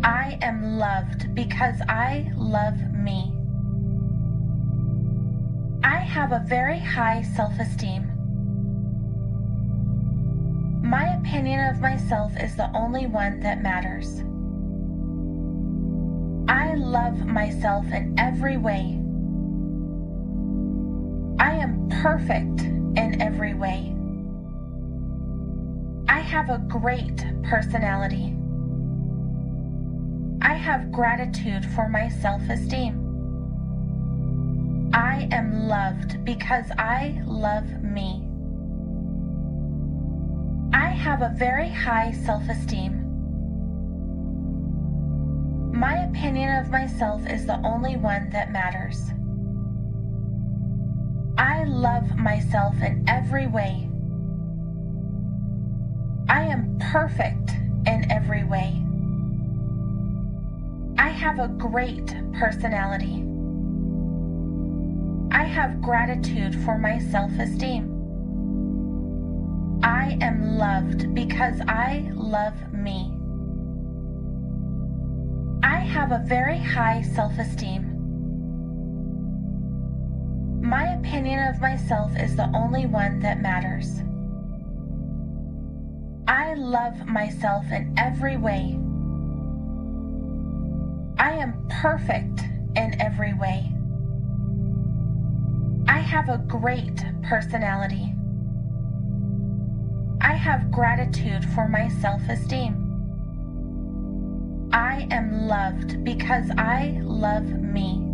I am loved because I love me. I have a very high self-esteem. My opinion of myself is the only one that matters. I love myself in every way. I am perfect in every way. I have a great personality. I have gratitude for my self-esteem. I am loved because I love me. I have a very high self-esteem. My opinion of myself is the only one that matters. I love myself in every way. I am perfect in every way. I have a great personality. I have gratitude for my self-esteem. I am loved because I love me. I have a very high self-esteem. My opinion of myself is the only one that matters. I love myself in every way. I am perfect in every way. I have a great personality. I have gratitude for my self-esteem. I am loved because I love me.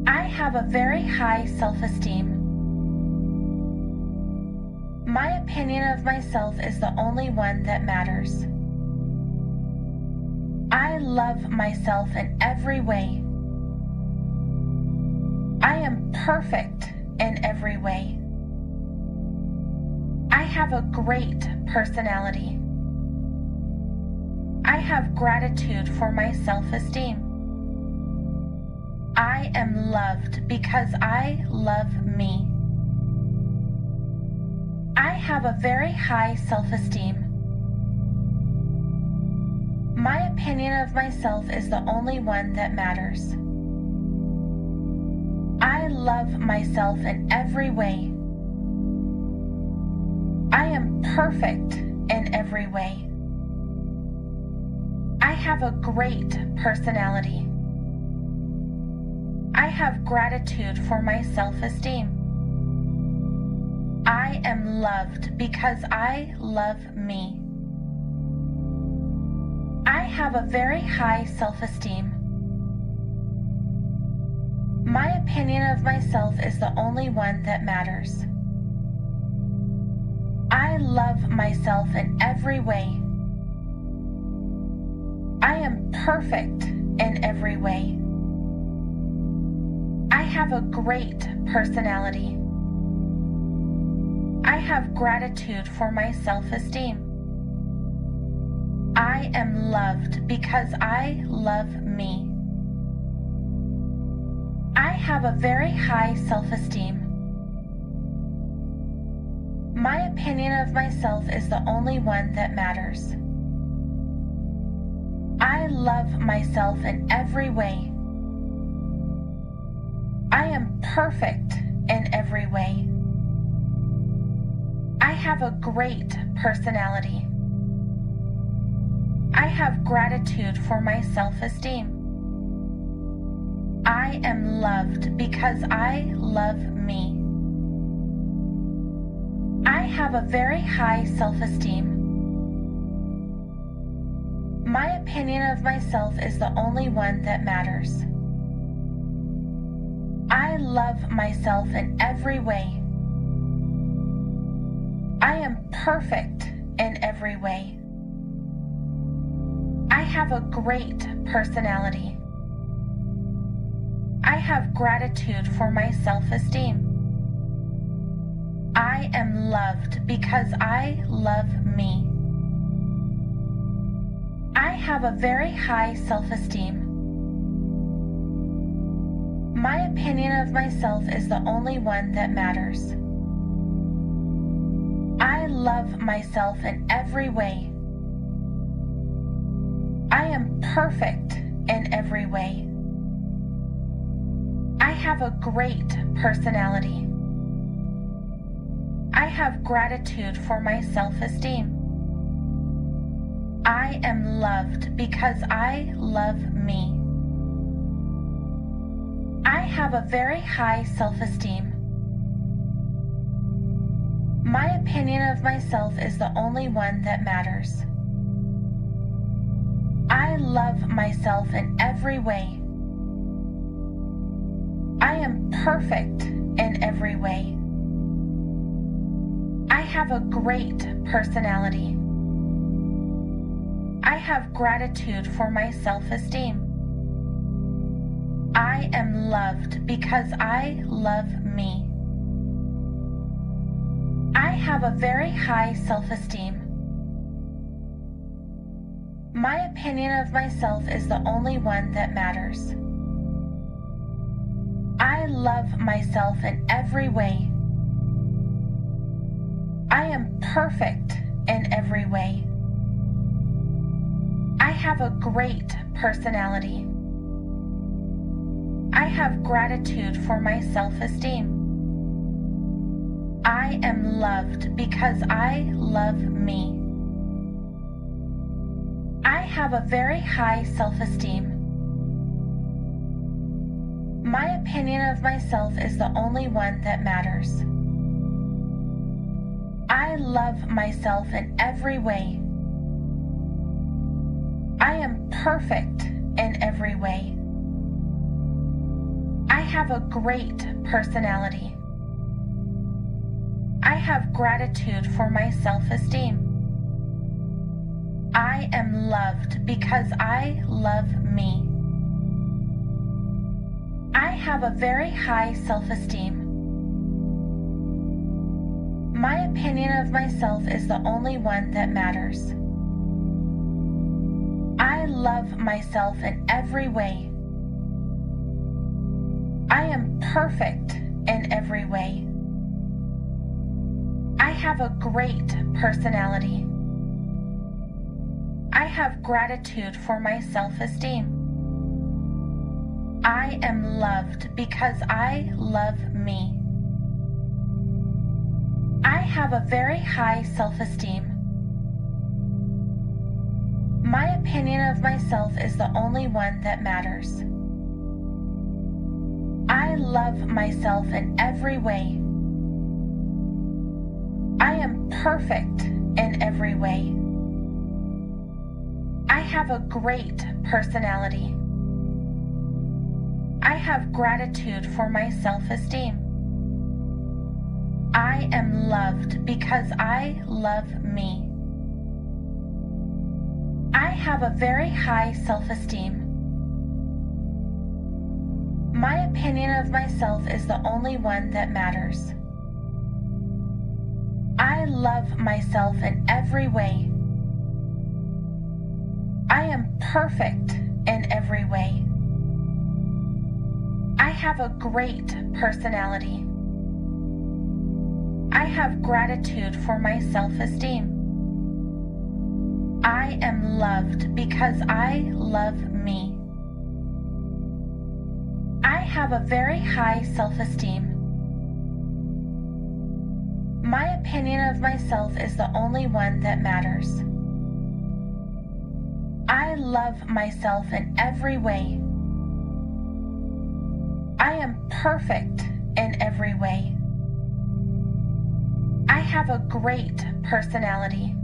I have a very high self-esteem. My opinion of myself is the only one that matters. I love myself in every way. I am perfect in every way. I have a great personality. I have gratitude for my self-esteem. I am loved because I love me. I have a very high self-esteem. My opinion of myself is the only one that matters. I love myself in every way. I am perfect in every way. I have a great personality. I have gratitude for my self-esteem. I am loved because I love me. I have a very high self-esteem. My opinion of myself is the only one that matters. I love myself in every way. I am perfect in every way. I have a great personality. I have gratitude for my self-esteem. I am loved because I love me. I have a very high self-esteem. My opinion of myself is the only one that matters. I love myself in every way. I am perfect in every way. I have a great personality. I have gratitude for my self-esteem. I am loved because I love me. I have a very high self-esteem. My opinion of myself is the only one that matters. I love myself in every way. I am perfect in every way. I have a great personality. I have gratitude for my self-esteem. I am loved because I love me. I have a very high self-esteem. My opinion of myself is the only one that matters. I love myself in every way. I am perfect in every way. I have a great personality. I have gratitude for my self-esteem. I am loved because I love me. I have a very high self-esteem. My opinion of myself is the only one that matters. I love myself in every way. I am perfect in every way. I have a great personality. I have gratitude for my self-esteem. I am loved because I love me. I have a very high self-esteem. My opinion of myself is the only one that matters. I love myself in every way. I am perfect in every way. I have a great personality. I have gratitude for my self-esteem. I am loved because I love me. I have a very high self-esteem. My opinion of myself is the only one that matters. I love myself in every way. I am perfect in every way. I have a great personality. I have gratitude for my self-esteem. I am loved because I love me. I have a very high self-esteem. My opinion of myself is the only one that matters. I love myself in every way. I am perfect in every way. I have a great personality. I I have gratitude for my self-esteem. I am loved because I love me. I have a very high self-esteem. My opinion of myself is the only one that matters. I love myself in every way. I am perfect in every way. I have a great personality. I have gratitude for my self-esteem. I am loved because I love me. I have a very high self-esteem. My opinion of myself is the only one that matters. I love myself in every way. I am perfect in every way. I have a great personality. I have gratitude for my self-esteem. I am loved because I love me. I have a very high self-esteem. My opinion of myself is the only one that matters. I love myself in every way. I am perfect in every way. I have a great personality.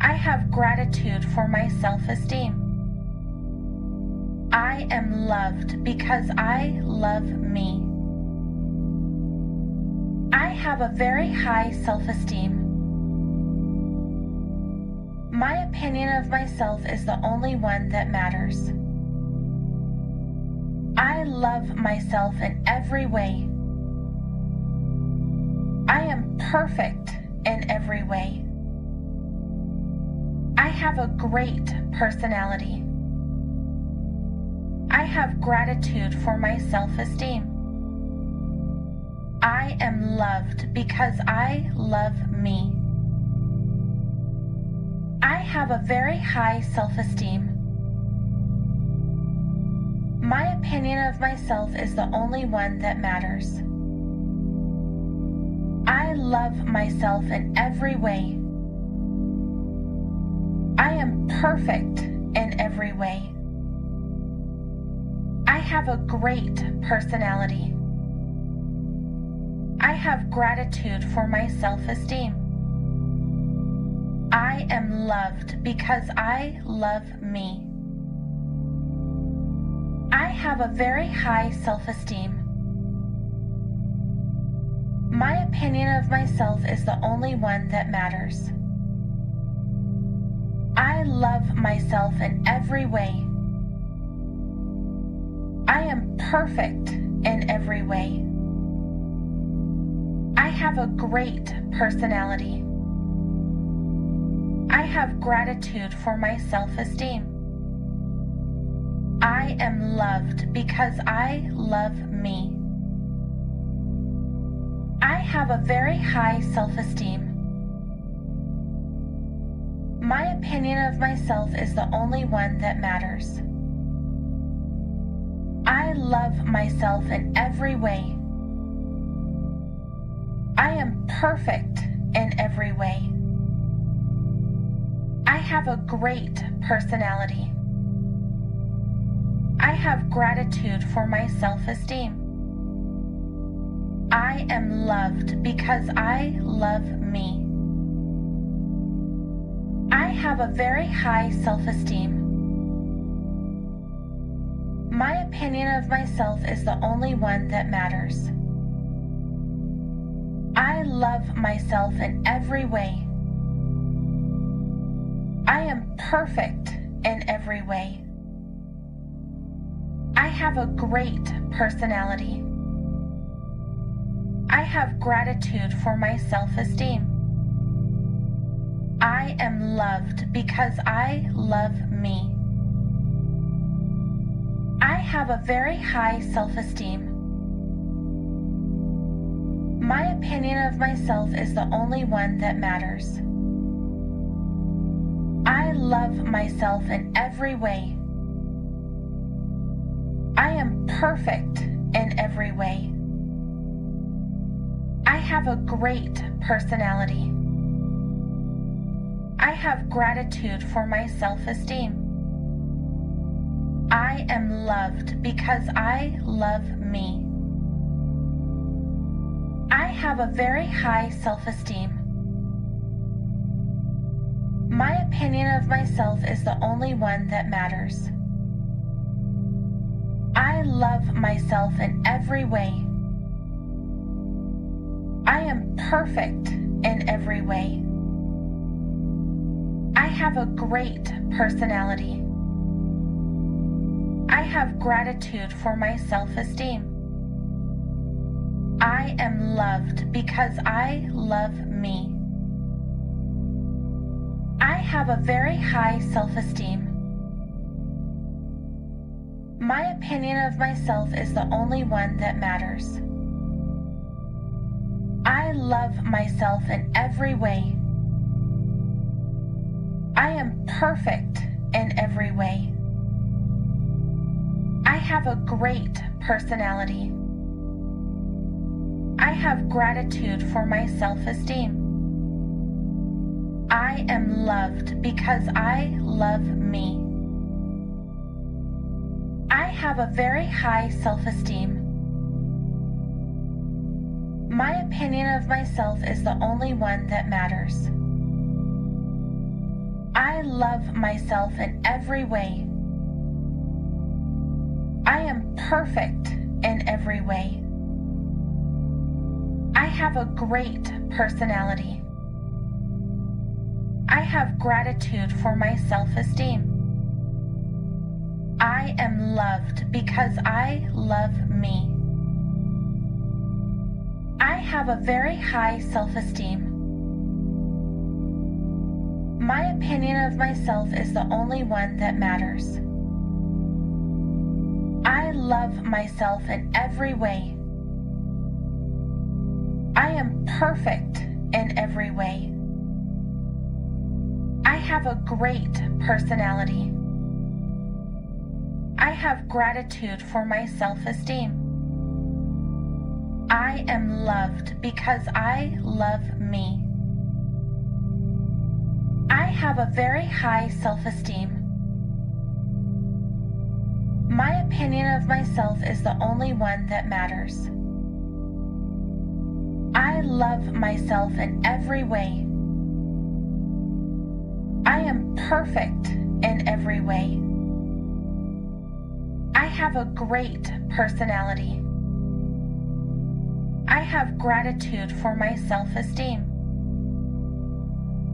I have gratitude for my self-esteem. I am loved because I love me. I have a very high self-esteem. My opinion of myself is the only one that matters. I love myself in every way. I am perfect in every way. I have a great personality. I have gratitude for my self-esteem. I am loved because I love me. I have a very high self-esteem. My opinion of myself is the only one that matters. I love myself in every way. I am perfect in every way. I have a great personality. I have gratitude for my self-esteem. I am loved because I love me. I have a very high self-esteem. My opinion of myself is the only one that matters. I love myself in every way. I am perfect in every way. I have a great personality. I have gratitude for my self-esteem. I am loved because I love me. I have a very high self-esteem. My opinion of myself is the only one that matters. I love myself in every way. I am perfect in every way. I have a great personality. I have gratitude for my self-esteem. I am loved because I love me. I have a very high self-esteem. My opinion of myself is the only one that matters. I love myself in every way. I am perfect in every way. I have a great personality. I have gratitude for my self-esteem. I am loved because I love me. I have a very high self-esteem. My opinion of myself is the only one that matters. love myself in every way. I am perfect in every way. I have a great personality. I have gratitude for my self-esteem. I am loved because I love me. I have a very high self-esteem. My opinion of myself is the only one that matters. I love myself in every way. I am perfect in every way. I have a great personality. I have gratitude for my self-esteem. I am loved because I love me. I have a very high self-esteem. My opinion of myself is the only one that matters. I love myself in every way. I am perfect in every way. I have a great personality. I have gratitude for my self-esteem. I am loved because I love me. I have a very high self-esteem. My opinion of myself is the only one that matters. I love myself in every way. I am perfect in every way. I have a great personality. I have gratitude for my self-esteem. I am loved because I love me. I have a very high self-esteem. My opinion of myself is the only one that matters. I love myself in every way. I am perfect in every way. I have a great personality. I have gratitude for my self-esteem. I am loved because I love me. I have a very high self-esteem. My opinion of myself is the only one that matters. I love myself in every way. I am perfect in every way. I have a great personality. I have gratitude for my self-esteem.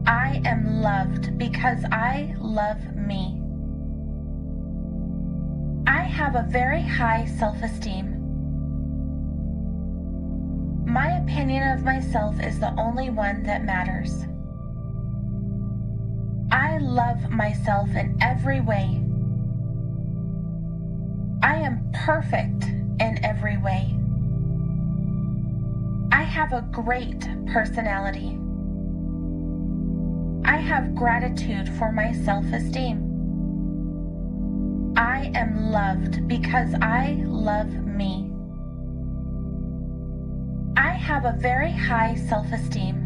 I am loved because I love me. I have a very high self-esteem. My opinion of myself is the only one that matters. I love myself in every way. I am perfect in every way. I have a great personality. I have gratitude for my self-esteem. I am loved because I love me. I have a very high self-esteem.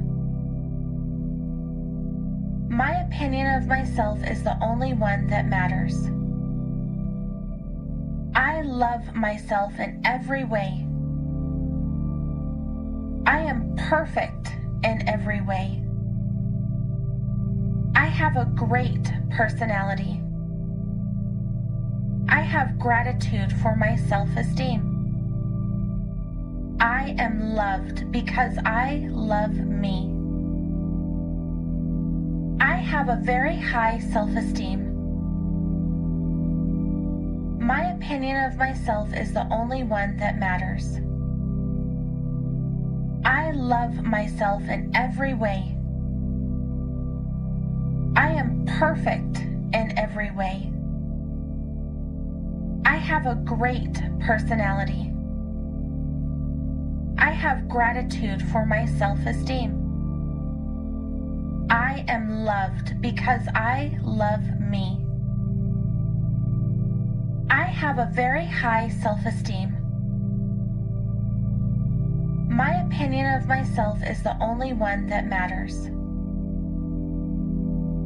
My opinion of myself is the only one that matters. I love myself in every way. I am perfect in every way. I have a great personality. I have gratitude for my self-esteem. I am loved because I love me. I have a very high self-esteem. My opinion of myself is the only one that matters. I love myself in every way. I am perfect in every way. I have a great personality. I have gratitude for my self-esteem. I am loved because I love me. I have a very high self-esteem. My opinion of myself is the only one that matters.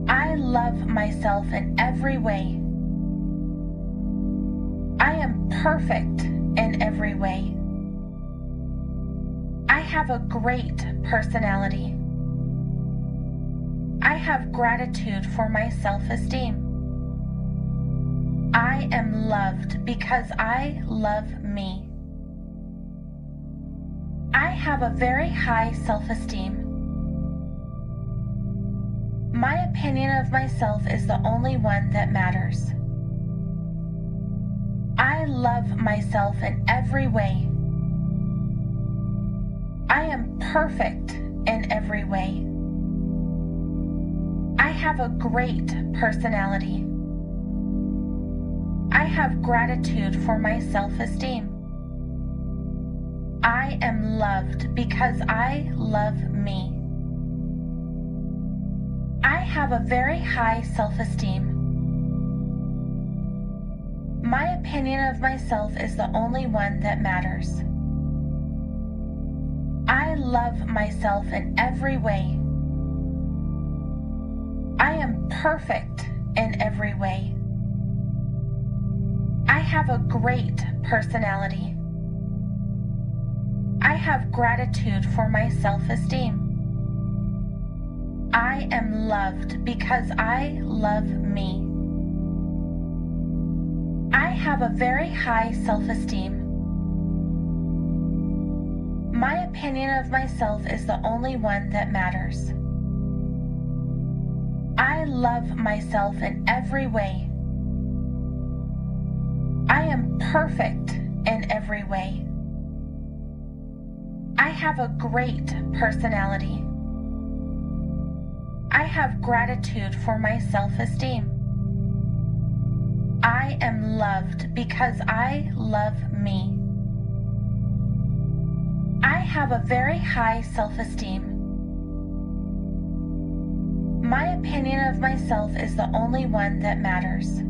I love myself in every way. I am perfect in every way. I have a great personality. I have gratitude for my self-esteem. I am loved because I love me. I have a very high self-esteem. My opinion of myself is the only one that matters. I love myself in every way. I am perfect in every way. I have a great personality. I have gratitude for my self-esteem. I am loved because I love me. I have a very high self-esteem. My opinion of myself is the only one that matters. I love myself in every way. I am perfect in every way. I have a great personality. I have gratitude for my self-esteem. I am loved because I love me. I have a very high self-esteem. My opinion of myself is the only one that matters. I love myself in every way. I am perfect in every way. I have a great personality. I have gratitude for my self-esteem. I am loved because I love me. I have a very high self-esteem. My opinion of myself is the only one that matters.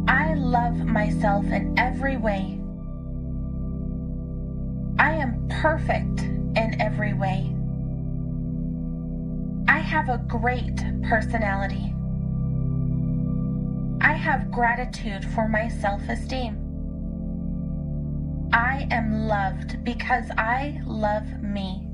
I love myself in every way. I am perfect in every way. I have a great personality. I have gratitude for my self-esteem. I am loved because I love me.